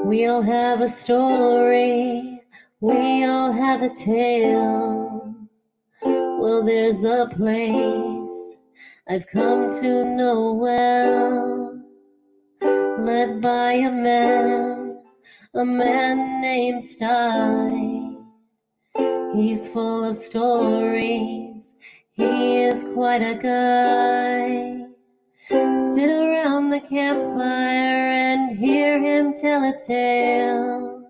We all have a story, we all have a tale. Well, there's a place I've come to know well, led by a man named Sty. He's full of stories, he is quite a guy. Sit around the campfire and hear him tell his tale.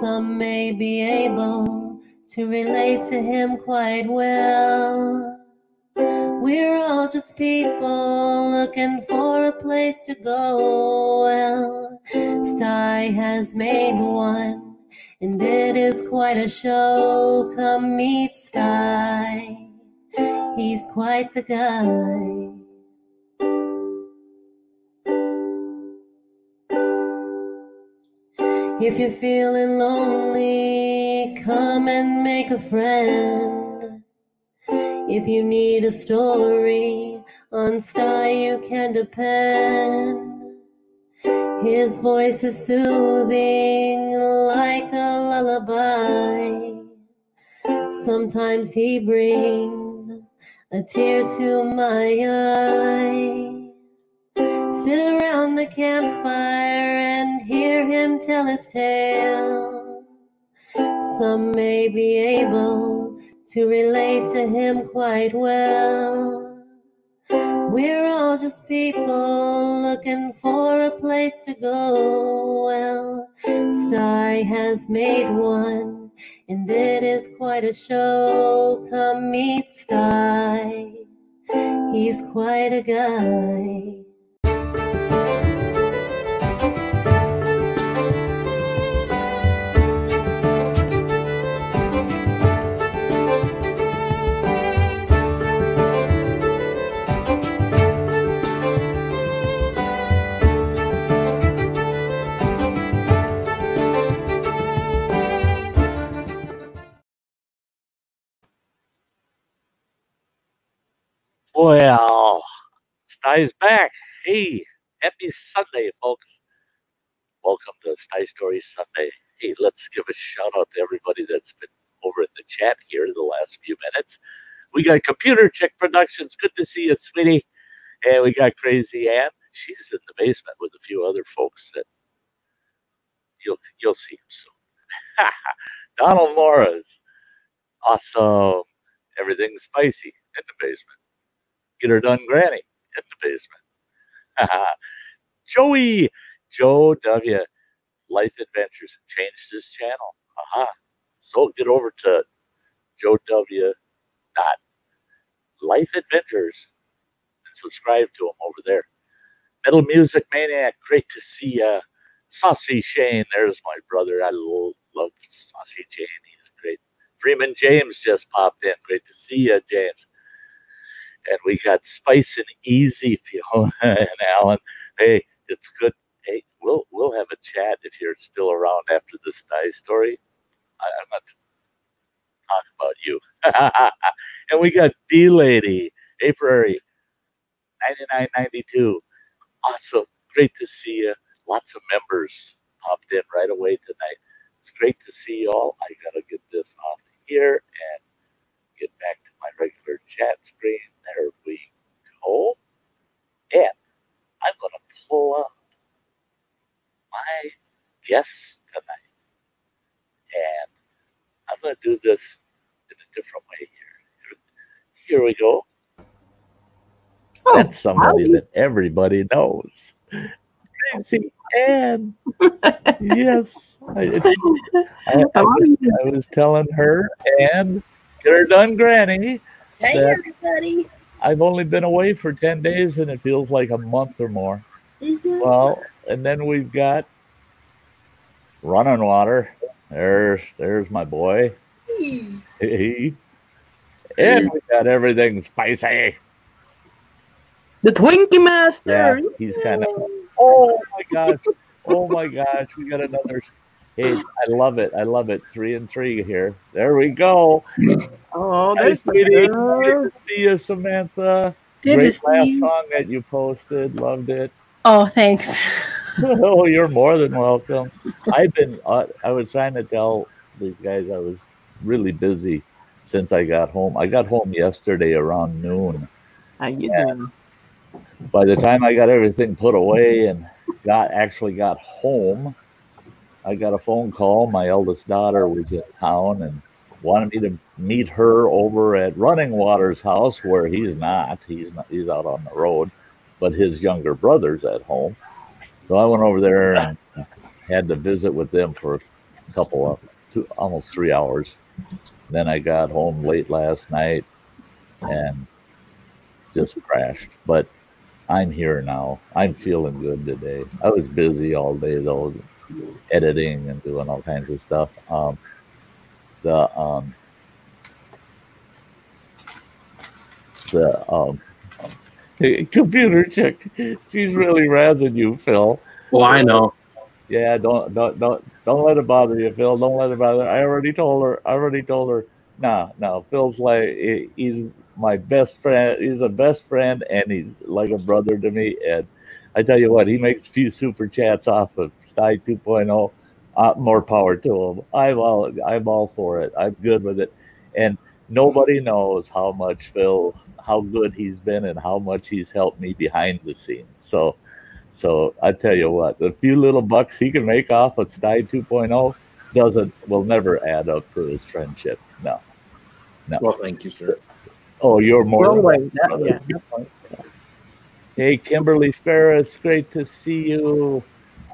Some may be able to relate to him quite well. We're all just people looking for a place to go. Well, Sty has made one, and it is quite a show. Come meet Sty, he's quite the guy. If you're feeling lonely, come and make a friend. If you need a story, on Sty you can depend. His voice is soothing like a lullaby. Sometimes he brings a tear to my eye. Sit around the campfire and hear him tell his tale. Some may be able to relate to him quite well. We're all just people looking for a place to go. Well, Sty has made one, and it is quite a show. Come meet Sty, he's quite a guy. Well, Sty's back. Hey, happy Sunday, folks. Welcome to Sty Story Sunday. Hey, let's give a shout out to everybody that's been over in the chat here the last few minutes. We got Computer Chick Productions. Good to see you, sweetie. And we got Crazy Ann. She's in the basement with a few other folks that you'll see soon. Donald Morris. Awesome. Everything's spicy in the basement. Get her done, Granny, in the basement. Joe W. Life Adventures changed his channel. So get over to Joe W. Life Adventures and subscribe to him over there. Metal Music Maniac, great to see ya. Saucy Shane, there's my brother. I love Saucy Shane. He's great. Freeman James just popped in. Great to see ya, James. And we got Spice and Easy, Fiona and Alan. Hey, it's good. Hey, we'll have a chat if you're still around after the Sty story. I'm not talking about you. And we got D-Lady, April 9992. Awesome. Great to see you. Lots of members popped in right away tonight. It's great to see you all. I got to get this off here and get back to my regular chat screen. There we go. And I'm going to pull up my guests tonight. And I'm going to do this in a different way here. Here we go. Oh, that's somebody that everybody knows. Crazy Ann. Yes. I was telling her and get her done, Granny. Hey, everybody. I've only been away for 10 days, and it feels like a month or more. Mm-hmm. Well, and then we've got Running Water. There's my boy. Hey. And we got Everything Spicy. The Twinkie Master. Yeah, he's kind of, oh my gosh, we got another. Hey, I love it. 3 and 3 here. There we go. Oh, nice sweetie. Good to see you, Samantha. Good Great to see you. last song that you posted. Loved it. Oh, thanks. Oh, you're more than welcome. I was trying to tell these guys I was really busy since I got home. I got home yesterday around noon. How you doing? By the time I got everything put away and actually got home, I got a phone call. My eldest daughter was in town and wanted me to meet her over at Running Water's house, where he's not. He's out on the road, but his younger brother's at home. So I went over there and had to visit with them for a couple of almost 3 hours. Then I got home late last night and just crashed. But I'm here now. I'm feeling good today. I was busy all day though, editing and doing all kinds of stuff. The computer chick, she's really razzing you, Phil. Well, I know. Yeah, don't let it bother you, Phil. Don't let it bother. I already told her. No. Phil's like he's my best friend. He's a best friend, and he's like a brother to me. And I tell you what, he makes a few super chats off of Sty 2.0. More power to him. I'm all for it. I'm good with it. And nobody knows how good he's been, and how much he's helped me behind the scenes. So I tell you what, the few little bucks he can make off of Sty 2.0 will never add up to his friendship. No. Well, thank you, sir. Oh, you're more than welcome, brother. Yeah. Hey, Kimberly Ferris, great to see you.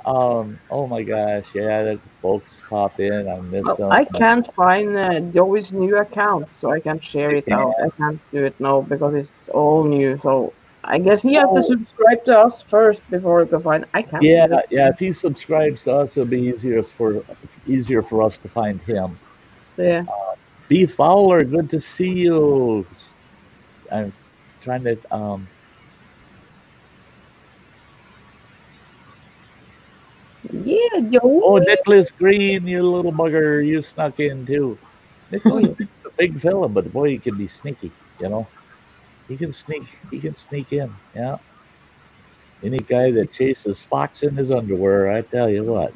Oh my gosh, yeah, the folks pop in. I miss them. I can't find Joey's new account, so I can't share it out. I can't do it now because it's all new. So I guess he has to subscribe to us first before he can find. I can't. Yeah. If he subscribes to us, it'll be easier for us to find him. Yeah. B. Fowler, good to see you. I'm trying to. Yeah, Joey. Oh, Nicholas Green, you little bugger, you snuck in too. Nicholas Green's a big fella, but boy, he can be sneaky. You know, he can sneak in. Yeah. Any guy that chases fox in his underwear, I tell you what.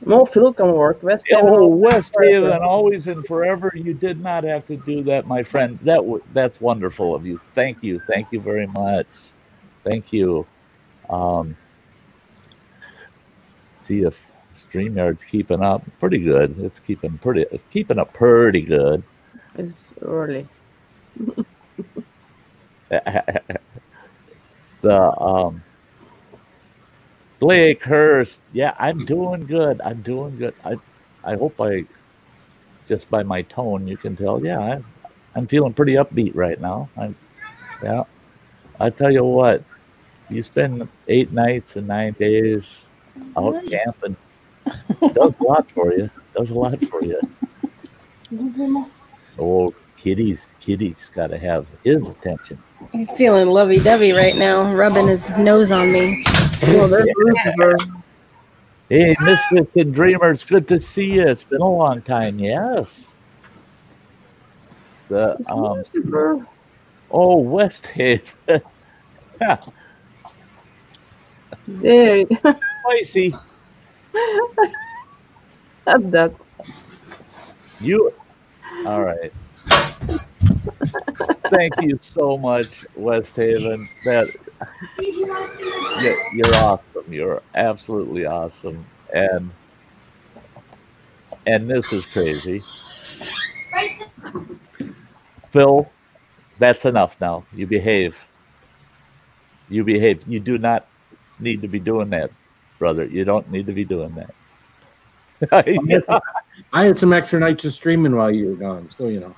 No, Phil can work. West Haven, always and forever. You did not have to do that, my friend. That's wonderful of you. Thank you very much. Thank you. See if StreamYard's keeping up pretty good. It's keeping up pretty good. It's early. The Blake Hurst, yeah, I'm doing good. I hope just by my tone you can tell. Yeah, I'm feeling pretty upbeat right now. I tell you what, you spend 8 nights and 9 days out camping, does a lot for you. Oh, Kitty's got to have his attention. He's feeling lovey-dovey right now, rubbing his nose on me. Hey, Misfits and Dreamers, good to see you. It's been a long time. Yes. West Haven. There. Spicy. That. You. All right. Thank you so much, West Haven. You're awesome. You're absolutely awesome. And this is crazy. Phil, that's enough now. You behave. You do not need to be doing that, brother. You don't need to be doing that. I had some extra nights of streaming while you were gone, so you know.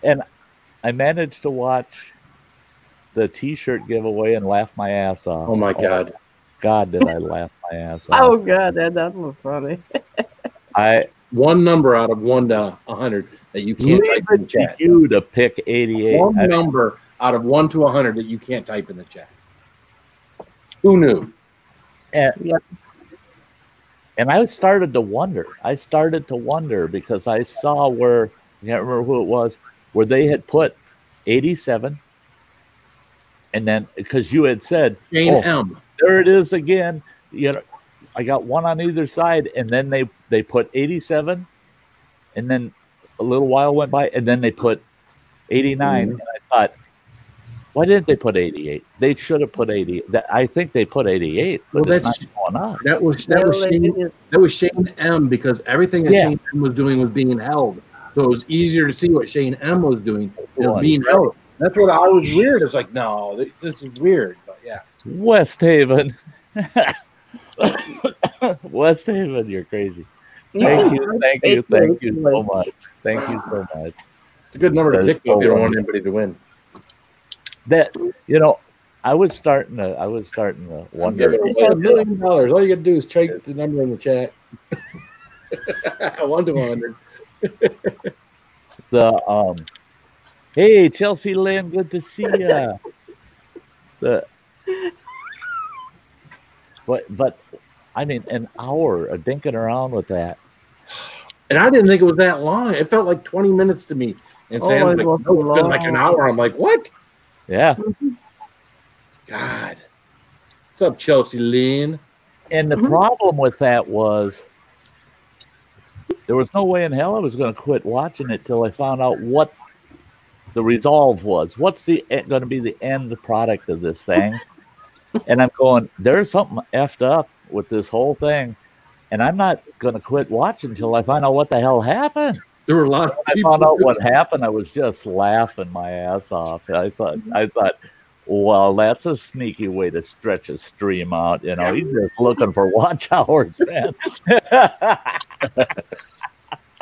And I managed to watch the T-shirt giveaway and laugh my ass off. Oh my God! God, did I laugh my ass off? Oh God, that was funny. One number out of 1 to 100 that you can't type in the chat. You to pick 88. One number out of 1 to 100 that you can't type in the chat. Who knew? And I started to wonder. Because I saw where, I can't remember who it was, where they had put 87 And then because you had said, Shane oh, M. there it is again. You know, I got one on either side, and then they put 87, and then a little while went by, and then they put 89, and I thought, why didn't they put 88? They should have put 80. I think they put 88, but Well, it's not going up. That was Shane M because everything that Shane M was doing was being held, so it was easier to see what Shane M was doing. It was being held. That's what I was weird. It's like, no, this is weird. But yeah, West Haven. West Haven, you're crazy. Thank you so much. Thank you so much. It's a good number to pick if you don't want anybody to win. That, you know, I was starting to wonder. $1 million. All you got to do is trade the number in the chat. 1 to 100. Hey, Chelsea Lynn, good to see you. But I mean, an hour of dinking around with that. And I didn't think it was that long. It felt like 20 minutes to me. And Sam's like, no, it's been like an hour. I'm like, what? Yeah. God. What's up, Chelsea Lynn? And the problem with that was there was no way in hell I was going to quit watching it till I found out what the resolve was. What's going to be the end product of this thing? And I'm going, there's something effed up with this whole thing. And I'm not going to quit watching until I find out what the hell happened. There were a lot of people. I found out what happened. I was just laughing my ass off. I thought, well, that's a sneaky way to stretch a stream out. You know, he's just looking for watch hours, man.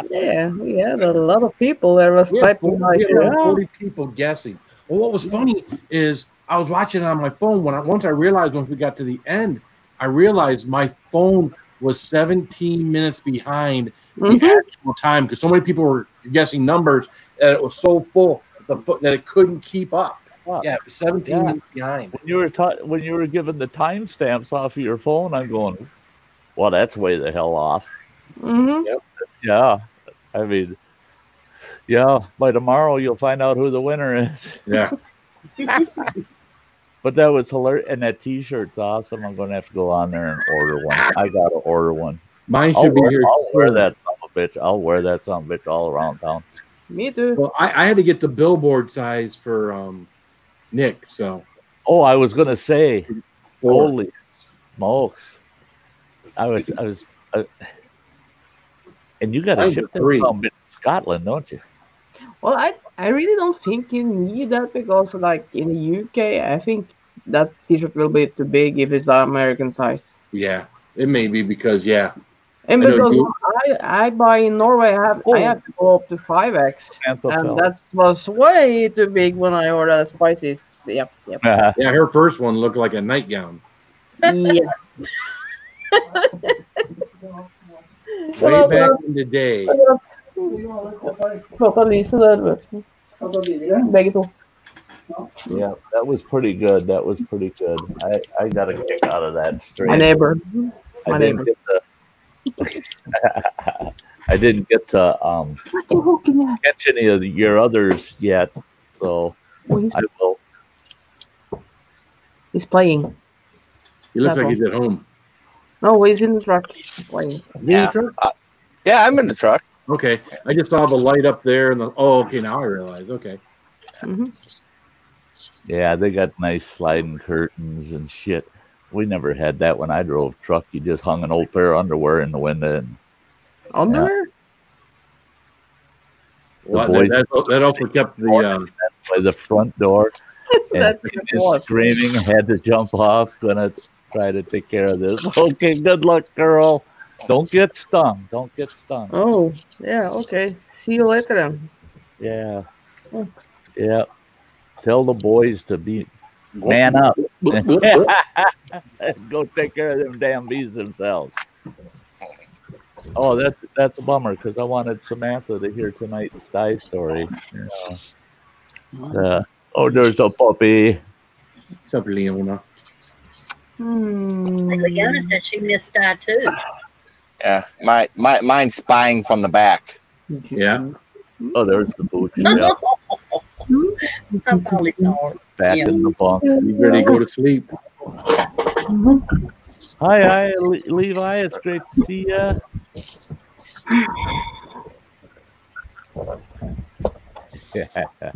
Yeah, we had a lot of people there was typing like 40 people guessing. Well, what was funny is I was watching it on my phone. Once we got to the end, I realized my phone was 17 minutes behind the actual time because so many people were guessing numbers that it was so full that it couldn't keep up. Yeah, it was 17 minutes behind. When you were given the timestamps off of your phone, I'm going, well, that's way the hell off. Yep. Yeah, I mean, by tomorrow you'll find out who the winner is. Yeah. But that was hilarious, and that T-shirt's awesome. I'm going to have to go on there and order one. I got to order one. Mine should be here. I'll wear that son of a bitch. I'll wear that son of a bitch all around town. Me too. Well, I had to get the billboard size for Nick. So. Oh, I was going to say, holy smokes! I was, and you got to ship them from Scotland, don't you? Well, I really don't think you need that because, like, in the UK, I think that T-shirt will be too big if it's the American size. Yeah, it may be because, And because I buy in Norway, I have to go up to 5X. And that was way too big when I ordered spices. Yep. Yeah, her first one looked like a nightgown. Yeah. Way back in the day. Yeah, that was pretty good. I got a kick out of that straight. My neighbor. I didn't get to catch any of your others yet, so I will. He's playing. He looks like he's at home. No, he's in the truck. He's playing. Yeah. Yeah, I'm in the truck. Okay, I just saw the light up there, and okay, now I realize. Okay. Yeah, they got nice sliding curtains and shit. We never had that when I drove truck. You just hung an old pair of underwear in the window. And, underwear? Well, that also kept the front door. And screaming, had to jump off. Gonna try to take care of this. Okay, good luck, girl. Don't get stung. Oh, yeah, okay. See you later then. Yeah. Yeah. Tell the boys to be man up. Go take care of them damn bees themselves. Oh, that's a bummer because I wanted Samantha to hear tonight's Sty story. Oh, there's a puppy. What's up, Leona? Leona said she missed Sty too. Yeah, mine's spying from the back. Yeah. Oh, there's the boots. Yeah. I finally saw her. Back Yeah. in the bunk. You ready to go to sleep? Hi, Levi. It's great to see you. Yeah.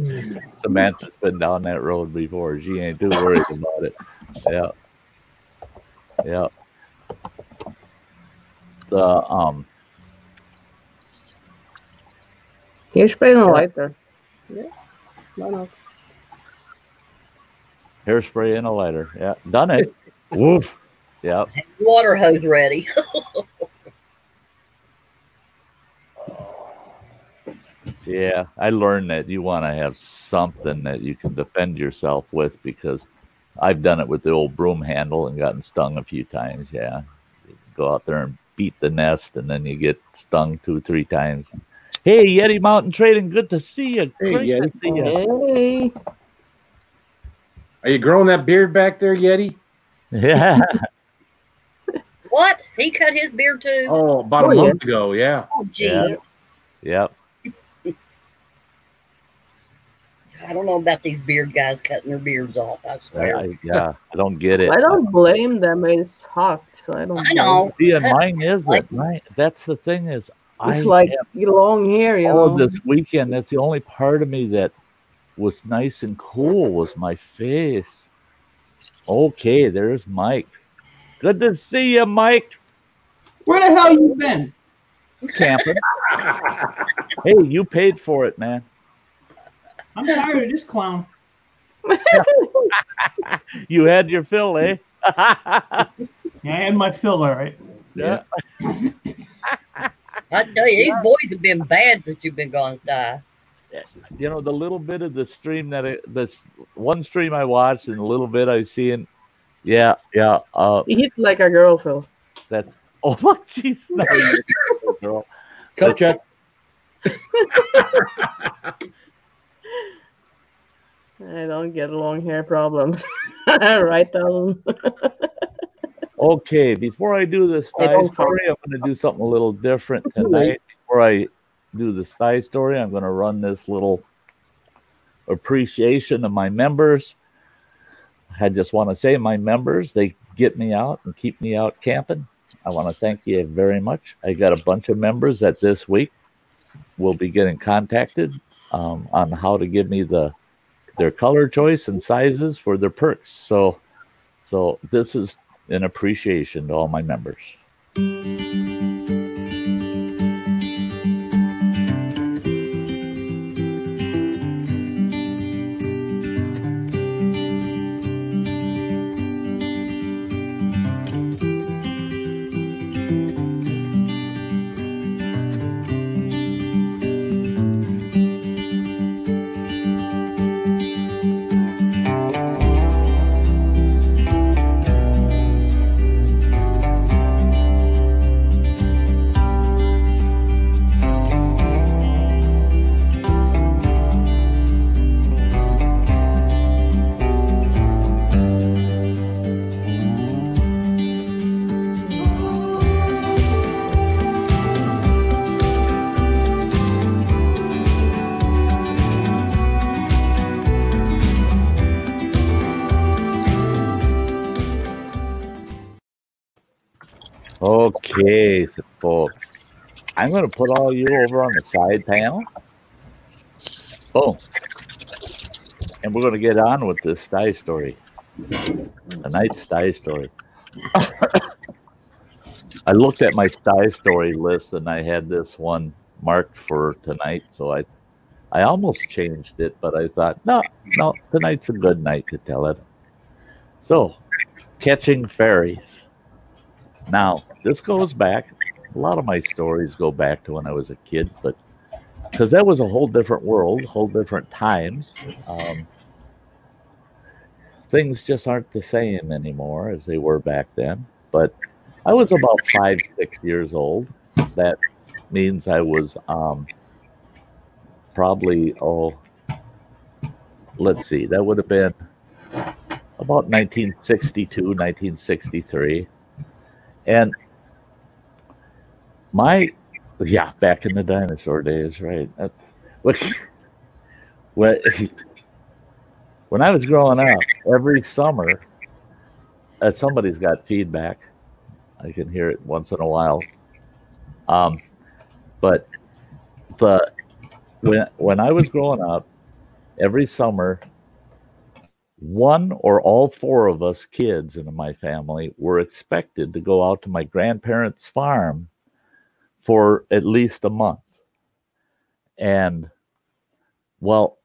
Samantha's been down that road before. She ain't too worried about it. Yeah. Yeah. Hairspray and a lighter. Yeah. Why not? Hairspray and a lighter. Yeah. Done it. Woof. Yeah. Water hose ready. Yeah. I learned that you want to have something that you can defend yourself with, because I've done it with the old broom handle and gotten stung a few times. Yeah. You go out there and beat the nest, and then you get stung 2-3 times. Hey, Yeti Mountain Trading, good to see you. Hey, Great Yeti. to see you. Hey. Are you growing that beard back there, Yeti? Yeah. What? He cut his beard too? Oh, about a month ago, yeah. Oh, jeez. Yep. I don't know about these beard guys cutting their beards off. I swear. I don't get it. I don't blame them. It's hot. So I don't. I know. See, and mine isn't. Right? That's the thing is, It's like long hair, you know. this weekend, that's the only part of me that was nice and cool was my face. Okay, there's Mike. Good to see you, Mike. Where the hell you been? Camping. Hey, you paid for it, man. I'm tired of this clown. You had your fill, eh? Yeah, I had my fill, all right. Yeah. I tell you, these boys have been bad since you've been gone, Sty. You know, the little bit of the stream this one stream I watched and a little bit I seen. Yeah. He hit like a girl, Phil. That's jeez, no, girl. Cup check. I don't get long hair problems. Right down. Okay, before I do the Sty story, I'm going to do something a little different tonight. Before I do the Sty story, I'm going to run this little appreciation of my members. I just want to say my members, they get me out and keep me out camping. I want to thank you very much. I got a bunch of members that this week will be getting contacted on how to give me their color choice and sizes for their perks. So this is an appreciation to all my members. Okay, folks, I'm going to put all you over on the side panel. Boom. And we're going to get on with this Sty story. Tonight's Sty story. I looked at my Sty story list and I had this one marked for tonight. So I almost changed it, but I thought, no, tonight's a good night to tell it. So, catching fairies. Now, this goes back, a lot of my stories go back to when I was a kid, but because that was a whole different world, whole different times. Things just aren't the same anymore as they were back then. But I was about 5, 6 years old. That means I was probably, let's see, that would have been about 1962, 1963. And back in the dinosaur days, right? When I was growing up, every summer, somebody's got feedback. I can hear it once in a while. But when I was growing up, every summer, one or all four of us kids in my family were expected to go out to my grandparents' farm for at least a month. And well,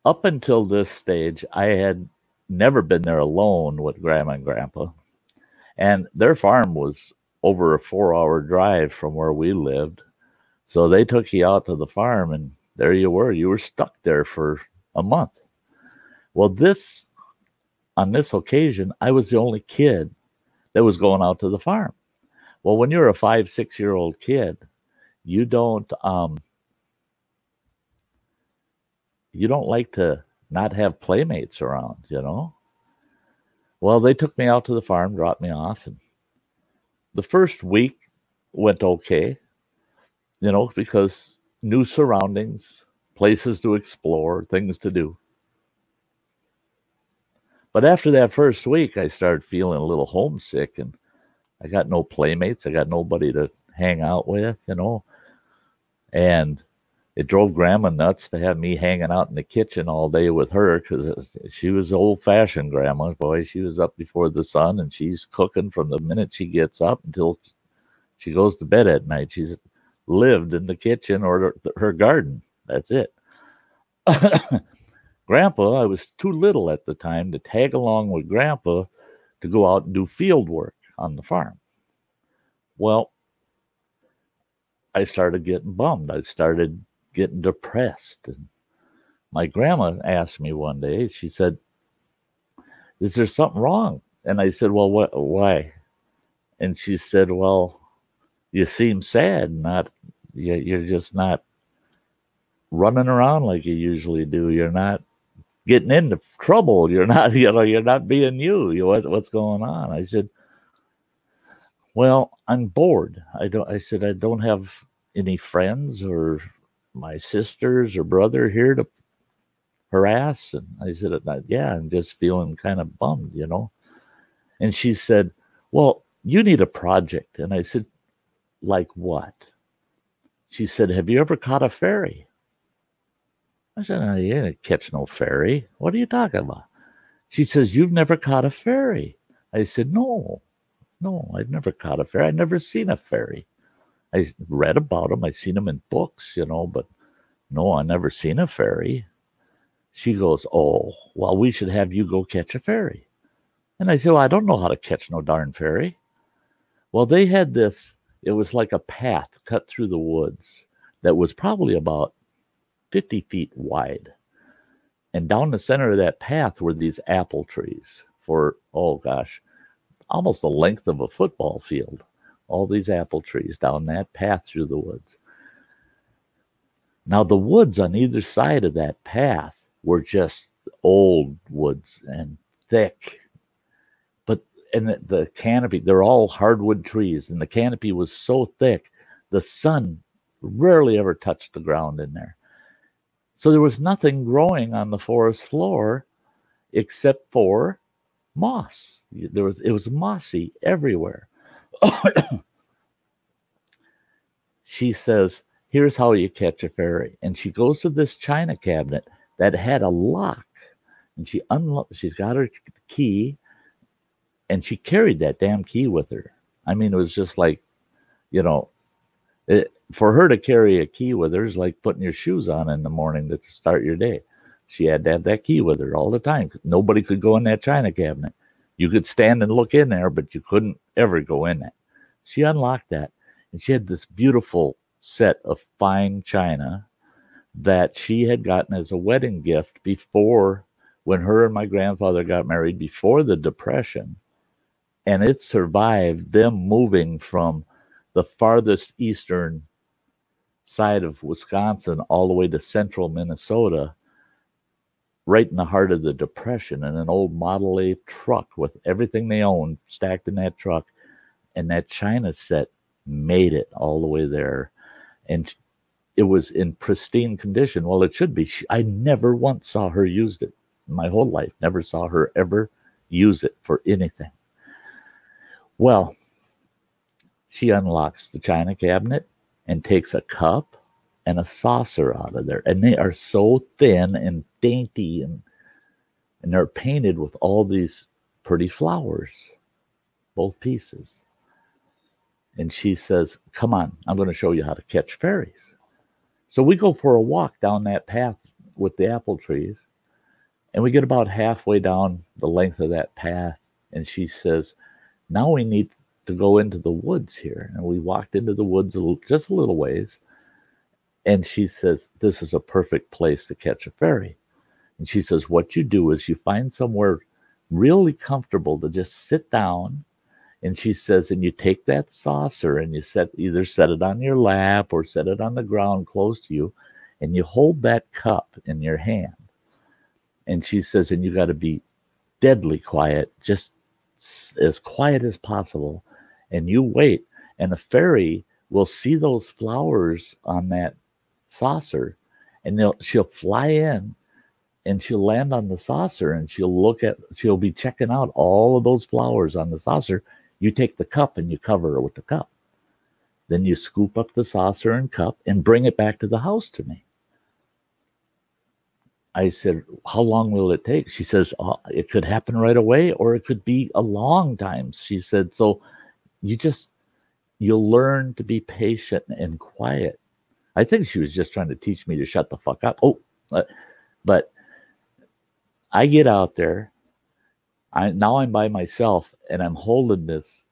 up until this stage, I had never been there alone with Grandma and Grandpa. And their farm was over a 4-hour drive from where we lived. So they took you out to the farm, and there you were. You were stuck there for a month. Well, on this occasion, I was the only kid that was going out to the farm. Well, when you're a 5-6-year-old kid, you don't like to not have playmates around, you know? Well, they took me out to the farm, dropped me off, and the first week went okay, you know, because new surroundings, places to explore, things to do. But after that first week, I started feeling a little homesick, and I got no playmates. I got nobody to hang out with, you know. And it drove Grandma nuts to have me hanging out in the kitchen all day with her, because she was old-fashioned Grandma. Boy, she was up before the sun, and she's cooking from the minute she gets up until she goes to bed at night. She's lived in the kitchen or her garden. That's it. Grandpa, I was too little at the time to tag along with Grandpa to go out and do field work on the farm. Well, I started getting bummed. I started getting depressed. And my grandma asked me one day, she said, "Is there something wrong?" And I said, "Well, why?" And she said, "Well, you seem sad. You're just not running around like you usually do. You're not getting into trouble. You're not, you're not being you. What's going on?" I said, "Well, I'm bored. I said, I don't have any friends or my sisters or brother here to harass." And I said, "Yeah, I'm just feeling kind of bummed, you know." And she said, "Well, you need a project." And I said, "Like what?" She said, "Have you ever caught a fairy?" I said, "No, you didn't catch no fairy. What are you talking about?" She says, "You've never caught a fairy." I said, No, I've never caught a fairy. I've never seen a fairy. I read about them. I've seen them in books, you know, but no, I've never seen a fairy. She goes, "Oh, well, we should have you go catch a fairy." And I said, "Well, I don't know how to catch no darn fairy." Well, they had this, it was like a path cut through the woods that was probably about 50 feet wide. And down the center of that path were these apple trees for, oh gosh, almost the length of a football field. All these apple trees down that path through the woods. Now, the woods on either side of that path were just old woods and thick. And the canopy, they're all hardwood trees, and the canopy was so thick, the sun rarely ever touched the ground in there. So there was nothing growing on the forest floor except for moss. It was mossy everywhere. She says, "Here's how you catch a fairy." And she goes to this china cabinet that had a lock, and she's got her key, and she carried that damn key with her. I mean, it was just like, you know, for her to carry a key with her is like putting your shoes on in the morning to start your day. She had to have that key with her all the time. Nobody could go in that china cabinet. You could stand and look in there, but you couldn't ever go in it. She unlocked that, and she had this beautiful set of fine china that she had gotten as a wedding gift before, when her and my grandfather got married, before the Depression. And it survived them moving from the farthest eastern side of Wisconsin all the way to central Minnesota, right in the heart of the Depression, in an old Model A truck with everything they owned stacked in that truck. And that china set made it all the way there. And it was in pristine condition. Well, it should be. I never once saw her use it. my whole life. Never saw her ever use it for anything. Well, she unlocks the china cabinet and takes a cup and a saucer out of there. And they are so thin and dainty, and they're painted with all these pretty flowers, both pieces. And she says, come on, I'm going to show you how to catch fairies. So we go for a walk down that path with the apple trees, and we get about halfway down the length of that path, and she says, now we need to go into the woods here. And we walked into the woods just a little ways, and she says, this is a perfect place to catch a fairy. And she says, what you do is you find somewhere really comfortable to just sit down. And she says, and you take that saucer and you either set it on your lap or set it on the ground close to you, and you hold that cup in your hand. And she says, and you got to be deadly quiet, just as quiet as possible. And you wait, and a fairy will see those flowers on that saucer, and she'll fly in, and she'll land on the saucer, and she'll be checking out all of those flowers on the saucer. You take the cup and you cover her with the cup. Then you scoop up the saucer and cup and bring it back to the house to me. I said, how long will it take? She says, oh, it could happen right away, or it could be a long time. She said, so you'll learn to be patient and quiet. I think she was just trying to teach me to shut the fuck up. But I get out there. Now I'm by myself, and I'm holding this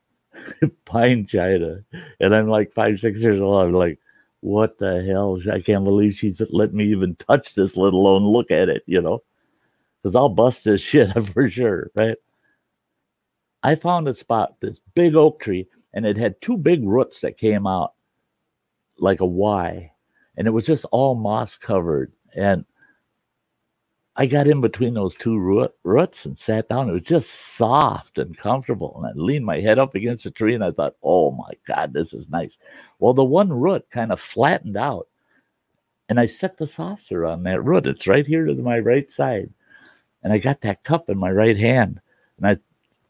pine china, and I'm like 5, 6 years old. I'm like, what the hell? I can't believe she's let me even touch this, let alone look at it, because I'll bust this shit for sure, right? I found a spot, this big oak tree, and it had 2 big roots that came out like a Y, and it was just all moss covered. And I got in between those 2 roots and sat down. It was just soft and comfortable. And I leaned my head up against the tree, and I thought, oh my God, this is nice. Well, the one root kind of flattened out, and I set the saucer on that root. It's right here to my right side. And I got that cup in my right hand, and I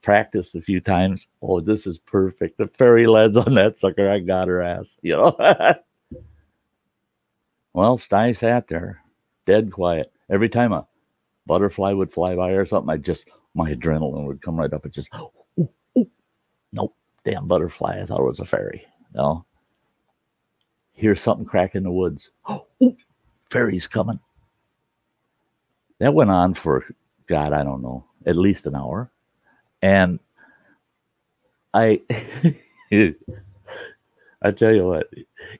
practiced a few times. Oh, this is perfect. The fairy lands on that sucker. I got her ass, Well, Sty sat there, dead quiet. Every time a butterfly would fly by or something, my adrenaline would come right up. It just, ooh, nope, damn butterfly. I thought it was a fairy. Hear something crack in the woods. Ooh, fairy's coming. That went on for, God, I don't know, at least an hour. And I tell you what,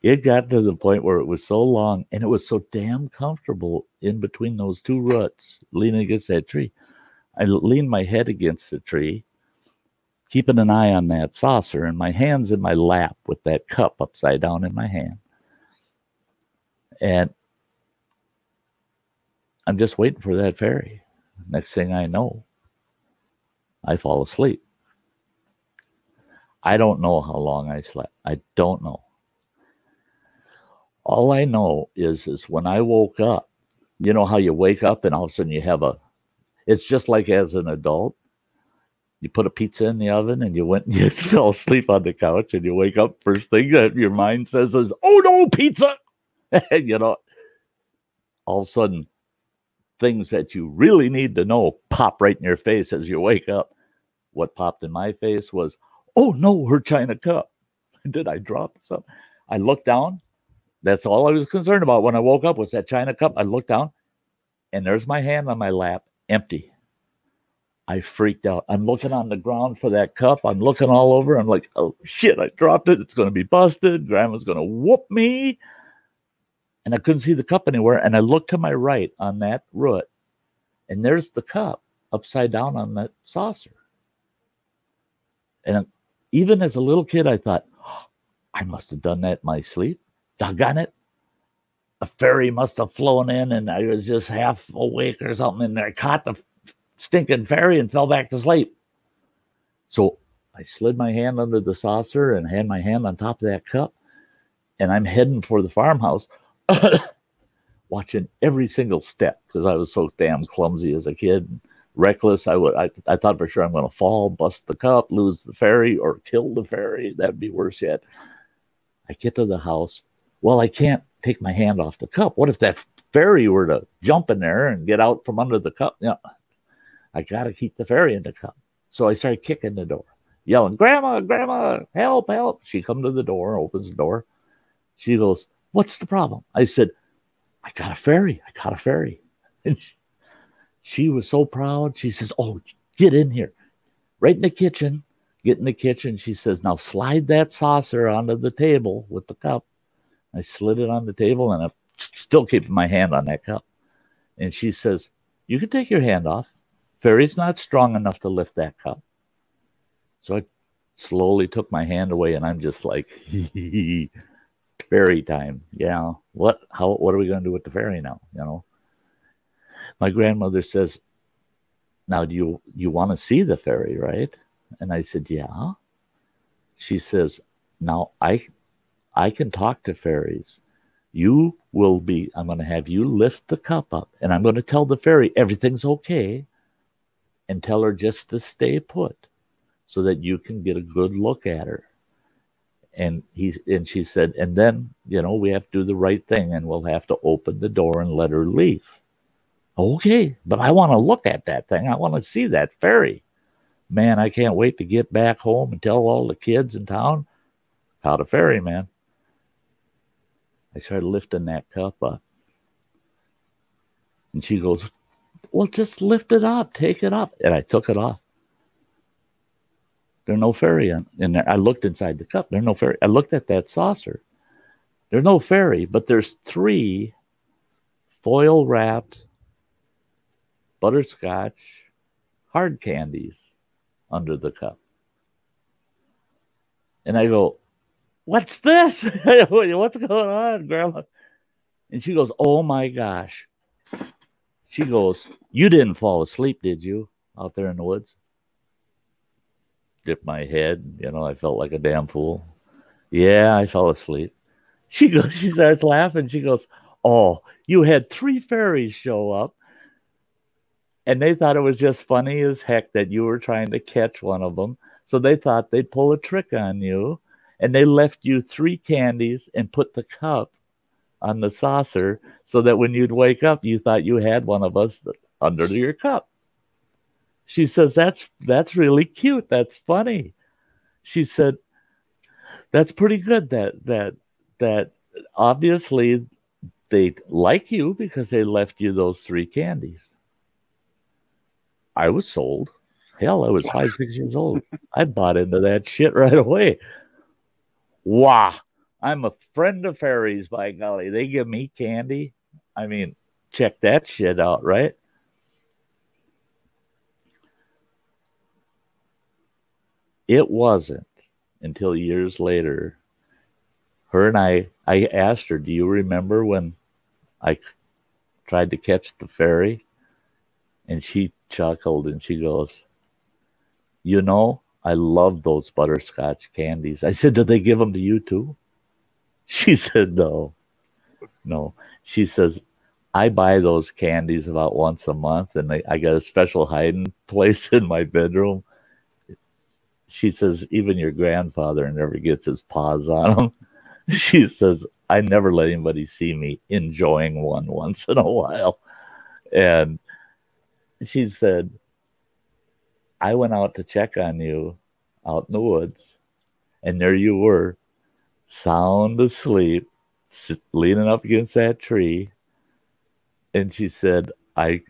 it got to the point where it was so long, and it was so damn comfortable in between those 2 roots, leaning against that tree. I leaned my head against the tree, keeping an eye on that saucer, and my hand's in my lap with that cup upside down in my hand. And I'm just waiting for that fairy. Next thing I know, I fall asleep. I don't know how long I slept. I don't know. All I know is when I woke up, you know how you wake up and all of a sudden it's just like as an adult, you put a pizza in the oven and you fell asleep on the couch, and you wake up, first thing that your mind says is, oh no, pizza! All of a sudden, things that you really need to know pop right in your face as you wake up. What popped in my face was, oh no, her china cup. Did I drop something? I looked down. That's all I was concerned about when I woke up, was that china cup. I looked down, and there's my hand on my lap, empty. I freaked out. I'm looking on the ground for that cup. I'm looking all over. I'm like, oh shit, I dropped it. It's going to be busted. Grandma's going to whoop me. And I couldn't see the cup anywhere. And I looked to my right on that root, and there's the cup upside down on that saucer. And even as a little kid, I thought, oh, I must have done that in my sleep. Doggone it. A fairy must have flown in, and I was just half awake or something, and I caught the stinking fairy and fell back to sleep. So I slid my hand under the saucer and had my hand on top of that cup, and I'm heading for the farmhouse. watching every single step because I was so damn clumsy as a kid, reckless. I thought for sure I'm going to fall, bust the cup, lose the fairy, or kill the fairy. That'd be worse yet. I get to the house. Well, I can't take my hand off the cup. What if that fairy were to jump in there and get out from under the cup? I got to keep the fairy in the cup. So I started kicking the door, yelling, "Grandma, Grandma, help, help." She comes to the door, opens the door. She goes, "What's the problem?" I said, "I got a fairy. I got a fairy." And she was so proud. She says, "Oh, get in here. Right in the kitchen." Get in the kitchen. She says, "Now slide that saucer onto the table with the cup." I slid it on the table, and I'm still keeping my hand on that cup. And she says, "You can take your hand off. Fairy's not strong enough to lift that cup." So I slowly took my hand away, and I'm just like, fairy time. Yeah. What are we going to do with the fairy now? My grandmother says, "Now, do you want to see the fairy, right?" And I said, "Yeah." She says, "Now I can talk to fairies. I'm going to have you lift the cup up, and I'm going to tell the fairy everything's okay, and tell her just to stay put so that you can get a good look at her." And she said, "And then, we have to do the right thing, and we'll have to open the door and let her leave." "Okay, but I want to look at that thing. I want to see that fairy. Man, I can't wait to get back home and tell all the kids in town how the fairy, man." I started lifting that cup up. And she goes, "Well, just lift it up. Take it up." And I took it off. There's no fairy in there. I looked inside the cup. There's no fairy. I looked at that saucer. There's no fairy, but there's 3 foil-wrapped butterscotch hard candies under the cup. And I go, "What's this?" "What's going on, Grandma?" And she goes, "Oh my gosh." She goes, "You didn't fall asleep, did you, out there in the woods?" Dipped my head. I felt like a damn fool. "Yeah, I fell asleep." She starts laughing. She goes, "Oh, you had 3 fairies show up, and they thought it was just funny as heck that you were trying to catch one of them. So they thought they'd pull a trick on you, and they left you 3 candies and put the cup on the saucer so that when you'd wake up, you thought you had one of us under your cup." She says, that's really cute. That's funny." She said, "That's pretty good that obviously they like you because they left you those 3 candies." I was sold. Hell, I was 5, 6 years old. I bought into that shit right away. Wow. I'm a friend of fairies, by golly. They give me candy. I mean, check that shit out, right? It wasn't until years later, her and I asked her, "Do you remember when I tried to catch the fairy?" And she chuckled and she goes, "I love those butterscotch candies." I said, "Did they give them to you too?" She said, No. She says, "I buy those candies about once a month, and I got a special hiding place in my bedroom." She says, "Even your grandfather never gets his paws on them." She says, "I never let anybody see me enjoying one once in a while." And she said, "I went out to check on you out in the woods, and there you were, sound asleep, leaning up against that tree." And she said, I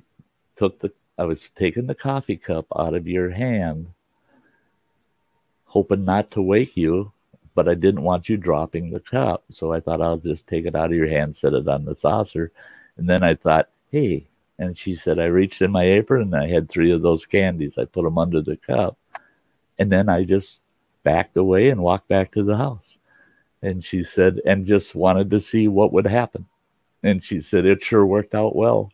was taking the coffee cup out of your hand, hoping not to wake you, but I didn't want you dropping the cup. So I thought I'll just take it out of your hand, set it on the saucer. And then I thought, hey," and she said, "I reached in my apron and I had 3 of those candies. I put them under the cup. And then I just backed away and walked back to the house." And she said, "And just wanted to see what would happen." And she said, "It sure worked out well."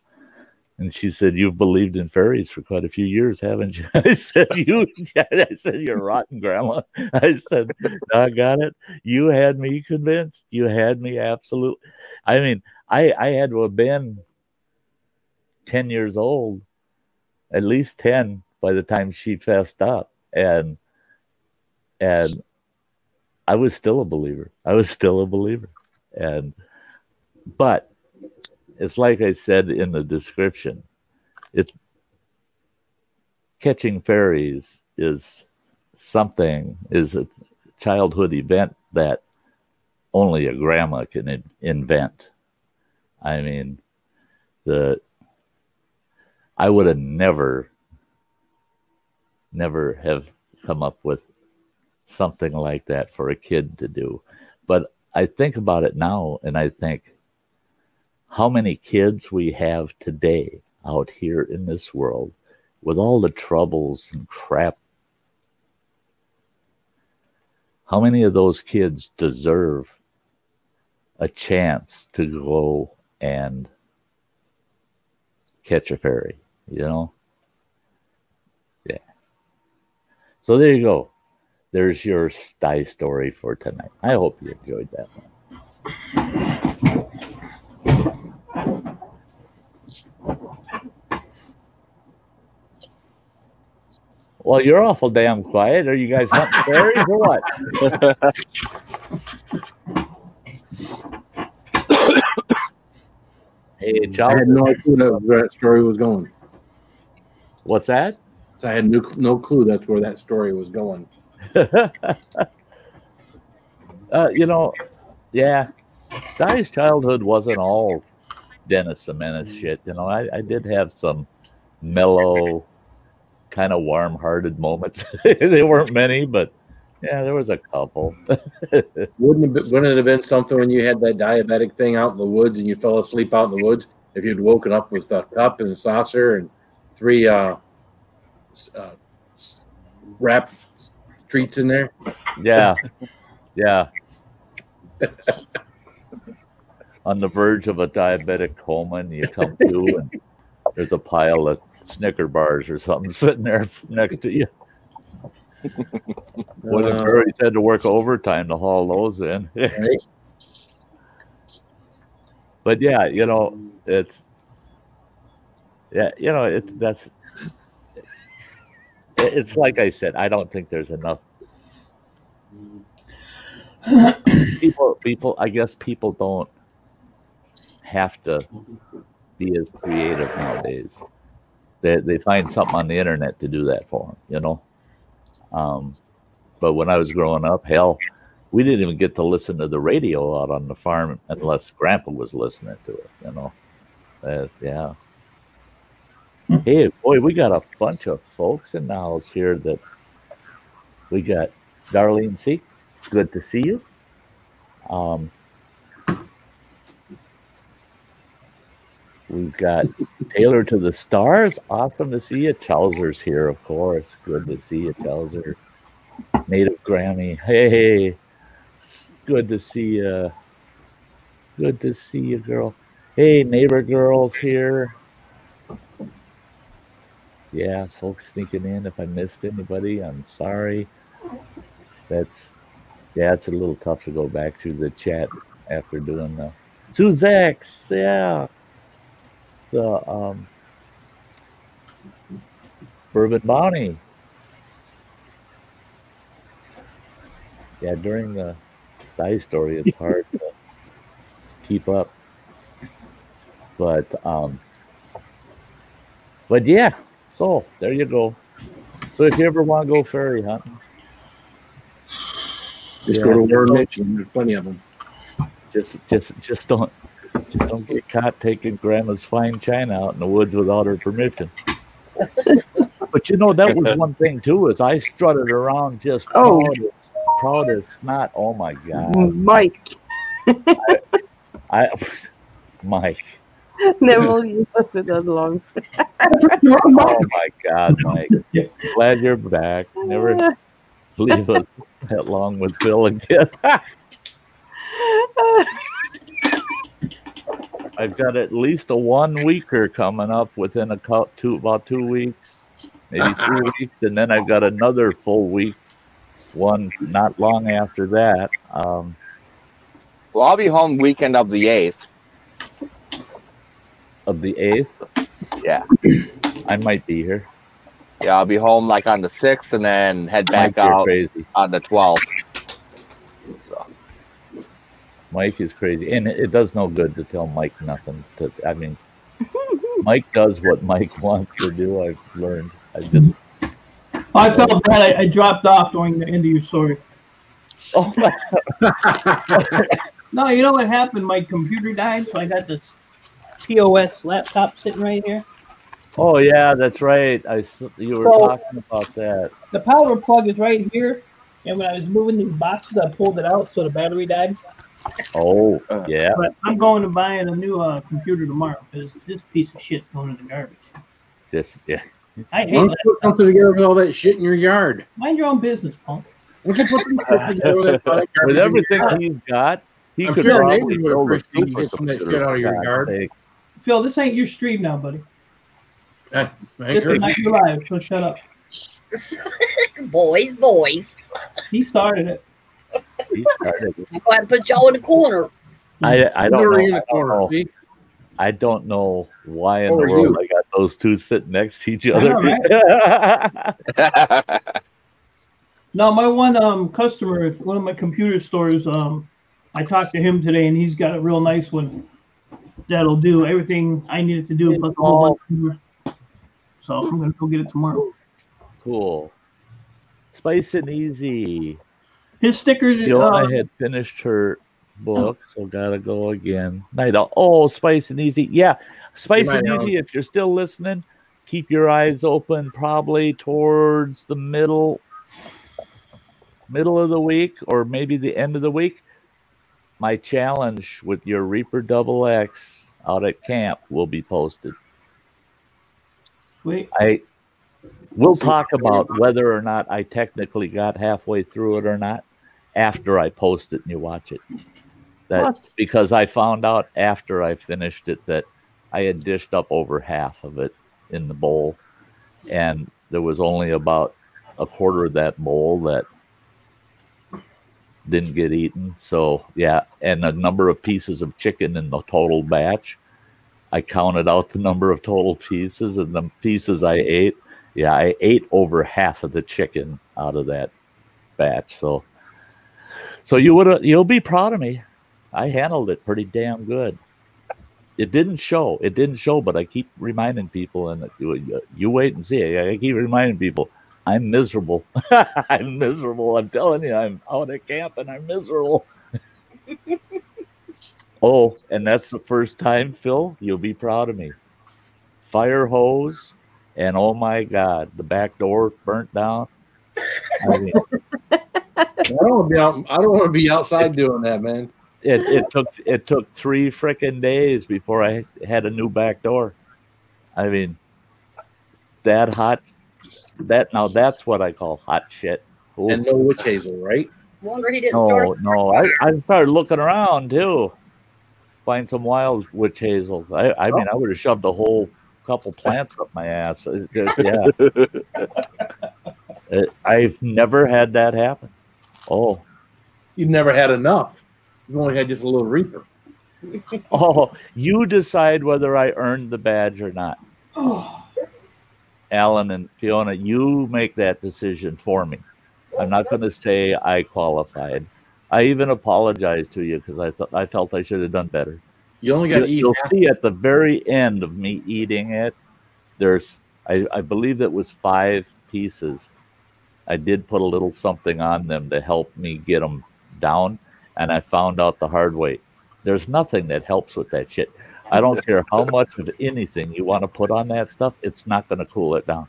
And she said, "You've believed in fairies for quite a few years, haven't you?" I said, "You're rotten, Grandma." I said, "Doggone it. You had me convinced. You had me absolutely." I mean, I had to have been 10 years old, at least 10 by the time she fessed up. And I was still a believer. But it's like I said in the description, catching fairies is a childhood event that only a grandma can invent. I mean, I would have never have come up with something like that for a kid to do. But I think about it now, and I think how many kids we have today out here in this world with all the troubles and crap. How many of those kids deserve a chance to go and catch a fairy, you know? Yeah. So there you go. There's your Sty story for tonight. I hope you enjoyed that one. Well, you're awful damn quiet. Are you guys hunting fairies or what? Hey, I had no clue where that story was going. What's that? So I had no clue that's where that story was going. You know, yeah, Sty's childhood wasn't all Dennis the Menace shit. You know, I did have some mellow, kind of warm-hearted moments. They weren't many, but yeah, there was a couple. Wouldn't it have been something when you had that diabetic thing out in the woods and you fell asleep out in the woods? If you'd woken up with a cup and a saucer and 3 wrapped treats in there? Yeah. On the verge of a diabetic coma, and you come to, and there's a pile of Snicker bars or something sitting there next to you. When the fairies had to work overtime to haul those in. Right. But yeah, you know, it's like I said, I don't think there's enough people. I guess people don't have to be as creative nowadays. They find something on the internet to do that for them, you know. But when I was growing up, hell, we didn't even get to listen to the radio out on the farm unless Grandpa was listening to it, you know. Yeah. Hey, boy, we got a bunch of folks in the house here. That we got Darlene C. Good to see you. We've got Taylor to the Stars. Awesome to see you. Chowser's here, of course. Good to see you, Chowser. Native Grammy. Hey, good to see you. Good to see you, girl. Hey, neighbor girls here. Yeah, folks sneaking in. If I missed anybody, I'm sorry. It's a little tough to go back through the chat after doing the Suzex. Yeah. The Bourbon Bounty. Yeah, during the Sty story, it's hard to keep up. But yeah, so there you go. So if you ever want to go fairy hunting, go to Warren Mitch, and there's plenty of them. Just don't get caught taking Grandma's fine china out in the woods without her permission. But you know, that was one thing too, is I strutted around just proud as snot. Oh my God, Mike. Mike. Never leave us with that long. Oh my God, Mike. Glad you're back. Never leave us that long with Phil again. I've got at least a 1 weeker coming up within about 2 weeks, maybe 3 weeks, and then I've got another full week, one not long after that. Well, I'll be home weekend of the 8th. of the 8th. Yeah. I might be here. Yeah, I'll be home like on the 6th and then head back Mike, you're out crazy. on the 12th. So. Mike is crazy, and it does no good to tell Mike nothing. I mean, Mike does what Mike wants to do. I've learned. I felt bad. I dropped off during the end of your story. Oh, No, you know what happened? My computer died, so I got this POS laptop sitting right here. oh yeah, that's right. You were talking about that. The power plug is right here, and when I was moving these boxes, I pulled it out, so the battery died. Oh, yeah. But I'm going to buy a new computer tomorrow because this piece of shit's going in the garbage. Yeah. I Why hate don't you put something together with all that shit in your yard? Mind your own business, punk. Why don't you put something together with that With garbage in your everything yard? he's got, he I'm could sure probably Navy would build a appreciate you getting that shit out of your supercomputer, for yard. God's sakes. Phil, this ain't your stream now, buddy. This This is not your live, so shut up. Boys. He started it. He started it. I'm going to put y'all in the corner. I don't You're know. in the corner, see? I don't know why in Who the are world you? I got those two sitting next to each I other. know, No, my one customer at one of my computer stores, I talked to him today, and he's got a real nice one that'll do everything I needed to do, plus a whole bunch more. So I'm gonna go get it tomorrow. Cool. Spice and Easy. His sticker. Fiona had finished her book, so gotta go again. Night owl. Oh, Spice and Easy. Yeah, Spice and Easy. If you're still listening, keep your eyes open. Probably towards the middle of the week, or maybe the end of the week. My challenge with your Reaper Double X out at camp will be posted. Sweet. We'll talk about whether or not I technically got halfway through it or not after I post it and you watch it. Because I found out after I finished it that I had dished up over half of it in the bowl, and there was only about a quarter of that bowl that didn't get eaten. So yeah, and a number of pieces of chicken in the total batch. I counted out the number of total pieces, and the pieces I ate. Yeah, I ate over half of the chicken out of that batch. So you'll be proud of me. I handled it pretty damn good. It didn't show, but I keep reminding people, and you wait and see. I keep reminding people, I'm miserable. I'm miserable. I'm telling you, I'm out at camp and I'm miserable. Oh, and that's the first time, Phil, you'll be proud of me. Fire hose, and oh my God, the back door burnt down. I mean, I don't want to be outside doing that, man. It took 3 frickin' days before I had a new back door. I mean, that hot. Now that's what I call hot shit. Ooh. And no witch hazel, right? Wonder he didn't start. No. I started looking around too. Find some wild witch hazel. I mean, I would have shoved a whole couple plants up my ass. Yeah. I've never had that happen. Oh. You've never had enough. You've only had just a little Reaper. Oh, you decide whether I earned the badge or not. Alan and Fiona, you make that decision for me. I'm not going to say I qualified. I even apologized to you because I felt I should have done better. You only got to eat. You'll see at the very end of me eating it, there's I believe that was 5 pieces. I did put a little something on them to help me get them down, and I found out the hard way. There's nothing that helps with that shit. I don't care how much of anything you want to put on that stuff, it's not going to cool it down.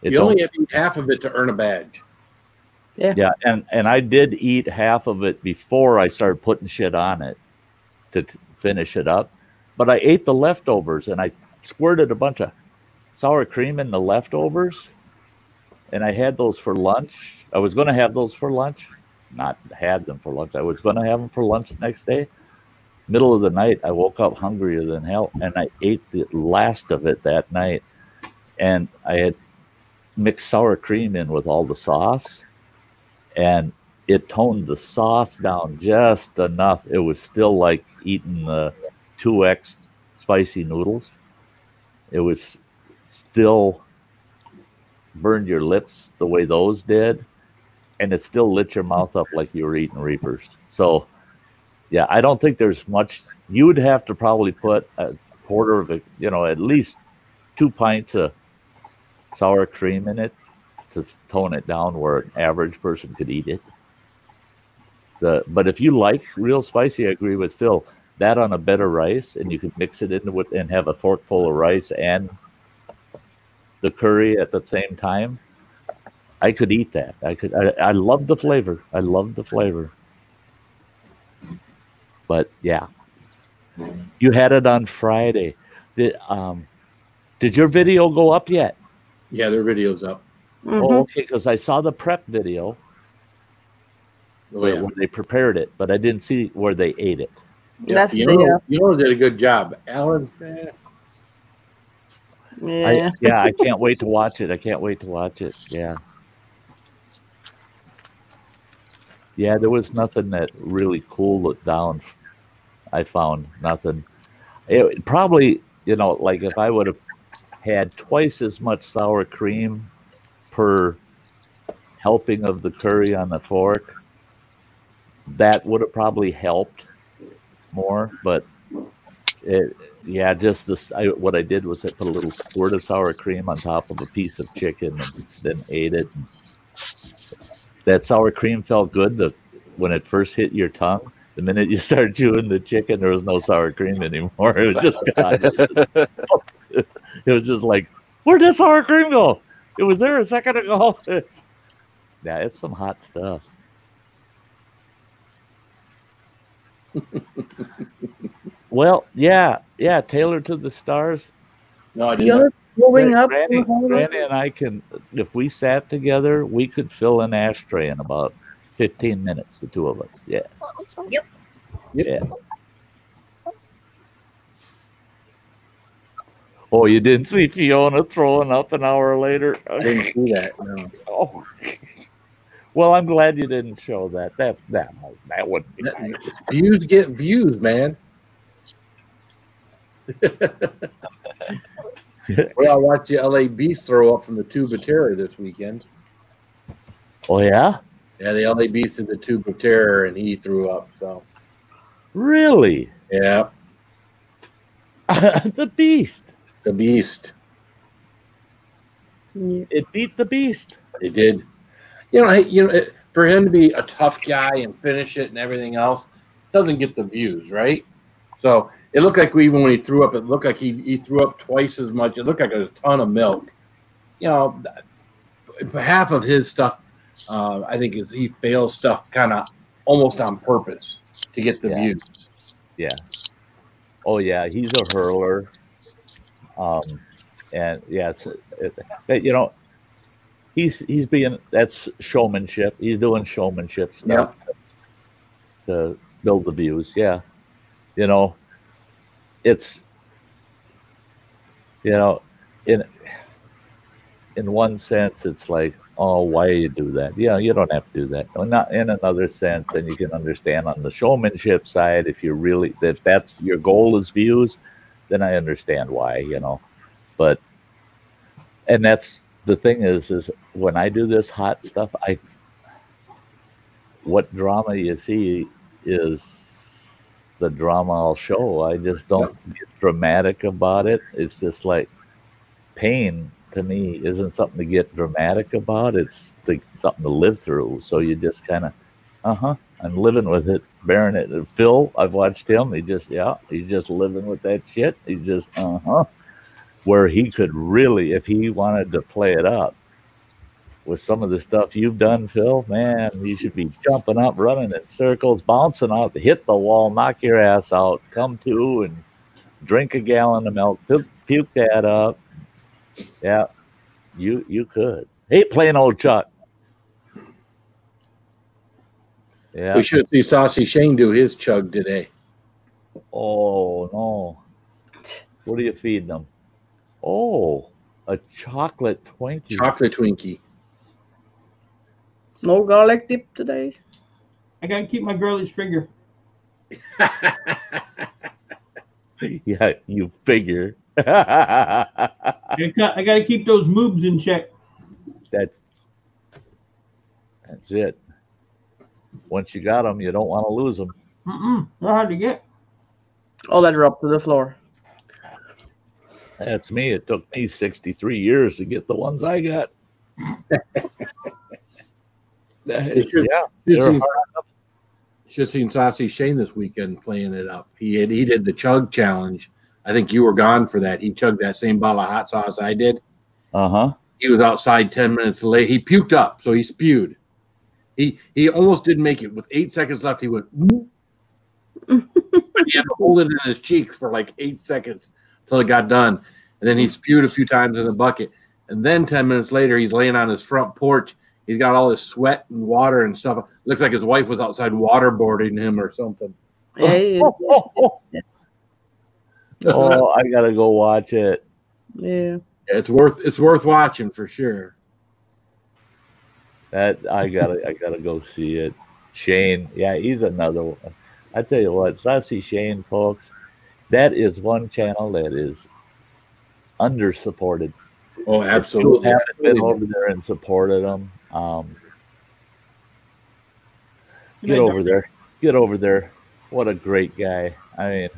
You only have to eat half of it to earn a badge. Yeah, and I did eat half of it before I started putting shit on it to finish it up. But I ate the leftovers, and I squirted a bunch of sour cream in the leftovers, and I had those for lunch. I was going to have those for lunch. Not had them for lunch. I was going to have them for lunch the next day. Middle of the night, I woke up hungrier than hell, and I ate the last of it that night. And I had mixed sour cream in with all the sauce, and it toned the sauce down just enough. It was still like eating the 2X spicy noodles. It was still burned your lips the way those did, and it still lit your mouth up like you were eating Reapers. So, yeah, I don't think there's much. You would have to probably put a quarter of at least 2 pints of sour cream in it to tone it down where an average person could eat it. But if you like real spicy, I agree with Phil. That on a bed of rice, and you could mix it into it and have a forkful of rice and the curry at the same time. I could eat that. I love the flavor. I love the flavor. But yeah, you had it on Friday. Did your video go up yet? Yeah, their video's up. Oh, okay, because I saw the prep video where they prepared it, but I didn't see where they ate it. That's Fiona did a good job. Alan, yeah. I can't wait to watch it. Yeah. Yeah, there was nothing that really cooled it down. I found nothing. It probably, like if I would have had twice as much sour cream per helping of the curry on the fork, that would have probably helped more. But just this. What I did was I put a little squirt of sour cream on top of a piece of chicken and then ate it. That sour cream felt good when it first hit your tongue. The minute you started chewing the chicken, there was no sour cream anymore. It was just gone. It was just like, where'd that sour cream go? It was there a second ago. Yeah, it's some hot stuff. Well, yeah, Taylor to the Stars. No, I didn't. Moving up. Granny and I can, if we sat together, we could fill an ashtray in about 15 minutes, the two of us. Yeah. Yep. Yeah. Oh, you didn't see Fiona throwing up an hour later? I didn't see that, no. Oh. Well, I'm glad you didn't show that. That wouldn't be nice. Views get views, man. Well, I watched the LA Beast throw up from the tube of terror this weekend. Oh, yeah? Yeah, the LA Beast did the tube of terror, and he threw up. So, really? Yeah. The Beast. The Beast. It beat the Beast. It did. For him to be a tough guy and finish it and everything else, doesn't get the views, right? So it looked like even when he threw up, it looked like he threw up twice as much. It looked like a ton of milk. Half of his stuff, I think, is he fails stuff kind of almost on purpose to get the views. Yeah. Oh, yeah. He's a hurler. And yeah, he's being, that's showmanship. He's doing showmanship stuff to build the views. Yeah. It's, in one sense, it's like, oh, why you do that? Yeah, you don't have to do that. Not in another sense, and you can understand on the showmanship side, if that's your goal is views, then I understand why, But, and that's the thing is when I do this hot stuff, what drama you see is the drama I'll show. I just don't get dramatic about it. It's just like pain to me isn't something to get dramatic about. It's something to live through. So you just kind of, I'm living with it, bearing it. And Phil, I've watched him. He's just living with that shit. He's just, where he could really, if he wanted to play it up with some of the stuff you've done, Phil, man, you should be jumping up, running in circles, bouncing out, hit the wall, knock your ass out, come to and drink a gallon of milk, puke that up. Yeah, you could. Hey, plain old Chuck. Yeah. We should see Saucy Shane do his chug today. Oh, no. What are you feeding them? Oh, a chocolate Twinkie. Chocolate Twinkie. No garlic dip today. I gotta keep my girlish finger. Yeah, you figure. I got to keep those moobs in check. That's it. Once you got them, you don't want to lose them. They're hard to get. Oh, that dropped to the floor. That's me. It took me 63 years to get the ones I got. Should seen Saucy Shane this weekend playing it up. He did the chug challenge. I think you were gone for that. He chugged that same bottle of hot sauce I did. He was outside 10 minutes late. He puked up, so he spewed. He almost didn't make it. With 8 seconds left, he went. But he had to hold it in his cheeks for like 8 seconds until it got done. And then he spewed a few times in the bucket. And then 10 minutes later, he's laying on his front porch. He's got all his sweat and water and stuff. Looks like his wife was outside waterboarding him or something. Yeah. Oh, I gotta go watch it. Yeah. It's worth watching for sure. That I gotta go see it. Shane, yeah, he's another one. I tell you what, Saucy Shane, folks, that is one channel that is under-supported. Oh, absolutely. If you haven't been over there and supported them, get over there. Get over there. What a great guy. I mean,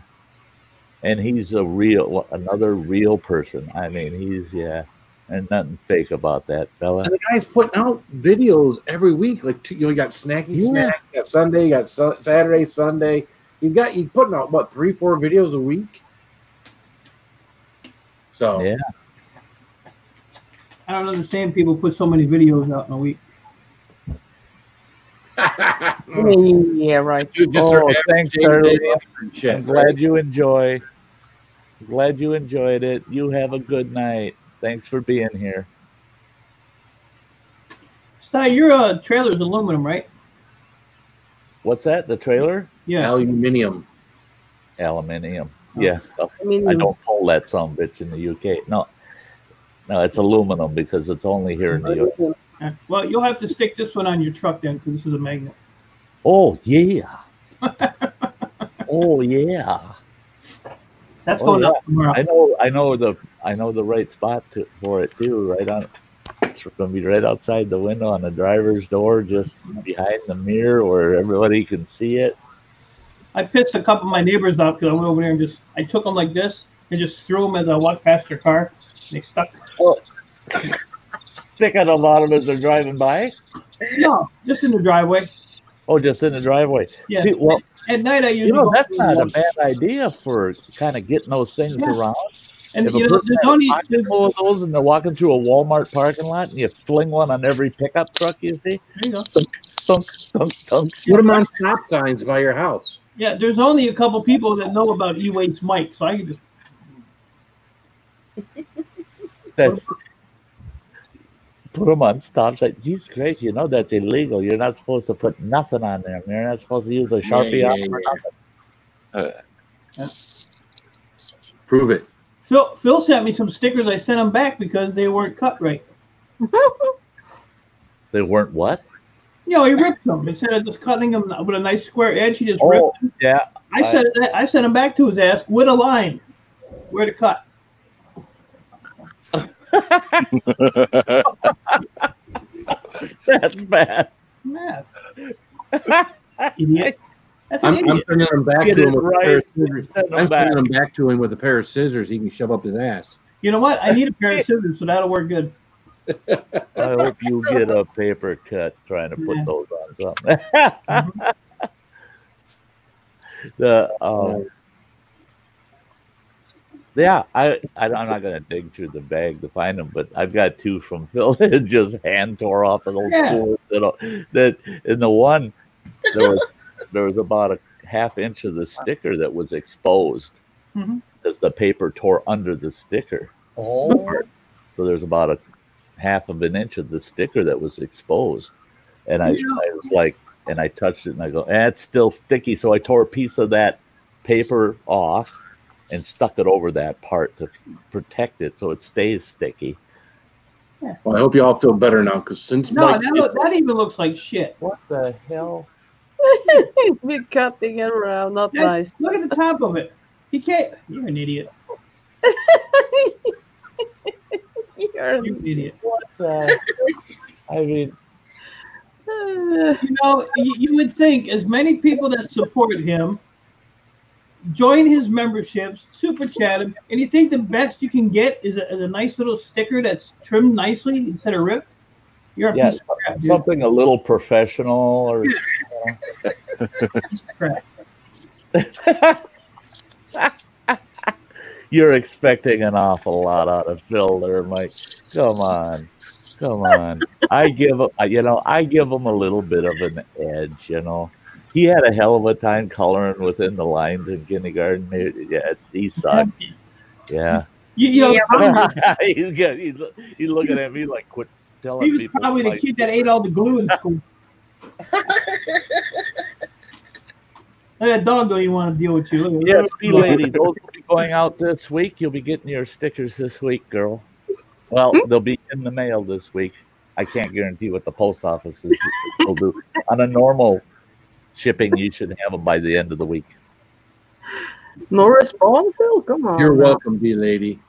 and he's another real person. I mean, and nothing fake about that fella. And the guy's putting out videos every week. Like, you got Snacky Snack, you got Sunday, you got Saturday, Sunday. He's putting out, what, 3-4 videos a week? So, yeah. I don't understand people put so many videos out in a week. Yeah, right. Thanks, Charlie. I'm glad you enjoyed it. You have a good night. Thanks for being here. Sty, your trailer is aluminum, right? What's that? The trailer? Yeah. Aluminium. Yeah. I don't pull that some bitch in the UK. No, it's aluminum because it's only here in the US. Yeah. Well, you'll have to stick this one on your truck then, because this is a magnet. Oh yeah. Oh yeah. That's going up tomorrow. I know the right spot for it too. Right on. It's going to be right outside the window on the driver's door, just behind the mirror where everybody can see it. I pissed a couple of my neighbors out because I went over there and I took them like this and just threw them as I walked past their car. They stuck. Oh. Sticking them on them as they're driving by? No, just in the driveway. Oh, just in the driveway. Yeah. See, well, at night I usually that's not a bad idea for kind of getting those things around. And if there's only of those and they're walking through a Walmart parking lot and you fling one on every pickup truck you see. There you go. Thunk, thunk, thunk. Put them on stop signs by your house. Yeah, there's only a couple people that know about E-Waste Mike, so I can just. Put them on stop sign. Jesus Christ, you know that's illegal. You're not supposed to put nothing on there. You're not supposed to use a Sharpie on nothing. Prove it. Phil sent me some stickers. I sent them back because they weren't cut right. They weren't what? You know, he ripped them. He said I was cutting them with a nice square edge. He just ripped them. Yeah. I sent him back to his ass with a line where to cut. That's bad. Yeah. Idiot. That's an I'm idiot. sending them back to him with a pair of scissors. I'm sending them back to him with a pair of scissors he can shove up his ass. You know what? I need a pair of scissors, so that'll work good. I hope you get a paper cut trying to put those on something. I'm not gonna dig through the bag to find them, but I've got two from Phil that just hand tore off of those tools. That in the one there was about a ½ inch of the sticker that was exposed because the paper tore under the sticker. Oh, so there's about a ½ of an inch of the sticker that was exposed, and I was like, and I touched it and I go, it's still sticky. So I tore a piece of that paper off and stuck it over that part to protect it so it stays sticky. Yeah. Well, I hope you all feel better now, because since Mike that even looks like shit. What the hell? We're cutting it around, not nice. Look at the top of it. He can't. You're an idiot. You're an idiot. What the? I mean, You know, you would think as many people that support him, join his memberships, super chat him, and you think the best you can get is a nice little sticker that's trimmed nicely instead of ripped? You're a yeah, piece of crap, dude. something a little professional or. Piece of crap. You're expecting an awful lot out of Phil there, Mike. Come on. I give him, I give him a little bit of an edge, He had a hell of a time coloring within the lines in kindergarten. Yeah, he sucked. Yeah. You know, he's looking at me like, quit telling he was people. probably the kid that ate all the glue in school. That dog don't even want to deal with you. Yes, lady, those will be going out this week. You'll be getting your stickers this week, girl. Well, they'll be in the mail this week. I can't guarantee what the post office will do. On a normal shipping, you should have them by the end of the week. No response, Phil? Come on. You're welcome, B lady.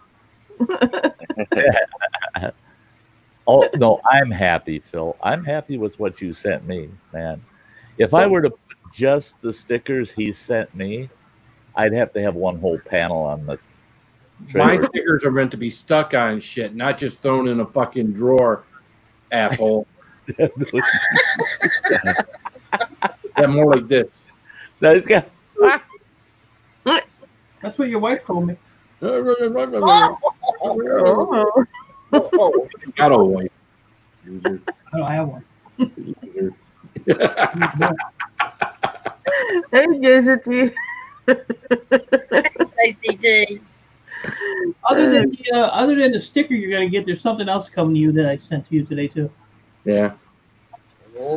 Oh, no, I'm happy, Phil. I'm happy with what you sent me, man. If I were to put just the stickers he sent me, I'd have to have one whole panel on the trailer. My stickers are meant to be stuck on shit, not just thrown in a fucking drawer, asshole. Yeah, more like this. That's what your wife told me. Got a wife. Loser. I don't have one. Loser. Hey, JCT. Hey, CT. Other than the sticker you're gonna get, there's something else coming to you that I sent to you today too. Yeah.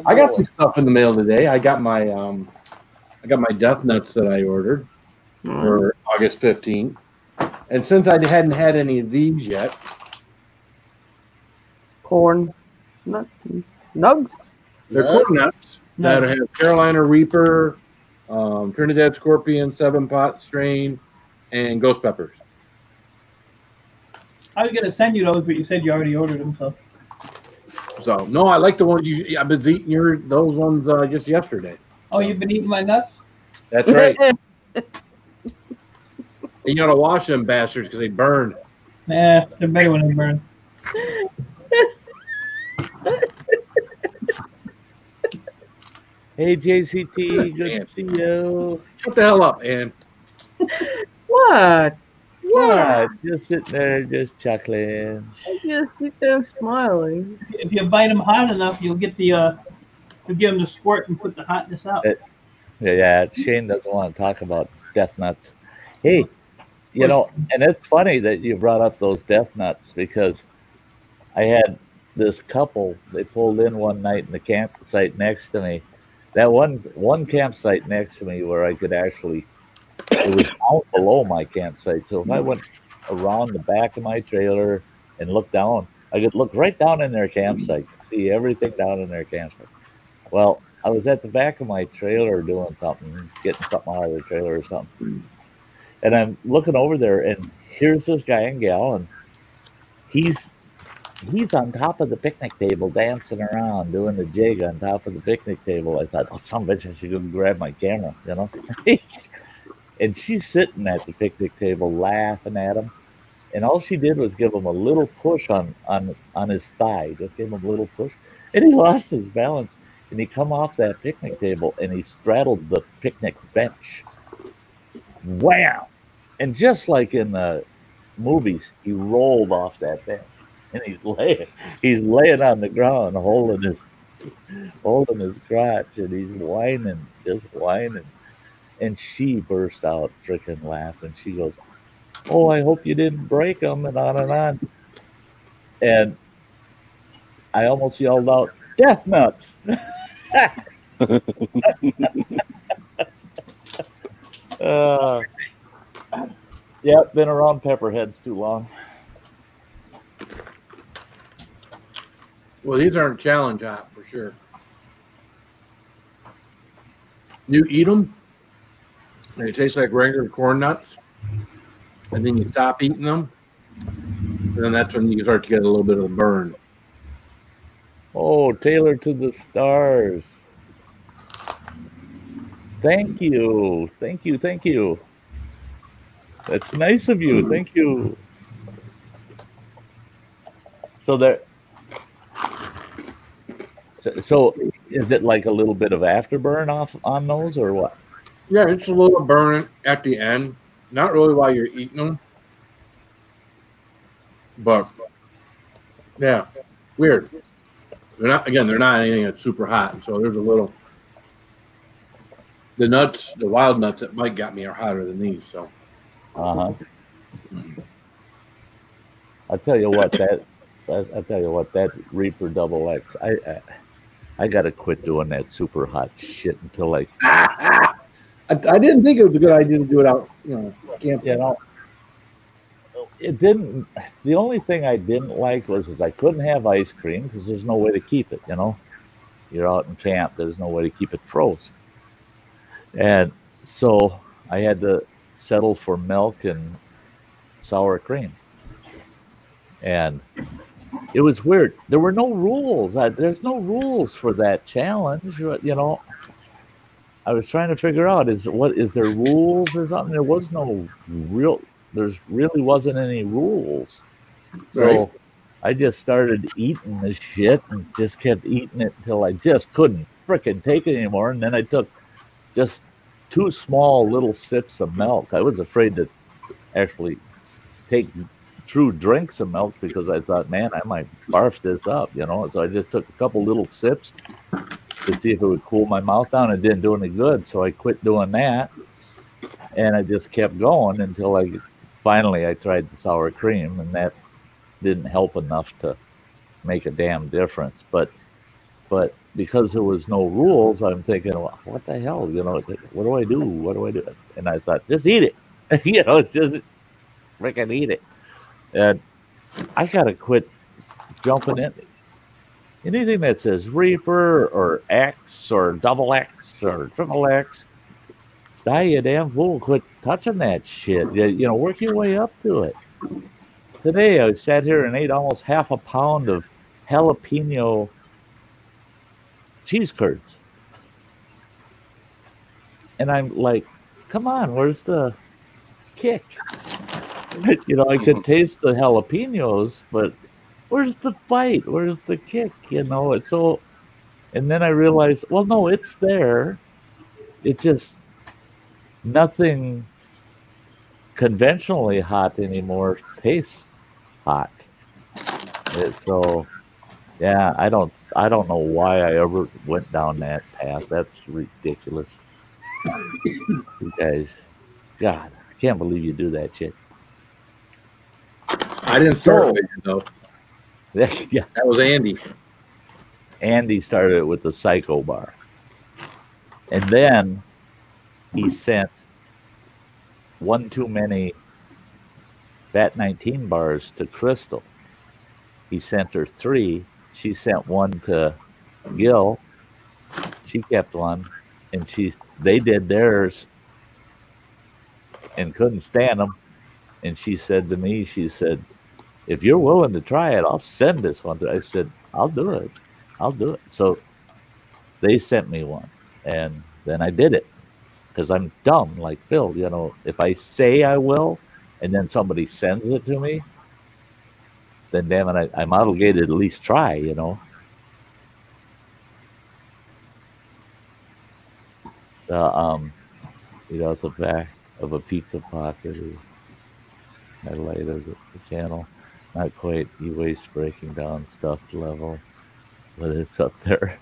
I got some stuff in the mail today. I got my death nuts that I ordered for August 15th. And since I hadn't had any of these yet, Corn nugs. they're corn nuts that have Carolina Reaper, Trinidad Scorpion, 7-pot strain, and ghost peppers. I was gonna send you those, but you said you already ordered them. So no, I like the ones I've been eating those ones just yesterday. Oh, you've been eating my nuts? That's right. You gotta wash them bastards because they burn. Nah, they're better when they burn. Hey, JCT, good to see you. Shut the hell up, Ann. What? Yeah, just sitting there, just chuckling. I just sit there smiling. If you bite them hot enough, you'll get the you'll get them to squirt and put the hotness out. Yeah, Shane doesn't want to talk about death nuts. Hey, and it's funny that you brought up those death nuts because I had this couple. They pulled in one night in the campsite next to me. That one campsite next to me where I could actually. It was out below my campsite, so if I went around the back of my trailer and looked down, I could look right down in their campsite, see everything down in their campsite. Well, I was at the back of my trailer doing something, getting something out of the trailer or something, and I'm looking over there, and here's this guy and gal, and he's on top of the picnic table dancing around, doing the jig on top of the picnic table. I thought, oh, son of a bitch, I should go grab my camera, And she's sitting at the picnic table laughing at him. And all she did was give him a little push on his thigh. Just gave him a little push. And he lost his balance. And he come off that picnic table and he straddled the picnic bench. Wham! And just like in the movies, he rolled off that bench. And he's laying on the ground holding his crotch. And he's whining, just whining. And she burst out freaking laughing. She goes, "Oh, I hope you didn't break them," and on and on. And I almost yelled out, "Death nuts!" Yeah, been around pepperheads too long. Well, these aren't challenge hot for sure. You eat them, and they taste like regular corn nuts. and then you stop eating them, and then that's when you start to get a little bit of a burn. Oh, Taylor to the stars. Thank you. Thank you. Thank you. That's nice of you. Thank you. So there. So is it like a little bit of afterburn off on those or what? Yeah, it's a little burn at the end. Not really while you're eating them. But yeah, weird. They're not anything that's super hot. So there's a little. The nuts, the wild nuts that Mike got me are hotter than these. So. I tell you what, that Reaper Double X, I gotta quit doing that super hot shit until like. I didn't think it was a good idea to do it out, camp. You know, it didn't. The only thing I didn't like was I couldn't have ice cream because there's no way to keep it. You know, you're out in camp. There's no way to keep it frozen, and so I had to settle for milk and sour cream. And it was weird. There were no rules. There's no rules for that challenge. You know, I was trying to figure out is there rules or something? There was no real. There's really wasn't any rules. So Right. I just started eating this shit and just kept eating it until I just couldn't frickin' take it anymore. And then I took just 2 small little sips of milk. I was afraid to actually take true drinks of milk because I thought, man, I might barf this up, So I just took a couple little sips to see if it would cool my mouth down. It didn't do any good, so I quit doing that. And I just kept going until finally I tried the sour cream, and that didn't help enough to make a damn difference. But because there was no rules, I'm thinking, well, what the hell, what do I do? What do I do? And I thought, just eat it, just freaking eat it. And I gotta quit jumping in anything that says Reaper or X or double X or triple X. Sty, you damn fool, quit touching that shit. Work your way up to it. Today I sat here and ate almost half a pound of jalapeno cheese curds. And I'm like, come on, where's the kick? I could taste the jalapenos, but where's the bite? Where's the kick? It's so. And then I realized, well, no, it's there. It just nothing conventionally hot anymore tastes hot. So, yeah, I don't know why I ever went down that path. That's ridiculous. You guys, God, I can't believe you do that shit. I didn't start with it, though. Yeah. That was Andy. Andy started it with the Psycho Bar. And then he sent one too many Fat 19 bars to Crystal. He sent her 3. She sent 1 to Gil. She kept 1. And they did theirs and couldn't stand them. And she said to me, if you're willing to try it, I'll send this one. I said, I'll do it. So they sent me 1. And then I did it because I'm dumb like Phil. If I say I will and then somebody sends it to me, then damn it, I'm obligated to at least try, At the back of a pizza pocket is highlight of the channel. Not quite e-waste breaking down stuff level, but it's up there.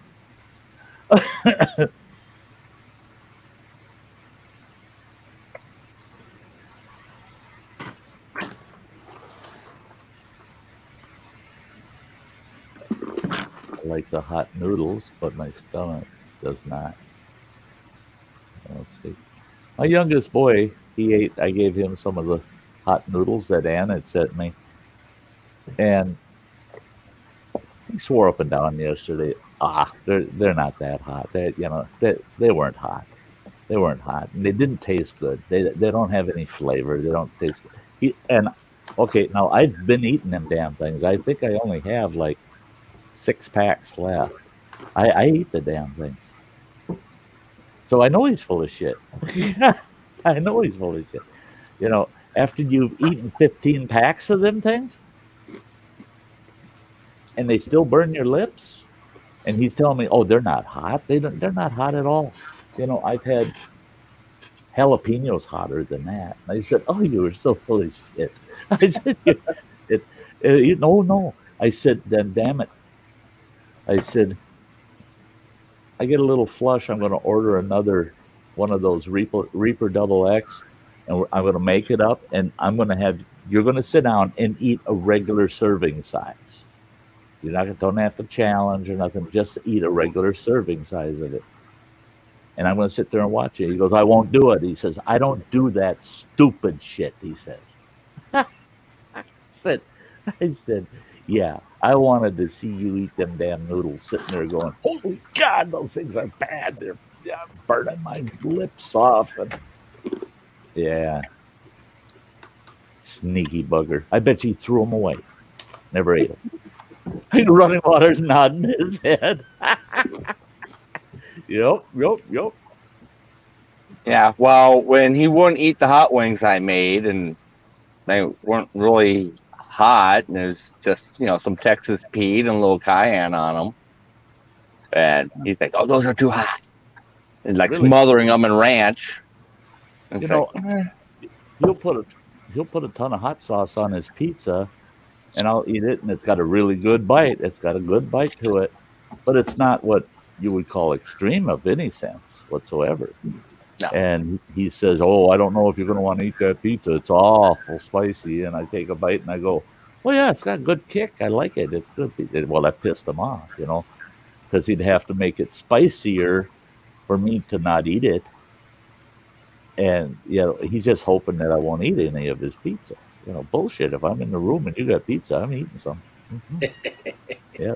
I like the hot noodles, but my stomach does not. Let's see. My youngest boy, I gave him some of the hot noodles that Ann had sent me. And he swore up and down yesterday, they're not that hot. They weren't hot. They weren't hot. And they didn't taste good. They don't have any flavor. They don't taste good. And okay, now I've been eating them damn things. I think I only have like 6 packs left. I eat the damn things. So I know he's full of shit. I know he's full of shit. You know, after you've eaten 15 packs of them things and they still burn your lips, and he's telling me, oh, they're not hot. They're not hot at all. You know, I've had jalapenos hotter than that. And I said, oh, you were so full of shit. I said, no. I said, then damn it. I said, I get a little flush. I'm going to order another one of those Reaper Double X, and I'm going to make it up, and you're going to sit down and eat a regular serving size. Don't have to challenge or nothing. Just eat a regular serving size of it. And I'm going to sit there and watch it. He goes, I won't do it. He says, I don't do that stupid shit, he says. I said, yeah, I wanted to see you eat them damn noodles sitting there going, holy God, those things are bad. They're burning my lips off. And yeah. Sneaky bugger. I bet you threw them away. Never ate them. Running Water's nodding his head. Yep. Yeah, well, when he wouldn't eat the hot wings I made, and they weren't really hot, and it was just, some Texas Pete and a little cayenne on them. And he's like, oh, those are too hot. And like really? Smothering them in ranch. And he'll put a ton of hot sauce on his pizza, and I'll eat it, and it's got a really good bite. It's got a good bite to it, but it's not what you would call extreme of any sense whatsoever. No. And he says, oh, I don't know if you're going to want to eat that pizza. It's awful spicy. And I take a bite and I go, well, yeah, it's got a good kick. I like it. It's good. Well, that pissed him off, because he'd have to make it spicier for me to not eat it. And, he's just hoping that I won't eat any of his pizza. Bullshit. If I'm in the room and you got pizza, I'm eating some. Mm-hmm. Yeah.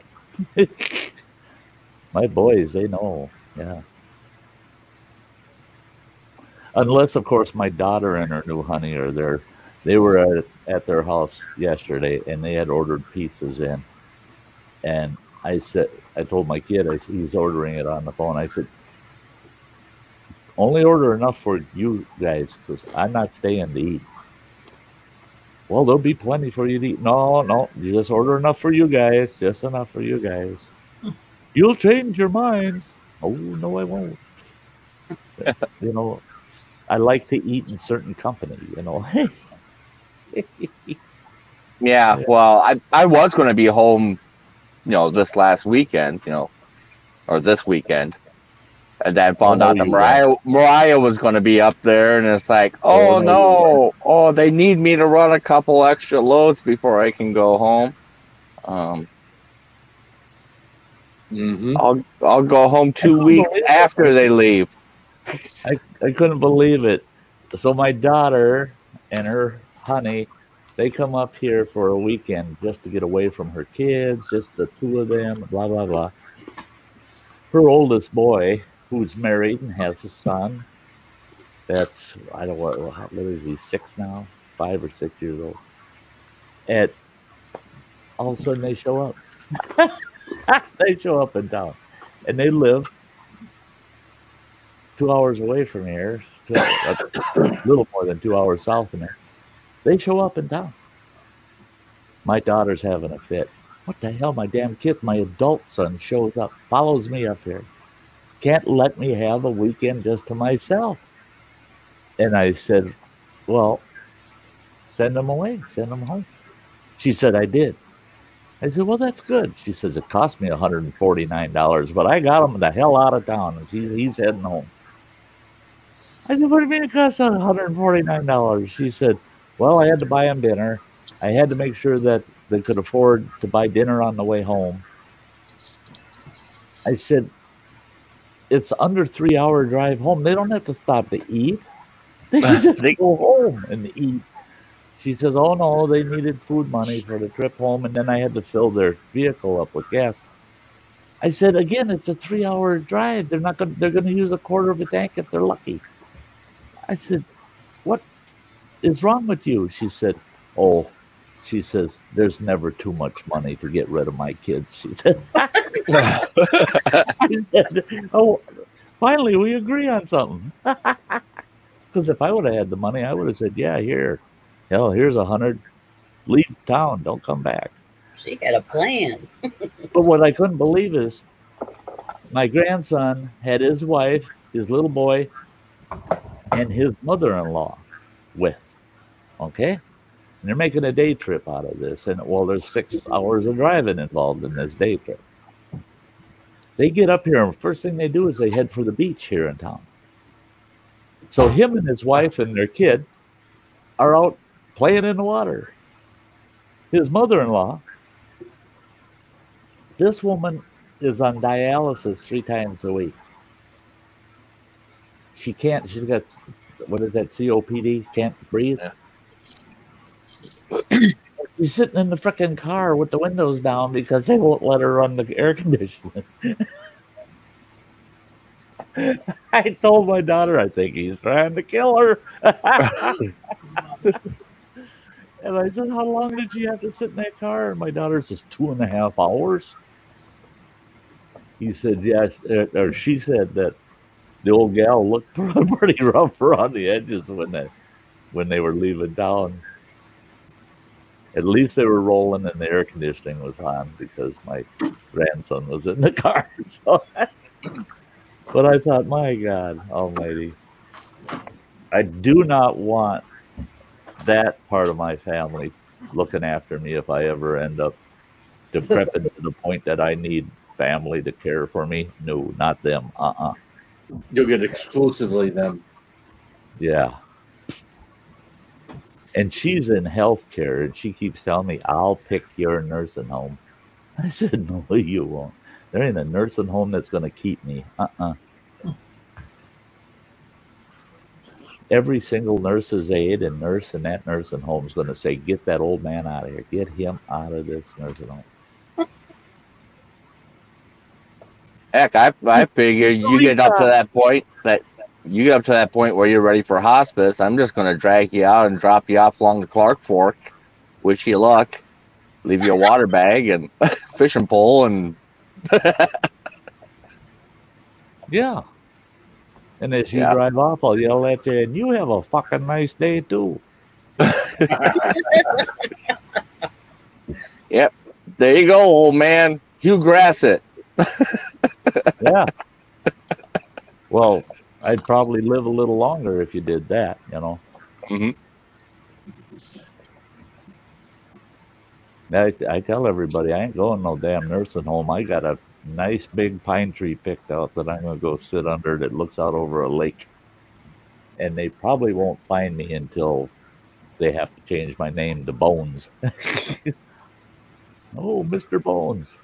My boys, they know. Yeah. Unless, of course, my daughter and her new honey are there. They were at their house yesterday, and they had ordered pizzas in. And I told my kid, he's ordering it on the phone. I said, only order enough for you guys, because I'm not staying to eat. Well, there'll be plenty for you to eat. No, you just order enough for you guys. Just enough for you guys. You'll change your mind. Oh, no, I won't. I like to eat in certain company, Yeah, well, I was going to be home, this last weekend, or this weekend. And then found out that Mariah was going to be up there, and it's like, oh no. Oh, they need me to run a couple extra loads before I can go home. I'll go home 2 weeks after they leave. I couldn't believe it. So my daughter and her honey, they come up here for a weekend just to get away from her kids, just the two of them, blah, blah, blah. Her oldest boy, who's married and has a son, that's, I don't know, what is he, 6 now? 5 or 6 years old. And all of a sudden they show up. They show up in town. And they live 2 hours away from here, a little more than 2 hours south of here. They show up in town. My daughter's having a fit. What the hell, my damn kid, my adult son shows up, follows me up here. Can't let me have a weekend just to myself. And I said, well, send them away, send them home. She said, I did. I said, well, that's good. She says, it cost me $149, but I got him the hell out of town, and he's heading home. I said, what do you mean it cost $149? She said, well, I had to buy him dinner. I had to make sure that they could afford to buy dinner on the way home. I said, it's under 3 hour drive home. They don't have to stop to eat. They can just go home and eat. She says, oh no, they needed food money for the trip home, and then I had to fill their vehicle up with gas. I said, again, it's a 3 hour drive. They're going to use a quarter of a tank if they're lucky. I said, what? is wrong with you? She said, oh, she says, there's never too much money to get rid of my kids. She said, oh, finally, we agree on something. Because if I would have had the money, I would have said, yeah, here. Hell, here's 100. Leave town. Don't come back. She had a plan. But what I couldn't believe is my grandson had his wife, his little boy, and his mother-in-law with. Okay? And they're making a day trip out of this. And, well, there's 6 hours of driving involved in this day trip. They get up here, and first thing they do is they head for the beach here in town. So him and his wife and their kid are out playing in the water. His mother-in-law, this woman is on dialysis 3 times a week. She can't, she's got, what is that, COPD, can't breathe. Yeah. She's sitting in the frickin' car with the windows down because they won't let her run the air conditioning. I told my daughter, I think he's trying to kill her. And I said, how long did you have to sit in that car? And my daughter says, 2.5 hours. He said, yes, or she said that the old gal looked pretty rough around the edges when they were leaving town. At least they were rolling and the air conditioning was on because my grandson was in the car. So, but I thought, my God almighty, I do not want that part of my family looking after me if I ever end up decrepit to the point that I need family to care for me. No, not them. You'll get exclusively them. Yeah. And she's in healthcare, and she keeps telling me, I'll pick your nursing home. I said, no, you won't. There ain't a nursing home that's going to keep me. Every single nurse's aide and nurse in that nursing home is going to say, get that old man out of here. Get him out of this nursing home. Heck, I figure you get up to that point where you're ready for hospice. I'm just going to drag you out and drop you off along the Clark Fork. Wish you luck. Leave you a water bag and fishing pole and. Yeah. And as you drive off, I'll yell at you, and you have a fucking nice day too. Yep. There you go, old man. You grass it. Yeah. Well, I'd probably live a little longer if you did that, you know. Mm-hmm. I tell everybody, I ain't going no damn nursing home. I got a nice big pine tree picked out that I'm going to go sit under that looks out over a lake. And they probably won't find me until they have to change my name to Bones. Oh, Mr. Bones.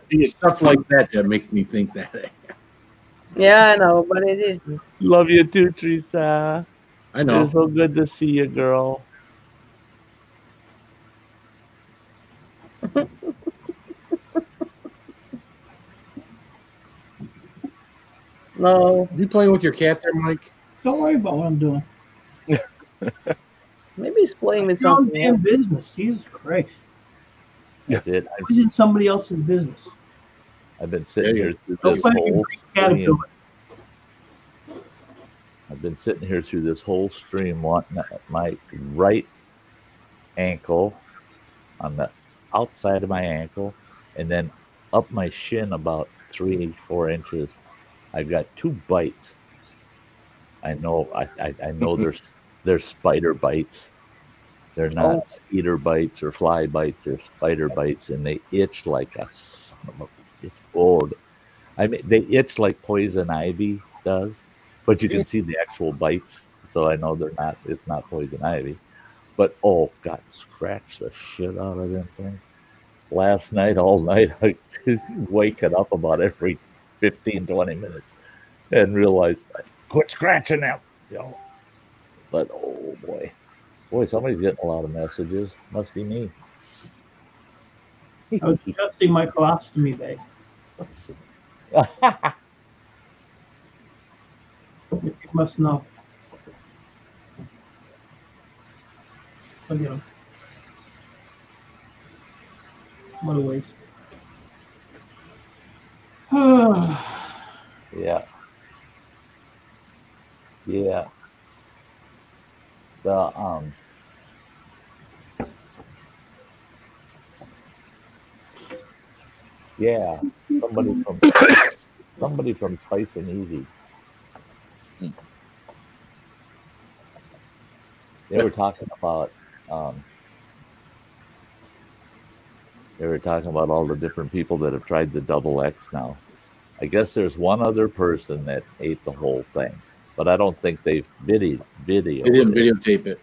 See, stuff like that makes me think that. Yeah, I know, but it is. Love you too, Teresa. I know. It's so good to see you, girl. No. You playing with your cat there, Mike? Don't worry about what I'm doing. Maybe he's playing with Your own something damn else. business. Jesus Christ. That's it. Who's in somebody else's business? I've been sitting here through Don't this play whole with caterpillar. stream. I've been sitting here through this whole stream wanting my right ankle on the outside of my ankle, and then up my shin about 3-4 inches. I've got 2 bites. I know I know they're spider bites. They're not mosquito bites or fly bites. They're spider bites, and they itch like a son of a. It's old. I mean, they itch like poison ivy does, but you can see the actual bites, so I know they're not. It's not poison ivy, but oh God, scratch the shit out of them things. Last night, all night, I waking up about every 15-20 minutes and realized, quit scratching them. you know. But oh boy, somebody's getting a lot of messages. Must be me. I was adjusting my colostomy bag. You must know. But, you know, what a waste. Yeah. Yeah. The yeah, somebody from Spice and Easy. They were talking about all the different people that have tried the double X now. I guess there's one other person that ate the whole thing, but I don't think they've video. They didn't videotape it.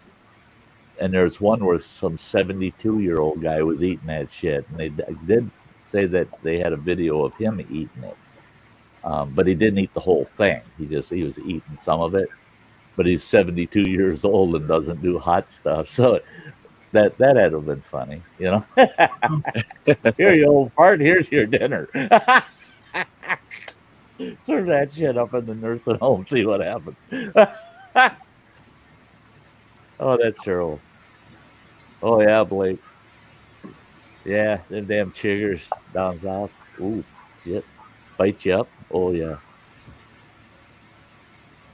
And there's one where some 72-year-old guy was eating that shit, and they did say that they had a video of him eating it, but he didn't eat the whole thing. He was eating some of it, but he's 72 years old and doesn't do hot stuff, so that had to have been funny, you know. Here, you old fart. Here's your dinner. Serve that shit up in the nursing home. See what happens. Oh, that's terrible. Oh yeah, Blake. Yeah, them damn chiggers down south. Ooh, shit. Bite you up. Oh yeah.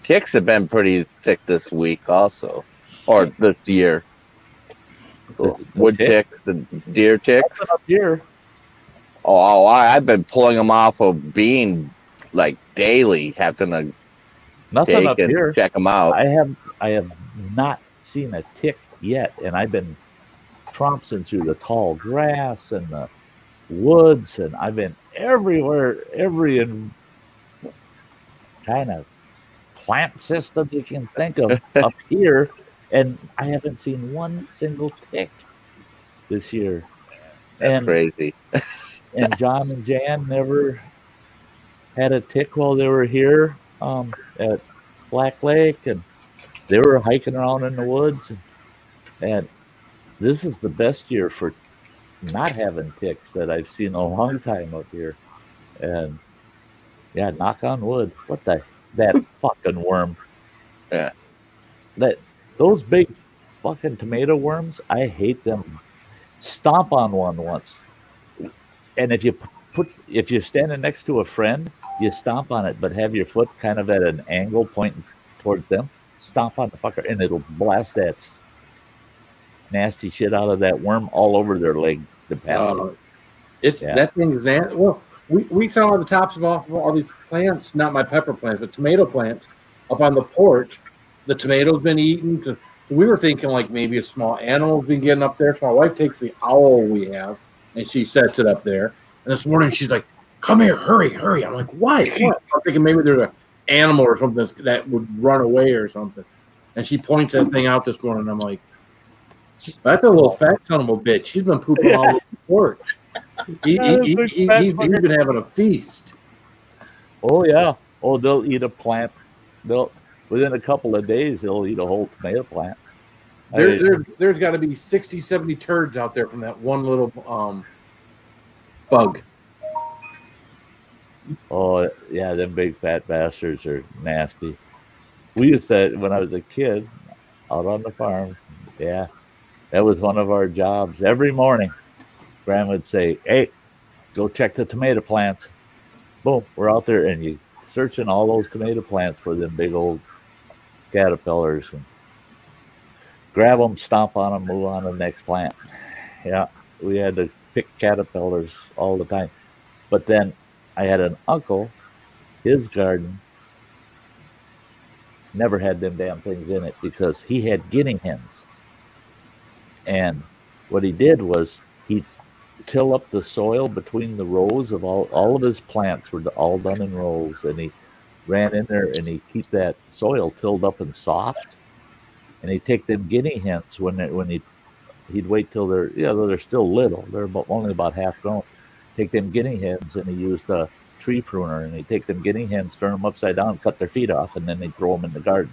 Ticks have been pretty thick this week, also, or this year. Wood ticks, the deer ticks. Up here. Oh, I've been pulling them off of being like daily, having to Nothing up here. Check them out. I have not seen a tick yet, and I've been tromping through the tall grass and the woods, and I've been everywhere, every kind of plant system you can think of up here, and I haven't seen one single tick this year. That's crazy. And John and Jan never had a tick while they were here at Black Lake, and they were hiking around in the woods, and this is the best year for not having ticks that I've seen a long time up here. And yeah, knock on wood. What that fucking worm? Yeah, those big fucking tomato worms. I hate them. Stomp on one once, and if you're standing next to a friend, you stomp on it, but have your foot kind of at an angle pointing towards them. Stomp on the fucker, and it'll blast that nasty shit out of that worm all over their leg. That thing is that. Well, we saw the tops of all these plants, not my pepper plants, but tomato plants up on the porch. The tomatoes been eaten. So we were thinking like maybe a small animal's been getting up there. So my wife takes the owl we have and she sets it up there. And this morning she's like, "Come here, hurry!" I'm like, "Why? What?" I'm thinking maybe there's an animal or something that would run away or something. And she points that thing out this morning. And I'm like, "That's a little fat son of a bitch. He's been pooping all over the porch. He's been having a feast." Oh yeah. Oh, they'll eat a plant. Within a couple of days they'll eat a whole tomato plant. There's got to be 60, 70 turds out there from that one little bug. Oh yeah, them big fat bastards are nasty. We used to, when I was a kid, out on the farm. Yeah, that was one of our jobs. Every morning, Grandma would say, "Hey, go check the tomato plants." Boom, we're out there, and you searching all those tomato plants for them big old caterpillars, and grab them, stomp on them, move on to the next plant. Yeah, we had to pick caterpillars all the time. But then I had an uncle, his garden never had them damn things in it because he had guinea hens. And what he did was he'd till up the soil between the rows of all of his plants were all done in rows, and he ran in there and he'd keep that soil tilled up and soft, and he'd take them guinea hens he'd wait till they're still little, they're only about half grown, take them guinea hens, and he used a tree pruner, and he'd take them guinea hens, turn them upside down, cut their feet off, and then they'd throw them in the garden.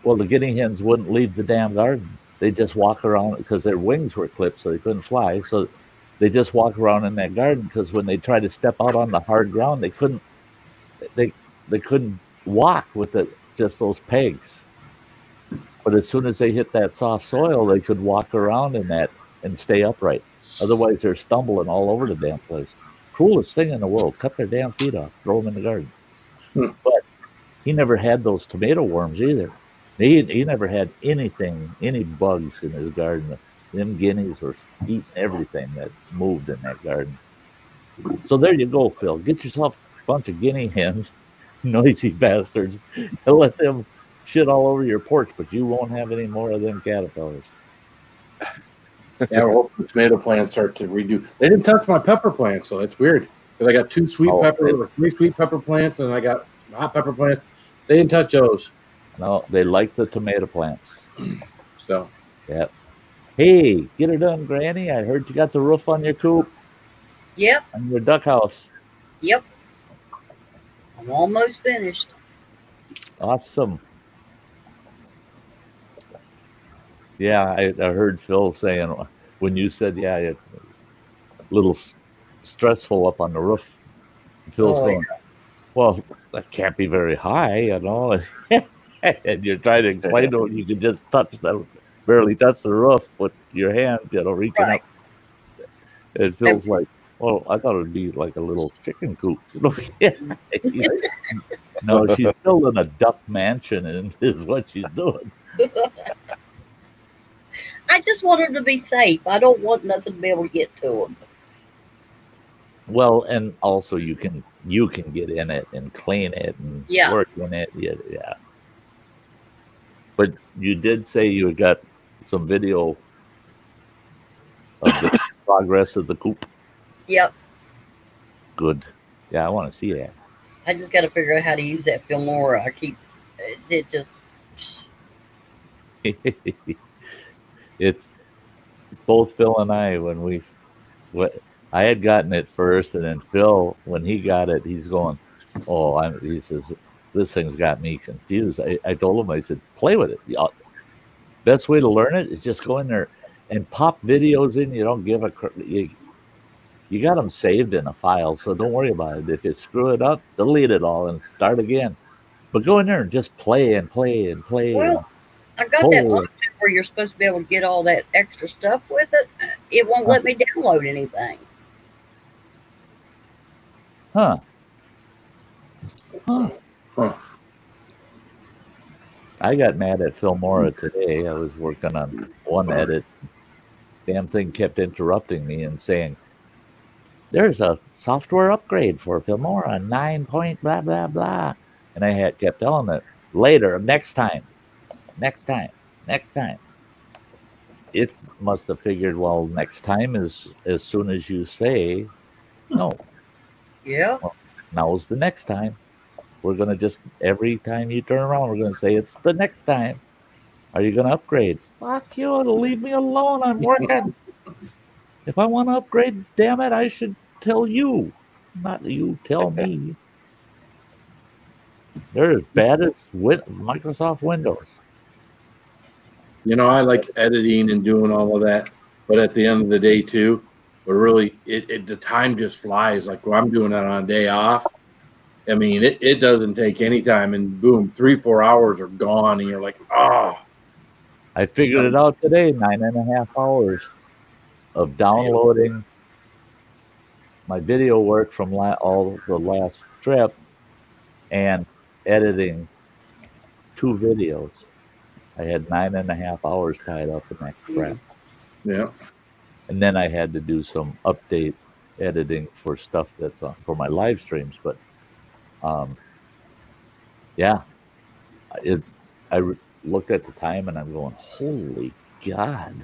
Well, the guinea hens wouldn't leave the damn garden. They just walk around because their wings were clipped, so they couldn't fly. So they just walk around in that garden because when they tried to step out on the hard ground, they couldn't. They couldn't walk with just those pegs. But as soon as they hit that soft soil, they could walk around in that and stay upright. Otherwise, they're stumbling all over the damn place. Coolest thing in the world. Cut their damn feet off. Throw them in the garden. But he never had those tomato worms either. He never had anything, any bugs in his garden. Them guineas were eating everything that moved in that garden. So there you go, Phil. Get yourself a bunch of guinea hens, noisy bastards, and let them shit all over your porch, but you won't have any more of them caterpillars. Yeah, we're hoping the tomato plants start to redo. They didn't touch my pepper plants, so that's weird. Because I got 2 sweet pepper or 3 sweet pepper plants, and I got hot pepper plants. They didn't touch those. No, they like the tomato plants. So, yeah. Hey, get her done, Granny. I heard you got the roof on your coop. Yep. On your duck house. Yep. I'm almost finished. Awesome. Yeah, I heard Phil saying when you said, yeah, it's a little stressful up on the roof. Phil's going, well, that can't be very high, you know. And you're trying to explain to him you can just barely touch the roof with your hand, you know, reaching up. And Phil's like, well, I thought it would be like a little chicken coop. You know? No, she's still in a duck mansion, and is what she's doing. I just want her to be safe. I don't want nothing to be able to get to them. Well, and also you can get in it and clean it and work in it. Yeah. But you did say you got some video of the progress of the coop. Yep. Good. Yeah, I want to see that. I just got to figure out how to use that Filmora. It just. It both Phil and I I had gotten it first, and then Phil, when he got it, he's going, he says, this thing's got me confused. I told him, I said, play with it. Best way to learn it is just go in there and pop videos in. You don't give you got them saved in a file, so don't worry about it. If you screw it up, delete it all and start again. But go in there and just play and play and play. Well, I got that option where you're supposed to be able to get all that extra stuff with it. It won't let me download anything. Huh. I got mad at Filmora today. I was working on one edit. Damn thing kept interrupting me and saying, there's a software upgrade for Filmora 9 point blah, blah, blah. And I kept telling it, later, next time. It must have figured, well, next time is as soon as you say no. Yeah. Well, now's the next time. We're going to just, every time you turn around, we're going to say, it's the next time. Are you going to upgrade? Fuck you, leave me alone. I'm working. If I want to upgrade, damn it, I should tell you. Not you tell me. They're as bad as Microsoft Windows. You know, I like editing and doing all of that. But at the end of the day, too, but really, the time just flies. Like when I'm doing that on a day off, I mean, it doesn't take any time, and boom, 3-4 hours are gone, and you're like, I figured it out today, 9.5 hours of downloading my video work from all the last trip and editing 2 videos. I had 9.5 hours tied up in that crap. Yeah. And then I had to do some update editing for stuff that's on for my live streams. But yeah, I looked at the time and I'm going, holy God.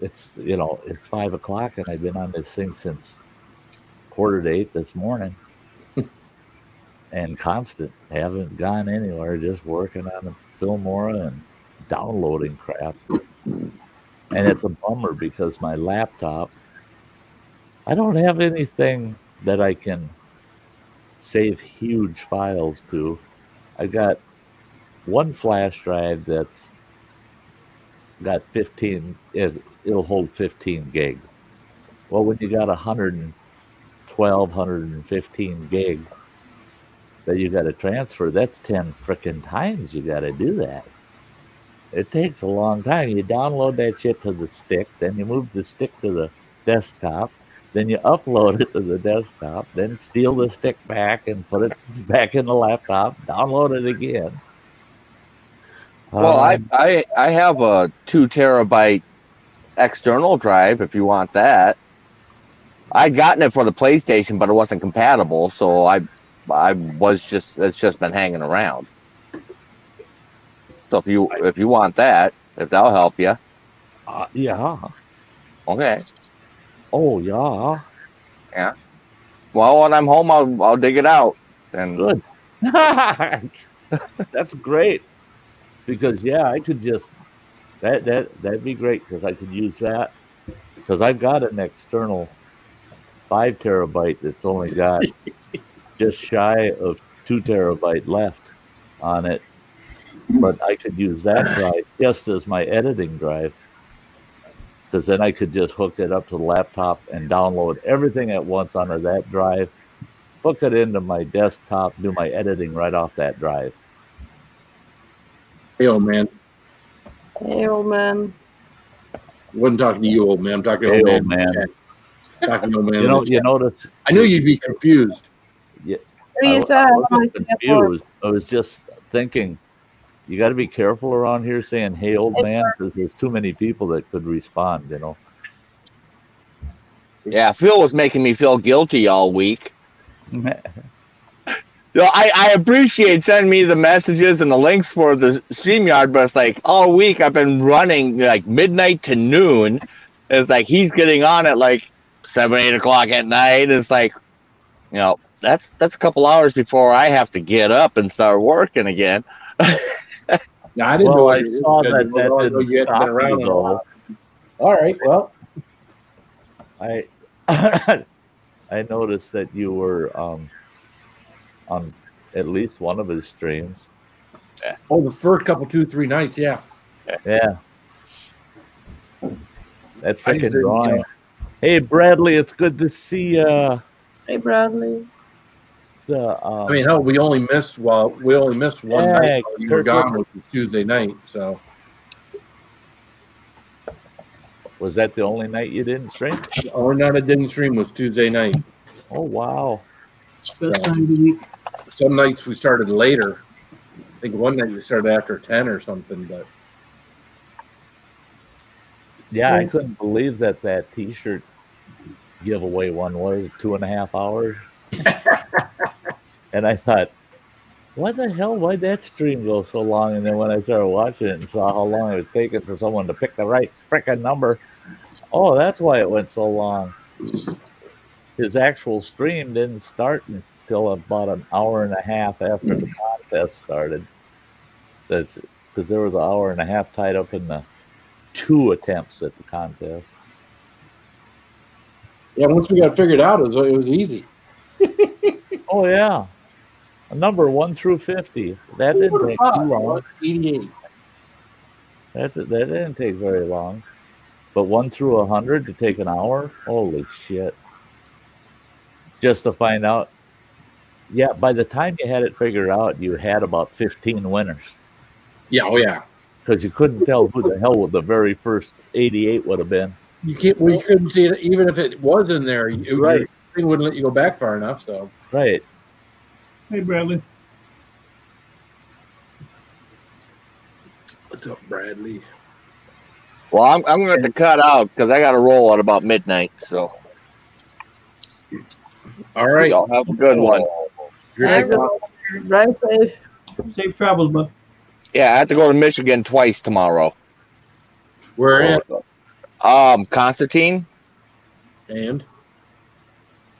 It's, it's 5 o'clock and I've been on this thing since 7:45 this morning. And constant. Haven't gone anywhere, just working on the Filmora and downloading crap. And it's a bummer because my laptop, I don't have anything that I can save huge files to. I got one flash drive that's got 15. It'll hold 15 gig. Well, when you got 112, 115 gig that you got to transfer, that's 10 frickin' times you got to do that. It takes a long time. You download that shit to the stick, then you move the stick to the desktop, then you upload it to the desktop, then steal the stick back and put it back in the laptop, download it again. Well, I have a 2 terabyte external drive if you want that. I'd gotten it for the PlayStation, but it wasn't compatible, so it's just been hanging around. So if you want that, if that'll help you. Yeah. Okay. Oh yeah. Yeah. Well, when I'm home, I'll dig it out. And good. That's great. Because I could just that'd be great because I could use that because I've got an external 5 terabyte that's only got just shy of 2 terabyte left on it, but I could use that drive just as my editing drive because then I could just hook it up to the laptop and download everything at once onto that drive, hook it into my desktop, do my editing right off that drive. Hey, old man. Hey, old man. I wasn't talking to you, old man. I'm talking to Hey, old man. Talking to old man. You notice. I knew you'd be confused. Yeah. I wasn't confused. I was just thinking, you got to be careful around here saying, hey, old man, because there's too many people that could respond, Yeah, Phil was making me feel guilty all week. I appreciate sending me the messages and the links for the StreamYard, but it's like all week I've been running like midnight to noon. It's like he's getting on at like 7, 8 o'clock at night. It's like, that's a couple hours before I have to get up and start working again. Yeah, I didn't know. I saw that you hadn't been around in a while. All right, well, I noticed that you were on at least one of his streams. Yeah. Oh, the first couple, 2-3 nights, yeah. Yeah. That freaking drawing. Hey, Bradley, it's good to see you. Hey, Bradley. I mean, hell, we only missed one night while you were gone, which was Tuesday night. So, was that the only night you didn't stream? The only night I didn't stream was Tuesday night. Oh wow! Some nights we started later. I think one night we started after 10 or something, but yeah, I couldn't believe that T-shirt giveaway one was 2.5 hours. And I thought, what the hell? Why'd that stream go so long? And then when I started watching it and saw how long it was taking for someone to pick the right frickin' number, oh, that's why it went so long. His actual stream didn't start until about an hour and a half after the contest started. That's because there was an hour and a half tied up in the 2 attempts at the contest. Yeah, once we got figured out, it was easy. Oh yeah, a number 1 through 50. That didn't take too long. 88. That didn't take very long. But 1 through 100 to take an hour? Holy shit! Just to find out. Yeah, by the time you had it figured out, you had about 15 winners. Yeah, oh yeah. Because you couldn't tell who the hell the very first 88 would have been. You couldn't see it, even if it was in there. Right. Your thing wouldn't let you go back far enough. So right. Hey, Bradley. What's up, Bradley? Well, I'm going to cut out because I got to roll at about midnight. So, all right, y'all have a good one. Drive safe. Safe travels, bud. Yeah, I have to go to Michigan twice tomorrow. Where at? Constantine. And?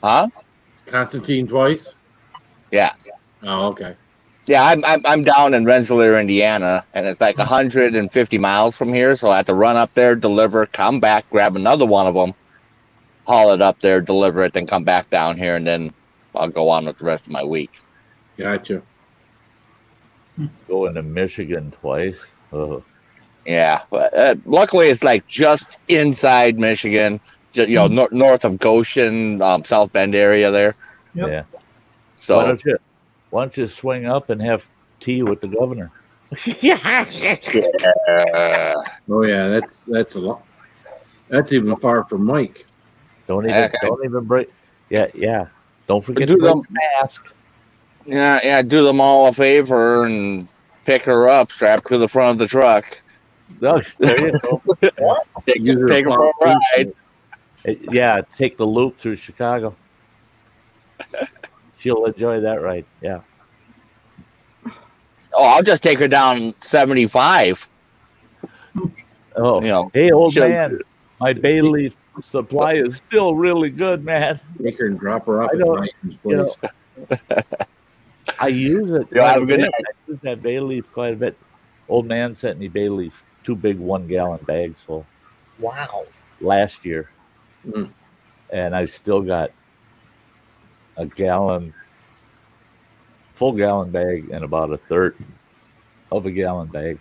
Huh? Constantine twice? Yeah. Oh, okay. Yeah, I'm down in Rensselaer, Indiana, and it's like 150 miles from here, so I have to run up there, deliver, come back, grab another one of them, haul it up there, deliver it, then come back down here, and then I'll go on with the rest of my week. Gotcha. Going to Michigan twice. Oh, Yeah, but luckily it's like just inside Michigan, just, north of Goshen, South Bend area there. Yep. yeah. So Why don't you swing up and have tea with the governor? Oh yeah, that's a lot. That's even far from Mike. Don't Heck, even break. Yeah. Don't forget Do to break them- the mask. yeah, do them all a favor and pick her up, strap her to the front of the truck. Oh, there you go. Take her for a ride. Yeah, take the loop through Chicago. She'll enjoy that ride. Yeah. Oh, I'll just take her down 75. Oh, hey, old she'll- man, my bay leaf supply is still really good, man. Take her and drop her off I at don't- Ryan's you know, place. I use it. Yeah, quite have a good bit. night. I use that bay leaf quite a bit. Old man sent me bay leaf, 2 big 1-gallon bags full Wow. last year, Mm. and I still got a full gallon bag and about a third of a gallon bag.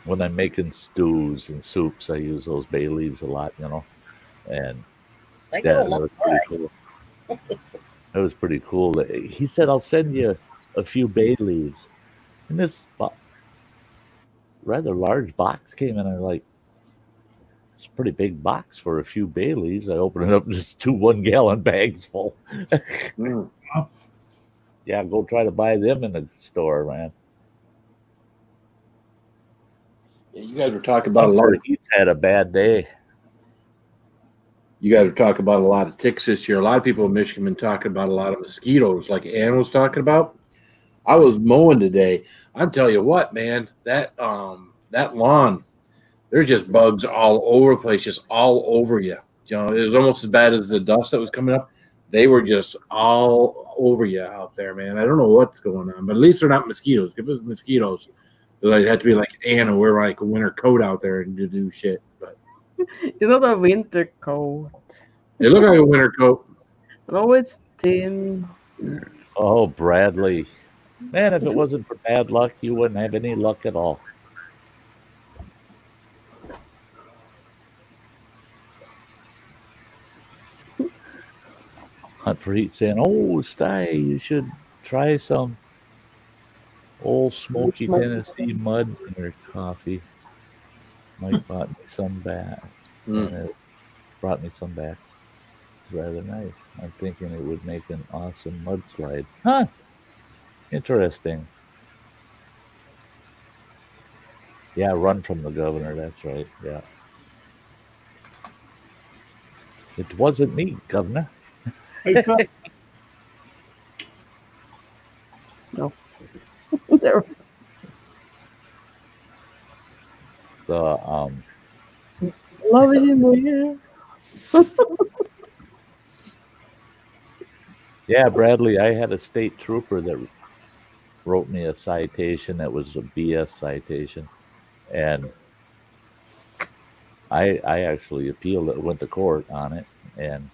When I'm making stews and soups, I use those bay leaves a lot, and They go a that long was way. pretty cool. That was pretty cool. He said, "I'll send you a few bay leaves," and this rather large box came in. I'm like, it's a pretty big box for a few bay leaves. I opened it up, and just 2 1-gallon bags full. Mm. Yeah, go try to buy them in the store, man. Yeah, you guys were talking about a lot. He's had a bad day. You guys were talking about a lot of ticks this year. A lot of people in Michigan have been talking about a lot of mosquitoes, like Ann was talking about. I was mowing today. I'm telling you what, man, that lawn, there's just bugs all over the place, just all over you. It was almost as bad as the dust that was coming up. They were just all over you out there, man. I don't know what's going on, but at least they're not mosquitoes. If it was mosquitoes, I'd have to be like Anna, wear like a winter coat out there and do shit. But It's not a winter coat. they look like a winter coat. No, it's thin. Oh, Bradley. Man, if it wasn't for bad luck, you wouldn't have any luck at all. Hunt for Heat saying, "Oh, Sty, you should try some Old Smoky Tennessee mud in your coffee." Mike brought me some back. Mm. And it brought me some back. It's rather nice. I'm thinking it would make an awesome mudslide. Huh. Interesting. Yeah, run from the governor. That's right. Yeah. It wasn't me, Governor. Hey, Phil, There- The Love it in the air. Yeah, Bradley, I had a state trooper that wrote me a citation that was a BS citation, and I actually appealed it, went to court on it, and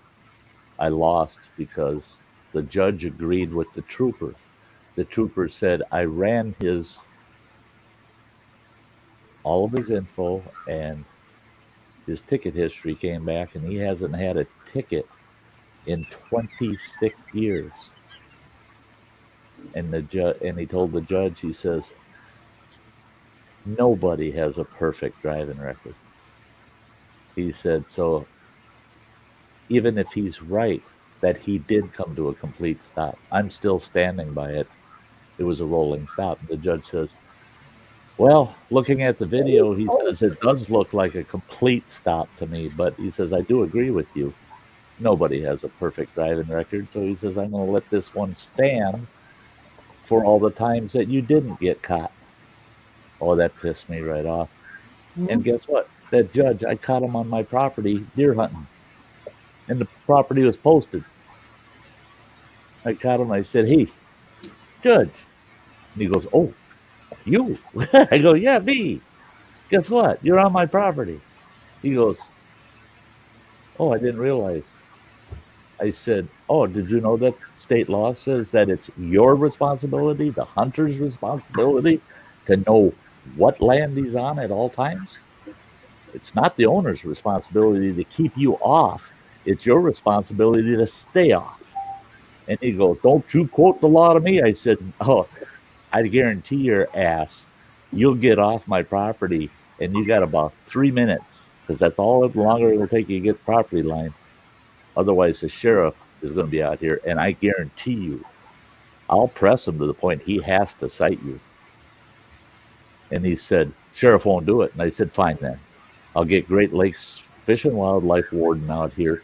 I lost because the judge agreed with the trooper. The trooper said I ran all of his info, and his ticket history came back, and he hasn't had a ticket in 26 years. And he told the judge, he says, nobody has a perfect driving record. He said, so even if he's right that he did come to a complete stop, I'm still standing by it. It was a rolling stop. The judge says, well, looking at the video, he says it does look like a complete stop to me, but he says, I do agree with you. Nobody has a perfect driving record. So he says, I'm going to let this one stand for all the times that you didn't get caught. Oh, that pissed me right off. And guess what? That judge, I caught him on my property deer hunting. And the property was posted. I caught him. I said, hey, Judge. And he goes, oh, you? I go, yeah, me. Guess what? You're on my property. He goes, oh, I didn't realize. I said, oh, did you know that state law says that it's your responsibility, the hunter's responsibility, to know what land he's on at all times? It's not the owner's responsibility to keep you off. It's your responsibility to stay off. And he goes, don't you quote the law to me. I said, oh, I guarantee your ass you'll get off my property, and you got about 3 minutes, because that's all the longer it'll take you to get the property line. Otherwise, the sheriff is going to be out here, and I guarantee you, I'll press him to the point he has to cite you. And he said, sheriff won't do it. And I said, fine then. I'll get Great Lakes Fish and Wildlife Warden out here.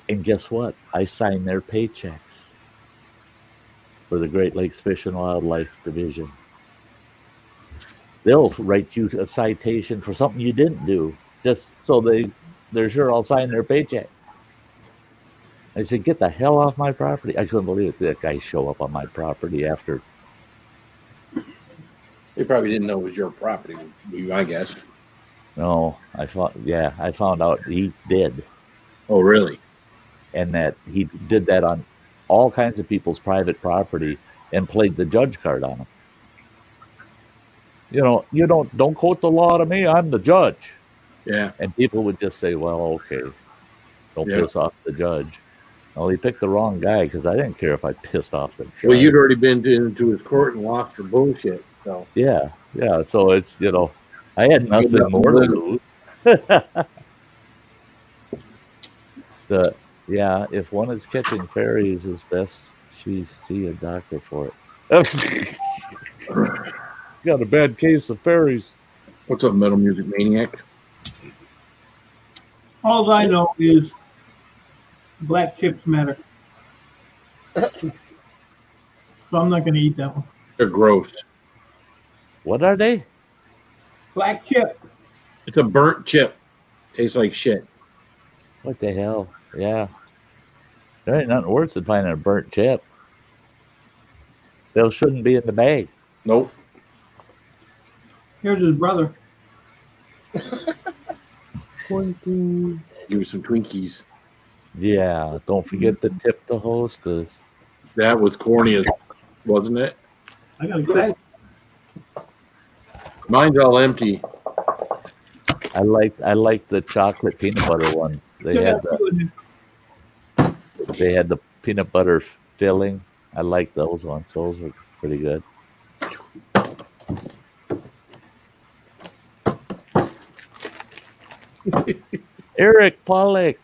And guess what? I sign their paychecks for the Great Lakes Fish and Wildlife Division. They'll write you a citation for something you didn't do, just so they're sure I'll sign their paycheck. I said, get the hell off my property. I couldn't believe it. That guy show up on my property after. They probably didn't know it was your property, I guess. No, I found out he did. Oh, really? And that he did that on all kinds of people's private property and played the judge card on them. You know, you don't quote the law to me. I'm the judge. Yeah. And people would just say, well, okay, don't piss off the judge. Well, he picked the wrong guy, because I didn't care if I pissed off the judge. Well, you'd already been into his court and lost for bullshit. So yeah. So it's, I had nothing more to lose. If one is catching fairies, it's best she see a doctor for it. Got a bad case of fairies. What's up, Metal Music Maniac? All I know is black chips matter. So I'm not going to eat that one. They're gross. What are they? Black chip. It's a burnt chip. Tastes like shit. What the hell? Yeah. There ain't nothing worse than finding a burnt chip. They shouldn't be in the bag. Nope. Here's his brother. Twinkies. Give me some Twinkies. Yeah, don't forget to tip the hostess. That was corny, wasn't it? I got excited. Mine's all empty. I like the chocolate peanut butter one. They had the peanut butter filling. I like those ones. Those were pretty good. Eric Pollock.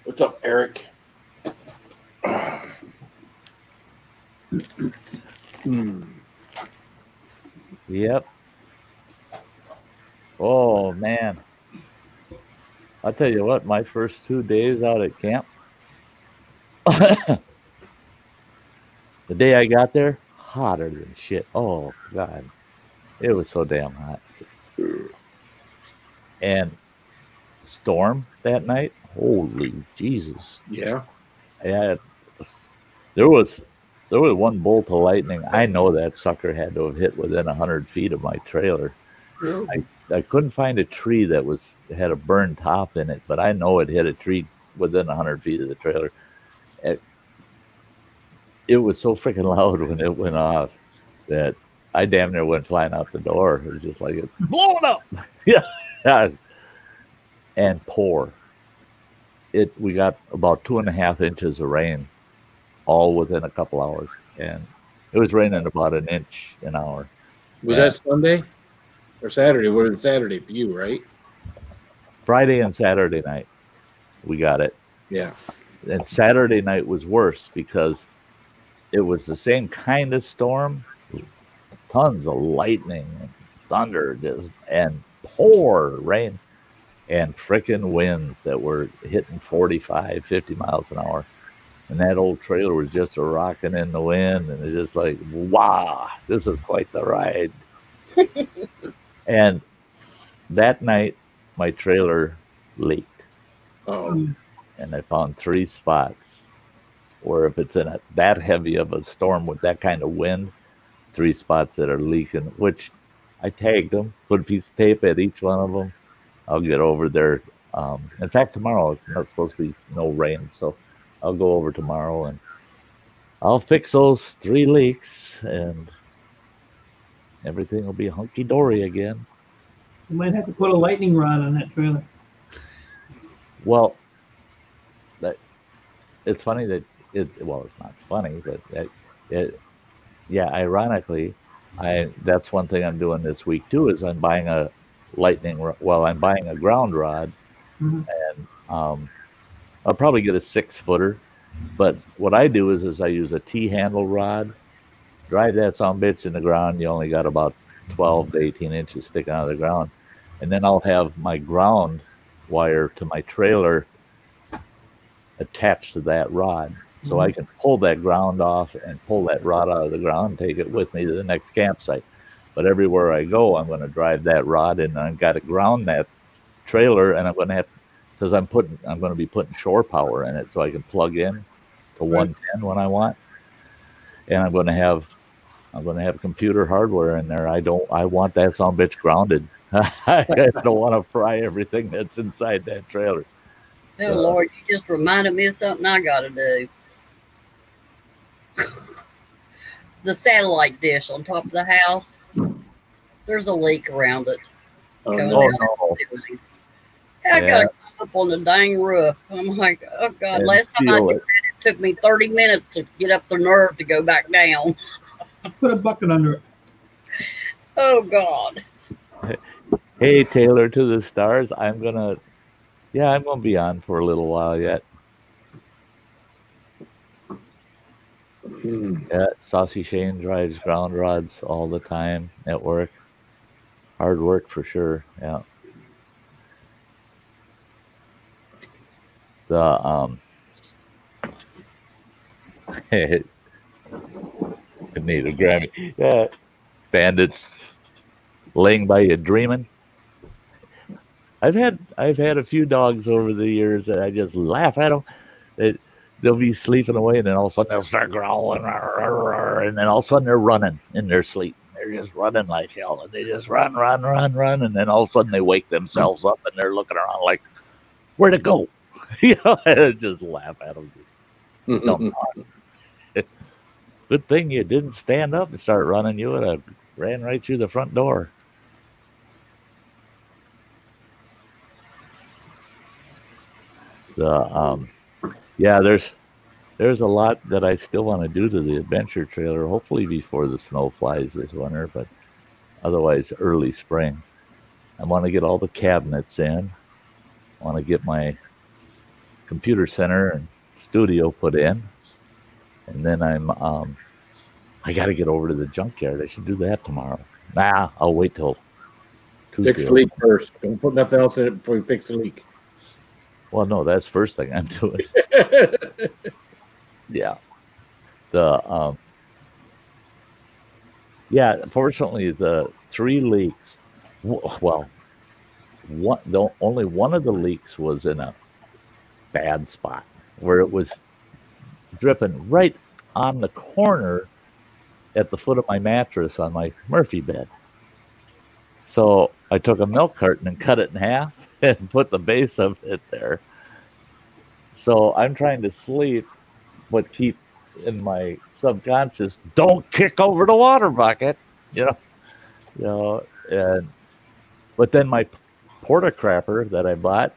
What's up, Eric? Yep. Oh, man. I'll tell you what, my first 2 days out at camp, the day I got there, hotter than shit. Oh, God. It was so damn hot. And storm that night, holy Jesus. Yeah. There was one bolt of lightning. I know that sucker had to have hit within 100 feet of my trailer. Really? I couldn't find a tree that had a burned top in it, but I know it hit a tree within 100 feet of the trailer. It was so freaking loud when it went off that I damn near went flying out the door. It was just like, it's blowing up. Yeah. And pour. We got about 2.5 inches of rain, all within a couple hours, and it was raining about an inch an hour. Was that Sunday or Saturday? What was Saturday for you, right? Friday and Saturday night, we got it. Yeah. And Saturday night was worse because it was the same kind of storm, tons of lightning and thunder, and pour rain and frickin' winds that were hitting 45, 50 miles an hour. And that old trailer was just rocking in the wind, and it's just like, wow, this is quite the ride. And that night, my trailer leaked. Oh. And I found 3 spots where if it's in that heavy of a storm with that kind of wind, 3 spots that are leaking, which I tagged them, put a piece of tape at each one of them. I'll get over there In fact, tomorrow it's not supposed to be no rain, so I'll go over tomorrow and I'll fix those 3 leaks, and everything will be hunky dory again. You might have to put a lightning rod on that trailer. Well, it's funny that well, it's not funny, but yeah, ironically, that's one thing I'm doing this week too, is I'm buying a I'm buying a ground rod, and I'll probably get a 6-footer. But what I do is I use a T-handle rod, drive that bitch in the ground. You only got about 12 to 18 inches sticking out of the ground, and then I'll have my ground wire to my trailer attached to that rod, so I can pull that ground off and pull that rod out of the ground and take it with me to the next campsite. But everywhere I go, I'm going to drive that rod, and I've got to ground that trailer, and I'm going to have, because I'm going to be putting shore power in it, so I can plug in to 110 when I want, and I'm going to have computer hardware in there. I want that bitch grounded. I don't want to fry everything that's inside that trailer. Oh, Lord, you just reminded me of something I got to do. The satellite dish on top of the house, there's a leak around it. Oh, no. I got to come up on the dang roof. I'm like, oh, God, And last time I seal did it. that, it took me 30 minutes to get up the nerve to go back down. Put a bucket under it. Oh, God. Hey, Taylor to the stars. I'm gonna be on for a little while yet. Yeah, Saucy Shane drives ground rods all the time at work. Hard work for sure. Yeah. The need a Grammy. Yeah. Bandits laying by you dreaming. I've had a few dogs over the years that I just laugh at them. They'll be sleeping away, and then all of a sudden they'll start growling, and then all of a sudden they're running in their sleep. They're just running like hell, and they just run, and then all of a sudden they wake themselves up, and they're looking around like, "Where'd it go?" I just laugh at them. Dumb dog. Good thing you didn't stand up and start running. You would have ran right through the front door. Yeah, there's a lot that I still want to do to the adventure trailer, hopefully before the snow flies this winter, but otherwise early spring. I want to get all the cabinets in. I want to get my computer center and studio put in, and then I got to get over to the junkyard. I should do that tomorrow. Nah, I'll wait till Tuesday. Fix the leak first. Don't put nothing else in it before you fix the leak. Well, no, that's first thing I'm doing. Yeah. Fortunately, the 3 leaks, well, only one of the leaks was in a bad spot where it was dripping right on the corner at the foot of my mattress on my Murphy bed. So I took a milk carton and cut it in half and put the base of it there. So I'm trying to sleep, but keep in my subconscious, don't kick over the water bucket, but then my porta crapper that I bought,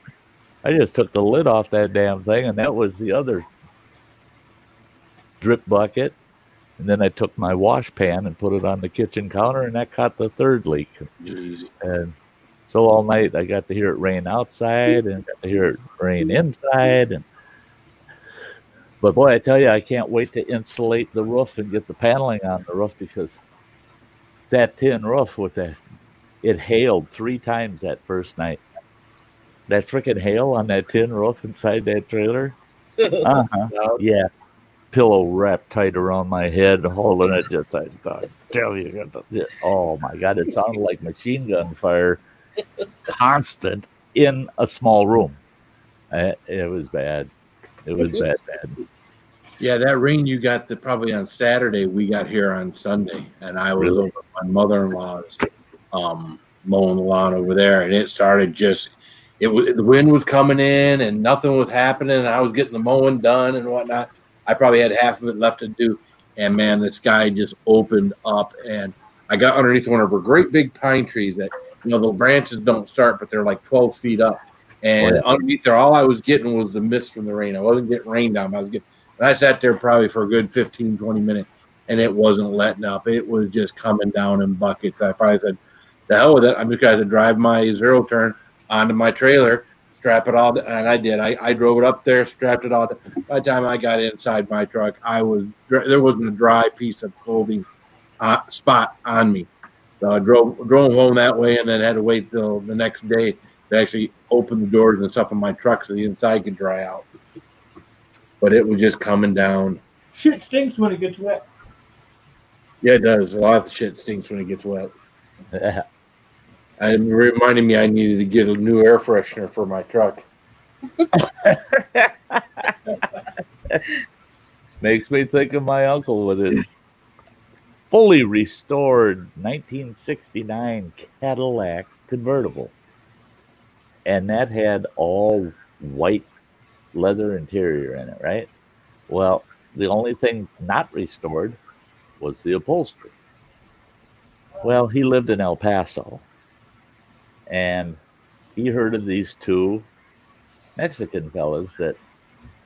I just took the lid off that damn thing, and that was the other drip bucket. And then I took my wash pan and put it on the kitchen counter, and that caught the 3rd leak. Jeez. And so all night I got to hear it rain outside and got to hear it rain inside. But boy, I tell you, I can't wait to insulate the roof and get the paneling on the roof, because that tin roof it hailed 3 times that first night. That freaking hail on that tin roof inside that trailer. Yeah. Pillow wrapped tight around my head, holding it just like, God, tell you, oh my God, it sounded like machine gun fire, constant in a small room. It was bad. It was bad. Yeah, that rain you got probably on Saturday, we got here on Sunday, and I was over at my mother-in-law's mowing the lawn over there, and it started just the wind was coming in and nothing was happening. And I was getting the mowing done and whatnot. I probably had half of it left to do. And man, the sky just opened up, and I got underneath one of our great big pine trees that, you know, the branches don't start, but they're like 12 feet up. And underneath there, all I was getting was the mist from the rain. I wasn't getting rained on. And I sat there probably for a good 15, 20 minutes, and it wasn't letting up. It was just coming down in buckets. I finally said, the hell with it. I'm just going to drive my zero turn onto my trailer, strap it all, and I did. I drove it up there, strapped it all. By the time I got inside my truck, there wasn't a dry piece of clothing spot on me. So I drove home that way, and then had to wait till the next day to actually open the doors and stuff in my truck so the inside could dry out. But it was just coming down. Shit stinks when it gets wet. Yeah, it does. A lot of the shit stinks when it gets wet. It reminded me I needed to get a new air freshener for my truck. Makes me think of my uncle with his fully restored 1969 Cadillac convertible. And that had all white leather interior in it, right? Well, the only thing not restored was the upholstery. Well, he lived in El Paso, and he heard of these two Mexican fellas that,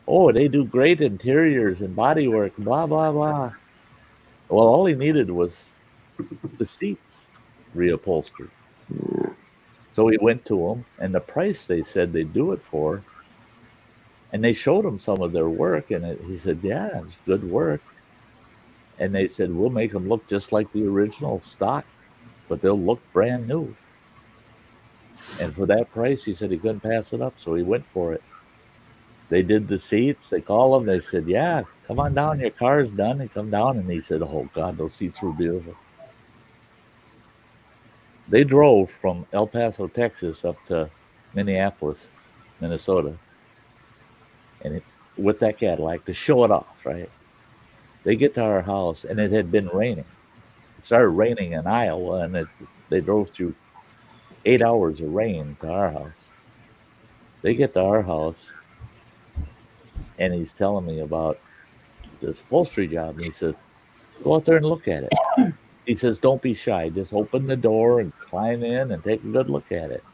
oh, they do great interiors and bodywork, blah, blah, blah. Well, all he needed was the seats reupholstered. So he went to them, and the price they said they'd do it for, and they showed him some of their work, and he said, yeah, it's good work. And they said, we'll make them look just like the original stock, but they'll look brand new. And for that price, he said he couldn't pass it up, so he went for it. They did the seats. They called him. They said, yeah, come on down. Your car's done. They come down, and he said, oh, God, those seats were beautiful. They drove from El Paso, Texas, up to Minneapolis, Minnesota, and with that Cadillac to show it off, right? They get to our house, and it had been raining. It started raining in Iowa, and they drove through 8 hours of rain to our house. They get to our house, and he's telling me about this upholstery job, and he says, go out there and look at it. He says, don't be shy. Just open the door and climb in and take a good look at it.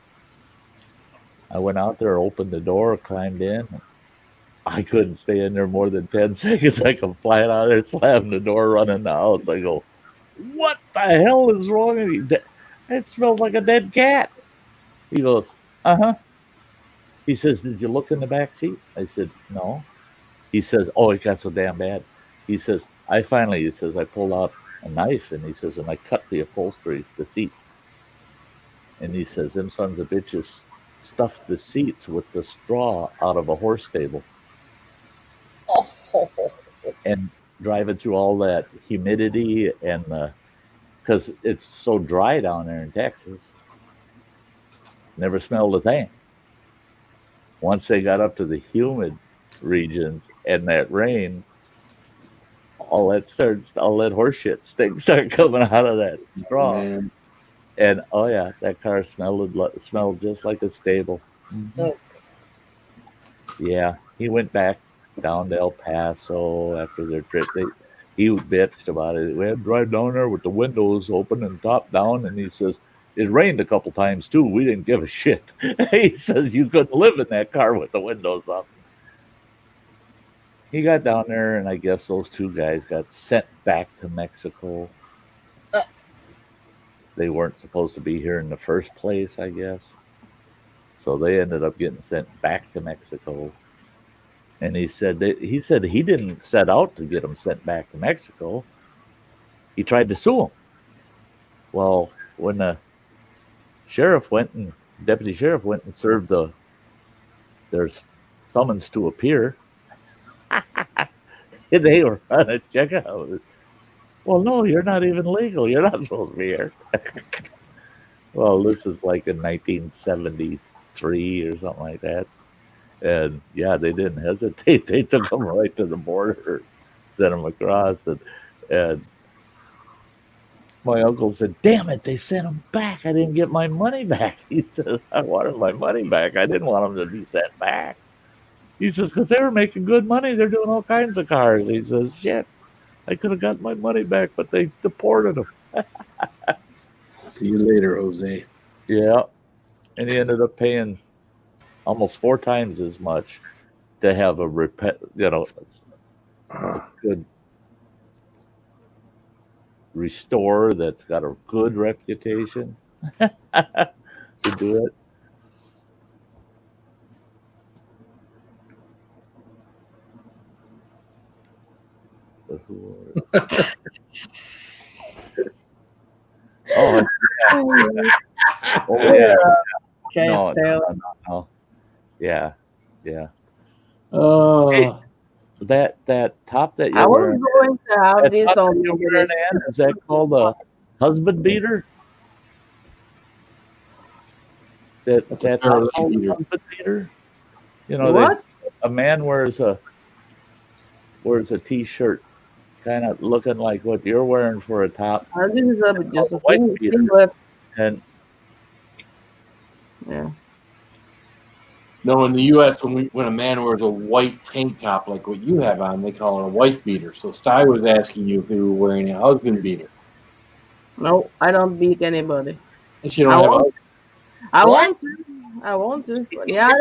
I went out there, opened the door, climbed in. I couldn't stay in there more than 10 seconds. I come flying out there, slam the door, run in the house. I go, what the hell is wrong with you? It smells like a dead cat. He goes, uh-huh. He says, did you look in the back seat? I said, no. He says, oh, it got so damn bad. He says, I pulled out a knife, and he says, and I cut the upholstery, the seat. And he says, them sons of bitches stuffed the seats with the straw out of a horse stable. Oh. And driving through all that humidity and because it's so dry down there in Texas, never smelled a thing. Once they got up to the humid regions and that rain, all that horse shit stink started coming out of that straw. Man. And oh yeah, that car smelled just like a stable. Mm-hmm. Yeah, he went back down to El Paso after their trip. He bitched about it. We had to drive down there with the windows open and top down, and he says, it rained a couple times too. We didn't give a shit. He says you couldn't live in that car with the windows up. He got down there, and I guess those two guys got sent back to Mexico. They weren't supposed to be here in the first place, I guess. So they ended up getting sent back to Mexico. And he said he didn't set out to get them sent back to Mexico. He tried to sue them. Well, when the deputy sheriff went and served their summons to appear, they were on a checkout. Well, no, you're not even legal. You're not supposed to be here. Well, this is like in 1973 or something like that. And yeah, they didn't hesitate. They took them right to the border, sent them across. And my uncle said, "Damn it, they sent him back. I didn't get my money back." He says, "I wanted my money back. I didn't want them to be sent back." He says, "Because they were making good money. They're doing all kinds of cars." He says, "Shit, I could have got my money back, but they deported them." See you later, Jose. Yeah. And he ended up paying almost 4 times as much to have a good restore that's got a good reputation to do it. But who oh, yeah. Oh, yeah. Can't tell. No. Yeah. Oh, Hey, that top that I you're was wearing, going to have that this top that on you're the wearing, list. Ann, is that called a husband beater? That top parallel called a beater. husband beater? You know, What? a man wears a t-shirt, kind of looking like what you're wearing for a top, This is just a white thing. beater. Singlet. and Yeah. no, in the U.S., when a man wears a white tank top like what you have on, they call it a wife beater. So Sty was asking you if you were wearing a husband beater. No, I don't beat anybody. And she don't I have a won't. I What? want to. I want to. But yeah, I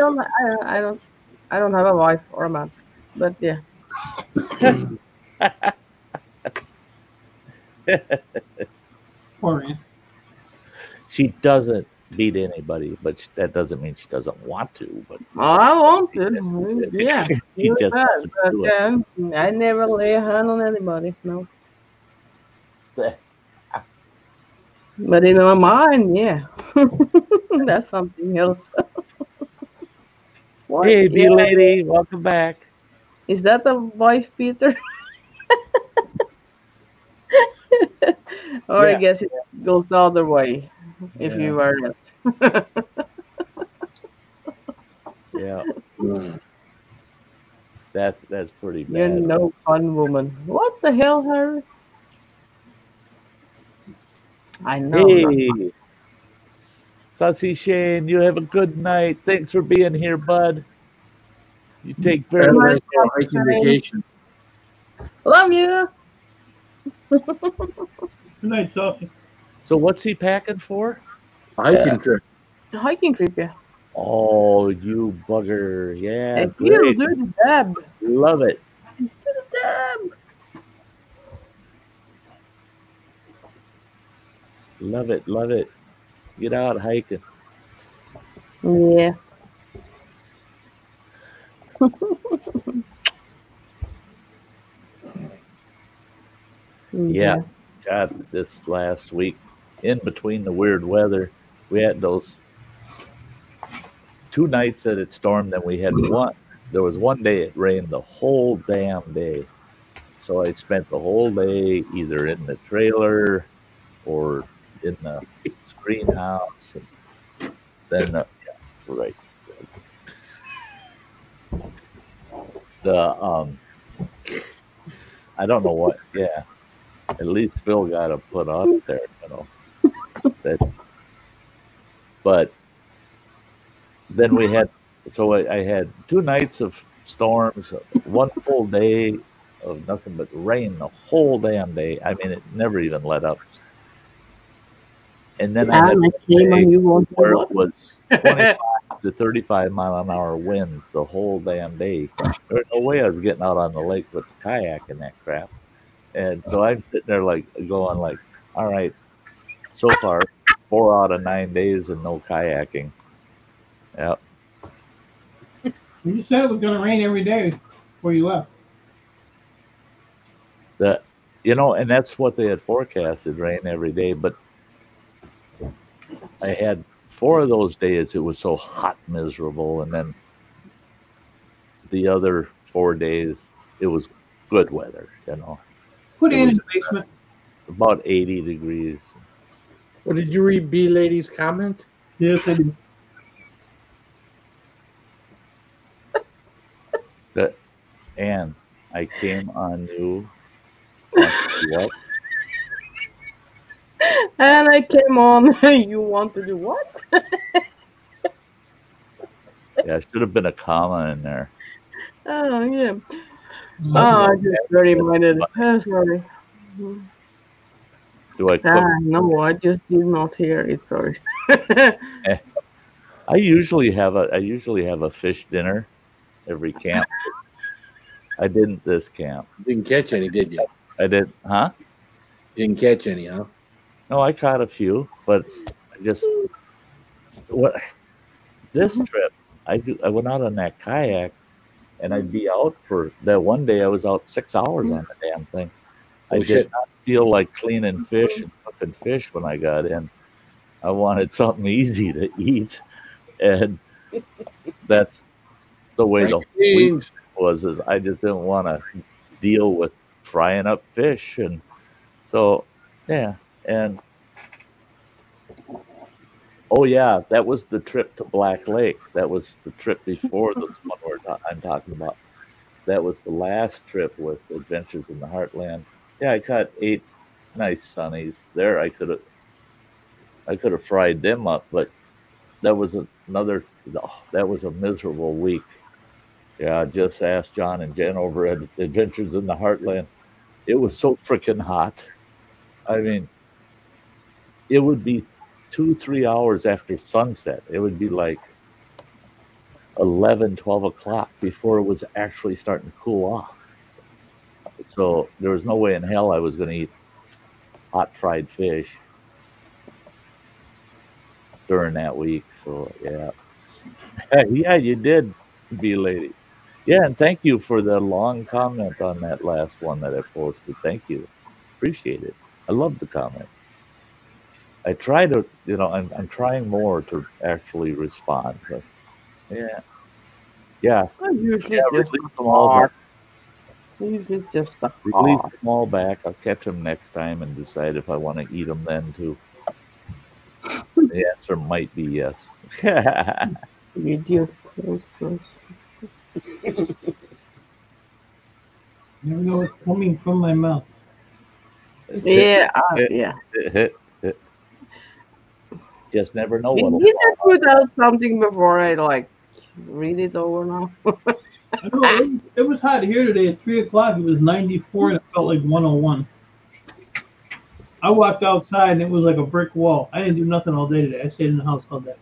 don't have a wife or a man. But yeah. Poor Ann. she doesn't beat anybody, but that doesn't mean she doesn't want to. But I want to. Yeah. she just But, doesn't do it. I never lay a hand on anybody. No. But in my mind, yeah. That's something else. What? Hey, Yeah. lady, welcome back. Is that a wife beater? Or I Yeah. guess it goes the other way if Yeah. you wear it. Yeah, Mm. that's pretty You're bad. no fun woman. What the hell, Harry? I know. Hey, Saucy Shane, you have a good night. Thanks for being here, bud. You take very Good night, Paradise for a hiking Shane. vacation. Love you. Good night, Saucy. So what's he packing for? A hiking trip. Hiking trip, yeah. Oh, you bugger. Yeah, And you great. do the dab. Love it. Do the dab. Love it. Love it. Get out hiking. Yeah. Yeah. God, this last week, in between the weird weather, we had those 2 nights that it stormed, and we had one. There was one day it rained the whole damn day. So I spent the whole day either in the trailer or in the screen house. And then, yeah, right. I don't know what, yeah. At least Phil got to put up there, you know. But then we had, so I had 2 nights of storms, 1 full day of nothing but rain the whole damn day. I mean, it never even let up. And then I had one day where it was 25 to 35 mile an hour winds the whole damn day. There's no way I was getting out on the lake with the kayak and that crap. And so I'm sitting there like going like, all right, so far 4 out of 9 days and no kayaking. Yep. You said it was going to rain every day before you left. You know, and that's what they had forecasted, rain every day. But I had 4 of those days it was so hot, miserable, and then the other 4 days it was good weather, you know. Put it in the basement. About 80 degrees. Well, did you read B Lady's comment? Yes, I did. And I came on you. What? And I came on. You want to do what? Yeah, should have been a comma in there. Oh yeah. I just very minded. Sorry. Do I cook? No, I just did not hear it. Sorry. I usually have a fish dinner every camp. I didn't this camp. Didn't catch any, did you? I did, huh? Didn't catch any, huh? No, I caught a few, but I just this trip I went out on that kayak, and I'd be out for that one day. I was out 6 hours on the damn thing. I did not feel like cleaning fish and cooking fish when I got in. I wanted something easy to eat, and that's the way the week was. Is I just didn't want to deal with frying up fish, and so yeah, and oh yeah, that was the trip to Black Lake. That was the trip before the one I'm talking about. That was the last trip with Adventures in the Heartland. Yeah, I caught 8 nice sunnies there. I could have fried them up, but that was that was a miserable week. Yeah, just ask John and Jen over at Adventures in the Heartland. It was so freaking hot. I mean, it would be 2-3 hours after sunset. It would be like 11, 12 o'clock before it was actually starting to cool off. So there was no way in hell I was going to eat hot fried fish during that week. So yeah. Yeah, you did, B-Lady. Yeah, and thank you for the long comment on that last one that I posted. Thank you. Appreciate it. I love the comment. I try to, I'm trying more to actually respond. But yeah. Yeah. Usually release them all back. Usually just the Release them all back. I'll catch them next time and decide if I want to eat them then too. The answer might be yes. Idiot. Never know what's coming from my mouth. Yeah, yeah. Just never know Did what. you just put out something before I read it over now? I know, it was hot here today at 3 o'clock. It was 94 and it felt like 101. I walked outside and it was like a brick wall. I didn't do nothing all day today. I stayed in the house all day.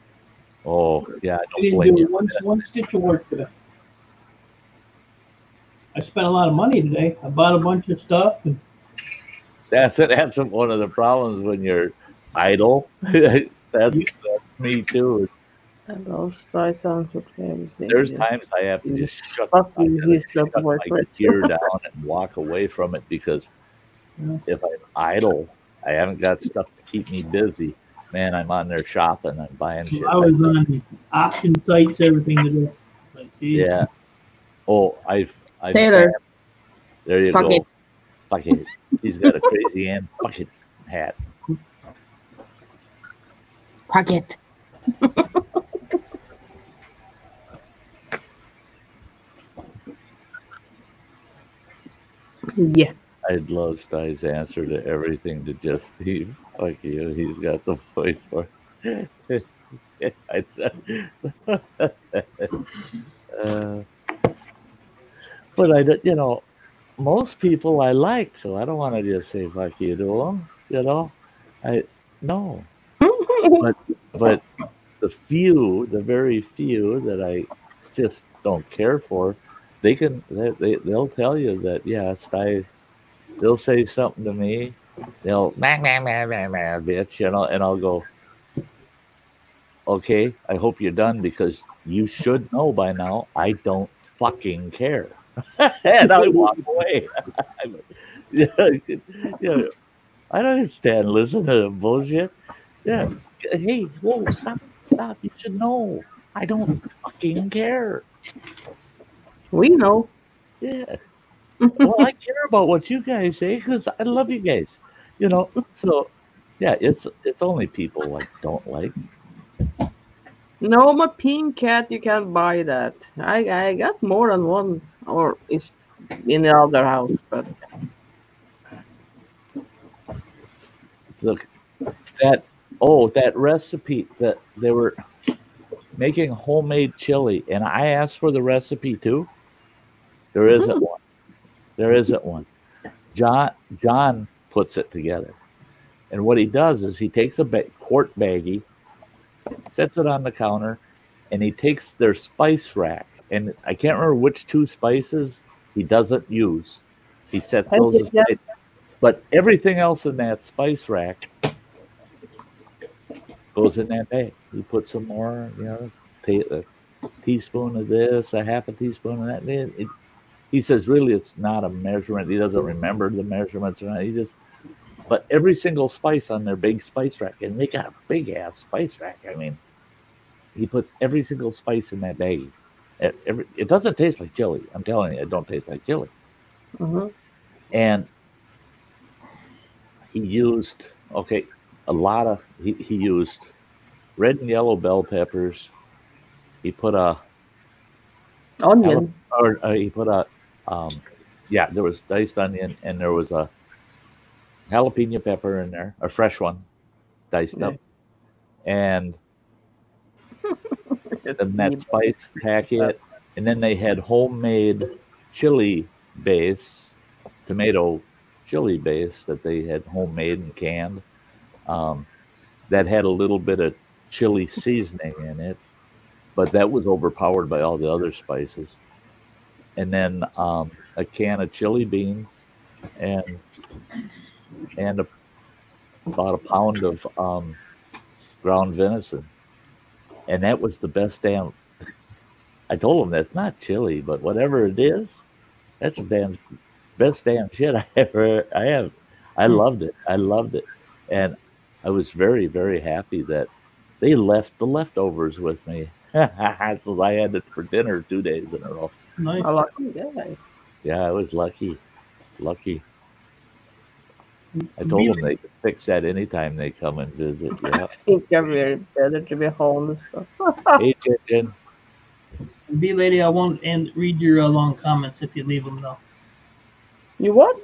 Oh yeah, I didn't do one stitch of work today. I spent a lot of money today. I bought a bunch of stuff. And that's it. That's one of the problems when you're idle. that's me too. Hello, Sty sounds okay. There's times I have to just shut my gear down and walk away from it because if I'm idle, I haven't got stuff to keep me busy. Man, I'm on there shopping. I'm buying shit. I was on auction sites, everything today. Yeah. Oh, I've Taylor. There you Fuck go. It. Fuck it. He's got a crazy Ann bucket hat. Pocket. Yeah. I'd love Sty's answer to everything to just be fuck you. He's got the voice for it. But I don't, most people I like, so I don't want to just say fuck you to them. No. but the very few that I just don't care for, they'll tell you that Sty. They'll say something to me. They'll bitch, and I'll go, okay, I hope you're done because you should know by now I don't fucking care. And I walk away. I don't stand listening to the bullshit. Yeah. Hey, whoa, stop. You should know. I don't fucking care. We know. Yeah. Well, I care about what you guys say because I love you guys. So yeah, it's only people I don't like. No, my pink cat, you can't buy that. I got more than one, or it's in the other house, but Look, that recipe that they were making homemade chili, and I asked for the recipe too. There isn't one. There isn't one. John puts it together, and what he does is he takes a quart baggie, sets it on the counter, and he takes their spice rack, and I can't remember which 2 spices he doesn't use. He sets those aside, but everything else in that spice rack goes in that bag. He puts some more, a teaspoon of this, a half a teaspoon of that. He says, really, it's not a measurement. He doesn't remember the measurements or not. But every single spice on their big spice rack, and they got a big ass spice rack. I mean, he puts every single spice in that bag. It doesn't taste like chili. I'm telling you, it don't taste like chili. And he used a lot of he used red and yellow bell peppers. He put a onion, or he put a there was diced onion, and there was a jalapeno pepper in there, a fresh one, diced up, and then that spice packet, and then they had homemade chili base, tomato chili base that they had homemade and canned, that had a little bit of chili seasoning in it, but that was overpowered by all the other spices. And then a can of chili beans, and about a pound of ground venison. And that was the best damn. I told him that's not chili, but whatever it is, that's the best damn shit I have. I loved it. And I was very, very happy that they left the leftovers with me. So I had it for dinner 2 days in a row. Nice. I like it. Yeah, I was lucky. I told them they could fix that anytime they come and visit. Yeah. I think I'm very better to be homeless. Hey, Jen. B lady, I won't read your long comments if you leave them though. You what?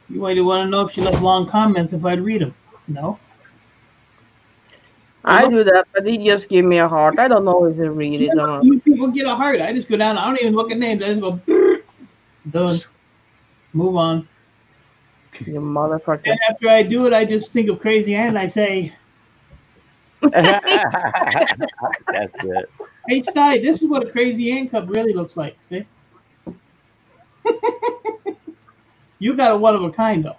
You might want to know if she left long comments if I'd read them. No. I do that, but he just give me a heart. I don't know if he read it or not. You people get a heart. I just go down. I don't even look at names. I just go. Done. Move on. You motherfucker. And after I do it, I just think of Crazy Ann and I say, That's it. hey, Sty, this is what a Crazy Ann cup really looks like. See? You got a one of a kind, though.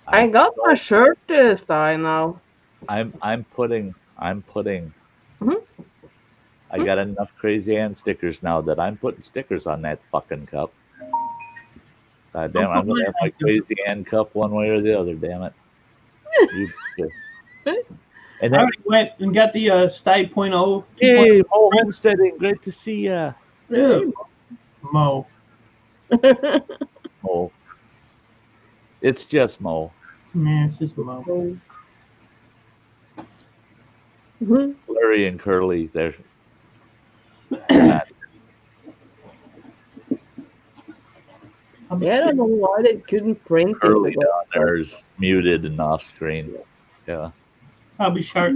I got my shirt Sty now. I'm putting. I got enough Crazy Ann stickers now that I'm putting stickers on that fucking cup. God damn, I'm gonna have my Crazy Ann cup one way or the other. Damn it! And then, I already went and got the Sty.0. Hey, Mo Homesteading, great to see ya. Yeah. Mo. Mo. It's just Mo. Man, it's just Mo. Larry and Curly, they're Yeah, I don't know why they couldn't print Curly it. down there is muted and off screen. Yeah. Probably sharp.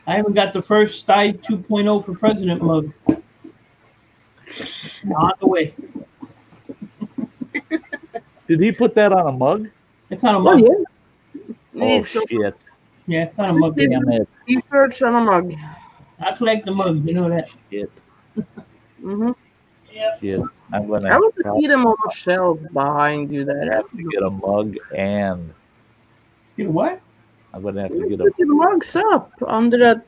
I haven't got the first Sty 2.0 for President mug. On the way. Did he put that on a mug? It's on a mug. Oh, yeah. Oh, It's so shit. Yeah, it's on a mug. Damn it. T-shirts on a mug. I collect the mugs, you know that. Shit. Yeah. Shit. I'm going I want to to see them on the shelf behind you there. have to get a mug, and You know what? I'm going to have to get Put the mugs up under that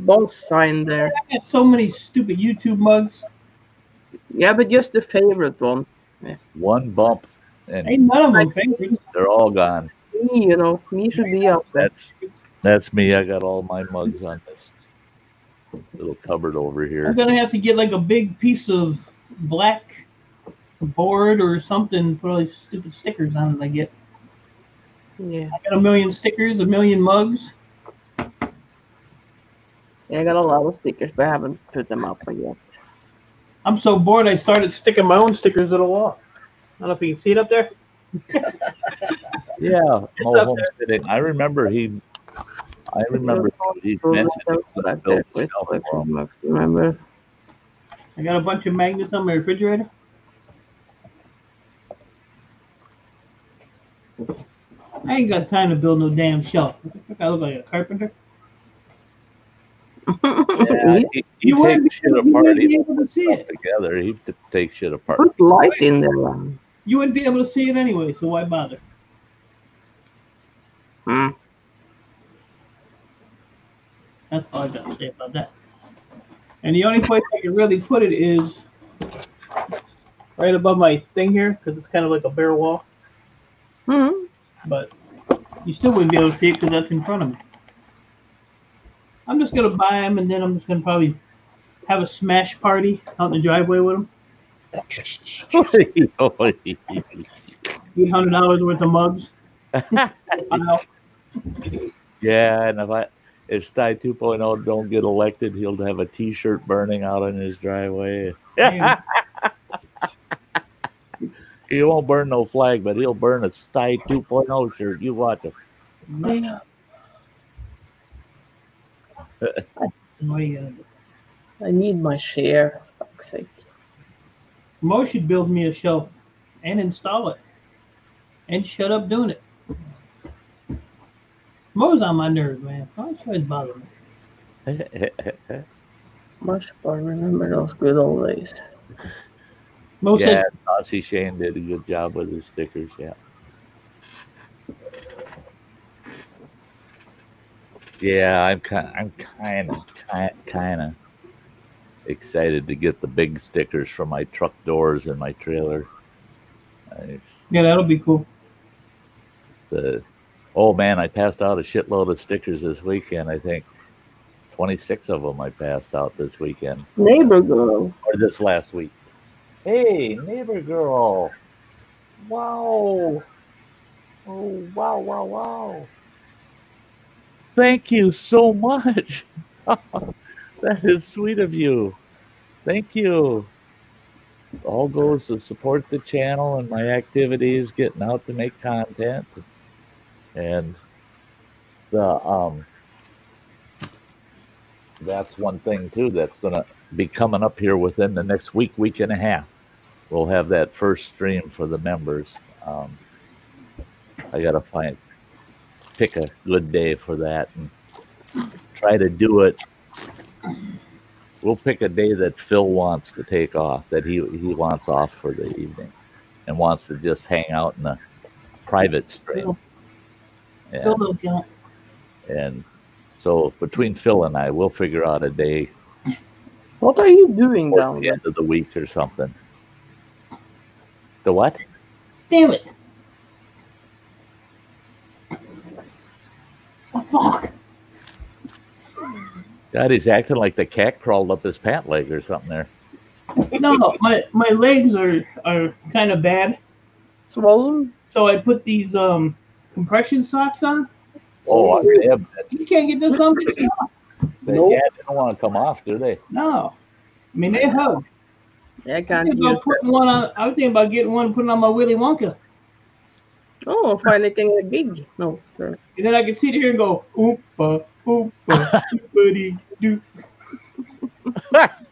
boss sign there. I got so many stupid YouTube mugs. Yeah, but just the favorite one. one bump, and Ain't none of them favorites. they're all gone. Me, you know, me should be up there. That's me. I got all my mugs on this little cupboard over I'm here. gonna have to get like a big piece of black board or something, put all these stupid stickers on it I get. Yeah. I got a million stickers, a million mugs. Yeah, I got a lot of stickers, but I haven't put them up yet. I'm so bored I started sticking my own stickers to the wall. I don't know if you can see it up there. Yeah, It's Mo up homesteading. I remember he mentioned he was gonna build a shelf for him. Remember? I got a bunch of magnets on my refrigerator. I ain't got time to build no damn shelf. What the fuck, I look like a carpenter? Yeah, he You wouldn't takes shit you apart. wouldn't He be don't able to put see stuff it. together. He takes shit apart. Put light in there. You wouldn't be able to see it anyway, so why bother? Hmm. That's all I got to say about that. And the only place I can really put it is right above my thing here, because it's kind of like a bare wall. Hmm. But you still wouldn't be able to see it because that's in front of me. I'm just gonna buy them, and then I'm just gonna probably have a smash party out in the driveway with them. $800 worth of mugs. Yeah, and if Sty 2.0 don't get elected, he'll have a T-shirt burning out in his driveway. He won't burn no flag, but he'll burn a Sty 2.0 shirt. You watch him. Man. What are you gonna do? I need my share. For fuck's sake. Mo should build me a shelf and install it. And shut up doing it. Mo's on my nerves, man. Why don't you always bother me? Much fun. Remember those good old days. Mo Yeah, said, Aussie Shane did a good job with his stickers. Yeah. Yeah, I'm kind of excited to get the big stickers for my truck doors and my trailer. yeah, that'll be cool. Oh man, I passed out a shitload of stickers this weekend. I think 26 of them I passed out this weekend. Neighbor girl. Or this last week. Hey, neighbor girl. Wow. Oh, wow. Thank you so much. That is sweet of you. Thank you. All goes to support the channel and my activities, getting out to make content. And that's one thing too that's gonna be coming up here within the next week and a half. We'll have that first stream for the members. I gotta pick a good day for that and try to do it. We'll pick a day that Phil wants to take off, that he wants off for the evening and wants to just hang out in a private stream. And so between Phil and I, we'll figure out a day. What are you doing down the there? end of the week or something. The what? Damn it. Oh, fuck. God, he's acting like the cat crawled up his pant leg or something there. No, my legs are kind of bad. Swollen? So I put these compression socks on. Oh, yeah. You can't get this on. Nope. Yeah, they don't want to come off, do they? No. I mean, they hug. Yeah, I I can't was thinking about putting one on. I was thinking about getting one and putting on my Willy Wonka. Oh, finally getting a gig. No, sure. And then I can sit here and go, oompa, oompa, oopity doo.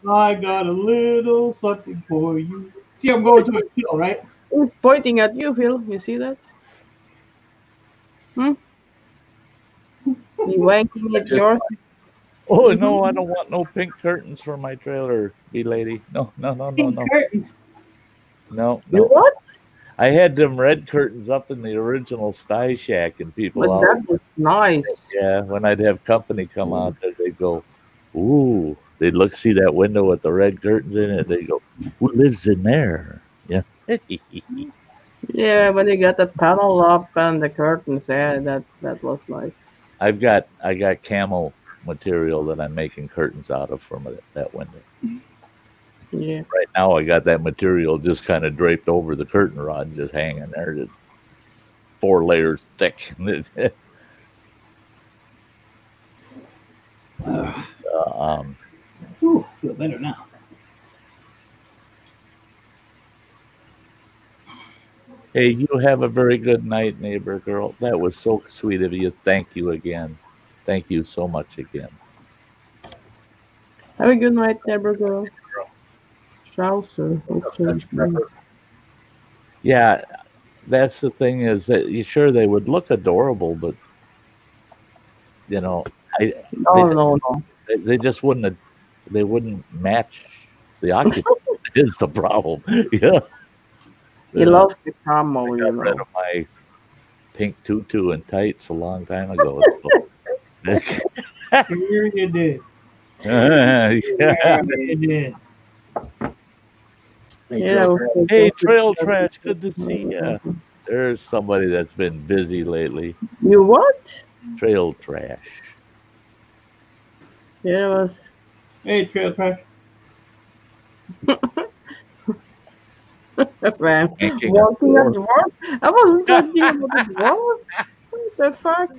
I got a little something for you. See, I'm going to a kill, right? He's pointing at you, Phil. You see that? You wanking at yours? Oh, no, I don't want no pink curtains for my trailer, lady. No. Pink curtains. No. You what? I had them red curtains up in the original Sty Shack, and people But that was nice. Yeah, when I'd have company come out there, they'd go, ooh. They'd see that window with the red curtains in it. They'd go, who lives in there? Yeah. Yeah, when you got the panel up and the curtains, yeah, that was nice. I got camel material that I'm making curtains out of from that window. Yeah. Right now, I got that material just kind of draped over the curtain rod, just hanging there, just 4 layers thick. Ooh, feel better now. Hey, you have a very good night, neighbor girl. That was so sweet of you. Thank you again. Thank you so much again. Have a good night, neighbor girl. Trouser. Yeah, that's the thing is that you sure they would look adorable, but you know, No. they just wouldn't they wouldn't match the occupant. Is the problem? Yeah. He loves the promo, I you got rid know. of my pink tutu and tights a long time ago. Here you did. Yeah. You did. Yeah. Hey, Trail Trash, good to see you. There's somebody that's been busy lately. You what? Trail Trash. Yeah, it was. Hey, Trail Trash. Man, Thanking walking a at the work? I wasn't talking about the work. What the fuck?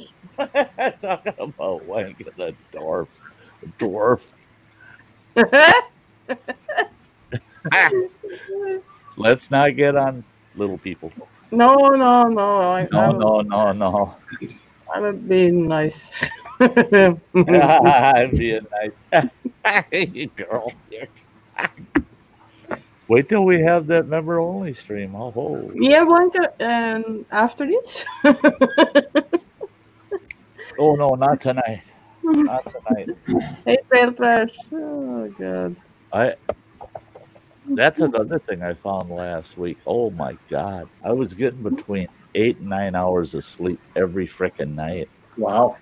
Talking about wanking a dwarf. Dwarf. Let's not get on little people. No. No. I'm being nice. I'm being nice. Girl. Wait till we have that member only stream. Oh, Yeah, one after this. oh no, not tonight. Not tonight. Hey, Trail Trash. Oh god. That's another thing I found last week. Oh my god. I was getting between 8 and 9 hours of sleep every frickin' night. Wow.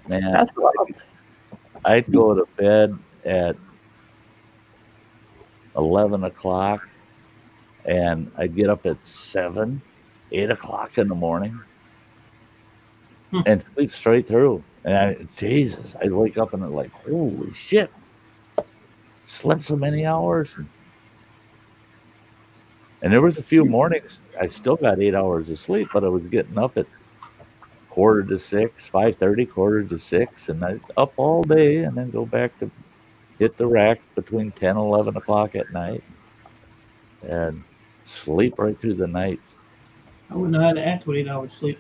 Man, That's a lot. I'd go to bed at 11 o'clock and I'd get up at 7, 8 o'clock in the morning and sleep straight through. And Jesus, I'd wake up and I'm like, holy shit, slept so many hours. And there was a few mornings I still got 8 hours of sleep, but I was getting up at 5:45, 5:30, 5:45, and I'd up all day and then go back to hit the rack between 10 and 11 o'clock at night and sleep right through the night. I wouldn't know how to act with 8 hours sleep.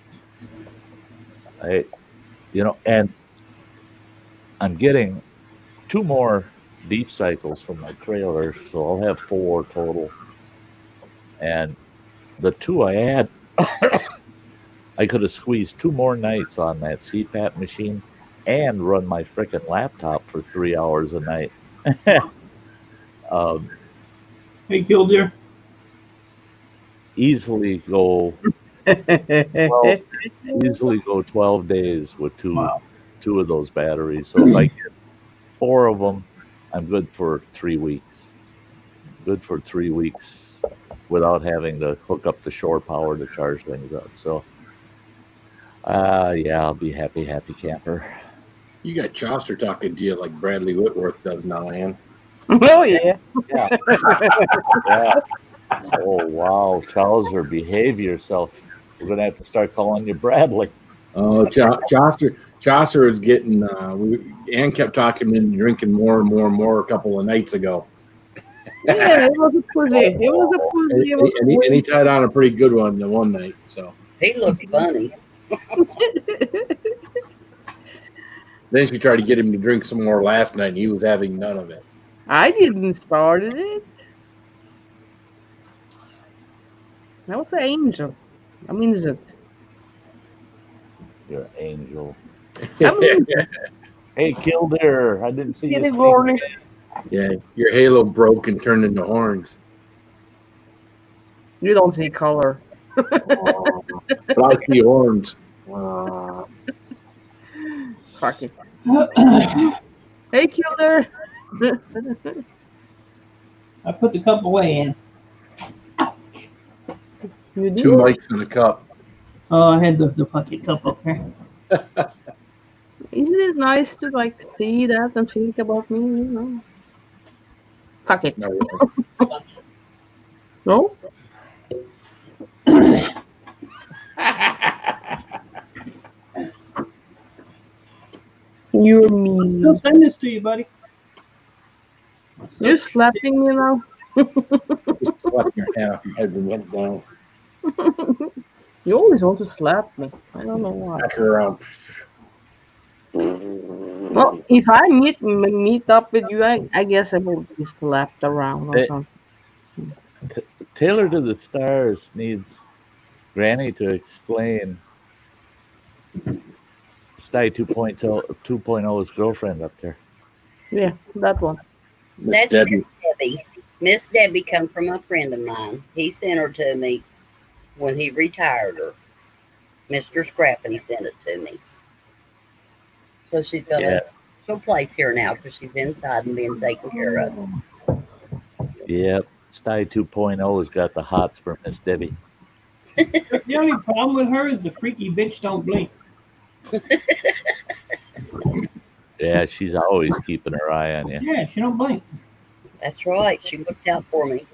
And I'm getting 2 more deep cycles from my trailer, so I'll have 4 total. And the 2 I had, I could have squeezed 2 more nights on that CPAP machine and run my frickin' laptop for 3 hours a night. Hey, Killdeer. Easily go 12 days with two of those batteries. So if I get 4 of them, I'm good for 3 weeks. Good for 3 weeks without having to hook up the shore power to charge things up. So, yeah, I'll be happy camper. You got Chaucer talking to you like Bradley Whitworth does now, Ann. Oh, yeah. Yeah. Yeah. Oh, wow. Chaucer, behave yourself. We're going to have to start calling you Bradley. Oh, Chaucer is getting, Ann kept talking him into drinking more and more a couple of nights ago. Yeah, it was a pussy. And he tied on a pretty good one the one night. So He looked funny. then she tried to get him to drink some more last night, and he was having none of it. I didn't start it. That was an angel. I mean, is it? You're an angel. I mean, Hey, Killdeer, I didn't see get you. it, Gordon. Yeah, your halo broke and turned into horns. You don't see color. But I see horns. Fuck it. Hey, Killer. I put the cup away, Ann. You do? 2 mics in a cup. Oh, I had the fucking cup up there. Isn't it nice to like see that and think about me? You know. Fuck it. No, No? You're mean. I'll send this to you, buddy. You're slapping me now. just slapping your hand off your head and went down. You always want to slap me. I don't know why. Back around. Well, if I meet up with you, I guess I will be slapped around or Hey. something. Taylor to the Stars needs Granny to explain Sty 2.0's girlfriend up there. Yeah, that one. That's Debbie. Miss Debbie. Miss Debbie come from a friend of mine. He sent her to me when he retired her. Mr. Scrap, and he sent it to me. So she's got a place here now because she's inside and being taken care of. Yep. Sty 2.0's got the hots for Miss Debbie. The only problem with her is the freaky bitch don't blink. Yeah, she's always keeping her eye on you. Yeah, she don't blink. That's right. She looks out for me.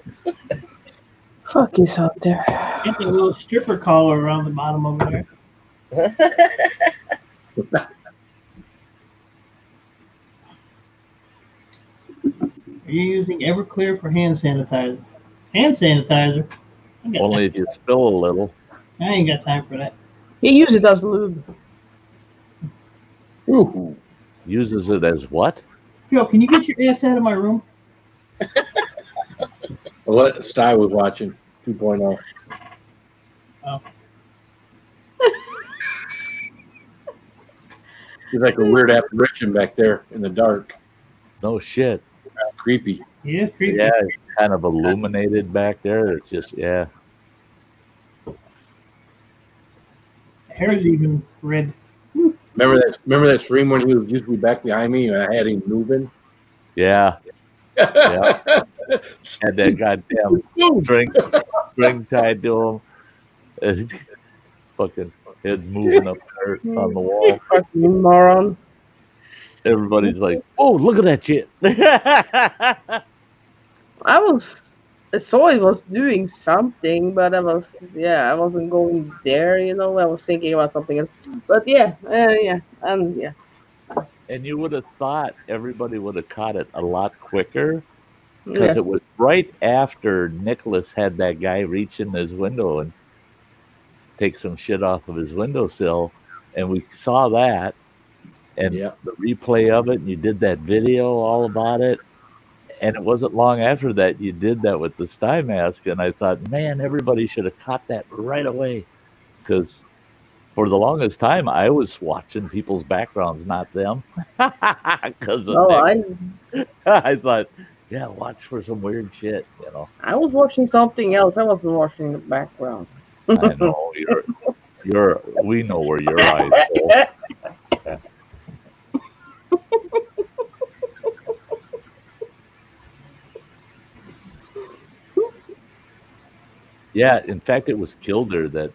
Fuck is out there. Get the little stripper collar around the bottom over there. Are you using Everclear for hand sanitizer? Hand sanitizer? Only if you spill a little. I ain't got time for that. He usually does lube. Ooh. Uses it as what? Joe, can you get your ass out of my room? What Sty was watching 2.0. Oh. He's like a weird apparition back there in the dark. No shit. Creepy. Yeah, creepy. Yeah, it's kind of illuminated back there. It's just, yeah. Hair's even red. Remember that stream when he was used to be back behind me and I had him moving? Yeah. Yeah. Had that goddamn string tied to him. And fucking head moving up there on the wall. Fucking moron. Everybody's like, oh, look at that shit. I saw he was doing something, but I wasn't going there, I was thinking about something else. But yeah. And you would have thought everybody would have caught it a lot quicker because it was right after Nicholas had that guy reach in his window and take some shit off of his windowsill. And we saw that and the replay of it. And you did that video all about it. And it wasn't long after that you did that with the Sty mask. And I thought, man, everybody should have caught that right away. Because for the longest time, I was watching people's backgrounds, not them. Because I thought, yeah, watch for some weird shit, I was watching something else. I wasn't watching the background. I know we know where your eyes go. Yeah, in fact, it was Kilder that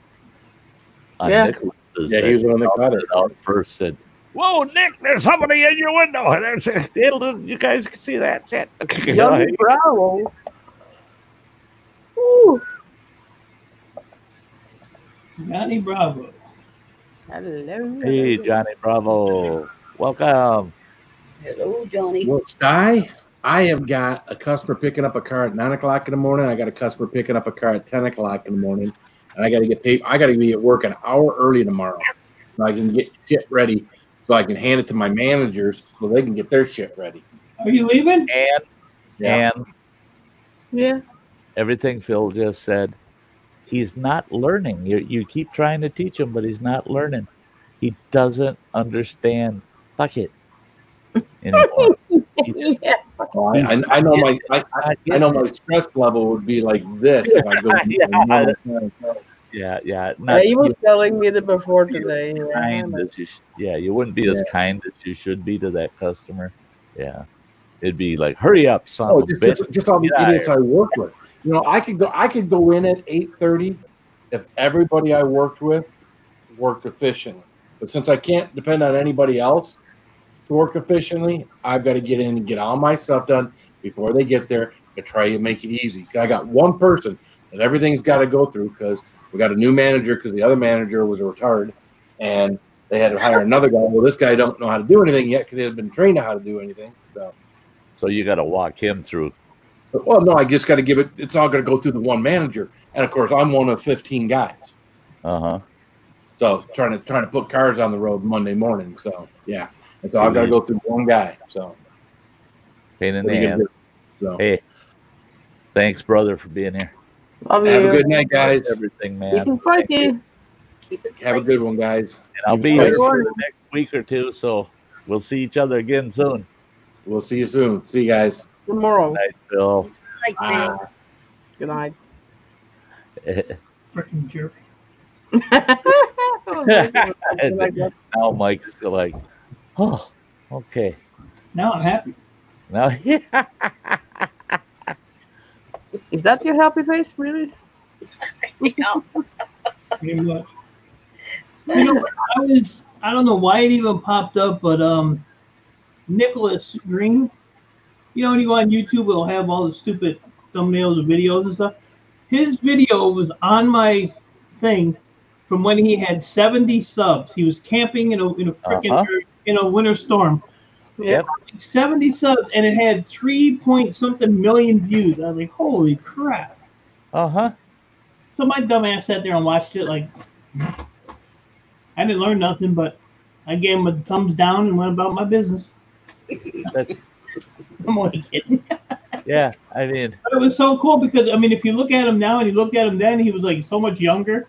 Nicholas. Yeah, he was the one that caught it. Out first said, "Whoa, Nick, there's somebody in your window." And you guys can see that shit. Johnny Bravo. Ooh. Johnny Bravo. Hello. Hey, Johnny Bravo. Welcome. Hello, Johnny. Well, Sty, I have got a customer picking up a car at 9 o'clock in the morning. I got a customer picking up a car at 10 o'clock in the morning. And I got to get paid. I got to be at work an hour early tomorrow so I can get shit ready so I can hand it to my managers so they can get their shit ready. Are you leaving? And Yeah. everything Phil just said, he's not learning. You keep trying to teach him, but he's not learning. He doesn't understand. Fuck it. Anymore. I know my stress level would be like this if I go. He was telling me that before today. You wouldn't be as kind as you should be to that customer. Yeah, it'd be like, hurry up, son. Oh, just all the idiots I work with. I could go in at 8:30 if everybody I worked with worked efficiently. But since I can't depend on anybody else to work efficiently, I've got to get in and get all my stuff done before they get there to try to make it easy. I got one person that everything's got to go through because we got a new manager because the other manager was a retard, and they had to hire another guy. Well, this guy don't know how to do anything yet because he hasn't been trained on how to do anything. So you got to walk him through Well, no, I just got to give it. It's all going to go through the one manager, and of course, I'm one of 15 guys. So trying to put cars on the road Monday morning. So yeah, and so I've got to go through one guy. So pain in the ass. So. Hey, thanks, brother, for being here. Love Have you. a good night, guys. Everything, man. Have a good one, guys. And I'll be here for the next week or two, so we'll see each other again soon. We'll see you soon. See you guys tomorrow. Good night, Phil. Good night. Freaking jerk. Now Mike's like, oh, okay. Now I'm happy. Now, yeah. Is that your happy face, really? Pretty much. You know, I don't know why it even popped up, but Nicholas Green, you know, when you go on YouTube, it'll have all the stupid thumbnails of videos and stuff. His video was on my thing from when he had 70 subs. He was camping in a freaking in a winter storm. Yep. 70 subs, and it had 3-point-something million views. I was like, holy crap. So my dumb ass sat there and watched it. Like, I didn't learn nothing, but I gave him a thumbs down and went about my business. I'm only kidding. Yeah, I mean. But it was so cool because, I mean, if you look at him now and you look at him then, he was like so much younger.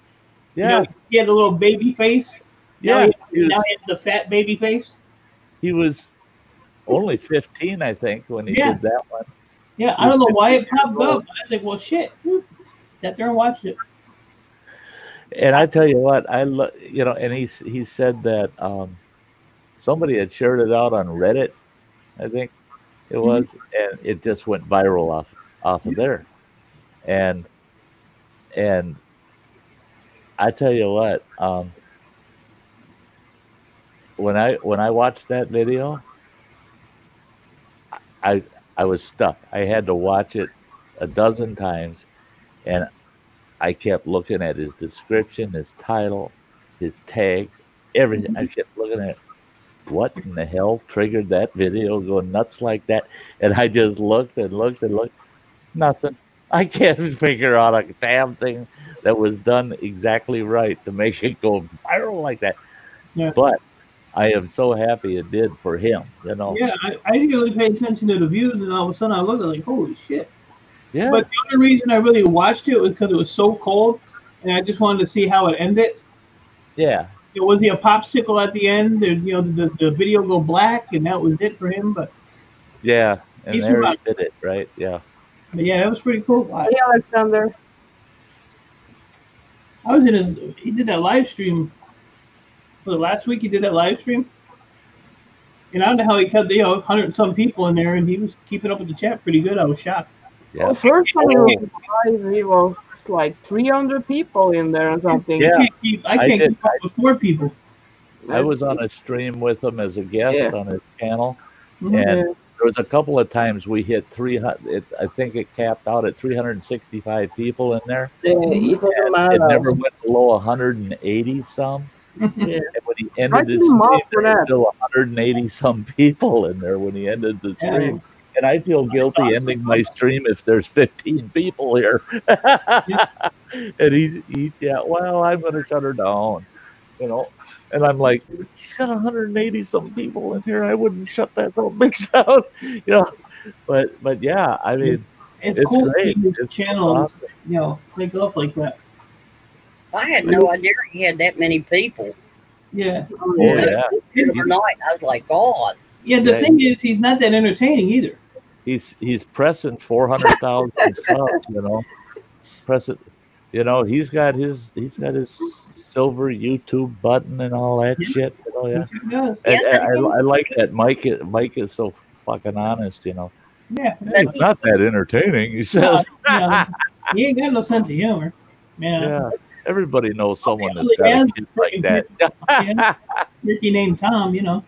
Yeah. You know, he had the little baby face. Yeah. Now he has the fat baby face. He was only 15, I think, when he did that one. Yeah, I don't know why it popped up. I was like, well, shit. Sat there and watched it. And I tell you what, you know, and he said that somebody had shared it out on Reddit, I think it was, and it just went viral off of there. And I tell you what, when I watched that video, I was stuck. I had to watch it a dozen times, and I kept looking at his description, his title, his tags, everything. I kept looking at what in the hell triggered that video go nuts like that. And I just looked and looked and looked. Nothing. I can't figure out a damn thing that was done exactly right to make it go viral like that. Yeah. But I am so happy it did for him, you know. Yeah, I didn't really pay attention to the views, and all of a sudden I looked at it like, holy shit. Yeah. But the only reason I really watched it was because it was so cold, and I just wanted to see how it ended. Yeah. Was he a popsicle at the end? You know, the video go black, and that was it for him. But yeah, and there he did it, right? Yeah. But yeah, that was pretty cool. Yeah, Alexander. I was in he did that live stream. Was it last week he did that live stream? And I don't know how he kept, 100 and some people in there, and he was keeping up with the chat pretty good. I was shocked. Yeah. Well, first time he was like 300 people in there or something. Yeah. I can't keep up with 4 people. I was on a stream with him as a guest on his channel, and there was a couple of times we hit 300. I think it capped out at 365 people in there. Yeah, it never went below 180 some. And when he ended his stream, there were still 180 some people in there when he ended the stream. Yeah. And I feel guilty ending my stream if there's 15 people here. And well, I'm going to shut her down, you know. And I'm like, he's got 180 some people in here. I wouldn't shut that whole big down, you know. But yeah, I mean, it's cool great. It's channel, awesome. Click up like that. I had no idea he had that many people. Yeah. Overnight, I was like, God. Yeah, the thing is, he's not that entertaining either. He's pressing 400,000 subs, you know. He's got his silver YouTube button and all that shit. You know, yeah. And I like that Mike is so fucking honest, you know. Yeah. He's not that entertaining, he says. He ain't got no sense of humor. Yeah. Everybody knows someone that's got a kid like that. Ricky named Tom, you know.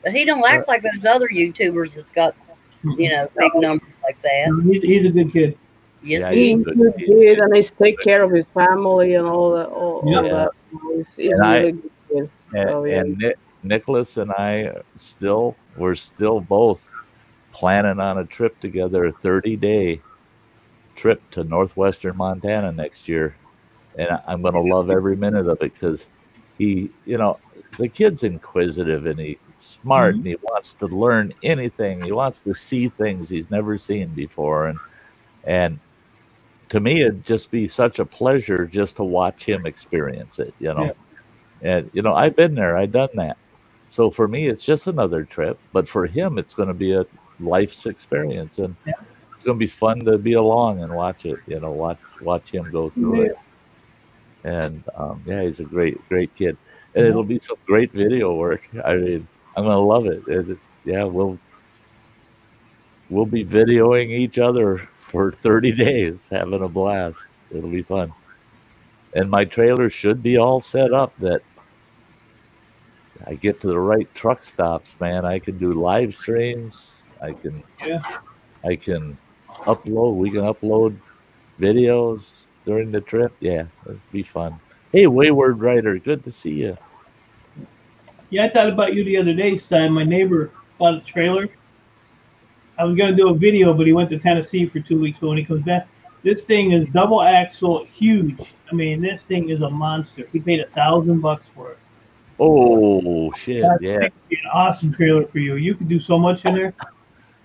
But he don't act like those other YouTubers that's got, big numbers like that. He's a good kid. Yes, he's a good kid, and he's take care of his family and all that. All that. He's really good kid. And Nicholas and I we're still both planning on a trip together, a 30-day trip to northwestern Montana next year. And I'm going to love every minute of it because he, the kid's inquisitive and he's smart and he wants to learn anything. He wants to see things he's never seen before. And to me, it'd just be such a pleasure just to watch him experience it, Yeah. And, I've been there. I've done that. So for me, it's just another trip. But for him, it's going to be a life's experience. And it's going to be fun to be along and watch it, watch him go through it. And, he's a great, great kid. And it'll be some great video work. I mean, I'm going to love it. We'll be videoing each other for 30 days, having a blast. It'll be fun. And my trailer should be all set up that I get to the right truck stops, man. I can do live streams. I can upload. We can upload videos during the trip. Yeah, it'll be fun. Hey, Wayward Rider, good to see you. Yeah, I thought about you the other day, Sty. My neighbor bought a trailer. I was going to do a video, but he went to Tennessee for 2 weeks. But when he comes back, this thing is double axle, huge. I mean, this thing is a monster. He paid $1,000 for it. Oh, shit, yeah. That'd be an awesome trailer for you. You could do so much in there.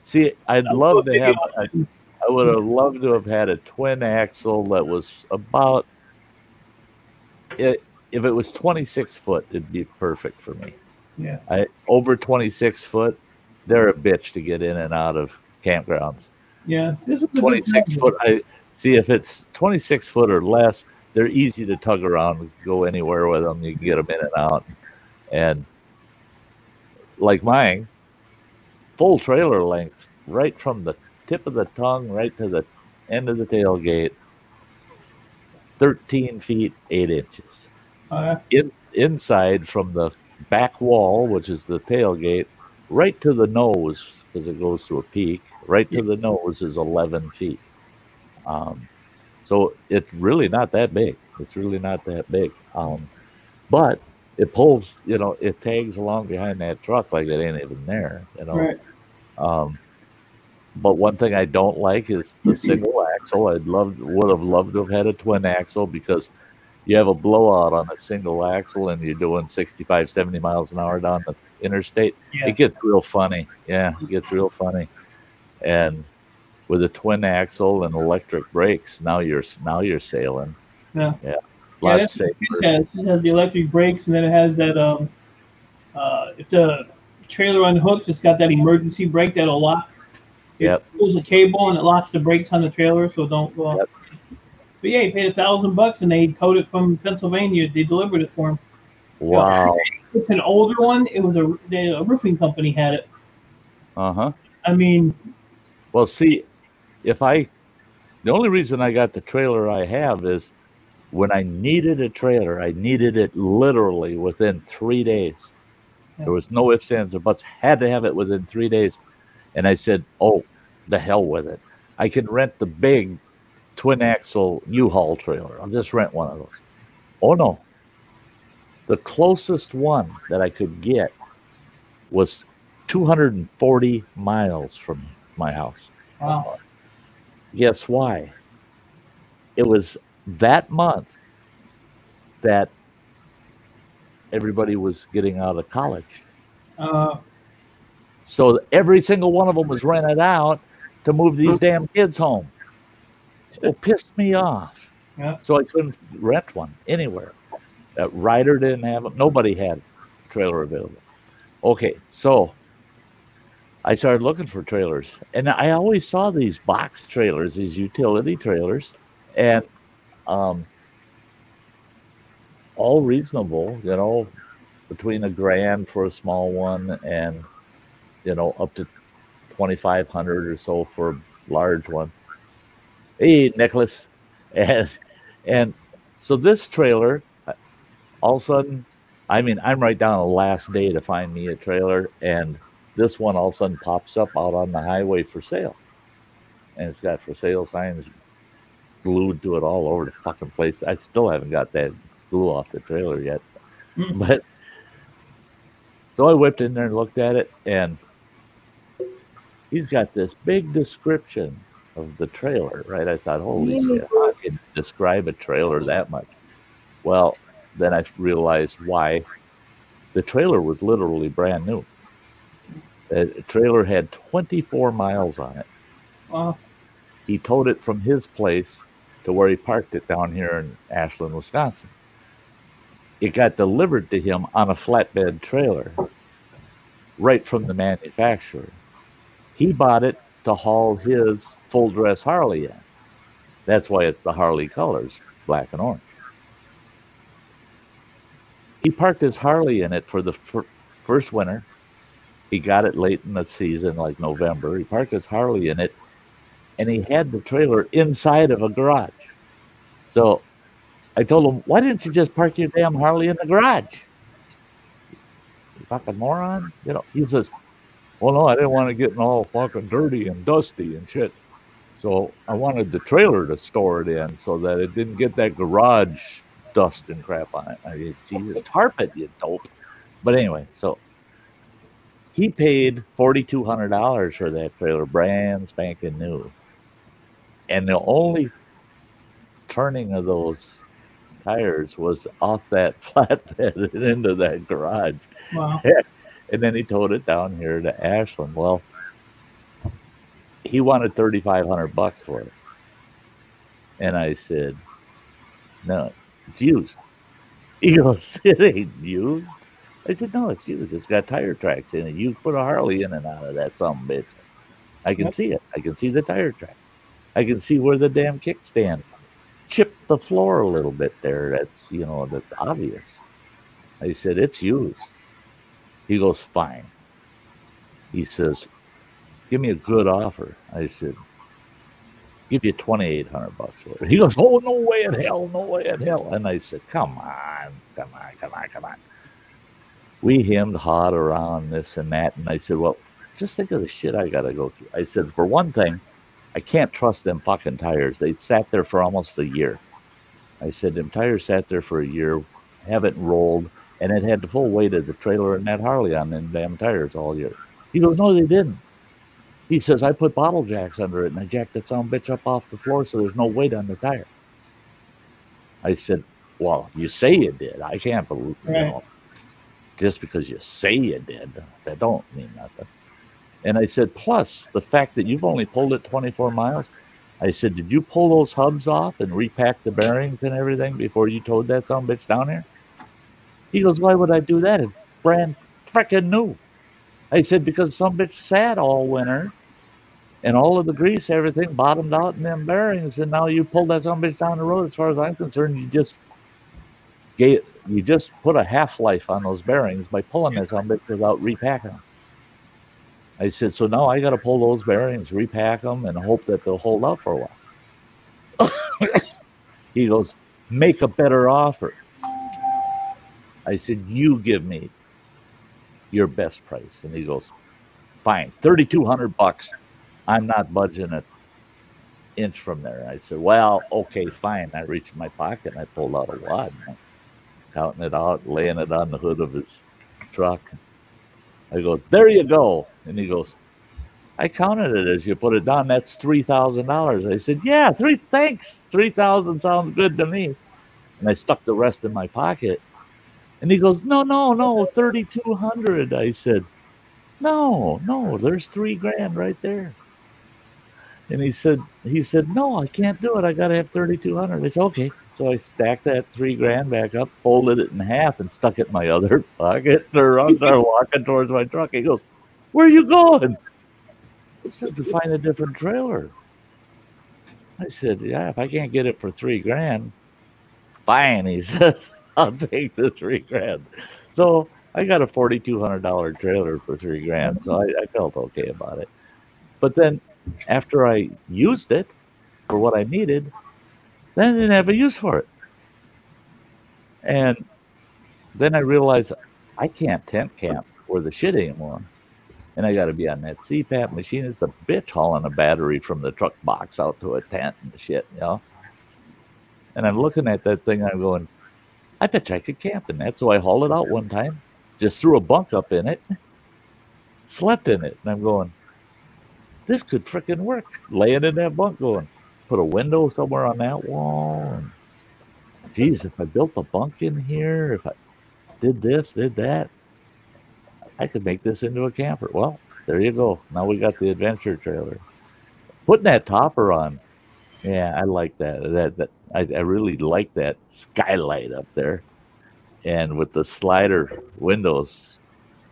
See, I'd love to have, I would have loved to have had a twin axle that was about, if it was 26 foot, it'd be perfect for me. Yeah. Over 26 foot, they're a bitch to get in and out of campgrounds. Yeah. This was 26 foot, see, if it's 26 foot or less, they're easy to tug around, go anywhere with them. You can get them in and out. And like mine, full trailer length, right from the tip of the tongue right to the end of the tailgate, 13 feet 8 inches. Inside from the back wall, which is the tailgate, right to the nose, because it goes to a peak, right to the nose is 11 feet. So it's really not that big. It's really not that big. But it pulls, it tags along behind that truck like it ain't even there, Right. But one thing I don't like is the single axle. Would have loved to have had a twin axle because you have a blowout on a single axle and you're doing 65, 70 miles an hour down the interstate. Yeah. It gets real funny. Yeah, it gets real funny. And with a twin axle and electric brakes, now you're sailing. Yeah. Yeah. Yeah, that's what it has. It has the electric brakes, and then it has that if the trailer unhooks, it's got that emergency brake that'll lock. It pulls a cable and it locks the brakes on the trailer so it don't go off. But yeah, he paid $1,000 and they towed it from Pennsylvania. They delivered it for him. Wow. It's an older one. It was a roofing company had it. Uh-huh. I mean, well, see, the only reason I got the trailer I have is when I needed a trailer, I needed it literally within 3 days. There was no ifs, ands, or buts. Had to have it within 3 days. And I said, oh, the hell with it. I can rent the big twin axle U-Haul trailer. I'll just rent one of those. Oh, no. The closest one that I could get was 240 miles from my house. Wow. Guess why? It was that month that everybody was getting out of college. So every single one of them was rented out to move these damn kids home. It pissed me off. Yeah. So I couldn't rent one anywhere. That Ryder didn't have them. Nobody had a trailer available. Okay, so I started looking for trailers. And I always saw these box trailers, these utility trailers, and all reasonable, between $1,000 for a small one and, up to 2,500 or so for a large one. Hey, Nicholas. And so this trailer, all of a sudden, I'm right down the last day to find me a trailer, and this one all of a sudden pops up out on the highway for sale. And it's got for sale signs glued to it all over the fucking place. I still haven't got that glue off the trailer yet. But so I whipped in there and looked at it, and he's got this big description of the trailer, right? I thought, holy shit, how can you describe a trailer that much? Well, then I realized why. The trailer was literally brand new. The trailer had 24 miles on it. Wow. He towed it from his place to where he parked it down here in Ashland, Wisconsin. It got delivered to him on a flatbed trailer right from the manufacturer. He bought it to haul his full dress Harley in. That's why it's the Harley colors, black and orange. He parked his Harley in it for the first winter. He got it late in the season, like November. He parked his Harley in it, and he had the trailer inside of a garage. So I told him, why didn't you just park your damn Harley in the garage? You fucking moron. You know, he says, well, no, I didn't want to get all fucking dirty and dusty and shit. So I wanted the trailer to store it in so that it didn't get that garage dust and crap on it. I mean, Jesus, tarp it, you dope. But anyway, so he paid $4,200 for that trailer, brand spanking new. And the only turning of those tires was off that flatbed and into that garage. Wow. And then he towed it down here to Ashland. Well, he wanted $3,500 for it. And I said, no, it's used. He goes, it ain't used. I said, no, it's used. It's got tire tracks in it. You put a Harley in and out of that some bitch. I can see it. I can see the tire track. I can see where the damn kickstand chipped the floor a little bit there. That's, you know, that's obvious. I said, it's used. He goes, fine. He says, give me a good offer. I said, give you $2,800 for it. He goes, oh, no way in hell, no way in hell. And I said, come on. We hemmed, hawed around this and that. And I said, well, just think of the shit I got to go through. I said, for one thing, I can't trust them fucking tires. They sat there for almost a year. I said, them tires sat there for a year, haven't rolled, and it had the full weight of the trailer and that Harley on them damn tires all year. He goes, no, they didn't. He says, I put bottle jacks under it, and I jacked that son of a bitch up off the floor so there's no weight on the tire. I said, well, you say you did. I can't believe, you know, just because you say you did, that don't mean nothing. And I said, plus, the fact that you've only pulled it 24 miles, I said, did you pull those hubs off and repack the bearings and everything before you towed that son of a bitch down here? He goes, why would I do that? It's brand frickin' new. I said, because some bitch sat all winter and all of the grease, everything bottomed out in them bearings, and now you pulled that son of a bitch down the road. As far as I'm concerned, you just put a half-life on those bearings by pulling that son of a bitch without repacking them. I said, so now I got to pull those bearings, repack them, and hope that they'll hold out for a while. He goes, make a better offer. I said, you give me your best price. And he goes, fine, $3,200. I'm not budging an inch from there. I said, well, okay, fine. I reached in my pocket and I pulled out a wad, counting it out, laying it on the hood of his truck. I go, there you go. And he goes, I counted it as you put it down. That's $3,000. I said, yeah, thanks. 3,000 sounds good to me. And I stuck the rest in my pocket. And he goes, no, 3,200. I said, no, there's $3,000 right there. And he said, no, I can't do it. I got to have 3,200. I said, okay. So I stacked that $3,000 back up, folded it in half, and stuck it in my other pocket. And I started walking towards my truck. He goes, where are you going? I said, to find a different trailer. I said, yeah, if I can't get it for $3,000, fine. He says, I'll take the $3,000. So I got a $4,200 trailer for $3,000. So I felt okay about it. But then after I used it for what I needed, then I didn't have a use for it. And then I realized I can't tent camp for the shit anymore. And I got to be on that CPAP machine. It's a bitch hauling a battery from the truck box out to a tent and shit, you know. And I'm looking at that thing, I'm going, I bet you I could camp in that. So I hauled it out one time, just threw a bunk up in it, slept in it. And I'm going, this could frickin' work. Laying in that bunk going, put a window somewhere on that wall. And, geez, if I built a bunk in here, if I did this, did that, I could make this into a camper. Well, there you go. Now we got the adventure trailer. Putting that topper on, yeah, I like that. I really like that skylight up there, and with the slider windows.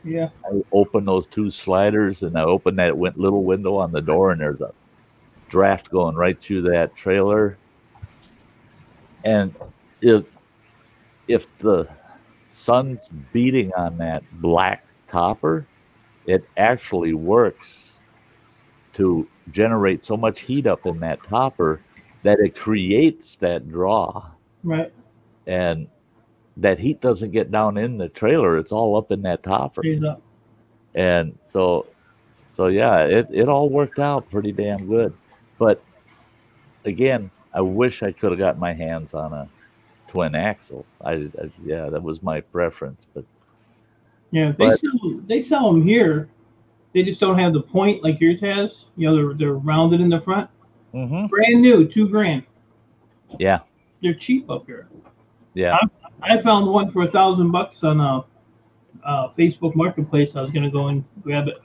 Yeah. I open those two sliders, and I open that little window on the door, and there's a draft going right through that trailer. And if the sun's beating on that black topper, it actually works to generate so much heat up in that topper that it creates that draw. Right. And that heat doesn't get down in the trailer. It's all up in that topper. And so yeah, it all worked out pretty damn good. But again, I wish I could have got my hands on a twin axle. Yeah, that was my preference. But yeah, they sell them here. They just don't have the point like yours has. You know, they're rounded in the front. Mm-hmm. Brand new, $2,000. Yeah, they're cheap up here. Yeah, I found one for $1,000 on Facebook Marketplace. I was gonna go and grab it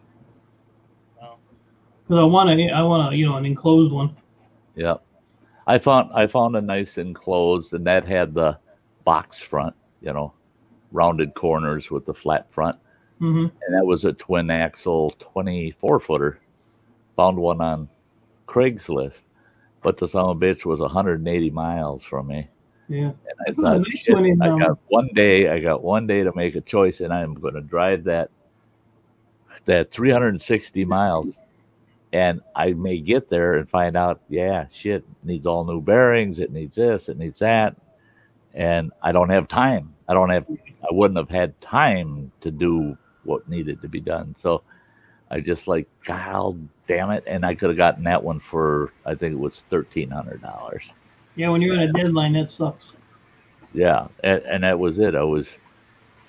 because I want an enclosed one. Yeah, I found a nice enclosed, and that had the box front, rounded corners with the flat front. Mm-hmm. And that was a twin axle 24-footer. Found one on Craigslist, but the son of a bitch was 180 miles from me. Yeah. And I thought, I got one day to make a choice, and I'm going to drive that 360 miles. And I may get there and find out, yeah, shit, it needs all new bearings. It needs this, it needs that. And I don't have time. I wouldn't have had time to do what needed to be done. So I just like, God damn it. And I could have gotten that one for, I think it was $1,300. Yeah, when you're on a deadline, that sucks. Yeah, and that was it. I was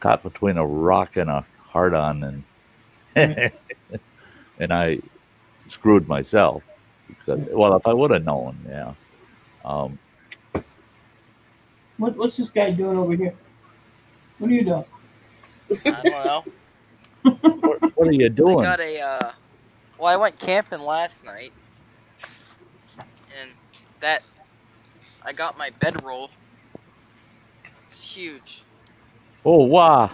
caught between a rock and a hard-on, and and I screwed myself. Because, well, if I would have known, yeah. What's this guy doing over here? What are you doing? I don't know. What are you doing? I got I went camping last night, and I got my bedroll. It's huge. Oh, wow.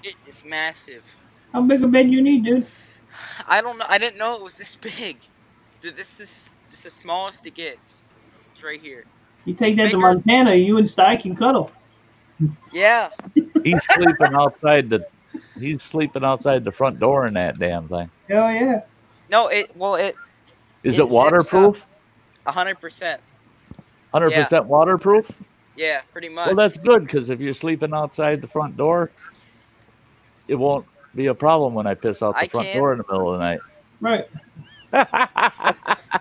It is massive. How big a bed you need, dude? I don't know. I didn't know it was this big. Dude, this is the smallest it gets. It's right here. You take that to Montana, you and Sty can cuddle. Yeah. He's sleeping outside the front door in that damn thing. Oh yeah. No, Is it waterproof? 100%. 100% waterproof? Yeah, pretty much. Well, that's good, because if you're sleeping outside the front door, it won't be a problem when I piss out the front door in the middle of the night. Right.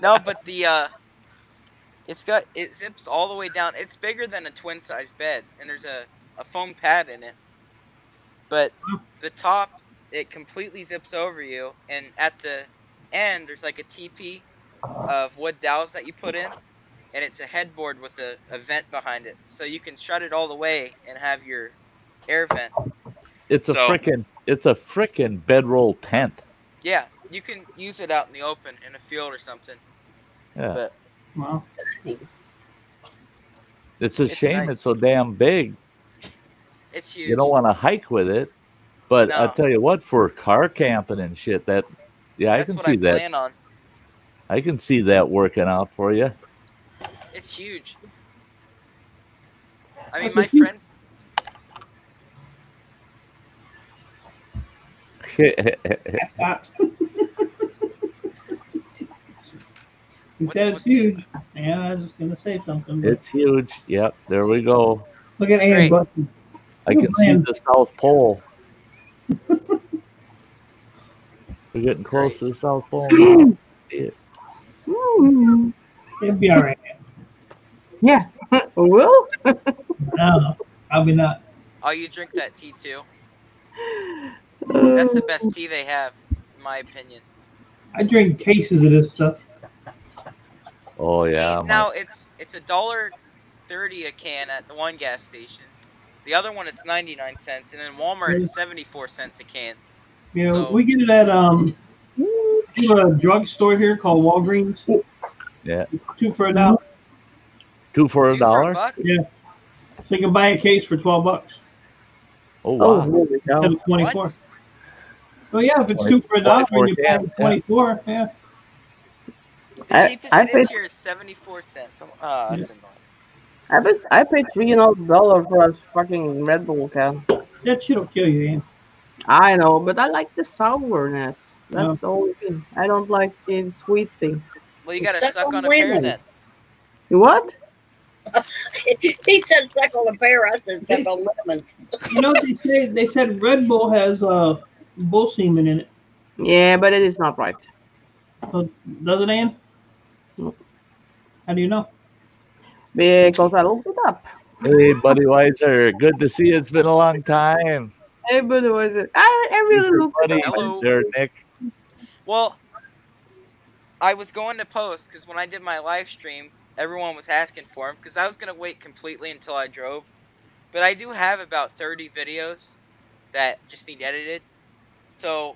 No, but it zips all the way down. It's bigger than a twin size bed, and there's a foam pad in it. But the top, it completely zips over you, and at the end there's like a teepee of wood dowels that you put in, and it's a headboard with a vent behind it, so you can shut it all the way and have your air vent. It's a frickin' bedroll tent. Yeah, you can use it out in the open in a field or something. Yeah. But wow. It's shame nice. It's so damn big. It's huge. You don't want to hike with it, but no. I'll tell you what, for car camping and shit, I can see that. Plan on. I can see that working out for you. It's huge. I mean, my friends. It's huge. Yeah, I was just gonna say something. But... It's huge. Yep, there we go. Look at Aaron Button. I can see the South Pole. We're getting close to the South Pole now. It'll be all right. Yeah. Will? No, probably not. Oh, you drink that tea too? That's the best tea they have, in my opinion. I drink cases of this stuff. Oh yeah. See, now it's $1.30 a can at the one gas station. The other one it's 99 cents, and then Walmart it's 74 cents a can. You know, So- we get it at we have a drugstore here called Walgreens. Yeah. 2 for $1. 2 for $2 a dollar. $1? Yeah. So you can buy a case for $12 Oh wow. there we instead go. of 24. What? Well, yeah, if it's 2 for $1 and you buy 24 24, yeah. The cheapest I it is paid- here is 74 cents. That's annoying. I paid $300 for a fucking Red Bull can. That shit'll kill you, Ian. I know, but I like the sourness. That's No. the only thing. I don't like the sweet things. Well, you gotta Suck suck on on a pear then. lemons. You what? He said suck on a pear. I said suck on lemons. You know what they say? They said Red Bull has bull semen in it. Yeah, but it is not right. So does it, Ian? No. How do you know? Because I looked it up. Hey, Buddy Weiser. Good to see you. It's been a long time. Hey, but it was it? I really looked Buddy, it up. Hello. there, Nick. Well, I was going to post because when I did my live stream, everyone was asking for them because I was gonna wait completely until I drove. But I do have about 30 videos that just need edited, so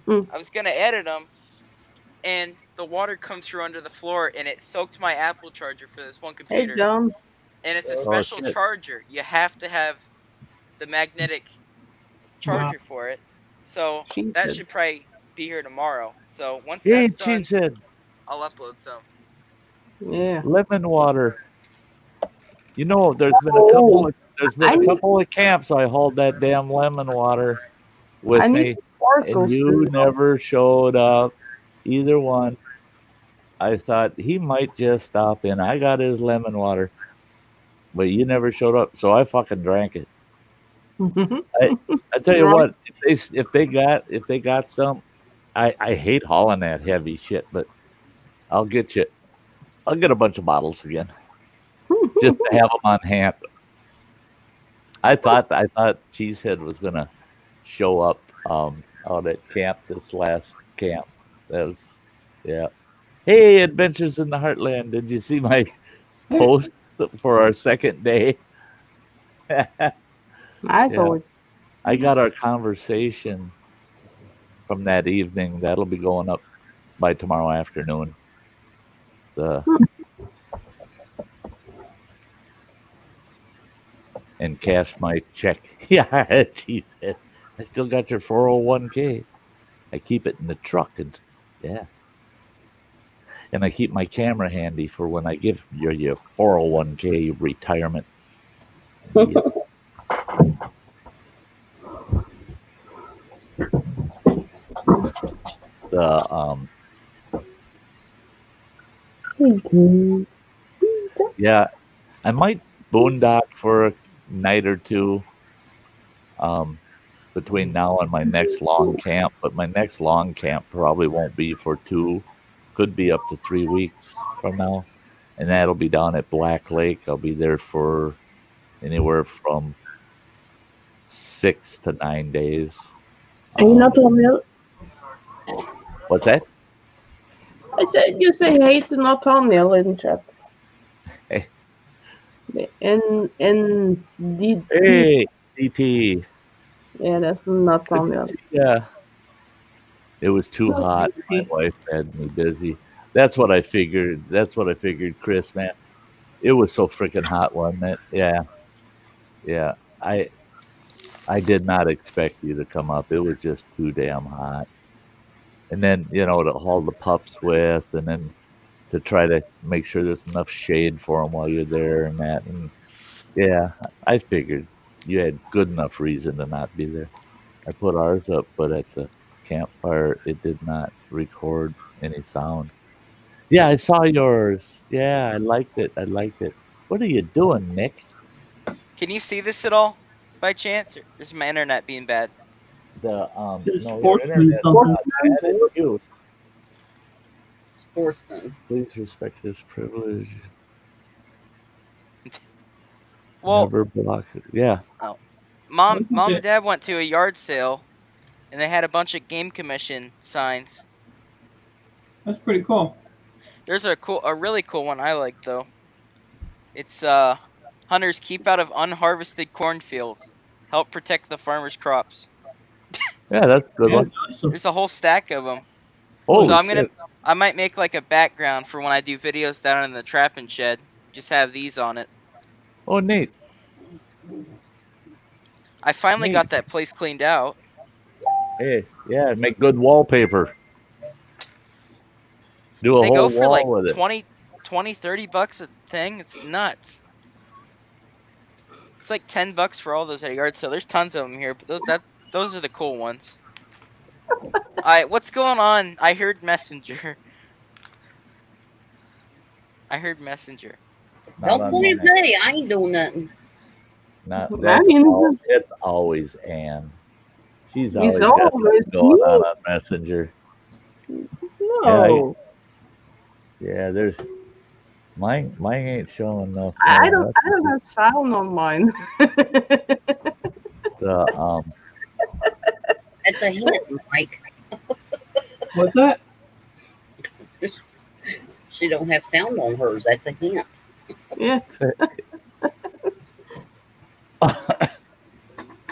I was gonna edit them, and the water come through under the floor, and it soaked my Apple charger for this one Hey, computer. John. And it's a Oh, special shit. charger. You have to have the magnetic charger for it. So that Cheated. should probably be here tomorrow. So once Hey, that's done, cheesehead. I'll upload some. Yeah. Lemon water. You know, there's been a couple of camps I hauled that damn lemon water with I me, need sparkles. and you never showed up. Either one. I thought he might just stop in. I got his lemon water, but you never showed up, so I fucking drank it. I tell you Right. what, if they got some, I hate hauling that heavy shit, but I'll get a bunch of bottles again, just to have them on hand. I thought Cheesehead was gonna show up out at camp this last camp. That was, yeah. Hey, Adventures in the Heartland. Did you see my post for our second day? I saw it. I got our conversation from that evening. That'll be going up by tomorrow afternoon. And cash my check. Yeah, geez, I still got your 401k. I keep it in the truck, and yeah. And I keep my camera handy for when I give your 401k retirement. Yeah. Yeah, I might boondock for a night or two between now and my next long camp, but my next long camp probably won't be for 2, could be up to 3 weeks from now, and that'll be down at Black Lake. I'll be there for anywhere from 6 to 9 days. Are you not on milk? What's that? I said you say hey to not thumbnail in chat. Hey. And the Hey, DT. yeah, that's not thumbnail. Yeah. It was too hot. My wife had me busy. That's what I figured. Chris, man. It was so freaking hot, wasn't it? Yeah. Yeah. I did not expect you to come up. It was just too damn hot. And then, to haul the pups with, and then to try to make sure there's enough shade for them while you're there and that. And yeah, I figured you had good enough reason to not be there. I put ours up, but at the campfire, it did not record any sound. Yeah, I saw yours. Yeah, I liked it. What are you doing, Nick? Can you see this at all, by chance? Or is my internet being bad? No, your Sportsman internet's something. not bad. It's you. Sportsman. Please respect this privilege. Well, Never block it. Yeah. Mom and Dad went to a yard sale, and they had a bunch of game commission signs. That's pretty cool. There's a really cool one I like though. It's hunters keep out of unharvested cornfields, help protect the farmers' crops. Yeah, that's a good Yeah, one. awesome. There's a whole stack of them. Holy So shit. I might make like a background for when I do videos down in the trapping shed. Just have these on it. Oh, neat. I finally got that place cleaned out. Hey, yeah, make good wallpaper. Do a They whole go for wall like with it. 20, 30 bucks a thing. It's nuts. It's like $10 for all those at a yard sale. There's tons of them here, but those are the cool ones. Alright, what's going on? I heard Messenger. I heard Messenger. Not Don't on point at mine. me. I ain't doing nothing. It's always Ann. She's always He's got always something going me. on Messenger. No. Yeah, there's mine ain't showing no. I don't have sound on mine. That's a hint, Mike. What's that? She don't have sound on hers. That's a hint. Yeah.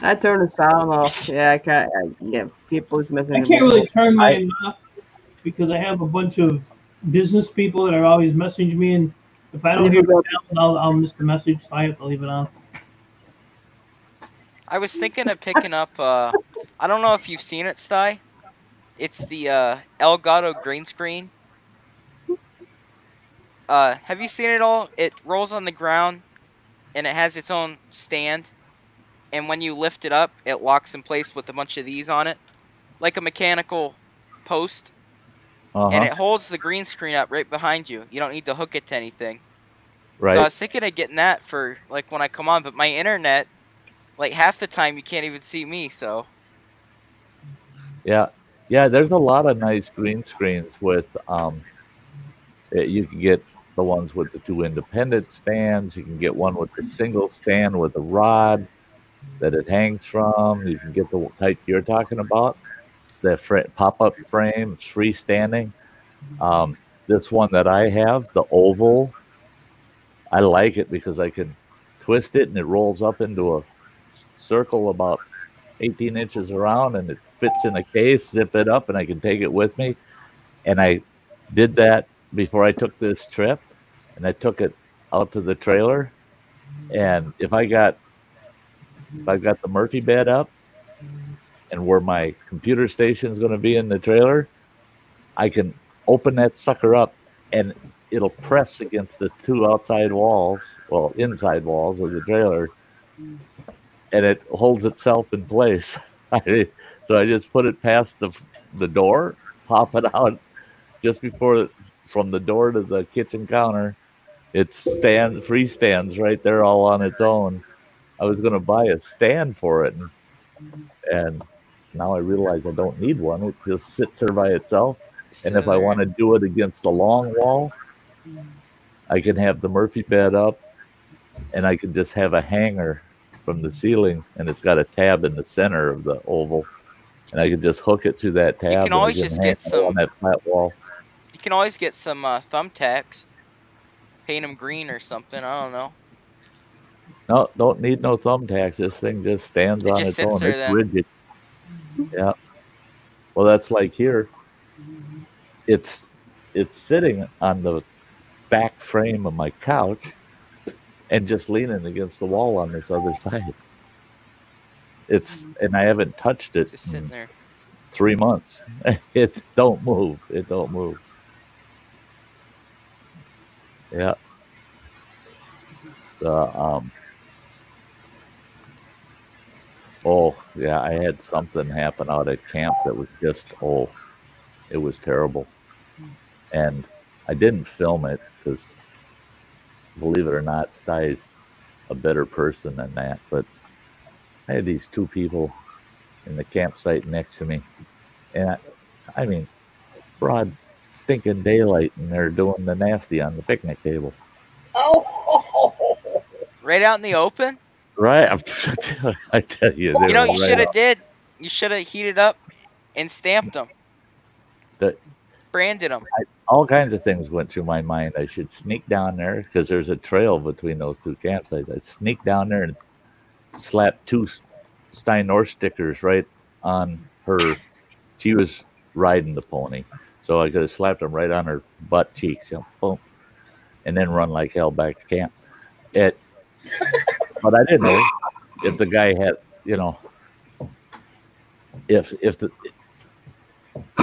I turn the sound off. Yeah, I can't. Yeah, people is messing. I can't really turn mine off because I have a bunch of business people that are always messaging me, and if I don't hear the sound, I'll miss the message, so I have to leave it on. I was thinking of picking up, I don't know if you've seen it, Sty. It's the Elgato green screen. Have you seen it all? It rolls on the ground, and it has its own stand. And when you lift it up, it locks in place with a bunch of these on it. Like a mechanical post. And it holds the green screen up right behind you. You don't need to hook it to anything. Right. So I was thinking of getting that for, like, when I come on. But my internet, like, half the time you can't even see me, so. Yeah, there's a lot of nice green screens with you can get the ones with the two independent stands. You can get one with the single stand with a rod that it hangs from. You can get the type you're talking about, the pop-up frame, it's freestanding. This one that I have, the oval, I like it because I can twist it and it rolls up into a circle about 18 inches around, and it fits in a case, zip it up, and I can take it with me. And I did that before I took this trip, and I took it out to the trailer. And if I got the Murphy bed up and where my computer station is going to be in the trailer, I can open that sucker up and it'll press against the two outside walls, well, inside walls of the trailer, and it holds itself in place. So I just put it past the door, pop it out just before, from the door to the kitchen counter. It freestands right there all on its own. I was going to buy a stand for it, and now I realize I don't need one. It just sits there by itself. And if I want to do it against the long wall, I can have the Murphy bed up, and I can just have a hanger from the ceiling, and it's got a tab in the center of the oval, and I can just hook it to that tab. You can always just get some on that flat wall. You can always get some thumbtacks, paint them green or something. I don't know. No, don't need no thumbtacks. This thing just stands on its own. It's rigid. Yeah. Well, that's like here. It's sitting on the back frame of my couch and just leaning against the wall on this other side. And I haven't touched it just sitting there 3 months. It don't move. It don't move. Yeah. Oh yeah, I had something happen out at camp that was just it was terrible, and I didn't film it because, believe it or not, Sty's a better person than that. But I had these two people in the campsite next to me, and I mean, broad stinking daylight, and they're doing the nasty on the picnic table. Oh, right out in the open. Right, I tell you. You know, you should have did. You should have heated up and stamped them. The, Branded them. all kinds of things went through my mind. I should sneak down there because there's a trail between those two campsites. I'd sneak down there and slap 2 Sty North stickers right on her. She was riding the pony, so I could have slapped them right on her butt cheeks, boom, and then run like hell back to camp. But I didn't know if the guy had, if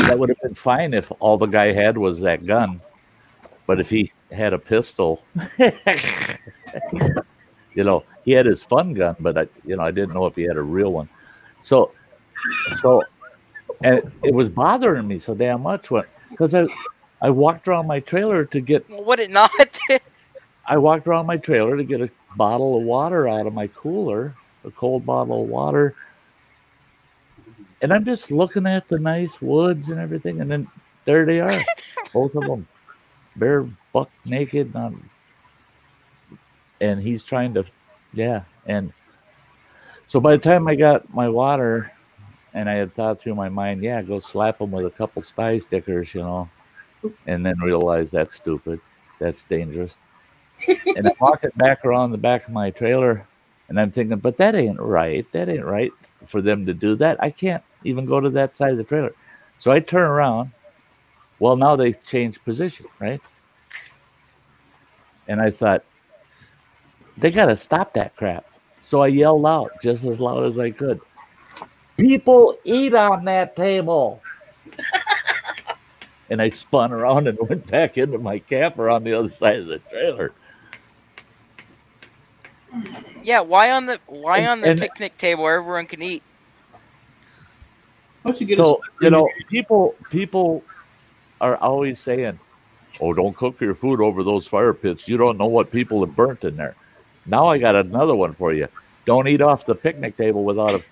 that would have been fine if all the guy had was that gun, but if he had a pistol, he had his fun gun, but I didn't know if he had a real one. So, and it was bothering me so damn much because I walked around my trailer to get. Well, would it not? I walked around my trailer to get a bottle of water out of my cooler, a cold bottle of water. And I'm just looking at the nice woods and everything, and then there they are, both of them, bare buck naked, and he's trying to, and so by the time I got my water, and I had thought through my mind, go slap him with a couple Sty stickers, and then realize that's stupid, that's dangerous, and I'm walking back around the back of my trailer, and I'm thinking, but that ain't right for them to do that. I can't even go to that side of the trailer. So I turn around. Well, now they've changed position, right? And I thought, they got to stop that crap. So I yelled out just as loud as I could, "People eat on that table." And I spun around and went back into my camper on the other side of the trailer. Yeah, why on the picnic table where everyone can eat? So people are always saying, "Oh, don't cook your food over those fire pits. You don't know what people have burnt in there." Now I got another one for you. Don't eat off the picnic table without a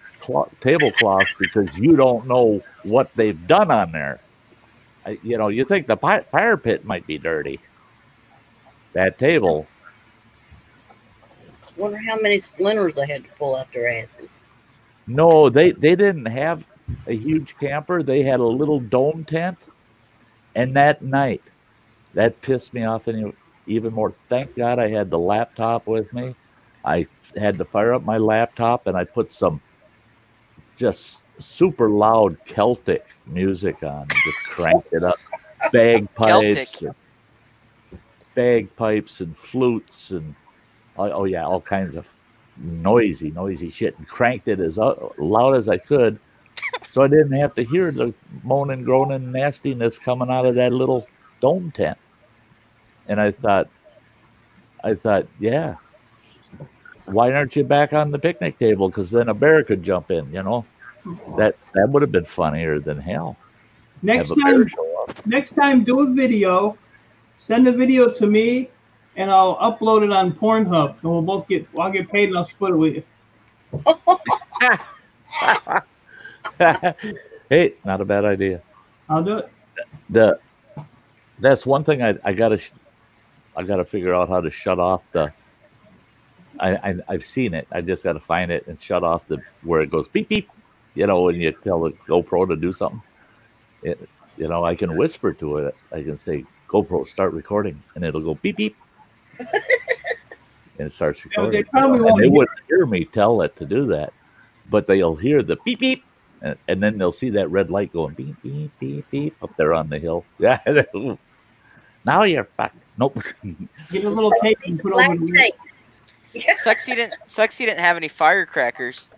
tablecloth because you don't know what they've done on there. You think the fire pit might be dirty. That table. Wonder how many splinters they had to pull out their asses. No, they didn't have a huge camper. They had a little dome tent. And that night, that pissed me off even more. Thank God I had the laptop with me. I had to fire up my laptop, and I put some just super loud Celtic music on and just cranked it up. Bagpipes and flutes and all kinds of noisy shit, and cranked it as loud as I could so I didn't have to hear the moaning, groaning nastiness coming out of that little dome tent. And I thought, why aren't you back on the picnic table? Because then a bear could jump in, That would have been funnier than hell. Next time, do a video, send the video to me, and I'll upload it on Pornhub, and I'll get paid, and I'll split it with you. Hey, not a bad idea. I'll do it. That's one thing I gotta figure out how to shut off the. I've seen it. I just gotta find it and shut off where it goes beep beep. When you tell the GoPro to do something, I can whisper to it. I can say, "GoPro, start recording," and it'll go beep beep. And it starts recording. They probably won't. They wouldn't hear me tell it to do that, but they'll hear the beep beep, and then they'll see that red light going beep beep beep beep up there on the hill. Yeah. Now you're fucked. Nope. Get a little tape and put over the tape. Sucks you didn't have any firecrackers.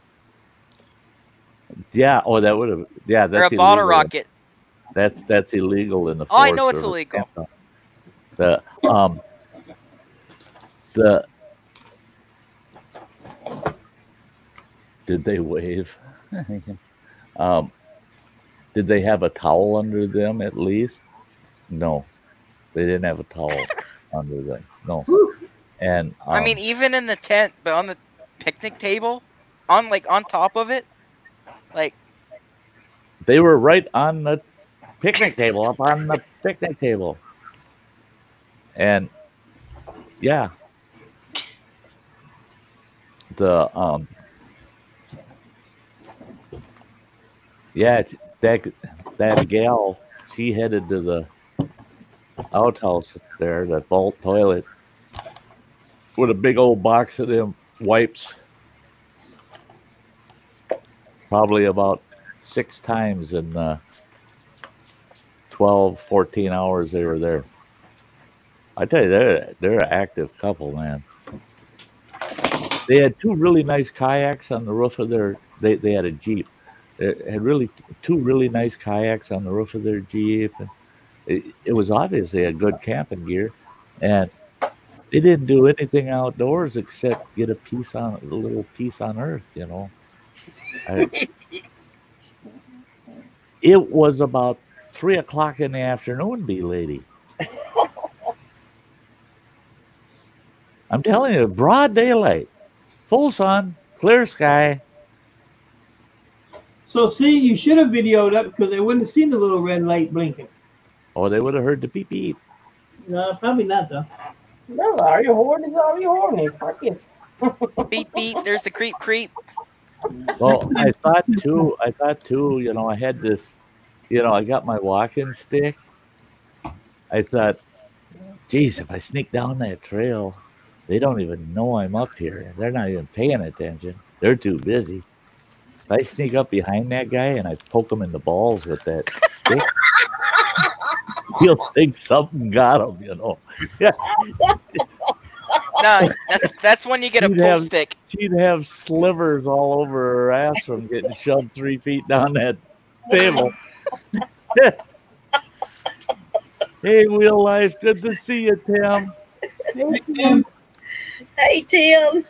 Yeah. Oh, that would have. Yeah, that's or a illegal. bottle rocket. That's illegal in the. Oh, I know it's illegal. Did they wave? Did they have a towel under them at least? No, they didn't have a towel under them. No, and I mean, even in the tent, but on the picnic table, on top of it, they were right on the picnic table, up on the picnic table, and yeah, that gal, she headed to the outhouse there, that vault toilet, with a big old box of them wipes, probably about 6 times in 12, 14 hours they were there. I tell you, they're an active couple, man. They had 2 really nice kayaks on the roof of their. They had a Jeep. They had 2 really nice kayaks on the roof of their Jeep. And it was obvious they had good camping gear, and they didn't do anything outdoors except get a little piece on Earth. You know, it was about 3 o'clock in the afternoon, B lady. I'm telling you, broad daylight, full sun, clear sky. So see, you should have videoed up because they wouldn't have seen the little red light blinking. Oh, they would have heard the beep beep. No, probably not though. No, are you horny? Are you horny? Fuck it. Beep beep. There's the creep creep. Well, I thought too, you know, I had this, you know, I got my walking stick. I thought, geez, if I sneak down that trail, they don't even know I'm up here. They're not even paying attention. They're too busy. If I sneak up behind that guy and I poke him in the balls with that stick, he'll think something got him, you know. No, that's when you get a pull stick. She'd have slivers all over her ass from getting shoved 3 feet down that table. Hey, Wheel Life, good to see you, Tim. Hey, Tim. Hey, Tim.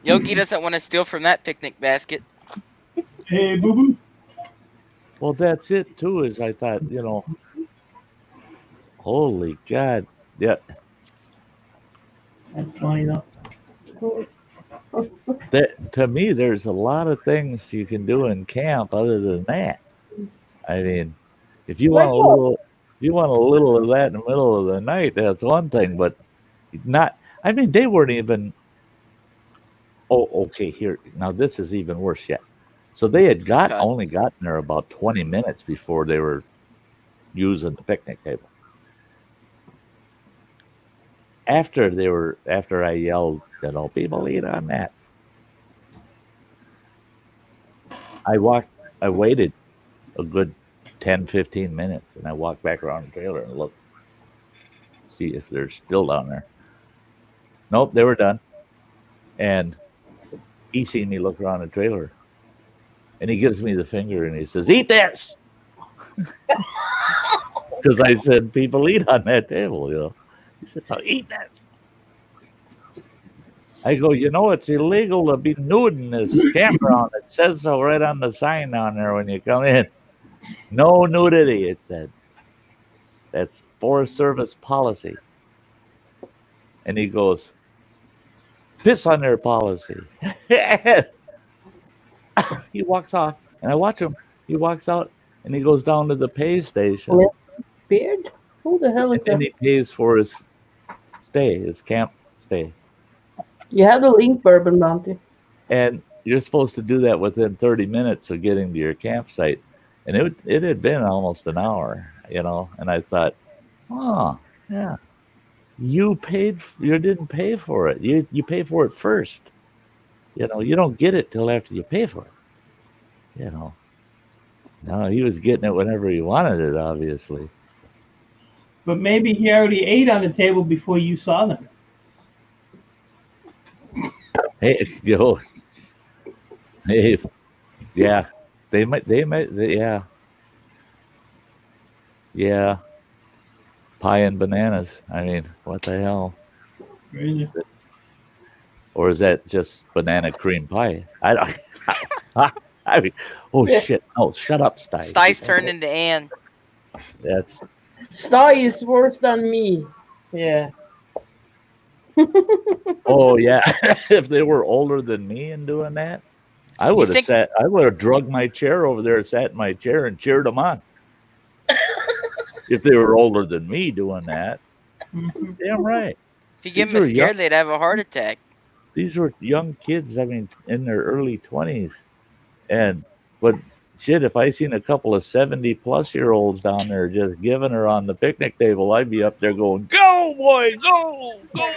Yogi doesn't want to steal from that picnic basket. Hey, boo boo. Well, that's it too. Is I thought, you know, holy God, yeah. That's funny though. That to me, there's a lot of things you can do in camp other than that. I mean, if you want a little of that in the middle of the night, that's one thing. But not. I mean, they weren't even. Oh, okay. Here now, this is even worse yet. So they had only gotten there about 20 minutes before they were using the picnic table. After I yelled, you know, people eat on that. I waited a good 10, 15 minutes, and I walked back around the trailer and looked, see if they're still down there. Nope, they were done. And he seen me look around the trailer, and he gives me the finger and he says, "Eat this," because I said people eat on that table, you know. He said, "So eat that." I go, you know, it's illegal to be nude in this campground. It says so right on the sign down there when you come in. No nudity, it said. That's Forest Service policy. And he goes, piss on their policy. He walks off, and I watch him. He walks out, and he goes down to the pay station. Beard? Who the hell is that? And he pays for his stay, his camp stay. You have the link bourbon bounty. And you're supposed to do that within 30 minutes of getting to your campsite. And it had been almost an hour, you know. And I thought, oh, yeah. You didn't pay for it. You pay for it first. You know, you don't get it till after you pay for it. You know. No, he was getting it whenever he wanted it, obviously. But maybe he already ate on the table before you saw them. Hey, hey, yeah, they might, yeah, pie and bananas. I mean, what the hell? Really? Or is that just banana cream pie? I don't. I mean, oh shit! Oh, shut up, Sty. Sty's turned into Anne. That's. Sty is worse than me. Yeah. Oh yeah, if they were older than me and doing that, I would have drugged my chair over there, sat in my chair, and cheered them on. If they were older than me doing that, damn right. If you give them a scare, they'd have a heart attack. These were young kids. I mean, in their early 20s, but shit, if I seen a couple of 70-plus-year-olds down there just giving her on the picnic table, I'd be up there going, "Go, boy, go, go,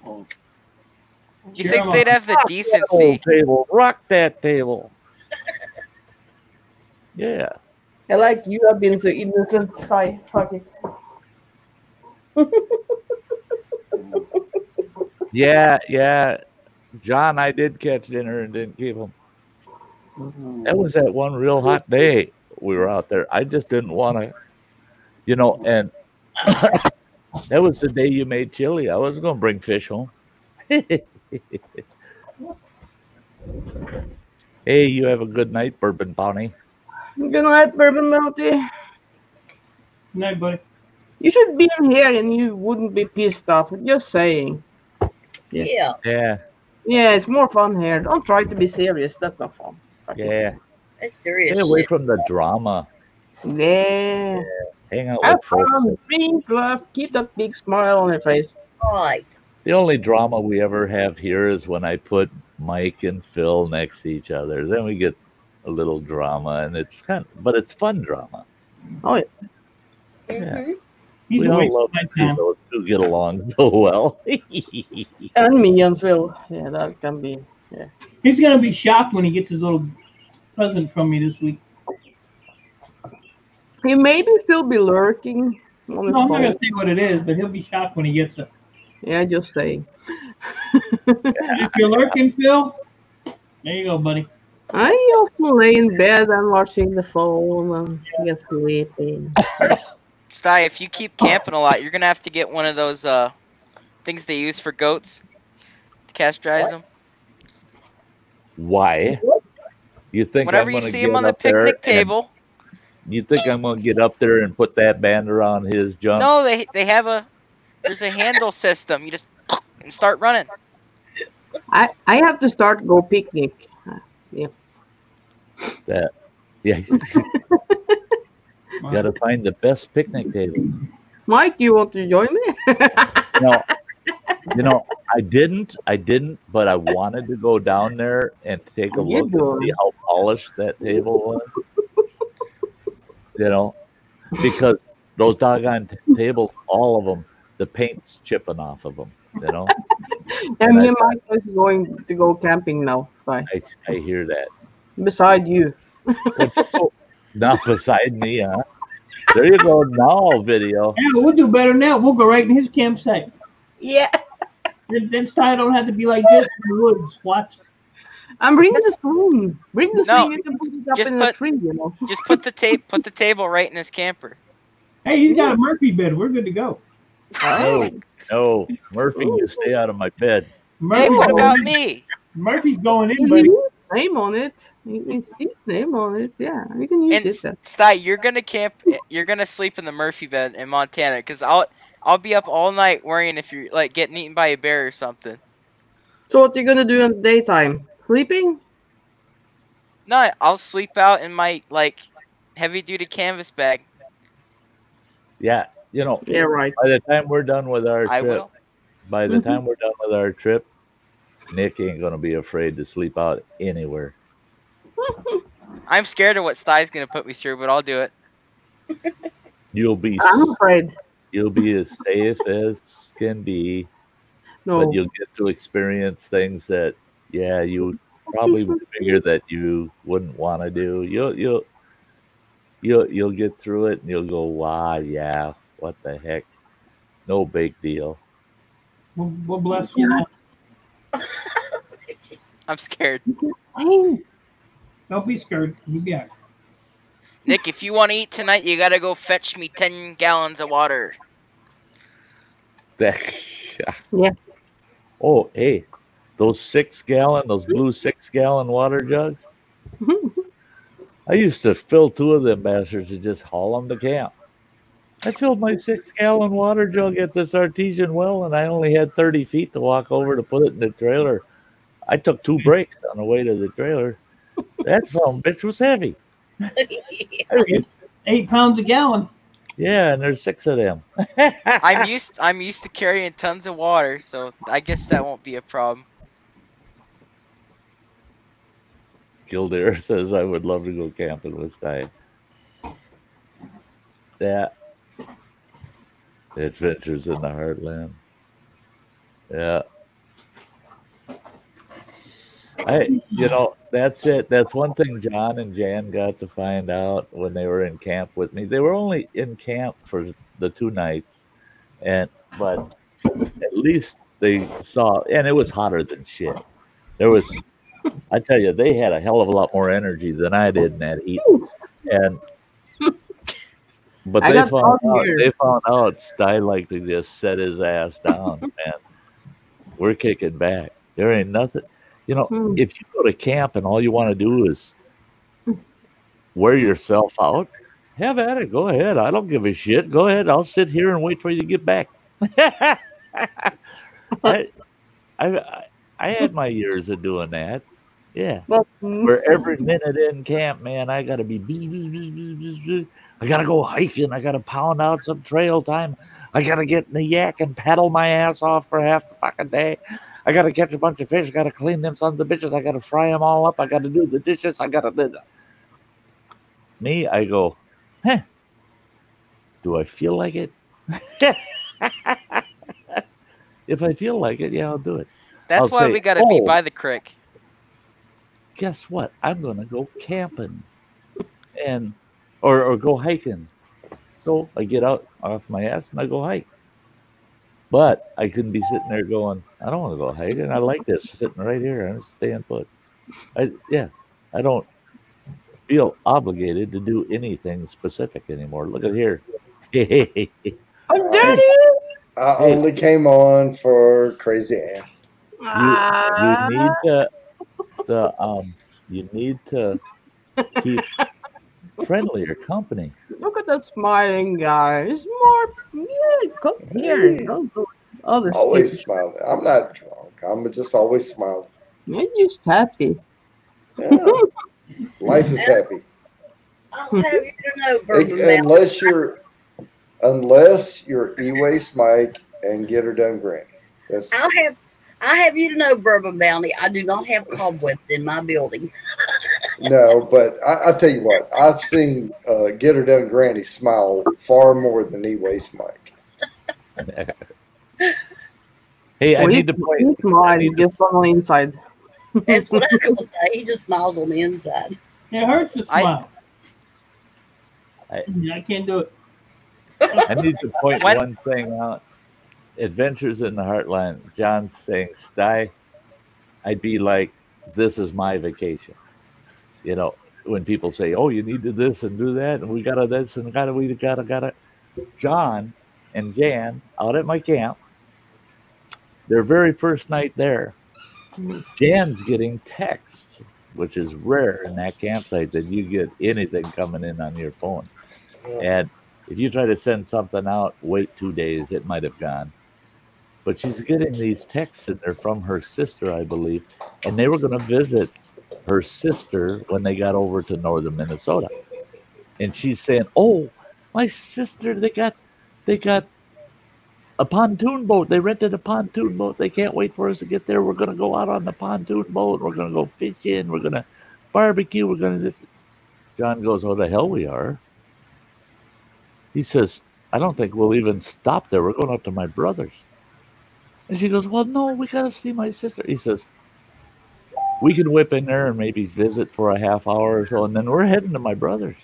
boy." You think they'd have the Rock that decency? old table, rock that table. Yeah. I like you have been so innocent, Sty. Fuck it. Yeah. John, I did catch dinner and didn't keep him. That was that one real hot day we were out there. I just didn't want to, and that was the day you made chili. I wasn't going to bring fish home. Hey, you have a good night, Bourbon Bounty. Good night, Bourbon Bounty. Good night, buddy. You should be in here and you wouldn't be pissed off. Just saying. Yeah. Yeah. Yeah, it's more fun here. Don't try to be serious. That's not fun. Fuck it. Yeah. That's serious. Stay away shit. from the drama. Yeah. Hang out Have with folks. fun. Drink, laugh. Keep that big smile on your face. Right. The only drama we ever have here is when I put Mike and Phil next to each other. Then we get a little drama, and it's but it's fun drama. Oh, yeah. Mhm. He's We a all waste love of my to see time. those two get along so well. And me and Phil. Yeah, that can be. Yeah. He's gonna be shocked when he gets his little present from me this week. He maybe still be lurking on his No, I'm not gonna phone. say what it is, but he'll be shocked when he gets it. Yeah, just saying. If you're lurking, Phil, there you go, buddy. I often lay in bed and watching the phone and get sleepy. Sty, if you keep camping a lot, you're gonna have to get one of those things they use for goats to castratrize them. Why? You think Whenever I'm you gonna see get him on the up there picnic and- table, You think I'm gonna get up there and put that band around his junk? no, they have there's a handle system. You just and start running. I have to start go picnic. That, yeah. Gotta find the best picnic table. Mike, you want to join me? I didn't, but I wanted to go down there and take a You look do. and see how polished that table was. Because those doggone tables, all of them, the paint's chipping off of them. And me and Mike is going to go camping now. Sorry. I hear that. Beside you. Not beside me, huh? There you go. Now, video. Yeah, but we'll do better now. We'll go right in his campsite. Yeah. Then Sty don't have to be like this in the woods. Watch. I'm bringing the swing. Bring the No, swing. You can put it up just in the put- tree, Just put the table right in his camper. Hey, he's got a Murphy bed. We're good to go. No, Murphy, you stay out of my bed. Hey, Murphy's what going about in. me? Murphy's going in, You buddy. can use his name on it. You can see his name on it. Yeah, you can use And it. then. Sty, you're gonna camp. You're gonna sleep in the Murphy bed in Montana, because I'll be up all night worrying if you're like getting eaten by a bear or something. So what you gonna do in the daytime? Sleeping? No, I'll sleep out in my like heavy duty canvas bag. Yeah, Yeah, right. by the time we're done with our I trip, will. by the time we're done with our trip, Nick ain't gonna be afraid to sleep out anywhere. I'm scared of what Sty's gonna put me through, but I'll do it. You'll be I'm afraid. as safe as can be, No. but you'll get to experience things that, yeah, you probably would figure that you wouldn't want to do. You'll get through it and you'll go, wow, yeah, what the heck, no big deal. We'll bless you. I'm scared. Hey, Don't be scared. You'll be all right. Nick, if you want to eat tonight, you gotta go fetch me 10 gallons of water. Yeah. Oh, hey, those blue 6-gallon water jugs. I used to fill 2 of them bastards and just haul them to camp. I filled my 6-gallon water jug at this artesian well, and I only had 30 feet to walk over to put it in the trailer. I took 2 breaks on the way to the trailer. That son bitch was heavy. 8 pounds a gallon. Yeah, and there's 6 of them. I'm used to carrying tons of water, so I guess that won't be a problem. Kildare says, I would love to go camping with Sty. Yeah. Adventures in the Heartland. Yeah. That's it. That's one thing John and Jan got to find out when they were in camp with me. They were only in camp for the 2 nights, but at least they saw, and it was hotter than shit. I tell you, they had a hell of a lot more energy than I did in that heat, but they found out Sty liked to just set his ass down, and we're kicking back. There ain't nothing. If you go to camp and all you want to do is wear yourself out, have at it. Go ahead. I don't give a shit. Go ahead. I'll sit here and wait for you to get back. I had my years of doing that. Yeah. For every minute in camp, man, I got to be. I got to go hiking. I got to pound out some trail time. I got to get in the yak and paddle my ass off for half the fucking day. I got to catch a bunch of fish. I got to clean them sons of bitches. I got to fry them all up. I got to do the dishes. I got to do that. Me, I go, do I feel like it? If I feel like it, yeah, I'll do it. That's why we got to be by the creek. Guess what? I'm going to go camping or go hiking. So I get out off my ass and I go hike. But I couldn't be sitting there going, I don't want to go hiking. I like this sitting right here. I'm staying put. I don't feel obligated to do anything specific anymore. Look at here. Daddy! I only came on for Crazy Ann. You need to keep friendlier company. Look at that smiling guy. It's more. Yeah, come here. Don't go. Always smiling. I'm not drunk. I'm just always smiling. You're just happy. Yeah. Life is happy. I'll have you to know, unless you're E-Waste Mike and Get Her Done Granny. I have you to know, Bourbon Bounty, I do not have cobwebs in my building. No, but I tell you what, I've seen Get Her Done Granny smile far more than E-Waste Mike. Hey, I need to point. He's just on the inside. That's what I was going to say. He just smiles on the inside. It hurts to smile. I can't do it. I need to point one thing out. Adventures in the Heartland. John's saying, Sty, I'd be like, this is my vacation. When people say, oh, you need to this and do that, and we got to this and we got to. John and Jan out at my camp, their very first night there, Jan's getting texts, which is rare in that campsite that you get anything coming in on your phone. And if you try to send something out, wait 2 days, it might have gone. But she's getting these texts and they're from her sister, I believe. And they were going to visit her sister when they got over to northern Minnesota. And she's saying, oh, my sister, they got a pontoon boat. They rented a pontoon boat. They can't wait for us to get there. We're going to go out on the pontoon boat. We're going to go fishing. We're going to barbecue. We're going to this. John goes, oh, the hell we are. He says, I don't think we'll even stop there. We're going up to my brother's. And she goes, well, no, we got to see my sister. He says, we can whip in there and maybe visit for a half hour or so, and then we're heading to my brother's.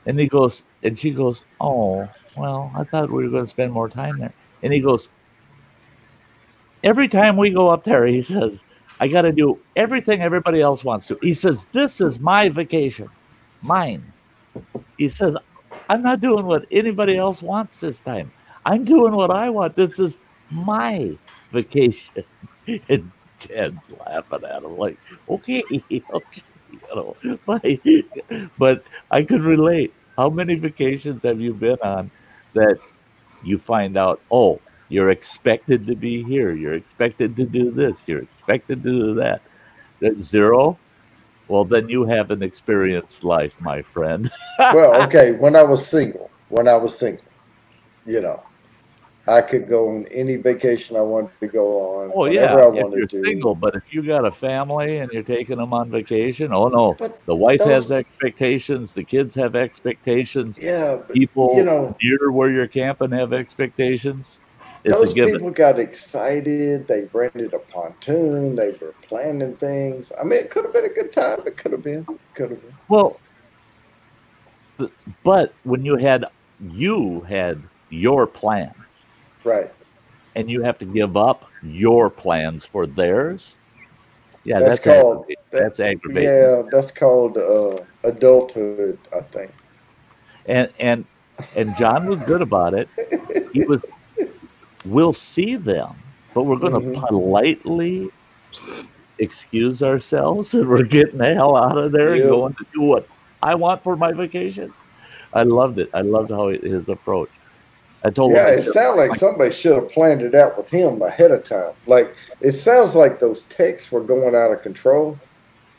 And he goes, and she goes, oh, well, I thought we were going to spend more time there. And he goes, every time we go up there, he says, I got to do everything everybody else wants to. He says, this is my vacation, mine. He says, I'm not doing what anybody else wants this time. I'm doing what I want. This is my vacation. And Jed's laughing at him like, okay. But I could relate. How many vacations have you been on that you find out, oh, you're expected to be here. You're expected to do this. You're expected to do that. Zero? Well, then you haven't experienced life, my friend. Well, okay, when I was single, I could go on any vacation I wanted to go on, Oh whenever yeah, I if wanted you're to. single, but if you got a family and you're taking them on vacation, oh no, But the wife those, has expectations, the kids have expectations, yeah, but people near where you're camping have expectations. It's a those given. people got excited. They rented a pontoon. They were planning things. I mean, it could have been a good time. It could have been. Could have been. Well, but when you had your plans, Right. and you have to give up your plans for theirs, yeah, That's that's called aggravating. that. That's aggravating. Yeah, that's called adulthood, I think. And John was good about it. He was, we'll see them, but we're going to politely excuse ourselves, and we're getting the hell out of there and going to do what I want for my vacation. I loved it. I loved how his approach. I told him. Yeah, it sounded like somebody should have planned it out with him ahead of time. Like, it sounds like those texts were going out of control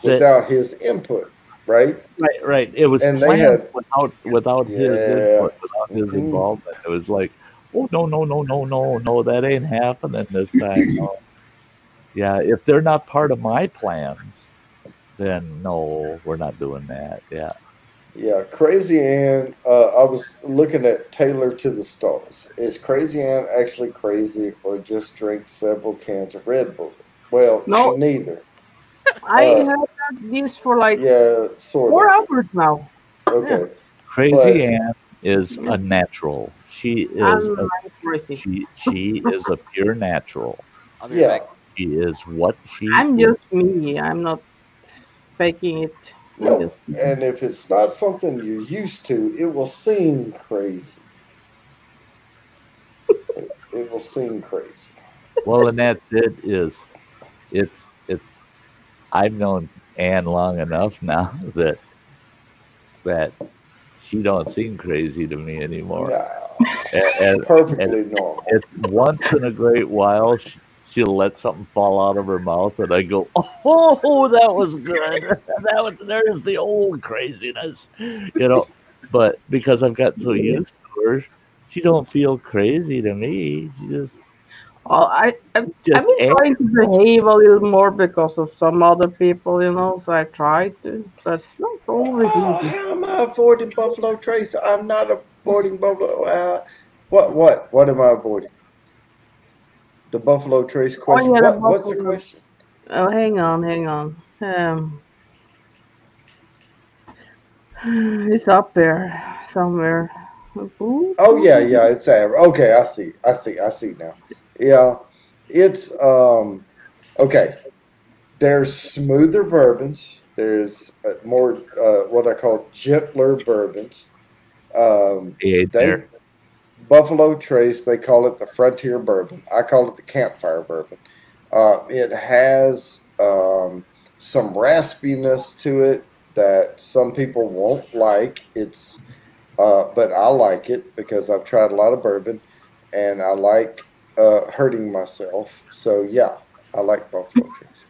without his input, right? Right. It was and planned they had without his input, without his involvement. It was like, oh no, that ain't happening this time. No. Yeah, if they're not part of my plans, then no, we're not doing that. Yeah. Yeah, Crazy Ann. I was looking at Taylor to the Stars. Is Crazy Ann actually crazy, or just drinks several cans of Red Bull? Well, No. neither. I have had this for like sort 4 of. hours now. Okay. Yeah. Crazy Ann is a natural. She is she is a pure natural. Yeah. She is what she I'm is. just me. I'm not faking it. No, and if it's not something you're used to, it will seem crazy. It will seem crazy. Well, and that's it. It's I've known Ann long enough now that she don't seem crazy to me anymore. No. Perfectly normal. It's once in a great while she'll let something fall out of her mouth, and I go, "Oh, that was good. There's the old craziness," But because I've got so used to her, she don't feel crazy to me. She just. Well, I've been trying to behave a little more because of some other people, so I try to, but it's not always easy. How am I avoiding Buffalo Trace? I'm not avoiding Buffalo. What am I avoiding? The Buffalo Trace question. What's the question? Oh, hang on. It's up there somewhere. Oh yeah, it's average. Okay, I see now. Yeah, it's okay. There's smoother bourbons. There's more what I call gentler bourbons. Buffalo Trace, they call it the Frontier Bourbon. I call it the Campfire Bourbon. It has some raspiness to it that some people won't like. But I like it because I've tried a lot of bourbon, and I like hurting myself. So yeah, I like Buffalo Trace.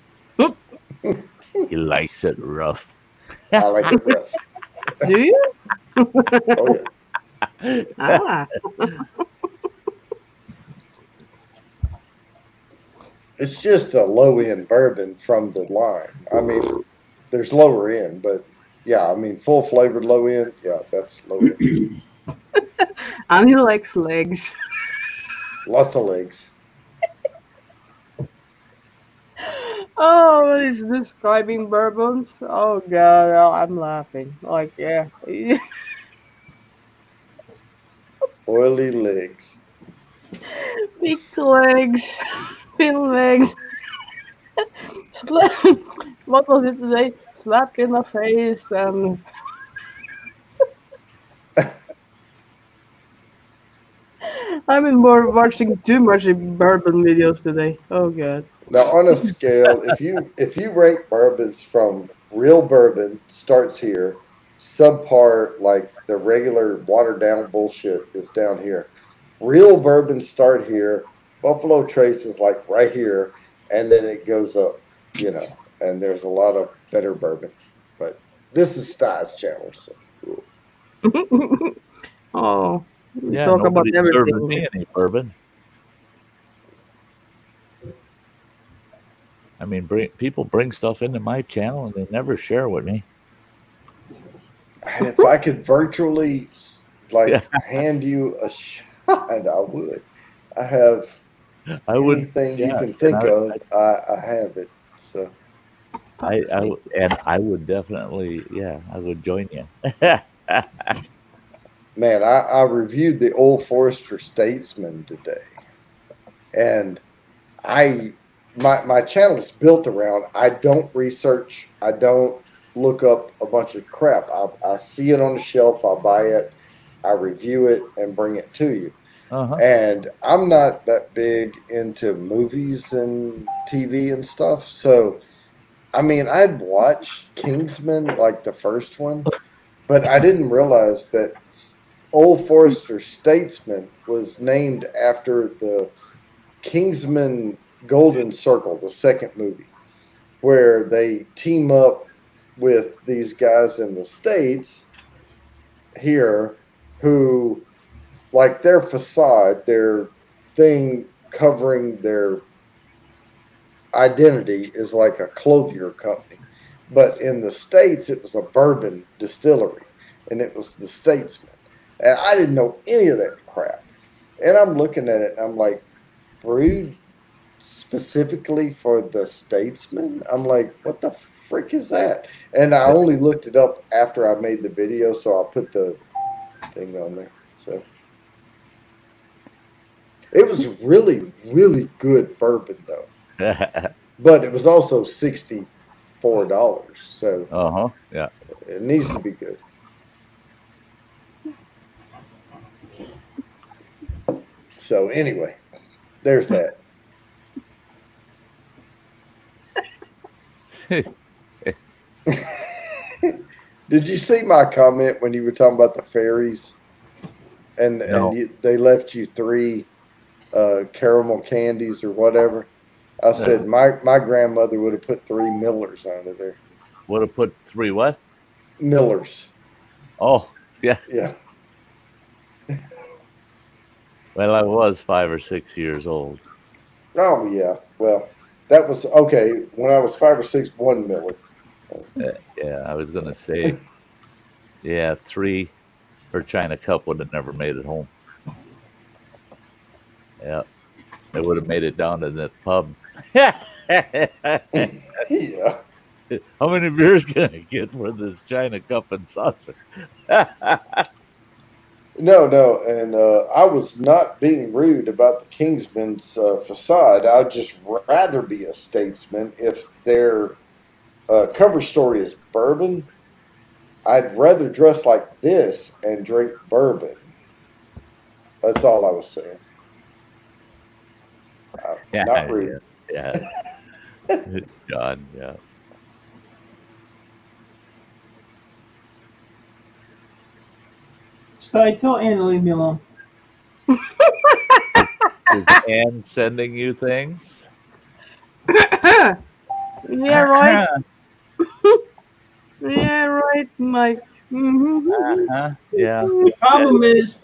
He likes it rough. I like it rough. Do you? Oh yeah. Ah. It's just a low end bourbon from the line. I mean, there's lower end, but yeah, I mean, full flavored low end. Yeah, that's low end. And he likes legs. Lots of legs. Oh, he's describing bourbons. Oh god, I'm laughing. Like, yeah. Oily legs. Big legs. Thin legs. What was it today? Slap in the face and I've been watching too much bourbon videos today. Oh god. Now, on a scale, if you rank bourbons from real bourbon starts here, subpar like the regular watered down bullshit is down here. Real bourbons start here. Buffalo Trace is like right here, and then it goes up, and there's a lot of better bourbon. But this is Sty's channel. So. Oh, yeah, talk about everything. Me any bourbon. I mean, people bring stuff into my channel and they never share with me. If I could virtually hand you a shot, I would. I have anything you can think of. I have it. So I would definitely, I would join you. Man, I reviewed the Old Forester Statesman today, and my channel is built around. I don't research. I don't look up a bunch of crap. I see it on the shelf. I buy it. I review it and bring it to you. And I'm not that big into movies and TV and stuff. So, I mean, I'd watched Kingsman, like the first one, but I didn't realize that Old Forester Statesman was named after the Kingsman Golden Circle, the second movie, where they team up with these guys in the States here who, like, their facade, their thing covering their identity is like a clothier company. But in the States, it was a bourbon distillery, and it was the Statesman. And I didn't know any of that crap. And I'm looking at it, and I'm like, brewed specifically for the Statesman? I'm like, what the frick is that? And I only looked it up after I made the video, so I put the thing on there. So it was really, really good bourbon, though. But it was also $64. So it needs to be good. So anyway, there's that. Did you see my comment when you were talking about the fairies? And they left you 3 caramel candies or whatever? I said my grandmother would have put 3 Millers onto there. Would have put 3 what? Millers. Oh, yeah. Yeah. Well, I was 5 or 6 years old. Oh, yeah. Well, that was, okay, when I was 5 or 6, 1 Miller. Yeah, I was going to say, 3, her China Cup would have never made it home. Yeah. They would have made it down to that pub. Yeah. How many beers can I get for this China Cup and saucer? No, and I was not being rude about the Kingsman's facade. I'd just rather be a Statesman if their cover story is bourbon. I'd rather dress like this and drink bourbon. That's all I was saying. Not rude. Yeah. God, yeah. Sty, tell Ann to leave me alone. Is Ann sending you things? Yeah, right. Yeah, right, Mike. Yeah. The problem is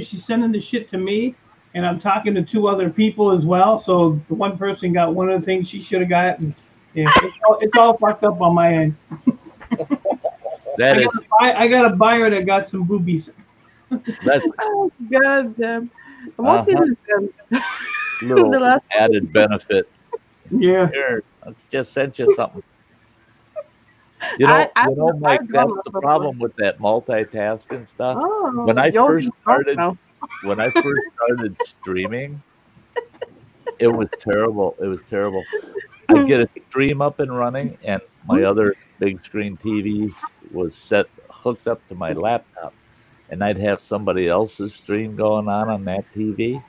she's sending the shit to me, and I'm talking to 2 other people as well. So the one person got one of the things she should have got, and it's all fucked up on my end. I got a buyer that got some boobies. Oh, God damn. What did it little added benefit. Yeah. Here, let's just send you something. You know, Mike, that's the problem with that multitasking stuff. Oh, when I first started streaming, it was terrible. It was terrible. I'd get a stream up and running, and my other big screen TV was hooked up to my laptop, and I'd have somebody else's stream going on that TV,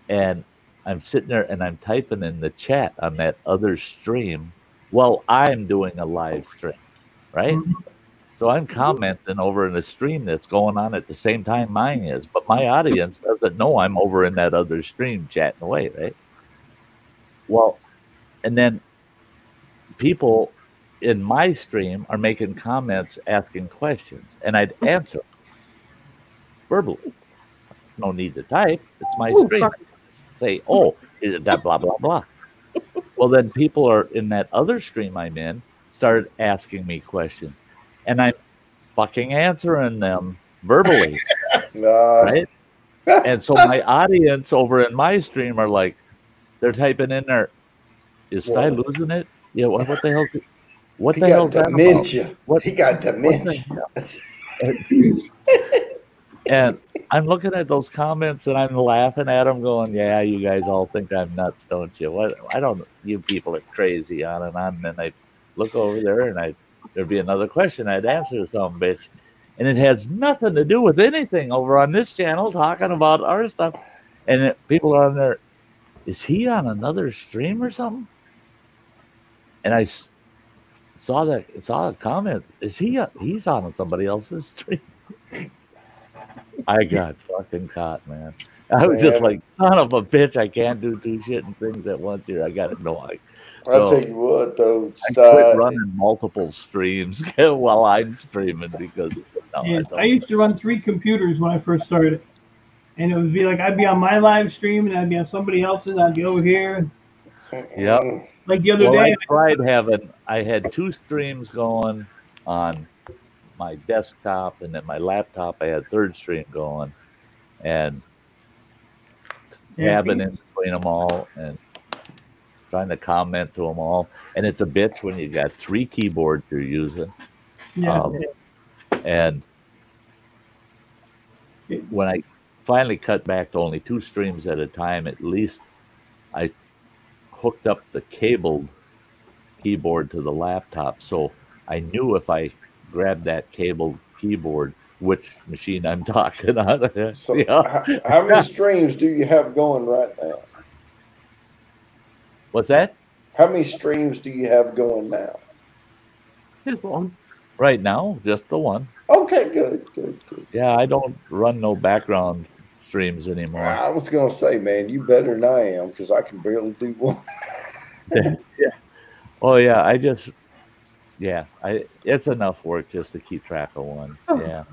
and I'm sitting there and I'm typing in the chat on that other stream while I'm doing a live stream, right? So I'm commenting over in a stream that's going on at the same time mine is, but my audience doesn't know I'm over in that other stream chatting away, right? Well, and then people in my stream are making comments, asking questions, and I'd answer verbally. No need to type. It's my stream. Say, oh, is it that blah, blah, blah. Well, then people are in that other stream I'm in started asking me questions, and I'm fucking answering them verbally, right? And so my audience over in my stream are like, they're typing in there, "Is Sty losing it? Yeah, what the hell? What the hell's that about? What he got dementia." And I'm looking at those comments and I'm laughing at them, going, "Yeah, you guys all think I'm nuts, don't you? What? I don't. You people are crazy." On and on. And then I look over there and there'd be another question I'd answer to some bitch, and it has nothing to do with anything over on this channel talking about our stuff. And people are on there. Is he on another stream or something? And I saw the comments. Is he's on somebody else's stream? I got fucking caught, man. I was just like, son of a bitch, I can't do two shit and things at once here. I got it. No, I'll tell you what, though, I quit running multiple streams while I'm streaming because I used to run 3 computers when I first started. And it would be like I'd be on my live stream and I'd be on somebody else's, I'd be over here. Yep. Like the other day. I had 2 streams going on my desktop, and then my laptop I had 3rd stream going, and tabbing in between them all and trying to comment to them all. And it's a bitch when you got 3 keyboards you're using. And when I finally cut back to only 2 streams at a time, at least I hooked up the cabled keyboard to the laptop, so I knew if I grabbed that cabled keyboard, which machine I'm talking on. So how many streams do you have going right now? What's that? How many streams do you have going now? Just one. Right now, just the one. Okay, good. Yeah, I don't run no background streams anymore. I was going to say, man, you better than I am, because I can barely do one. Yeah. Oh, yeah, it's enough work just to keep track of one. Yeah.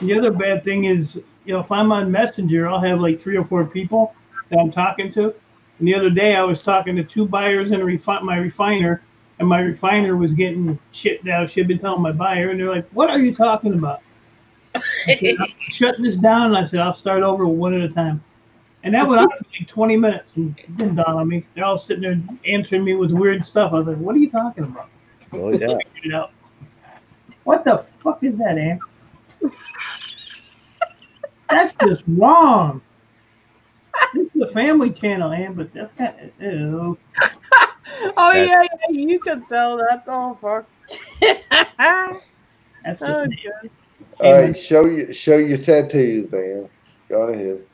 The other bad thing is, if I'm on Messenger, I'll have like 3 or 4 people that I'm talking to. And the other day I was talking to 2 buyers and my refiner, and my refiner was getting shit down. She'd been telling my buyer, and they're like, "What are you talking about?" I said, "I'm shutting this down." And I said, "I'll start over one at a time." And that went on for like 20 minutes, and it didn't dawn on me. They're all sitting there answering me with weird stuff. I was like, "What are you talking about?" Oh, yeah. It out. What the fuck is that, Ann? That's just wrong. This is a family channel, Ann, but that's kind of ew. Oh yeah, you can tell that. Oh fuck. That's just good. All right, show your tattoos, Ann. Go ahead.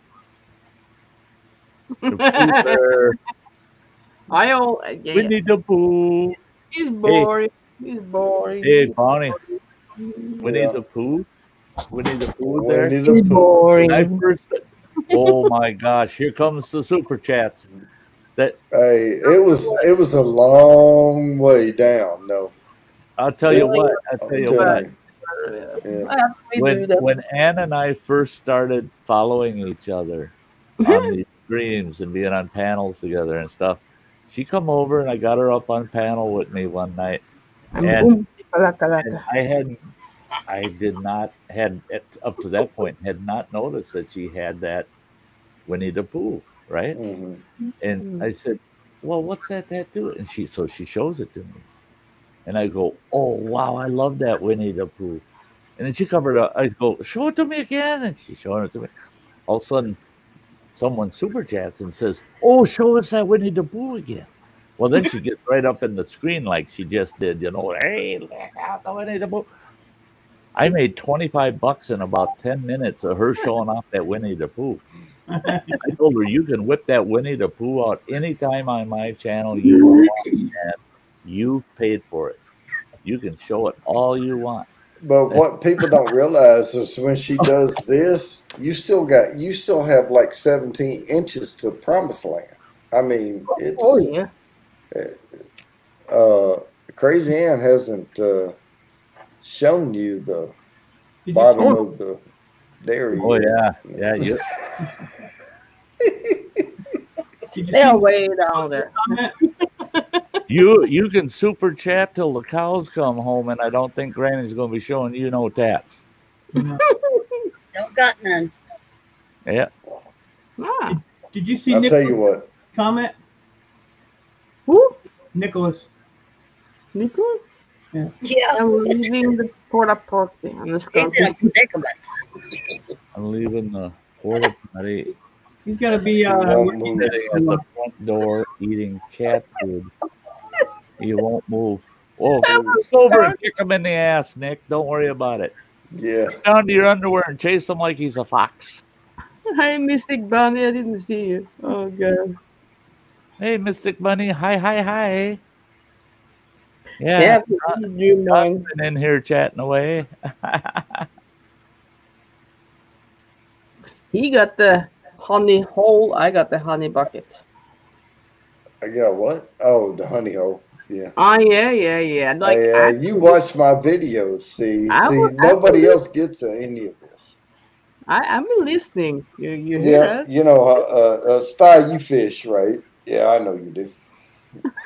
Winnie the Pooh. He's boring. He's boring. Hey, Bonnie. Winnie the Pooh. Winnie the Pooh there. He's boring. Oh my gosh! Here comes the super chats. Hey, it was a long way down. No, I'll tell you what. When Ann and I first started following each other on these streams and being on panels together and stuff, she come over and I got her up on panel with me one night, and I did not up to that point had not noticed that she had that Winnie the Pooh, right? Mm-hmm. And I said, "Well, what's that tattoo?" And she shows it to me, and I go, "Oh wow, I love that Winnie the Pooh." And then she covered up. I go, "Show it to me again," and she's showing it to me. All of a sudden, someone super chats and says, "Oh, show us that Winnie the Pooh again." Well, then she gets right up in the screen like she just did, "Hey, look out the Winnie the Pooh." I made $25 in about 10 minutes of her showing off that Winnie the Pooh. I told her, "You can whip that Winnie the Pooh out anytime on my channel you want, and you paid for it. You can show it all you want." But what people don't realize is when she does this, you still have like 17 inches to promised land. I mean, it's Crazy Ann hasn't shown you the bottom of the dairy. Oh yeah. They're way down there. You can super chat till the cows come home, and I don't think Granny's going to be showing you no tats. Don't got none. Yeah. Ah, Did you see I'll tell Nicholas' you what. comment? who? Nicholas. Nicholas? Yeah, I'm leaving the porta potty. I'm just going he's in a to predicament. I'm leaving the porta potty, He's got to be won't working move. sitting at the front door eating cat food. He won't move. Oh, look over and kick him in the ass, Nick. Don't worry about it. Yeah. Get down to your underwear and chase him like he's a fox. Hi, Mystic Bunny. I didn't see you. Oh, God. Hey, Mystic Bunny. Hi, hi, hi. Yeah, Yeah, you mind. been in here chatting away. He got the honey hole. I got the honey bucket. I got what? Oh, the honey hole. Yeah. Oh, yeah. Like, You watch my videos. See, I nobody will- else gets any of this. I'm listening. You hear Yeah, that? you know, Sty, you fish, right? Yeah, I know you do.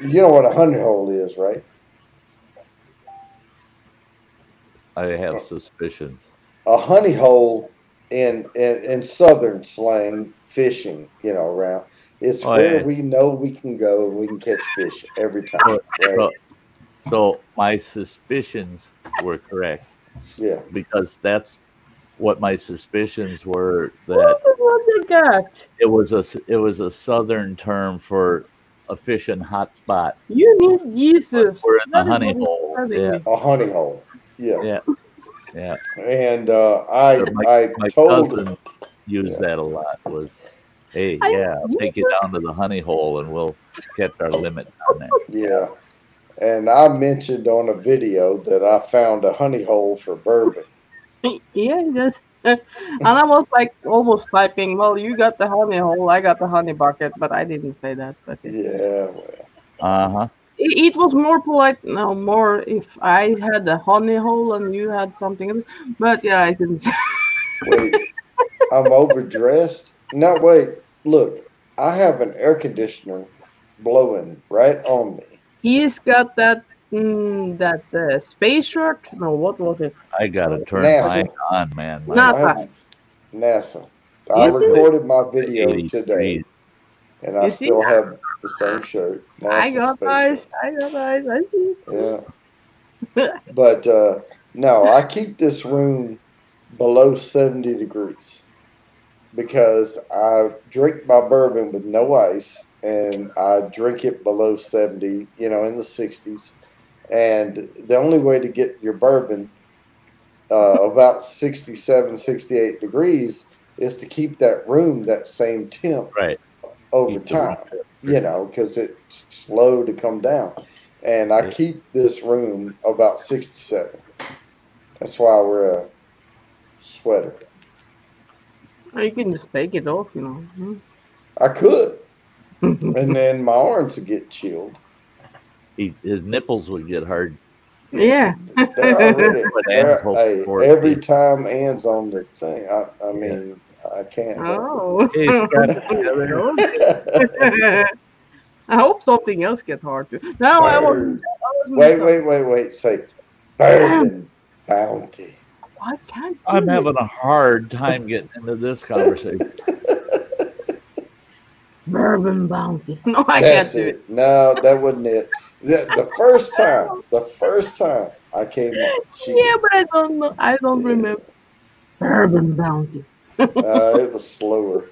You know what a honey hole is, right? I have suspicions. A honey hole in southern slang, fishing, you know, around. It's Oh, where yeah. we know we can go and we can catch fish every time. Right? So my suspicions were correct Yeah. because that's what my suspicions were, that What they got? it was a southern term for a fishing hot spot. You need Jesus. We're in the That is honey what he's hole. telling Yeah, me. A honey hole. Yeah. yeah, yeah. And My I told cousin used that a lot. Was, hey, I- yeah, I'll take you Jesus. down to the honey hole and we'll catch our limit down there. yeah. And I mentioned on a video that I found a honey hole for bourbon. Yeah, just. And I was like almost typing, well, you got the honey hole, I got the honey bucket, but I didn't say that. But Yeah, well. Uh-huh. it was more polite, no, more if I had the honey hole and you had something else. But yeah, I didn't say. Wait, I'm overdressed? No, wait. Look, I have an air conditioner blowing right on me. He's got that space shirt. No, what was it? I gotta turn NASA. mine on, man. I NASA. have NASA. I Is it? recorded my video 80 today, degrees. and I You see? still have the same shirt. I NASA got space eyes. shirt. I got eyes. I see. Yeah. But no, I keep this room below 70 degrees because I drink my bourbon with no ice and I drink it below 70, you know, in the 60s. And the only way to get your bourbon about 67, 68 degrees is to keep that room that same temp Right. over Keep the room time, temperature. you know, because it's slow to come down. And I Right. keep this room about 67. That's why I wear a sweater. Oh, you can just take it off, you know. I could. And then my arms would get chilled. His nipples would get hard. Yeah. They're already, But Ann's hoping hey, for it, every too. time Ann's on the thing, I mean, I can't help Oh. Hey, scratch it together. I hope something else gets hard too. No, I wasn't. Wait. Say, bourbon bounty. I can't. I'm do it. having a hard time getting into this conversation. Bourbon bounty. No, I That's can't do it. No, that wasn't it. The first time I came on, she, Yeah, but I don't know. I don't remember. Bourbon bounty. it was slower,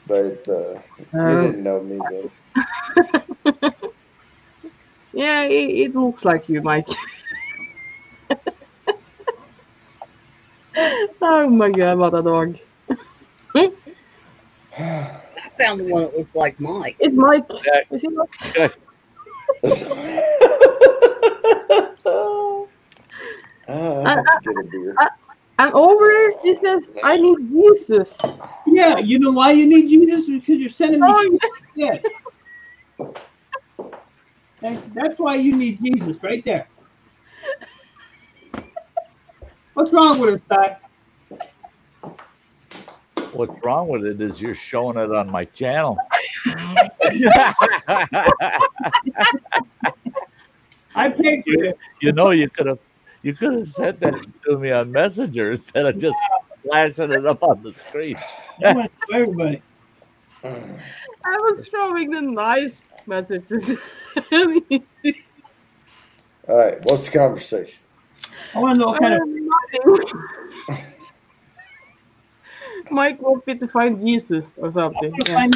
but you didn't know me then. Yeah, it looks like you, Mike. Oh my god, what a dog. I found the one that looks like Mike. It's Mike. Jack. Is he Mike? I have to get a beer. And over there, it says, I need Jesus. Yeah, you know why you need Jesus? Because you're sending me Oh, shit. That's why you need Jesus right there. What's wrong with it, Sty? What's wrong with it is you're showing it on my channel. I paid for it. You could have sent that to me on Messenger instead of just flashing it up on the screen. I went to everybody. I was showing the nice messages. All right, what's the conversation? I want to know what kind of. Mike wants me to find Jesus or something. Yeah.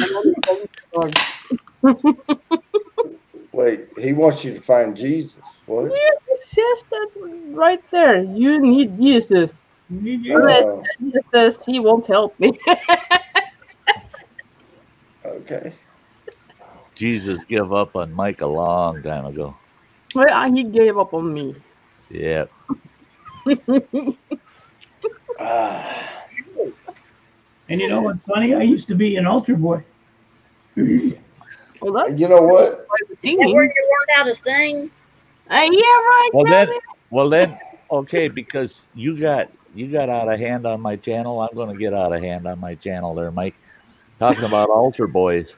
Wait, he wants you to find Jesus. What? Yeah, it says that right there. You need Jesus. Unless Jesus says he won't help me. Okay. Jesus gave up on Mike a long time ago. Well, he gave up on me. Yeah. And you know what's funny? I used to be an altar boy. Well, that's You know what? Is that where you learned how to sing? Yeah, right. Well then, okay, because you got out of hand on my channel. I'm going to get out of hand on my channel there, Mike. Talking about altar boys.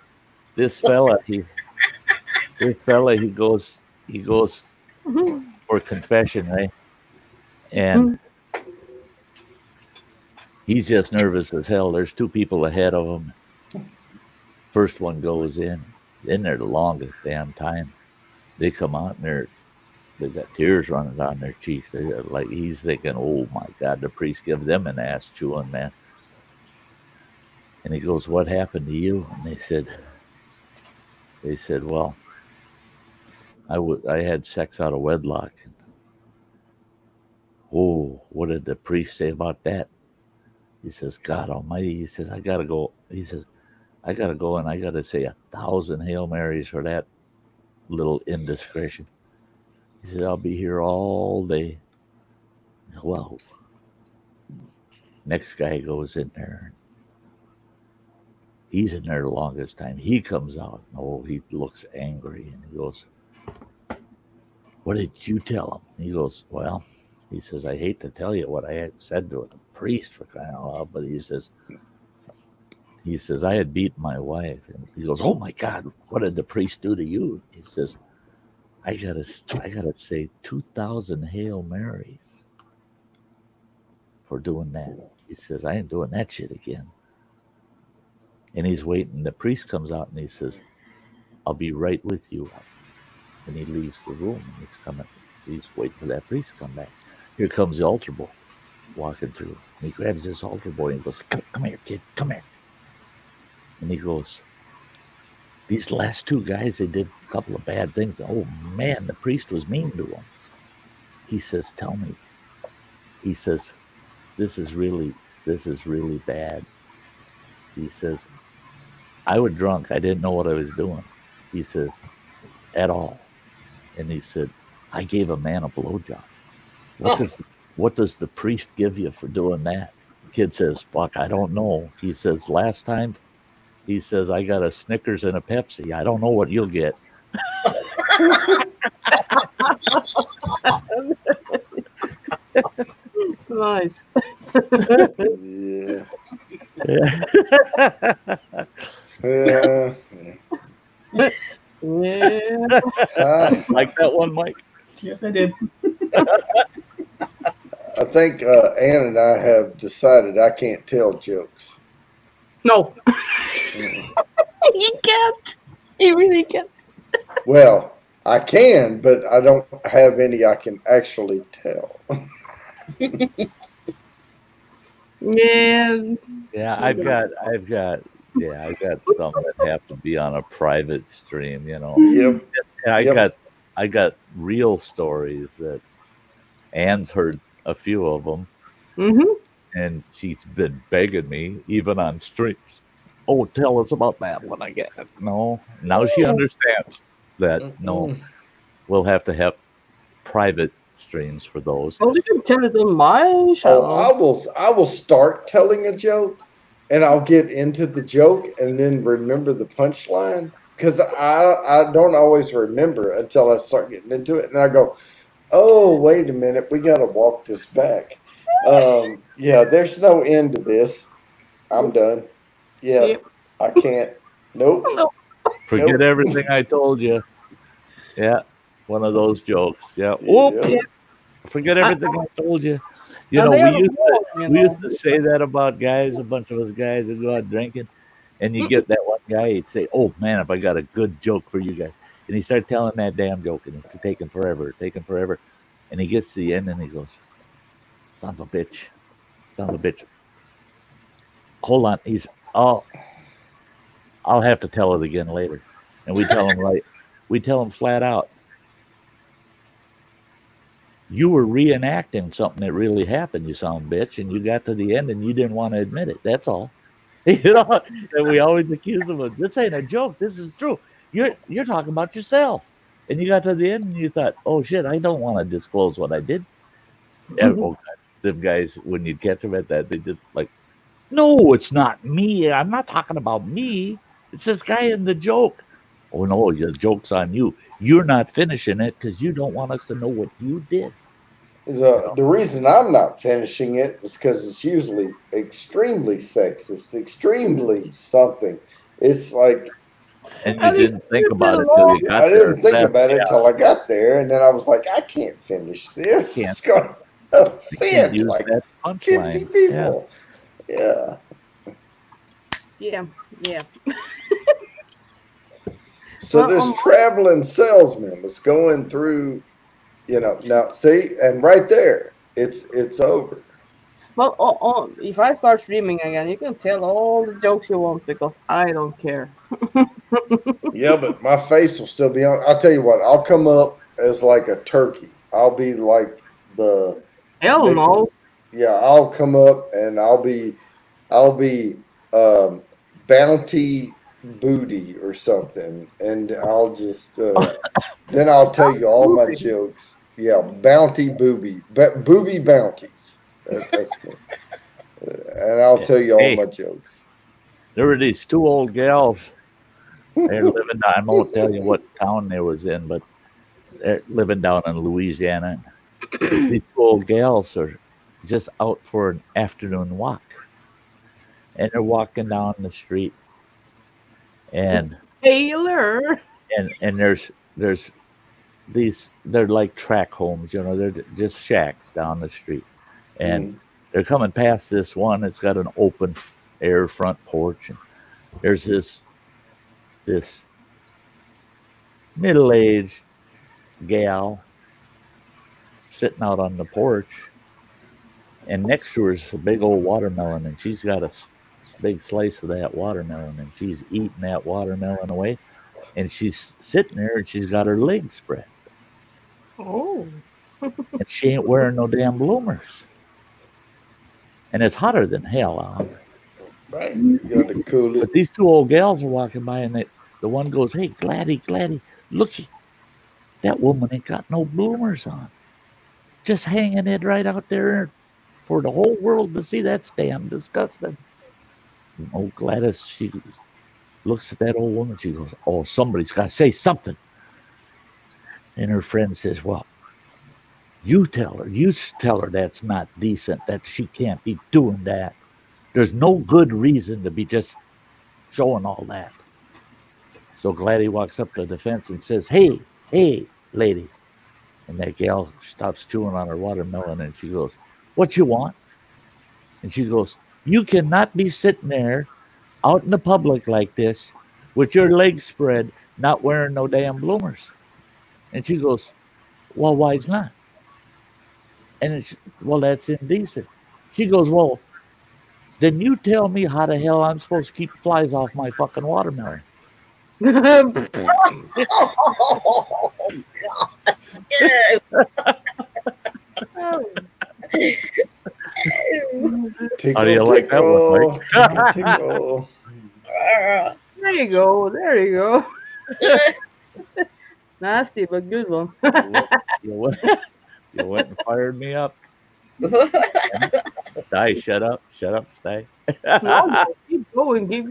This fella, he goes for confession, right? And he's just nervous as hell. There's two people ahead of him. First one goes in there the longest damn time. They come out and they've got tears running down their cheeks. They're like, he's thinking, oh my God, the priest give them an ass chewing, man. And he goes, what happened to you? And they said, well, I had sex out of wedlock. Oh, what did the priest say about that? He says, God Almighty. He says, I gotta go. He says, I gotta go and I gotta say 1,000 Hail Marys for that little indiscretion. He said, I'll be here all day. Well, next guy goes in there. He's in there the longest time. He comes out. Oh, he looks angry. And he goes, what did you tell him? He goes, well, he says, I hate to tell you what I had said to the priest for crying out loud, but he says, I had beaten my wife. And he goes, oh my God, what did the priest do to you? He says, I gotta say 2,000 Hail Marys for doing that. He says, I ain't doing that shit again. And he's waiting. The priest comes out and he says, I'll be right with you. And he leaves the room and he's waiting for that priest to come back. Here comes the altar boy walking through. And he grabs this altar boy and he goes, come here, kid, come here. And he goes, these last two guys, they did a couple of bad things. Oh man, the priest was mean to them. He says, tell me. He says, this is really bad. He says, I was drunk. I didn't know what I was doing. He says, at all. And he said, I gave a man a blowjob. What does the priest give you for doing that? The kid says, fuck, I don't know. He says, last time, he says, I got a Snickers and a Pepsi. I don't know what you'll get. Nice. Yeah. Yeah. Like that one, Mike? Yes, I did. I think Ann and I have decided I can't tell jokes. No. He can't. He really can't. Well, I can, but I don't have any I can actually tell. Yeah. Yeah, I've got some that have to be on a private stream, you know. Yep. I got real stories that Ann's heard a few of them, and she's been begging me, even on streams. Oh, tell us about that one again. No, now she understands that. No, we'll have to have private streams for those. Oh, you can tell it in my show. Oh, I will start telling a joke, and I'll get into the joke and then remember the punchline, because I don't always remember until I start getting into it, and I go, oh, wait a minute, we got to walk this back. Yeah, there's no end to this. I'm done. Yeah, yep. I can't. Nope. Forget everything I told you. Yeah. One of those jokes. Yeah. Whoop. Yeah. Forget everything I told you. You And know, they we have a used wall, to you we used know. to say that about guys, a bunch of us guys that go out drinking, and you get that one guy, he'd say, "Oh man, if I got a good joke for you guys," and he started telling that damn joke, and it's taking forever, and he gets to the end, and he goes, "Son of a bitch, son of a bitch." Hold on, I'll have to tell it again later, and we tell him flat out, you were reenacting something that really happened, you son of a bitch, and you got to the end and you didn't want to admit it. That's all. You know, and we always accuse them of, this ain't a joke. This is true. You're talking about yourself. And you got to the end and you thought, oh shit, I don't want to disclose what I did. And oh, God, them guys, when you catch them at that, they just like, no, it's not me. I'm not talking about me. It's this guy in the joke. Oh no, your joke's on you. You're not finishing it because you don't want us to know what you did. The reason I'm not finishing it is because it's usually extremely sexist, extremely something. It's like and you didn't think about it till you got there. I didn't think about it till I got there, and then I was like, I can't finish this. It's going to offend like 50 people. Yeah. So this traveling salesman was going through, now see, and right there, it's over. Well, if I start streaming again, you can tell all the jokes you want because I don't care. Yeah, but my face will still be on. I'll tell you what, I'll come up as like a turkey. I'll be like the hell no. Yeah, I'll come up and I'll be bounty booty or something, and I'll just then I'll tell you all my jokes. Yeah, bounty booby bounties. That's me. And I'll tell you all my jokes. There were these two old gals. They're living down. I won't tell you what town they was in, but they're living down in Louisiana. These two old gals are just out for an afternoon walk, and they're walking down the street, and Taylor, and there's these, they're like track homes, they're just shacks down the street, and they're coming past this one that's got an open air front porch, and there's this middle-aged gal sitting out on the porch, and next to her is a big old watermelon, and she's got a big slice of that watermelon, and she's eating that watermelon away, and she's sitting there, and she's got her legs spread. Oh. And she ain't wearing no damn bloomers. And it's hotter than hell out. Right. You got to cool it. But these two old gals are walking by, and the one goes, hey, Gladdy, looky. That woman ain't got no bloomers on. Just hanging it right out there for the whole world to see. That's damn disgusting. And old Gladys, she looks at that old woman. She goes, oh, somebody's got to say something. And her friend says, well, you tell her that's not decent, that she can't be doing that. There's no good reason to be just showing all that. So Gladdy walks up to the fence and says, hey, lady. And that gal stops chewing on her watermelon, and she goes, what you want? And she goes, you cannot be sitting there out in the public like this with your legs spread, not wearing no damn bloomers. And she goes, well, why's not? And it's, well, that's indecent. She goes, well, then you tell me how the hell I'm supposed to keep flies off my fucking watermelon. Oh, God. Tickle, How do you like that one, Mike? Tickle. There you go. Nasty, but good one. You went and fired me up. Sty, shut up, Sty. No, keep going. Good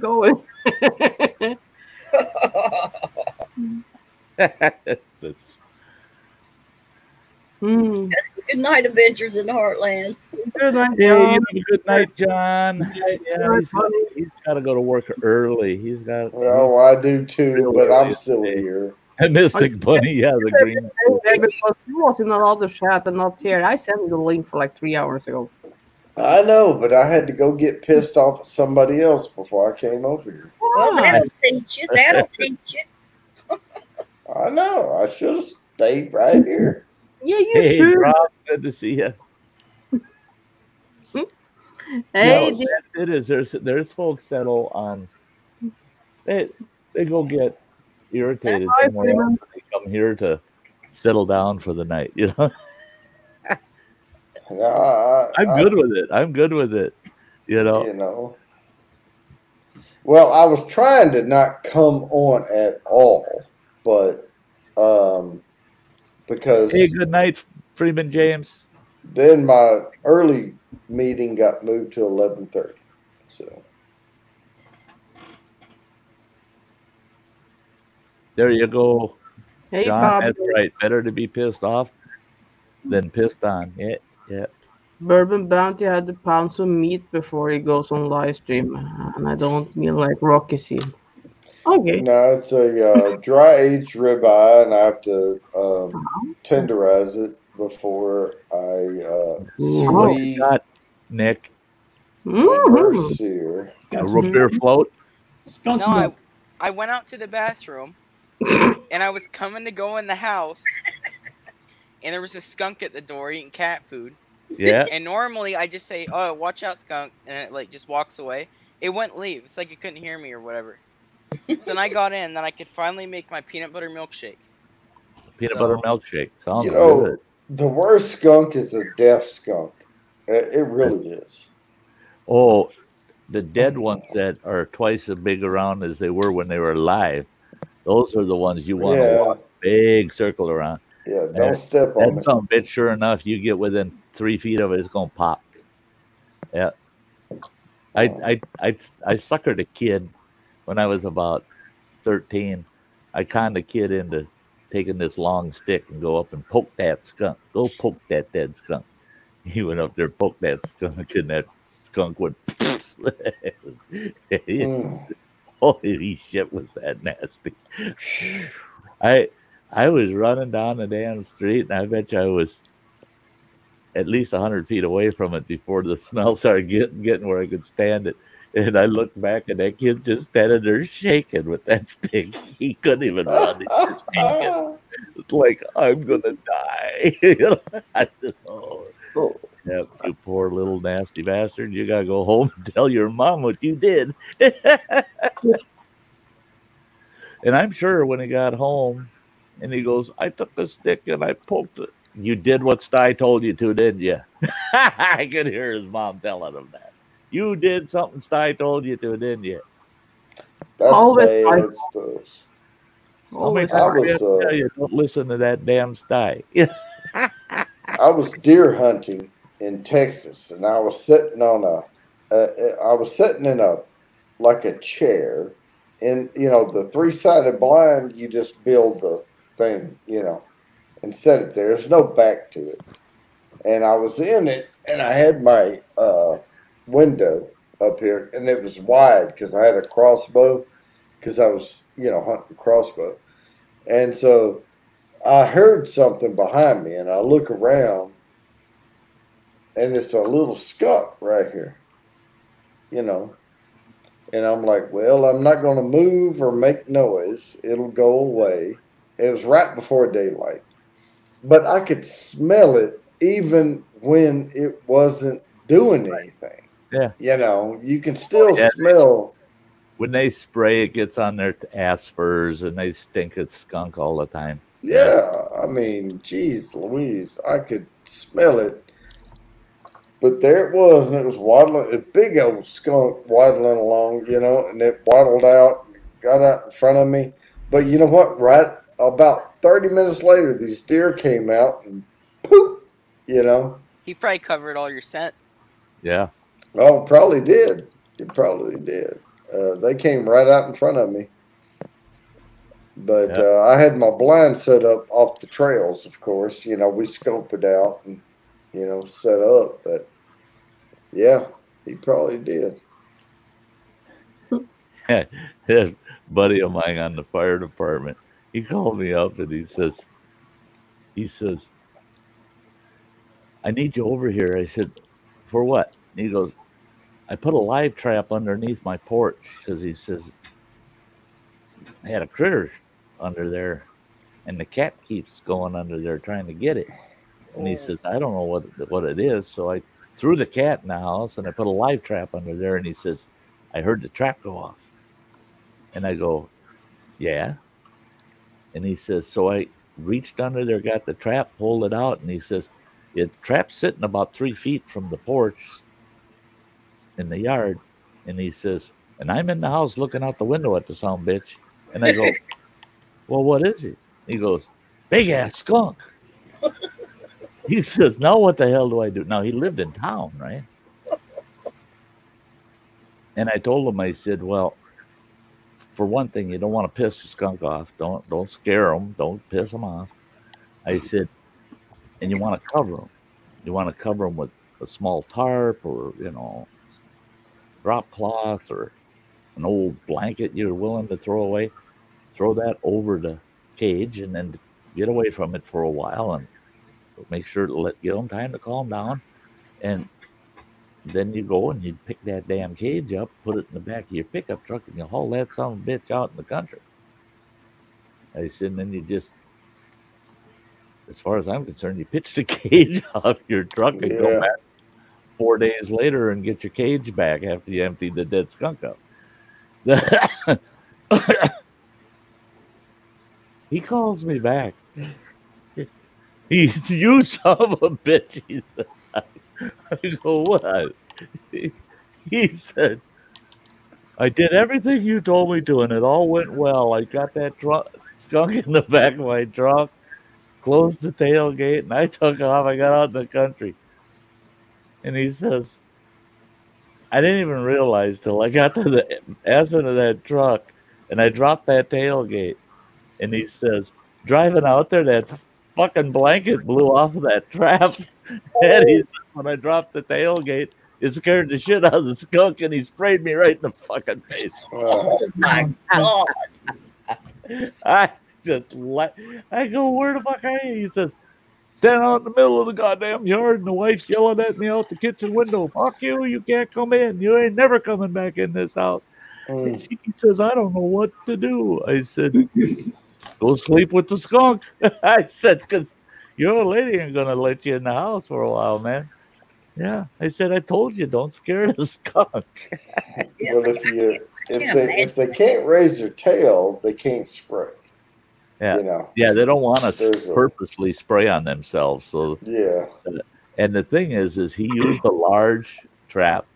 night, Adventures in the Heartland. Good night, Yeah, John. good night, John. Yeah, he's got to go to work early. He's got. Well, I do too, but I'm still here. Mystic Bunny, yeah, the green. Because he was in another chat and not here. I sent you the link for like 3 hours ago. I know, but I had to go get pissed off at somebody else before I came over here. Well, that'll teach you. That'll teach you. I know. I should have stayed right here. Yeah, you Hey, should. Rob, good to see you. Hey, No, It is. There's folks settle on. They go get irritated Hi, somewhere else. Freeman. And they come here to settle down for the night. You know, I'm good with it. I'm good with it. You know. You know. Well, I was trying to not come on at all, but because Hey, good night, Freeman James. then my early meeting got moved to 11:30. So There you go, hey, John. Bob. That's right. Better to be pissed off than pissed on. Yeah, yeah. Bourbon Bounty had to pound some meat before he goes on live stream, and I don't mean like Rocky scene. Okay. no, it's a dry aged ribeye, and I have to tenderize it before I What you sweet got, Nick? Mhm. sear. A root beer float? Skunk No, milk. I went out to the bathroom, and I was coming to go in the house, and there was a skunk at the door eating cat food. Yeah. And normally I just say, "Oh, watch out, skunk," and it like just walks away. It wouldn't leave. It's like it couldn't hear me or whatever. So then I got in, then I could finally make my peanut butter milkshake. Peanut butter milkshake. Sounds You know, good. the worst skunk is a deaf skunk. It really is. Oh, the dead ones that are twice as big around as they were when they were alive. Those are the ones you want to Yeah. walk big circle around. Yeah, don't step on That it. son of a bitch, sure enough, you get within 3 feet of it, it's gonna pop. Yeah. I suckered a kid when I was about 13. I conned a kid into taking this long stick and go up and poke that skunk. Go poke that dead skunk. He went up there, poked that skunk, and that skunk went. Holy shit, was that nasty! I was running down the damn street, and I bet you I was at least 100 feet away from it before the smell started getting where I could stand it. And I looked back, and that kid just standing there shaking with that stick. He couldn't even run. He was shaking. It's like, I'm gonna die. You know, I just, yeah, you poor little nasty bastard. You gotta go home and tell your mom what you did. And I'm sure when he got home, and he goes, I took the stick and I poked it. You did what Sty told you to, didn't you? I could hear his mom telling him that. You did something Sty told you to, didn't you? That's Always bad stuff. Always. I tell you, don't listen to that damn Sty. I was deer hunting in Texas, and I was sitting on I was sitting in like a chair, and the 3-sided blind. You just build the thing, and set it there. There's no back to it, and I was in it, and I had my window up here, and it was wide because I had a crossbow, because I was hunting crossbow, and so I heard something behind me, and I look around, and it's a little skunk right here, and I'm like, well, I'm not going to move or make noise. It'll go away. It was right before daylight, but I could smell it even when it wasn't doing anything. Yeah. You can still smell. When they spray, it gets on their ass spurs, and they stink of skunk all the time. Yeah, I mean, geez Louise, I could smell it. But there it was, and it was waddling, a big old skunk waddling along, and it waddled out, got out in front of me. But you know what? Right about 30 minutes later, these deer came out, and poop, He probably covered all your scent. Yeah. Oh, probably did. It probably did. They came right out in front of me. But I had my blind set up off the trails, of course. We scope it out and, set up. But, yeah, he probably did. A buddy of mine on the fire department, he called me up and he says, I need you over here. I said, for what? And he goes, I put a live trap underneath my porch because he says, I had a critter under there and the cat keeps going under there trying to get it. And he says, I don't know what it is. So I threw the cat in the house and I put a live trap under there. And he says, I heard the trap go off. And I go, yeah. And he says, so I reached under there, got the trap, pulled it out. And he says, the trap's sitting about 3 feet from the porch in the yard. And he says, and I'm in the house looking out the window at the son bitch. And I go, well, what is it? He goes, big ass skunk. He says, now what the hell do I do? Now he lived in town, right? And I told him, I said, well, for one thing, you don't want to piss the skunk off. Don't scare him. Don't piss him off. I said, and you want to cover him. You want to cover him with a small tarp or, drop cloth or an old blanket you're willing to throw away. Throw that over the cage and then get away from it for a while and make sure to give them time to calm down. And then you go and you pick that damn cage up, put it in the back of your pickup truck, and you haul that son of a bitch out in the country. I said, and then you just, as far as I'm concerned, you pitch the cage off your truck and go back 4 days later and get your cage back after you empty the dead skunk out. He calls me back. He's, you son of a bitch, he said. I go, what? He said, I did everything you told me to, and it all went well. I got that skunk in the back of my truck, closed the tailgate, and I took off. I got out in the country. And he says, I didn't even realize till I got to the ass end of that truck, and I dropped that tailgate. And he says, driving out there, that fucking blanket blew off of that trap. And he said, when I dropped the tailgate, it scared the shit out of the skunk, and he sprayed me right in the fucking face. Oh my God. I go, where the fuck are you? He says, standing out in the middle of the goddamn yard, and the wife's yelling at me out the kitchen window. Fuck you, you can't come in. You ain't never coming back in this house. And she says, I don't know what to do. I said, go sleep with the skunk. I said, because your old lady ain't going to let you in the house for a while, man. Yeah. I said, I told you, don't scare the skunk. Well, if they can't raise their tail, they can't spray. Yeah. Yeah, they don't want to purposely spray on themselves. So yeah. And the thing is he used a large trap.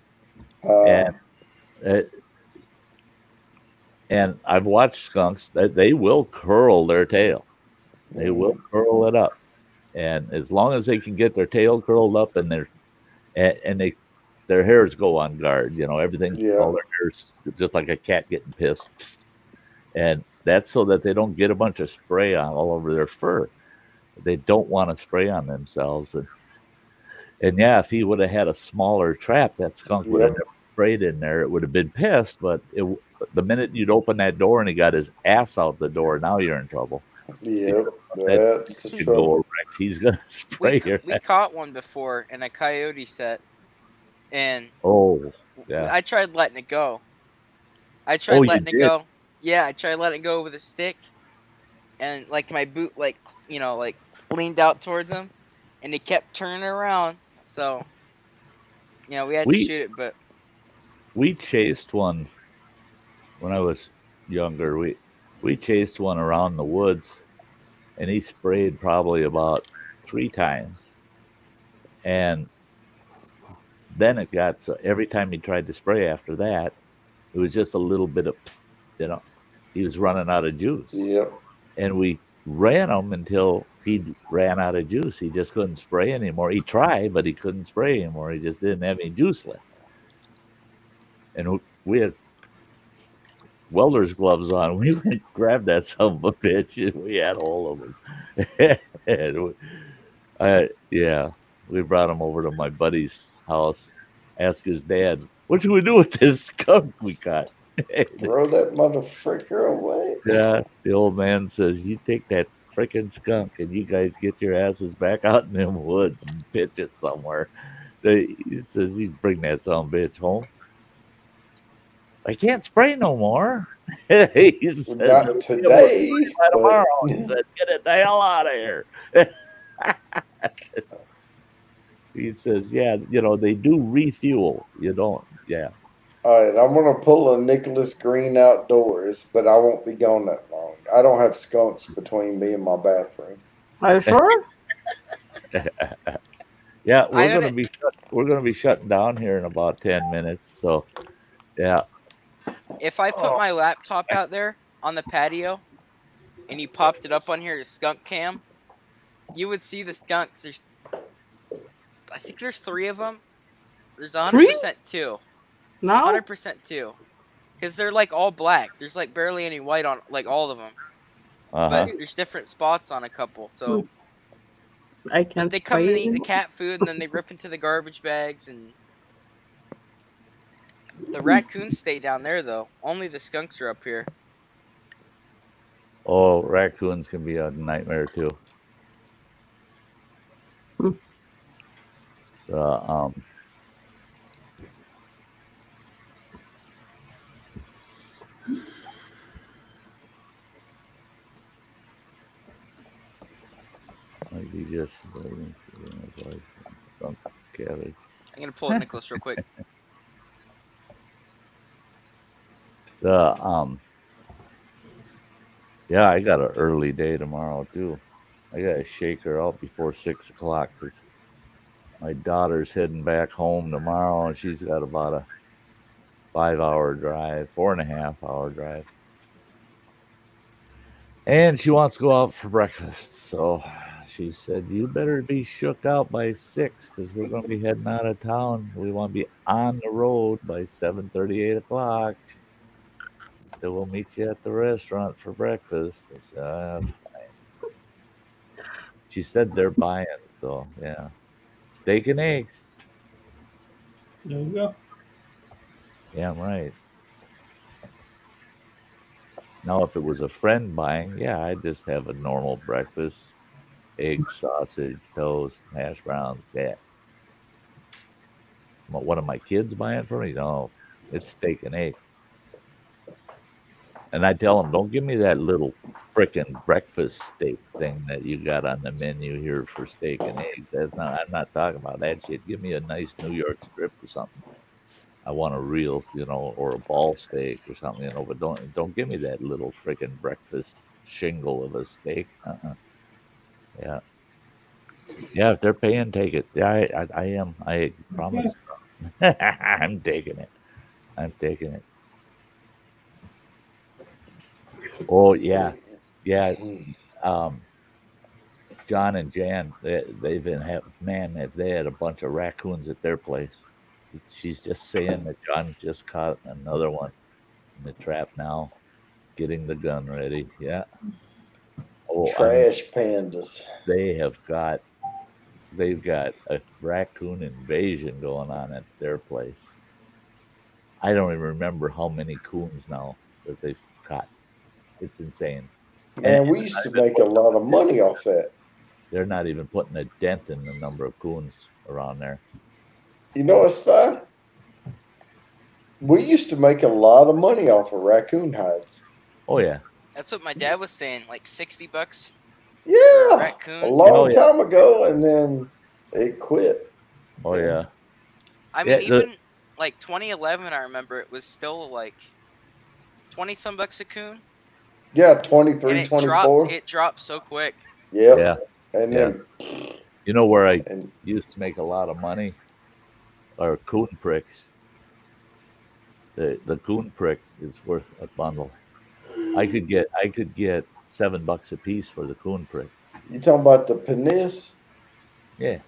And I've watched skunks that they will curl their tail. They will curl it up. And as long as they can get their tail curled up and their hairs go on guard, everything, all their hairs, just like a cat getting pissed. And that's so that they don't get a bunch of spray on all over their fur. They don't want to spray on themselves. And yeah, if he would have had a smaller trap, that skunk would have never sprayed in there. It would have been pissed, but the minute you'd open that door and he got his ass out the door, now you're in trouble. Yep, that's trouble. He's gonna spray your We caught one before in a coyote set, and I tried letting it go. I tried letting it go. Yeah, I tried letting it go with a stick, and like my boot, leaned out towards him, and he kept turning around. So, we had to shoot it, but we chased one when I was younger. We chased one around the woods, and he sprayed probably about 3 times. And then it got so every time he tried to spray after that, it was just a little bit of, he was running out of juice. Yep. And we ran him until he ran out of juice. He just couldn't spray anymore. He tried, but he couldn't spray anymore. He just didn't have any juice left. And we had welder's gloves on. We went and grabbed that son of a bitch, and we had all of them. And we brought him over to my buddy's house, asked his dad, what should we do with this skunk we caught? Throw that motherfucker away. Yeah, the old man says, "You take that freaking skunk and you guys get your asses back out in them woods and pitch it somewhere." He says, "You bring that son of a bitch home. I can't spray no more." He says, Not today. by But tomorrow. He said, "Get it the hell out of here." He says, "Yeah, they do refuel. You don't, yeah." all right, I'm gonna pull a Nicholas Green outdoors, but I won't be gone that long. I don't have skunks between me and my bathroom. Are you sure? Yeah, I we're gonna be shutting down here in about 10 minutes. So, yeah. If I put my laptop out there on the patio and you popped it up on here to skunk cam, you would see the skunks. I think there's 3 of them. There's 100% 2. No. 100% 2. Because they're like all black. There's like barely any white on like all of them. But there's different spots on a couple. So I can't. they come and eat the cat food, and then they rip into the garbage bags. And the raccoons stay down there though. Only the skunks are up here. Oh, raccoons can be a nightmare too. Like he just cabbage. I'm gonna pull up Nicholas real quick. Yeah, I got an early day tomorrow too. I gotta shake her out before 6 o'clock because my daughter's heading back home tomorrow, and she's got about a 5-hour drive, 4.5-hour drive, and she wants to go out for breakfast. So she said, "You better be shook out by 6 because we're going to be heading out of town. We want to be on the road by 7:30, 8 o'clock. So we'll meet you at the restaurant for breakfast." I said, fine. She said they're buying, so yeah. Steak and eggs. There you go. Yeah, right. Now, if it was a friend buying, yeah, I'd just have a normal breakfast. Eggs, sausage, toast, hash browns, yeah. One of my kids buying for me? No, it's steak and eggs. And I tell them, don't give me that little frickin' breakfast steak thing that you got on the menu here for steak and eggs. I'm not talking about that shit. Give me a nice New York strip or something. I want a real, or a ball steak or something, but don't give me that little frickin' breakfast shingle of a steak. Yeah. Yeah, if they're paying, take it. Yeah, I am. I promise. I'm taking it. I'm taking it. Oh, yeah. Yeah. John and Jan, they've been if they had a bunch of raccoons at their place. She's just saying that John just caught another one in the trap now, getting the gun ready. Yeah. Oh, trash pandas. They've got a raccoon invasion going on at their place. I don't even remember how many coons now that they've caught. It's insane. Man, we used to make a lot of money off that. They're not even putting a dent in the number of coons around there. You know what, Sty? We used to make a lot of money off of raccoon hides. Oh, yeah. That's what my dad was saying, like $60. Yeah, raccoon. A long time ago, and then it quit. Oh, yeah. I mean, even like 2011, I remember it was still like 20-some bucks a coon. Yeah, 23, and it 24. It dropped so quick. Yep. Yeah. And then, you know where I used to make a lot of money? Are coon pricks. The coon prick is worth a bundle. I could get $7 a piece for the coon prick. You talking about the penis? Yeah.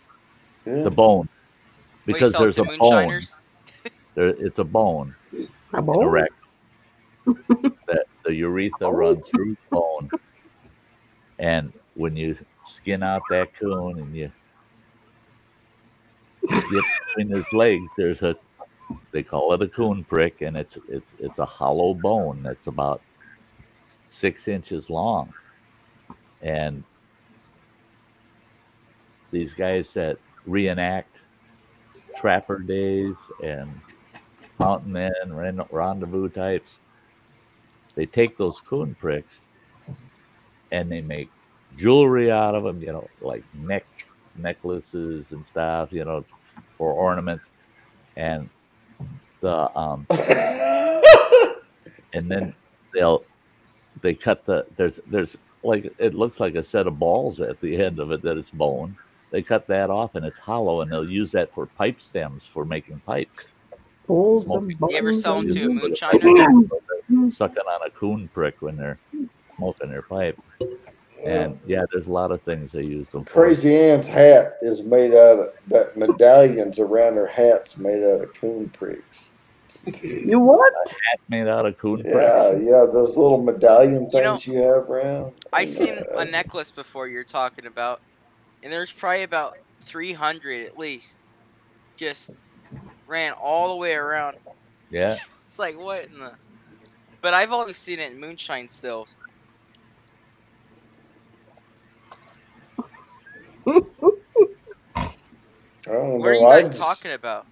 The bone. Because there's a bone. It's a bone. A bone? Correct. That the urethra runs through the bone. And when you skin out that coon and you get between his legs, there's a They call it a coon prick, and it's a hollow bone that's about 6 inches long. And these guys that reenact trapper days and mountain men, rendezvous types, they take those coon pricks and they make jewelry out of them, like necklaces and stuff, for ornaments. And the and then they cut there's like, it looks like a set of balls at the end of it that is bone. They cut that off and it's hollow, and they'll use that for pipe stems for making pipes. Smoking. You ever sell them to a moonshiner? Sucking on a coon prick when they're smoking their pipe. And yeah, there's a lot of things they use them for. Crazy Ann's hat is made out of that. Medallions around her hat's made out of coon pricks. You what? A hat made out of coon pricks. Yeah, those little medallion things you have around. I seen a necklace before you're talking about, and there's probably about 300 at least. Just ran all the way around. Yeah. It's like, what in the... But I've always seen it in moonshine stills. What are you guys talking about?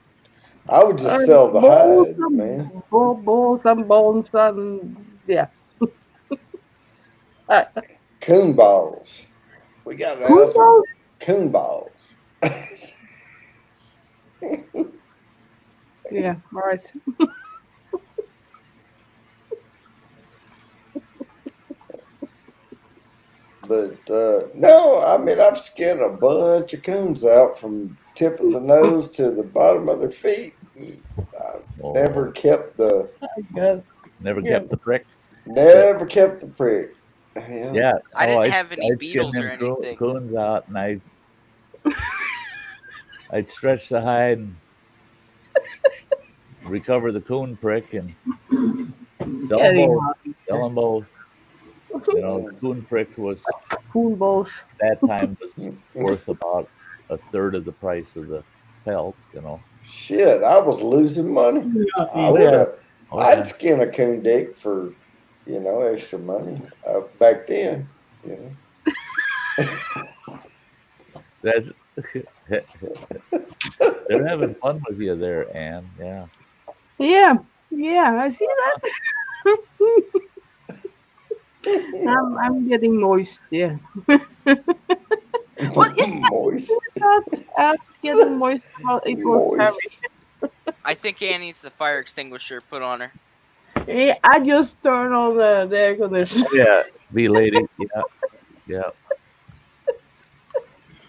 I would just sell the hide, man. Balls and bones and yeah. Coon balls. We got to have some coon balls. Yeah, right. But no, I mean, I've skinned a bunch of coons out from tip of the nose to the bottom of their feet. I've never kept the prick. Never kept the prick. Yeah. I didn't have any beetles or anything. Coons out, and I'd stretch the hide and recover the coon prick and sell them both. The coon prick was that time was worth about a third of the price of the pelt. Shit, I was losing money. I'd skin a coon dick for extra money back then. That's they're having fun with you there, Ann. Yeah. Yeah, I see that. I'm getting moist, yeah. Moist. I'm getting moist. Well, it was heavy. I think Ann needs the fire extinguisher put on her. Yeah, I just turned on the air conditioner. Yeah, be lady. Yeah.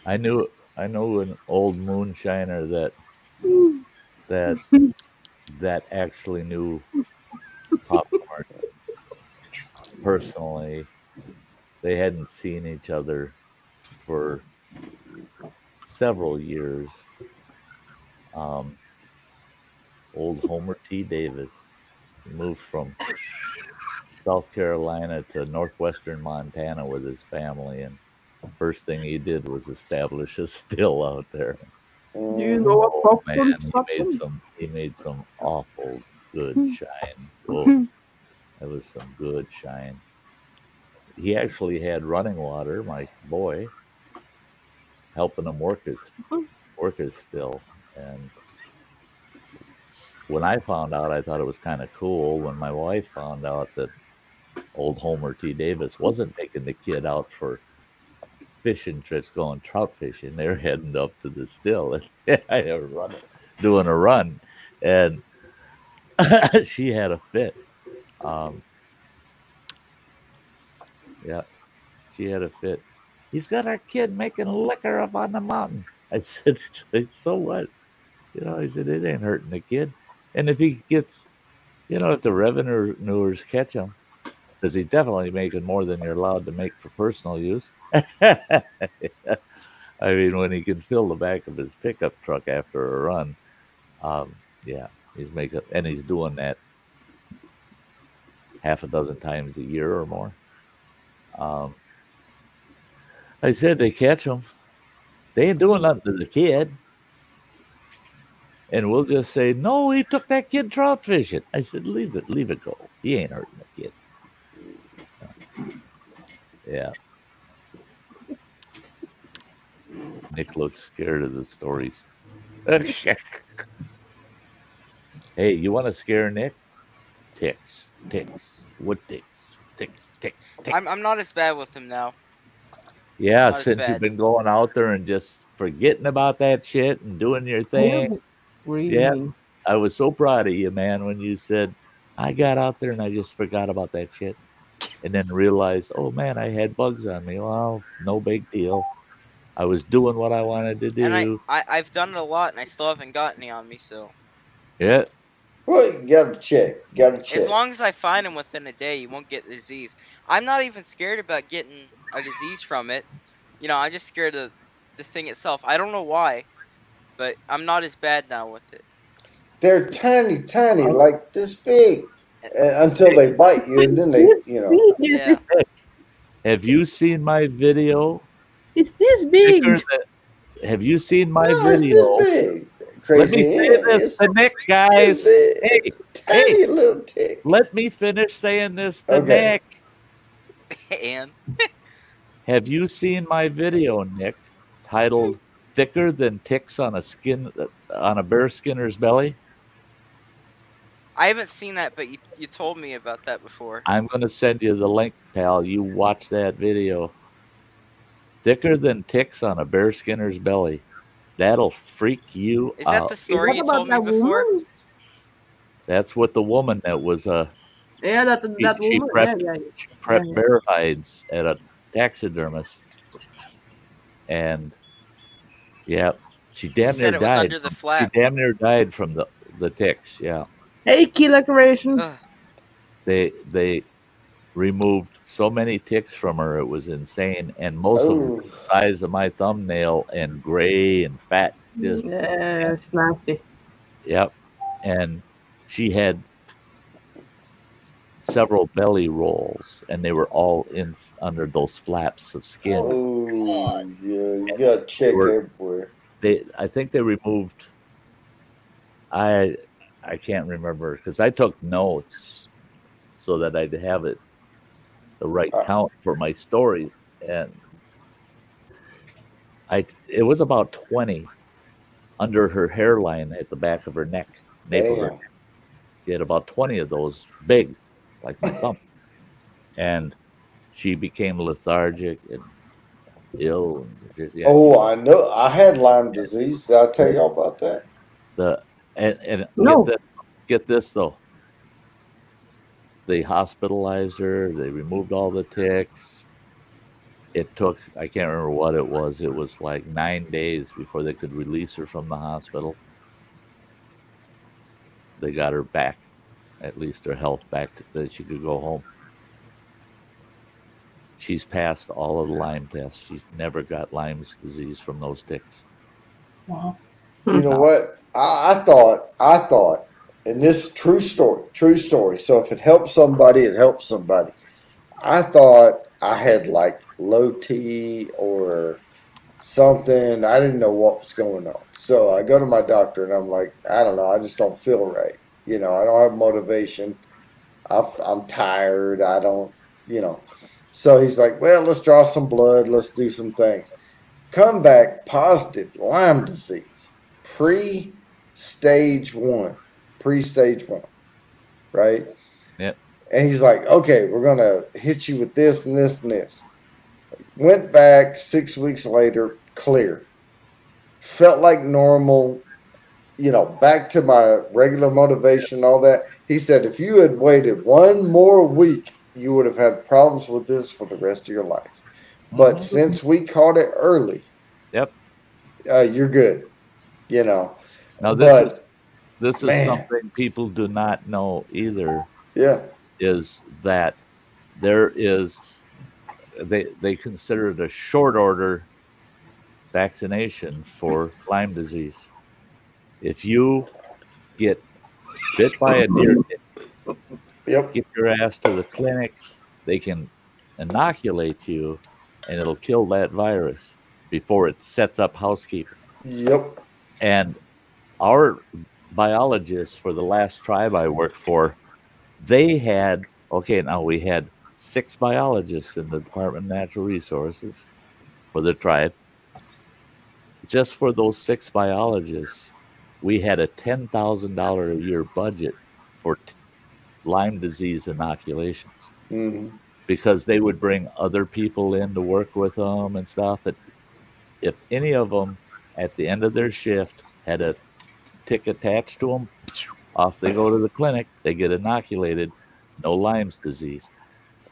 I know an old moonshiner that actually knew Popcorn personally. They hadn't seen each other for several years. Old Homer T. Davis moved from South Carolina to northwestern Montana with his family, and first thing he did was establish a still out there. You know what Man, he made some awful good shine. Oh, that was some good shine. He actually had running water, my boy, helping him work his still. And when I found out, I thought it was kind of cool. When my wife found out that old Homer T. Davis wasn't taking the kid out for fishing trips, going trout fishing, they were heading up to the still, and I was doing a run, and she had a fit. Yeah, she had a fit. He's got our kid making liquor up on the mountain. I said, so what? I said, it ain't hurting the kid. And if he gets, if the revenuers catch him, because he's definitely making more than you're allowed to make for personal use. I mean, when he can fill the back of his pickup truck after a run, he's making, and he's doing that half a dozen times a year or more. I said, they catch him. They ain't doing nothing to the kid. And we'll just say, no, he took that kid trout fishing. I said, leave it go. He ain't hurting the kid. Yeah. Nick looks scared of the stories. Hey, you want to scare Nick? Ticks. What ticks? Ticks. I'm not as bad with him now. Yeah, Not as since bad. you've been going out there and just forgetting about that shit and doing your thing. Really? Yeah. I was so proud of you, man, when you said, I got out there and I just forgot about that shit. And then realized, oh, man, I had bugs on me. Well, no big deal. I was doing what I wanted to do. And I've done it a lot, and I still haven't got any on me, so. Yeah. Well, you gotta check. As long as I find them within a day, you won't get the disease. I'm not even scared about getting a disease from it. You know, I'm just scared of the thing itself. I don't know why, but I'm not as bad now with it. They're tiny, like this big, until they bite you, and then they, you know. Yeah. Have you seen my video? It's this big. Have you seen my No, video? it's this big. Crazy. Let me say this to Nick, guys. Hey, little tick. Let me finish saying this to Okay. Nick. And have you seen my video, Nick, titled "Thicker Than Ticks on a Bear Skinner's Belly"? I haven't seen that, but you told me about that before. I'm going to send you the link, pal. You watch that video. Thicker than ticks on a bear skinner's belly. That'll freak you out. Is that the story you told me before? Woman? That's what the woman that was that she woman. prepped bear hides at a taxidermist, and she damn said near it was died. under the flap. She damn near died from the ticks. Yeah. Hey, key decoration. They removed so many ticks from her, it was insane, and most of them were the size of my thumbnail and gray and fat. It's nasty. Yep. And she had several belly rolls, and they were all under those flaps of skin. Oh, yeah, you gotta check everywhere. I think they removed. I can't remember because I took notes so that I'd have it the right count for my story, and it was about 20 under her hairline at the back of her neck, nape of her neck. She had about 20 of those, big, like my thumb, and she became lethargic and ill. Oh, I know. I had Lyme disease. Did I tell y'all about that? No. Get this though. They hospitalized her. They removed all the ticks. It took, I can't remember what it was. It was like 9 days before they could release her from the hospital. They got her back, at least her health back, that she could go home. She's passed all of the Lyme tests. She's never got Lyme's disease from those ticks. Wow. You know what? I thought, and this true story. So if it helps somebody, it helps somebody. I thought I had like low T or something. I didn't know what was going on. So I go to my doctor and I'm like, I don't know. I just don't feel right. You know, I don't have motivation. I'm tired. I don't, you know. So he's like, well, let's draw some blood. Let's do some things. Come back positive Lyme disease. Pre-stage one, right? Yep. And he's like, okay, we're going to hit you with this and this and this. Went back 6 weeks later, clear. Felt like normal, you know, back to my regular motivation, all that. He said, if you had waited one more week, you would have had problems with this for the rest of your life. But since we caught it early, yep, you're good. You know. Now this is something people do not know either. Yeah. Is that there is they consider it a short order vaccination for Lyme disease. If you get bit by a deer tick, get your ass to the clinic, they can inoculate you and it'll kill that virus before it sets up housekeeping. Yep. And our biologists for the last tribe I worked for, they had, okay, now we had 6 biologists in the Department of Natural Resources for the tribe. Just for those 6 biologists, we had a $10,000 a year budget for Lyme disease inoculations because they would bring other people in to work with them and stuff. And if any of them at the end of their shift had a tick attached to them, off they go to the clinic, they get inoculated, no Lyme's disease.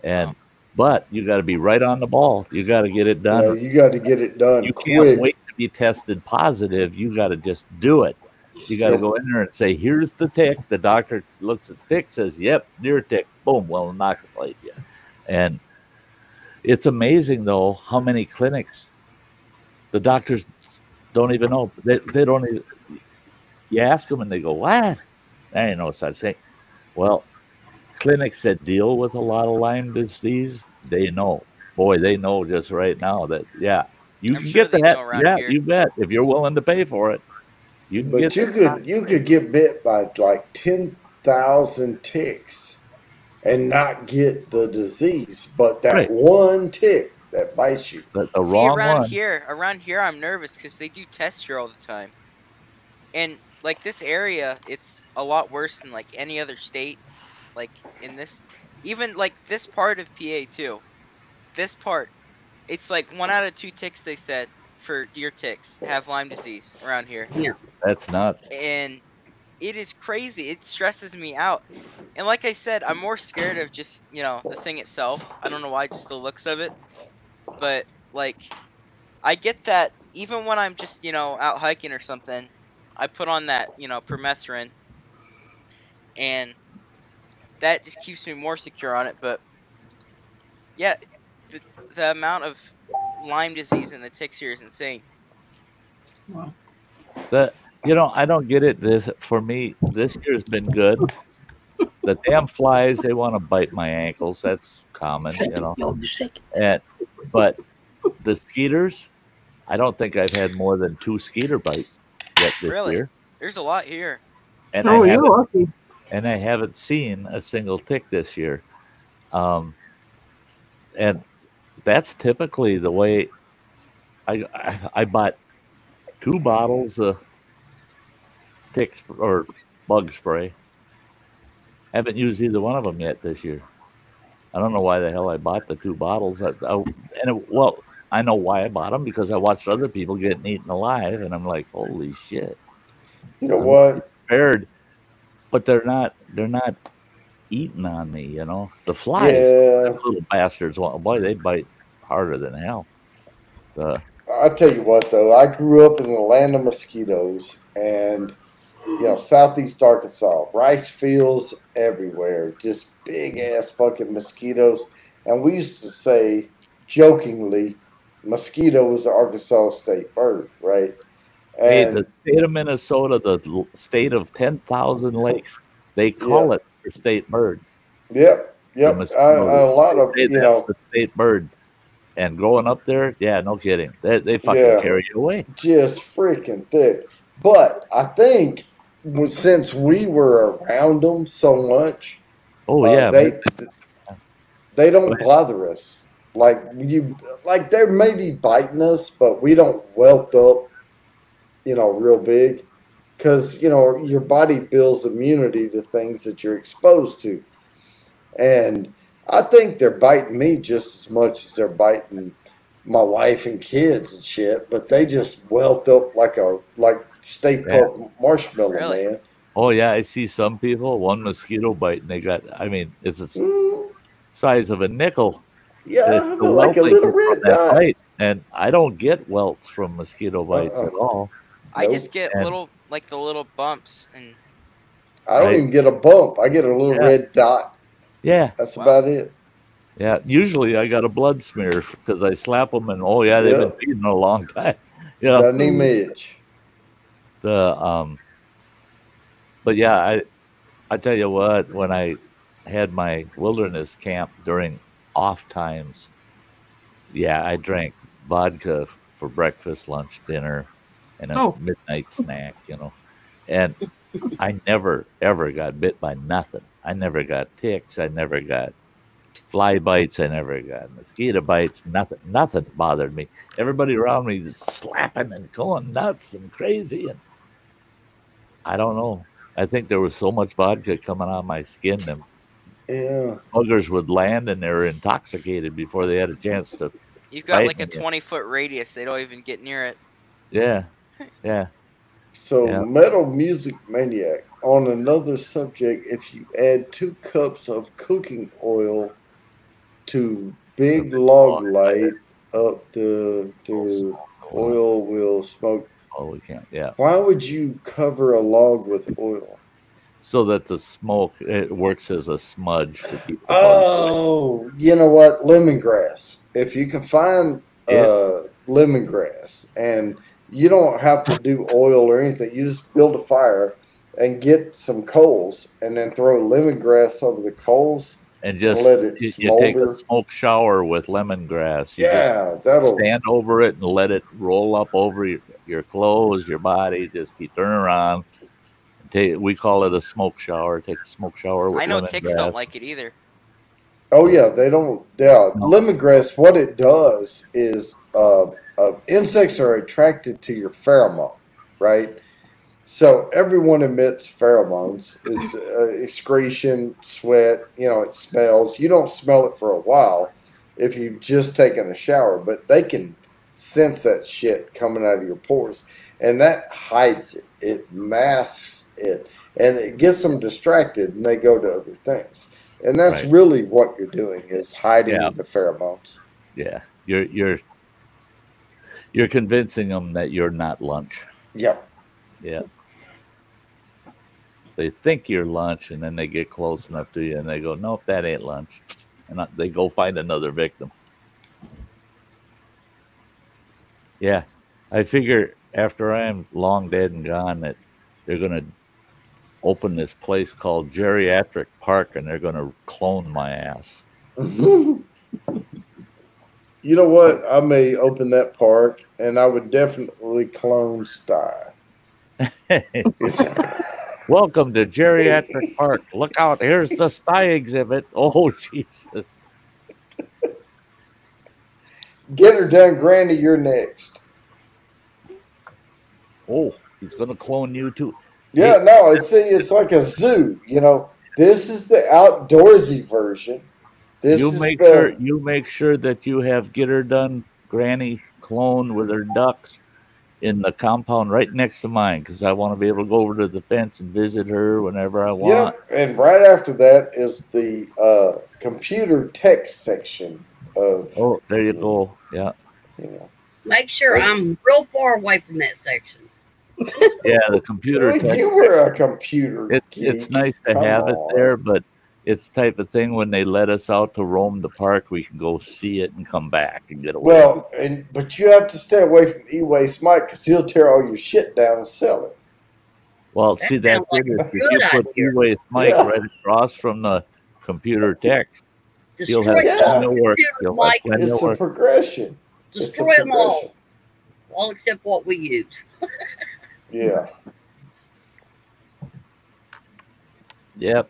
And but you got to be right on the ball. You got to get it done. Yeah, you got to get it done You quick. can't wait to be tested positive. You got to just do it. You got to go in there and say, "Here's the tick." The doctor looks at the tick, says, "Yep, deer tick." Boom, we'll inoculate you. And it's amazing though how many clinics the doctors don't even know. They don't even. You ask them and they go, "What?" There ain't no such thing. Well, clinics that deal with a lot of Lyme disease, they know. Boy, they know just right now that you can get that. Yeah, you bet. If you're willing to pay for it, you can get. But you could get bit by like 10,000 ticks and not get the disease, but that one tick that bites you. See, around here, I'm nervous because they do tests here all the time, and like this area, it's a lot worse than like any other state. Like in this, even like this part of PA too. This part, it's like 1 out of 2 ticks they said for deer ticks have Lyme disease around here. Yeah, that's nuts. And it is crazy. It stresses me out. And like I said, I'm more scared of just the thing itself. I don't know why, just the looks of it. But like, I get that even when I'm just out hiking or something, I put on that permethrin, and that just keeps me more secure on it. But yeah, the amount of Lyme disease in the ticks here is insane. Wow. I don't get it. For me, this year's been good. The damn flies, they want to bite my ankles. That's common, but the skeeters, I don't think I've had more than 2 skeeter bites yet this year. There's a lot here. And you're lucky. And I haven't seen a single tick this year. And that's typically the way I bought 2 bottles of tick or bug spray. Haven't used either one of them yet this year. I don't know why the hell I bought the 2 bottles. I know why I bought them, because I watched other people getting eaten alive, and I'm like, holy shit. You know what? Prepared, but they're not eating on me. The flies, little bastards. Boy, they bite harder than hell. I tell you what, though, I grew up in the land of mosquitoes, and southeast Arkansas, rice fields everywhere, just big ass fucking mosquitoes. And we used to say jokingly, mosquito was the Arkansas state bird, right? And hey, the state of Minnesota, the state of 10,000 lakes, they call it their state bird. Yep. A lot of that's the state bird. And growing up there, no kidding, they fucking carry you away. Just freaking thick. But I think since we were around them so much, they don't bother us. Like they may be biting us, but we don't welt up, real big, because your body builds immunity to things that you're exposed to, and I think they're biting me just as much as they're biting my wife and kids and shit, but they just welt up like Stay Puft Marshmallow Man. Oh yeah, I see some people, one mosquito bite, and they got, it's the size of a nickel. Yeah, like a little red dot. Bite. And I don't get welts from mosquito bites at all. I just get the little bumps, and I don't even get a bump. I get a little red dot. Yeah, that's about it. Yeah, usually I got a blood smear because I slap them, and they've been feeding a long time. Doesn't even itch. But I tell you what, when I had my wilderness camp during off times, I drank vodka for breakfast, lunch, dinner, and a midnight snack. And I never, ever got bit by nothing. I never got ticks. I never got fly bites. I never got mosquito bites. Nothing bothered me. Everybody around me just slapping and going nuts and crazy. And I don't know. I think there was so much vodka coming on my skin, them Yeah. buggers would land and they were intoxicated before they had a chance to. You've got bite like a me. 20-foot radius. They don't even get near it. Yeah, yeah. So, Yeah. Metal Music Maniac, on another subject, if you add 2 cups of cooking oil to big log light up the oil will smoke. Oh, we can't. Yeah. Why would you cover a log with oil? So that the smoke, it works as a smudge to keep the bugs away. Oh, you know what? Lemongrass. If you can find lemongrass, and you don't have to do oil or anything, you just build a fire and get some coals, and then throw lemongrass over the coals And just let it you take a smolder. smoke shower with lemongrass. You Yeah, just that'll. stand over it and let it roll up over your clothes, your body. Just keep turning around. We call it a smoke shower. Take a smoke shower with I know ticks lemongrass. don't like it either. Oh yeah, they don't. Yeah, No. lemongrass. What it does is, insects are attracted to your pheromone, right? So everyone emits pheromones. Is excretion, sweat. You know, it smells. You don't smell it for a while if you've just taken a shower, but they can sense that shit coming out of your pores, and that hides it. It masks it, and it gets them distracted, and they go to other things. And that's Right. really what you're doing is hiding Yeah. the pheromones. Yeah, you're convincing them that you're not lunch. Yep. Yeah. They think you're lunch, and then they get close enough to you, and they go, "Nope, that ain't lunch," and they go find another victim. Yeah, I figure after I'm long dead and gone that they're gonna open this place called Geriatric Park, and they're gonna clone my ass. You know what? I may open that park, and I would definitely clone Sty. Welcome to Geriatric Park. Look out! Here's the Sty exhibit. Oh Jesus! Get her done, Granny. You're next. Oh, he's gonna clone you too. Yeah, no, it's like a zoo. You know, this is the outdoorsy version. This You is make sure that you have get her done Granny clone with her ducks in the compound right next to mine, because I want to be able to go over to the fence and visit her whenever I want. Yep, and right after that is the computer tech section of. Oh, there you go. Yeah. You know. Make sure I'm real far away from that section. Yeah, the computer Well, tech. you were a computer It's geek. nice to Come have it on. there, but it's the type of thing when they let us out to roam the park, we can go see it and come back and get away. Well, but you have to stay away from E-Waste Mike because he'll tear all your shit down and sell it. Well, That see, that's sounds like it. a If good you put idea. E-Waste Mike Yeah. right across from the computer tech, he'll Destroy have Yeah. plenty of work. computers, He'll have Mike. plenty of It's a work. progression. It's a Destroy them all. progression. All except what we use. Yeah. Yep.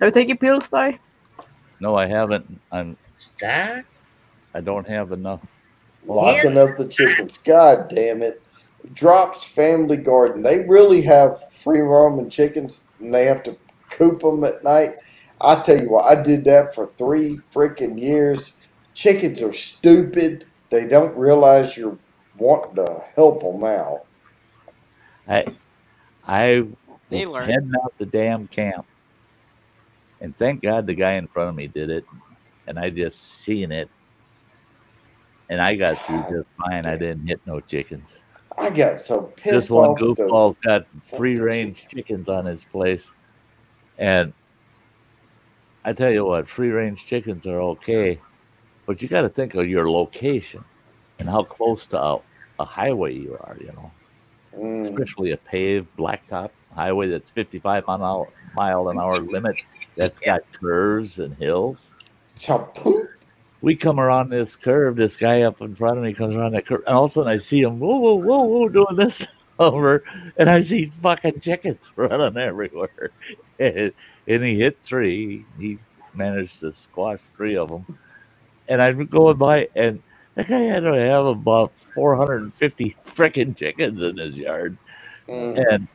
Have you taken pills, Sty? No, I haven't. Sty? I don't have enough. Locking up the chickens. God damn it. Drops Family Garden. They really have free roaming chickens and they have to coop them at night. I tell you what, I did that for 3 freaking years. Chickens are stupid. They don't realize you're wanting to help them out. I They was learn. heading out the damn camp, and thank God the guy in front of me did it, and I just seen it, and I got through just fine. I didn't hit no chickens. I got so pissed This one off at those. goofball's got fucking free-range chickens on his place, and I tell you what, free-range chickens are okay, but you got to think of your location and how close to a highway you are, you know. Especially a paved blacktop highway that's 55 mile an hour limit that's got curves and hills. We come around this curve, this guy up in front of me comes around that curve, and all of a sudden I see him, whoa, doing this. over, and I see fucking chickens running everywhere. And he hit 3. He managed to squash 3 of them. And I'm going by, and that guy had to have about 450 freaking chickens in his yard. And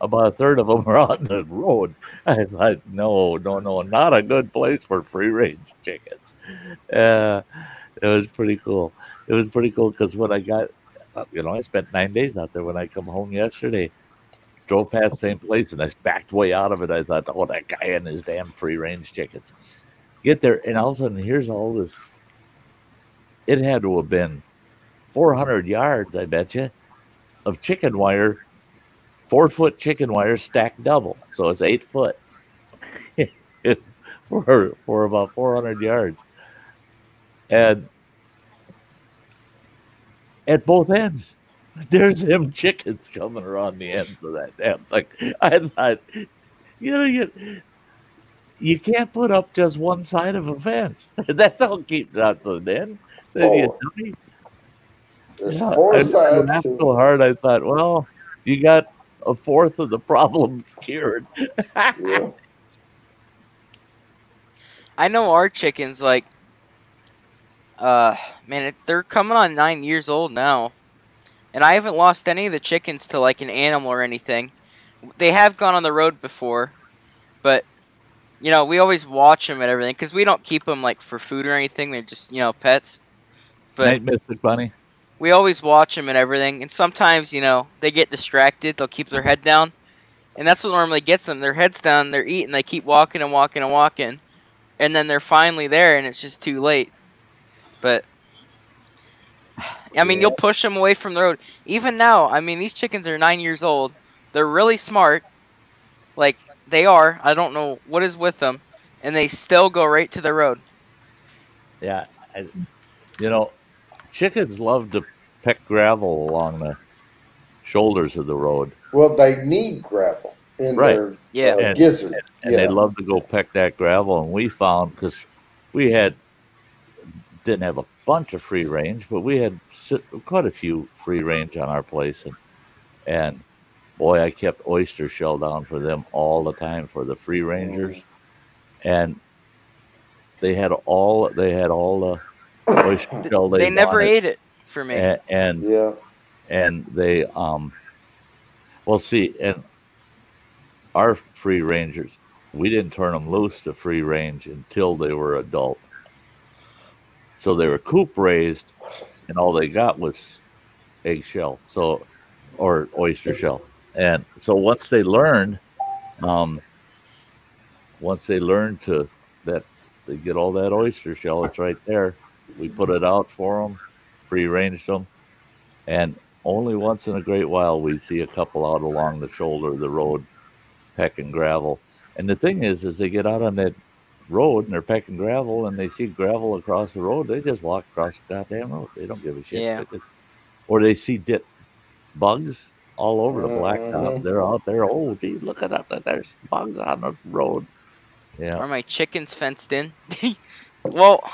about a third of them were on the road. I thought, no, not a good place for free range chickens. It was pretty cool. It was pretty cool because when I got, I spent 9 days out there. When I come home yesterday, drove past the same place, and I backed way out of it. I thought, oh, that guy and his damn free range chickens. Get there, and all of a sudden, here's all this. It had to have been 400 yards, I bet you, of chicken wire, 4-foot chicken wire stacked double. So it's 8 foot for about 400 yards. And at both ends, there's them chickens coming around the ends of that damn thing. I thought, you can't put up just one side of a fence. That don't keep nothing in. There's 4 sides. I laughed so hard, I thought, well, you got a fourth of the problem cured. Yeah. I know our chickens, like, man, they're coming on 9 years old now. And I haven't lost any of the chickens to, like, an animal or anything. They have gone on the road before, but, we always watch them and everything, because we don't keep them, like, for food or anything. They're just, pets. But Night, Mr. Bunny. we always watch them and everything, and sometimes, they get distracted. They'll keep their head down, and that's what normally gets them. Their head's down, they're eating, they keep walking and walking and walking, and then they're finally there, and it's just too late. But, I mean, you'll push them away from the road. Even now, I mean, these chickens are 9 years old. They're really smart. Like, they are. I don't know what is with them, and they still go right to the road. Yeah. Chickens love to peck gravel along the shoulders of the road. Well, they need gravel in their gizzard. And they love to go peck that gravel. And we found, because we didn't have a bunch of free range, but we had quite a few free range on our place. And boy, I kept oyster shell down for them all the time for the free rangers. And they had all the oyster shell they never ate it for me. And they and our free rangers, we didn't turn them loose to free range until they were adult. So they were coop raised, and all they got was eggshell, or oyster shell. And so once they learned to that they get all that oyster shell, it's right there. We put it out for them, free ranged them, and only once in a great while we see a couple out along the shoulder of the road pecking gravel. And the thing is they get out on that road and they're pecking gravel, and they see gravel across the road, they just walk across the goddamn road. They don't give a shit. Yeah. Or they see bugs all over the blacktop. They're out there. Oh, gee, look at that! There's bugs on the road. Yeah. Are my chickens fenced in? Well,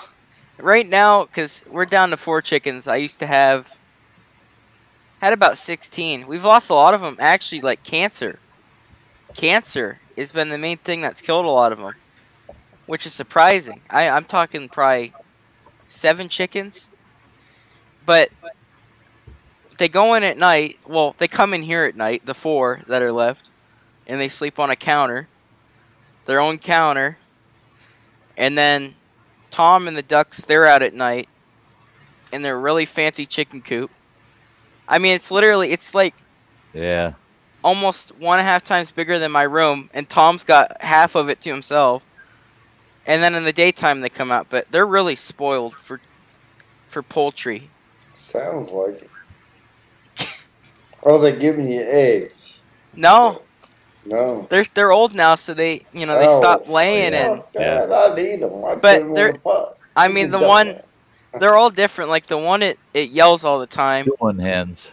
right now, because we're down to 4 chickens, I used to had about 16. We've lost a lot of them, actually, like cancer. Cancer has been the main thing that's killed a lot of them, which is surprising. I'm talking probably 7 chickens. But they go in at night. Well, they come in here at night, the 4 that are left, and they sleep on a counter, their own counter. And then Tom and the ducks, they're out at night in their really fancy chicken coop. I mean, it's like almost 1.5 times bigger than my room, and Tom's got half of it to himself. And then in the daytime they come out, but they're really spoiled for poultry. Sounds like it. Oh, they're giving you eggs? No. They're old now, so they they stop laying and. I'd eat them. But they're. I mean, the one. They're all different. Like the one, it yells all the time. One hens.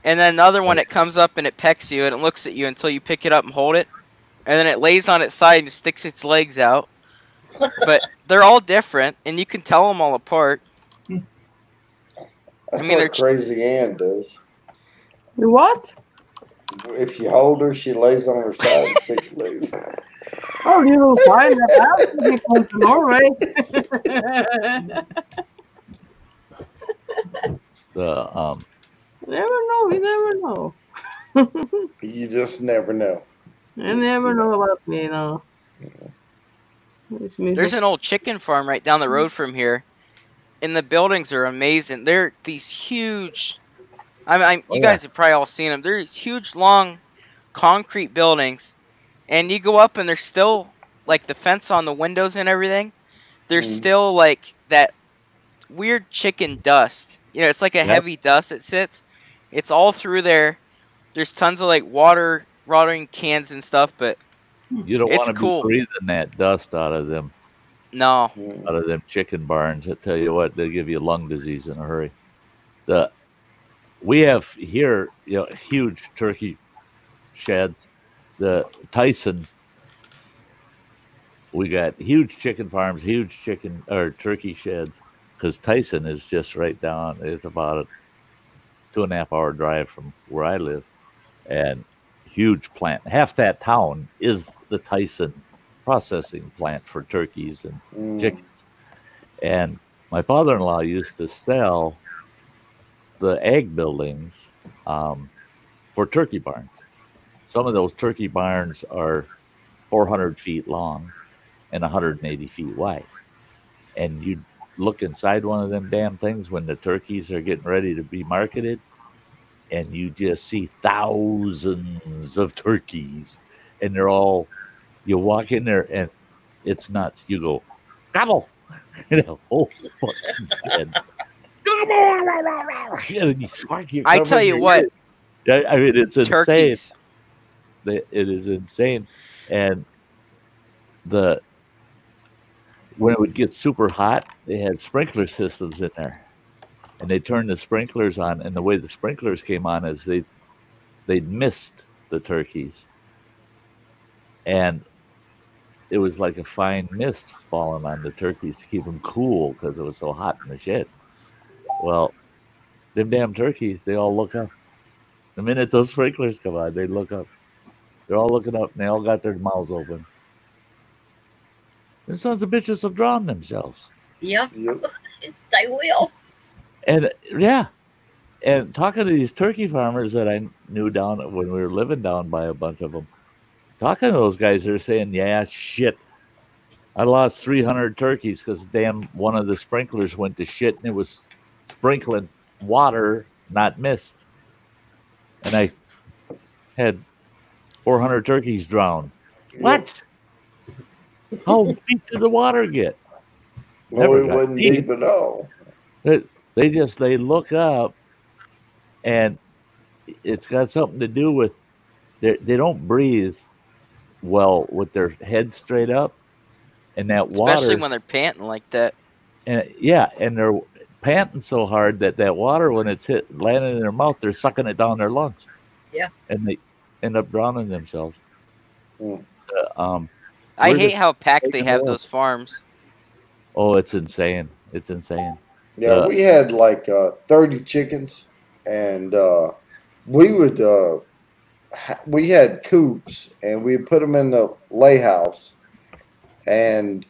And then another one, it comes up and it pecks you and it looks at you until you pick it up and hold it, and then it lays on its side and sticks its legs out. But they're all different, and you can tell them all apart. That's what Crazy Ann does. What? If you hold her, she lays on her side and sticks loose. Oh, you will find that out when you come to Norway. Never know. You never know. You just never know. You never know about me, you know. There's an old chicken farm right down the road from here, and the buildings are amazing. They're these huge. You guys have probably all seen them. They're these huge, long, concrete buildings, and you go up, and there's still like the fence on the windows and everything. There's still like that weird chicken dust. You know, it's like a heavy dust that sits. It's all through there. There's tons of like watering cans and stuff, but you don't want to be breathing that dust out of them. No, out of them chicken barns. I tell you what, they give you lung disease in a hurry. We have here, huge turkey sheds. The Tyson, we got huge chicken farms, huge turkey sheds, because Tyson is just right down. It's about a 2.5 hour drive from where I live, and huge plant. Half that town is the Tyson processing plant for turkeys and chickens. And my father-in-law used to sell the egg buildings for turkey barns. Some of those turkey barns are 400 feet long and 180 feet wide. And you look inside one of them damn things when the turkeys are getting ready to be marketed, and you just see thousands of turkeys, and they're all, you walk in there and it's nuts. You go, gobble, oh, fucking dead. I tell you what, I mean, it's turkeys. Insane. It is insane. And when it would get super hot, they had sprinkler systems in there, and they turned the sprinklers on. And the way the sprinklers came on is they'd mist the turkeys, and it was like a fine mist falling on the turkeys to keep them cool because it was so hot in the shed. Well, them damn turkeys, they all look up. The minute those sprinklers come on, they look up. They're all looking up, and they all got their mouths open. Them sons of bitches have drowned themselves. Yep. They will. And and talking to these turkey farmers that I knew down when we were living down by a bunch of them, talking to those guys, they're saying, yeah, shit, I lost 300 turkeys because damn one of the sprinklers went to shit, and it was sprinkling water, not mist. And I had 400 turkeys drowned. What? How deep did the water get? Well, it wasn't deep at all. They look up, and it's got something to do with they don't breathe well with their head straight up, and that water, especially when they're panting like that. And and they're panting so hard that water, when it's landing in their mouth, they're sucking it down their lungs. Yeah, and they end up drowning themselves. I hate how packed they have those farms. Oh, it's insane! It's insane. Yeah, we had like 30 chickens, and we had coops, and we put them in the lay house, and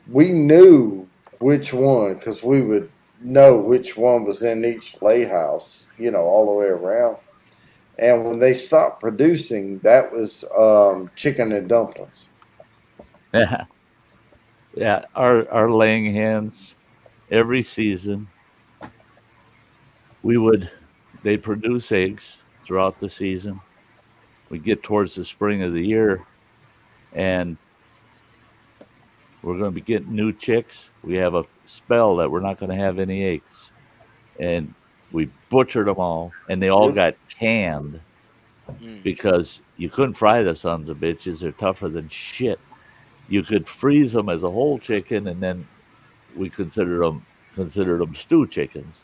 we knew which one, because we would know which one was in each lay house, all the way around. And when they stopped producing, that was chicken and dumplings. Yeah. Our laying hens, every season, they produce eggs throughout the season. We get towards the spring of the year, and we're going to be getting new chicks. We have a spell that we're not going to have any eggs, and we butchered them all, and they all got canned because you couldn't fry the sons of bitches. They're tougher than shit. You could freeze them as a whole chicken, and then we considered them stew chickens.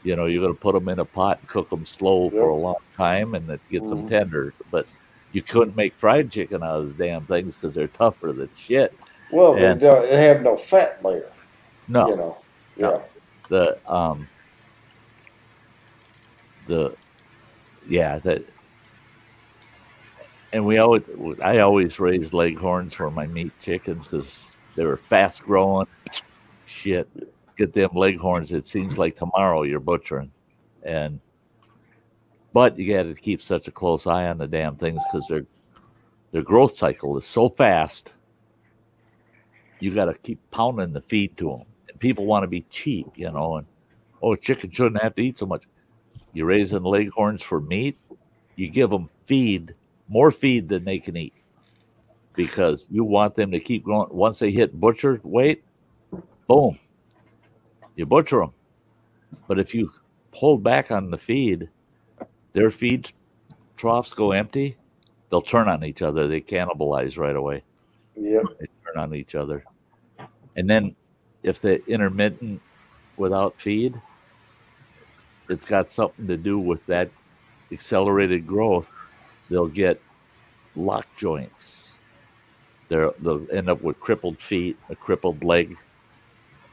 You're going to put them in a pot and cook them slow for a long time, and it gets them tender. But you couldn't make fried chicken out of the damn things because they're tougher than shit. Well, they have no fat layer. No. Yeah. And I always raised leghorns for my meat chickens because they were fast growing. Shit, get them leghorns. It seems like tomorrow you're butchering, but you got to keep such a close eye on the damn things because their growth cycle is so fast. You got to keep pounding the feed to them. And people want to be cheap, and chicken shouldn't have to eat so much. You're raising leghorns for meat. You give them more feed than they can eat, because you want them to keep growing. Once they hit butcher weight, boom, you butcher them. But if you hold back on the feed, their feed troughs go empty, they'll turn on each other. They cannibalize right away. Yep. They turn on each other. And then if the intermittent without feed, it's got something to do with that accelerated growth. They'll get lock joints. They'll end up with crippled feet, a crippled leg.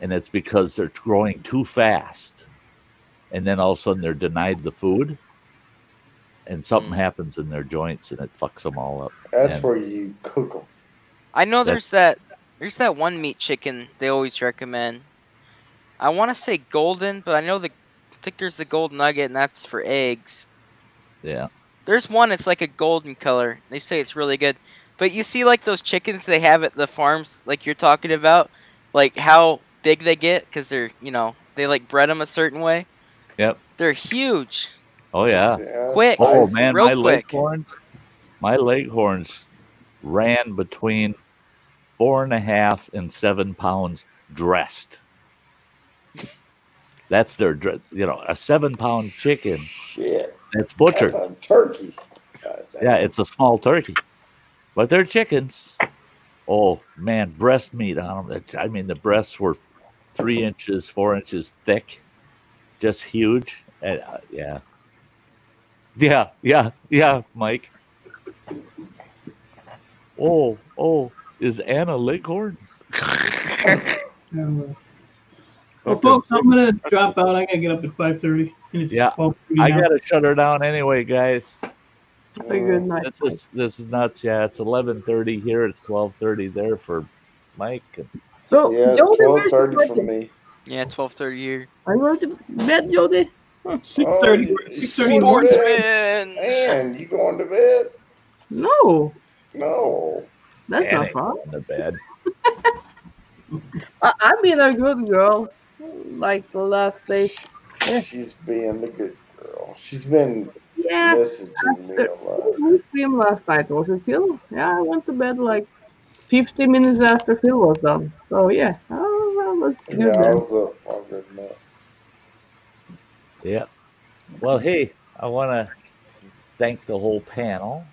And it's because they're growing too fast. And then all of a sudden they're denied the food. And something happens in their joints and it fucks them all up. That's where you cook them. I know there's that one meat chicken they always recommend. I want to say golden, but I think there's the gold nugget, and that's for eggs. Yeah. There's one, it's like a golden color. They say it's really good. But you see like those chickens they have at the farms, like you're talking about, like how big they get because they're, they like bred them a certain way. Yep. They're huge. Oh, yeah. Quick. Oh, man, real quick. My leghorns ran between 4.5 and 7 pounds dressed. That's their, a 7-pound chicken. Shit. It's butchered. That's a turkey. Yeah, it's a small turkey. But they're chickens. Oh, man, breast meat on them. I mean, the breasts were 3 inches, 4 inches thick. Just huge. And, yeah. Yeah, Mike. Oh, is Anna Leghorn? Well, folks, I'm gonna drop out. I gotta get up at 5:30. Yeah, I gotta shut her down anyway, guys. Have a good night. This is nuts. Yeah, it's 11:30 here. It's 12:30 there for Mike. So, yeah, Jody, 12:30 for me. Yeah, 12:30 here. Are you going to bed, Jody? 6:30. 6:30. Sportsman. Man, you going to bed? No. No. That's Anna not ain't fun. going to bed. I've been a good girl, like the last day. Yeah. She's being the good girl. She's been Yeah. messaging me a lot. Who streamed last night? Was it Phil? Yeah, I went to bed like 50 minutes after Phil was done. So yeah, I was good. Yeah, I then. was up all good enough. Yeah. Well, hey, I want to thank the whole panel,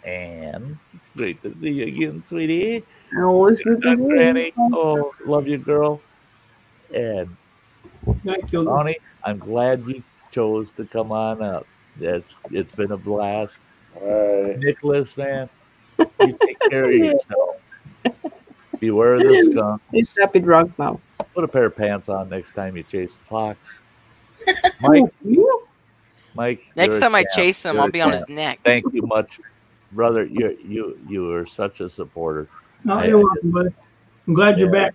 and great to see you again, sweetie. And always good to see you. Granny. Oh, love you, girl. And Thank you. Tony, I'm glad you chose to come on up. It's been a blast. Right. Nicholas, man, you take care of yourself. Beware of the skunk. He's happy drunk now. Put a pair of pants on next time you chase the fox. Mike, Next you're a time I champ. chase him, You're I'll a be on his champ. neck. Thank you much, brother. You are such a supporter. No, you're welcome, buddy. I'm glad you're back.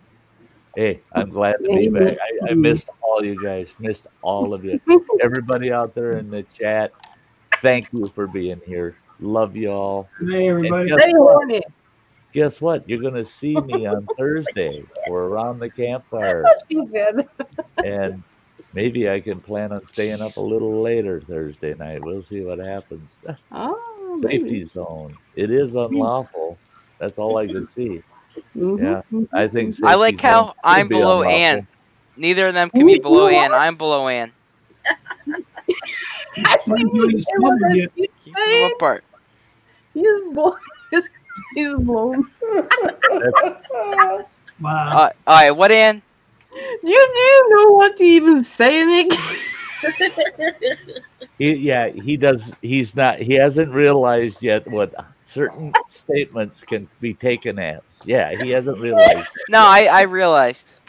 Hey, I'm glad to be back. I missed all you guys. Missed all of you. Everybody out there in the chat, thank you for being here. Love you all. Hey, everybody. Stay horny. Guess what? You're going to see me on Thursday. We're around the campfire. She said. And maybe I can plan on staying up a little later Thursday night. We'll see what happens. Oh, Safety zone. It is unlawful. That's all I can see. Mm-hmm. Yeah, I think. I like safety how zone I'm should be below unlawful. Ann. Neither of them can be below Ann. I'm below Ann. Keep Keep them apart. He's blown. He's blown. Wow. All right, what Ann? Do you know what to even say, Nick? He does. He hasn't realized yet what certain statements can be taken as. Yeah, he hasn't realized. No, I realized.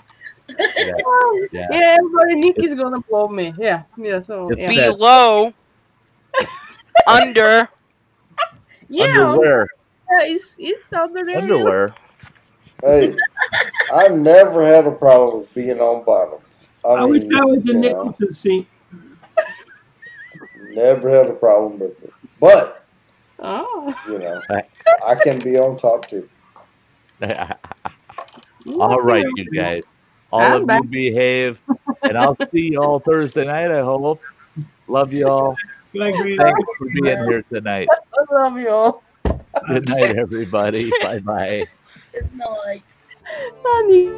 Yeah. Yeah, everybody, Nick is gonna blow me. Yeah. So It's yeah. that- Below, under, Yeah, Underwear. it's under there. Underwear. Hey, I never had a problem with being on bottom. I wish I was in you know, Nicholson's seat. never had a problem with it. But, Oh. you know, I can be on top too. All right, you guys. All I'm of you back. behave, and I'll see you all Thursday night, I hope. Love you all. Good night, Green. Thanks for being here tonight. I love you all. Good night, everybody. Bye-bye. Good night. Honey.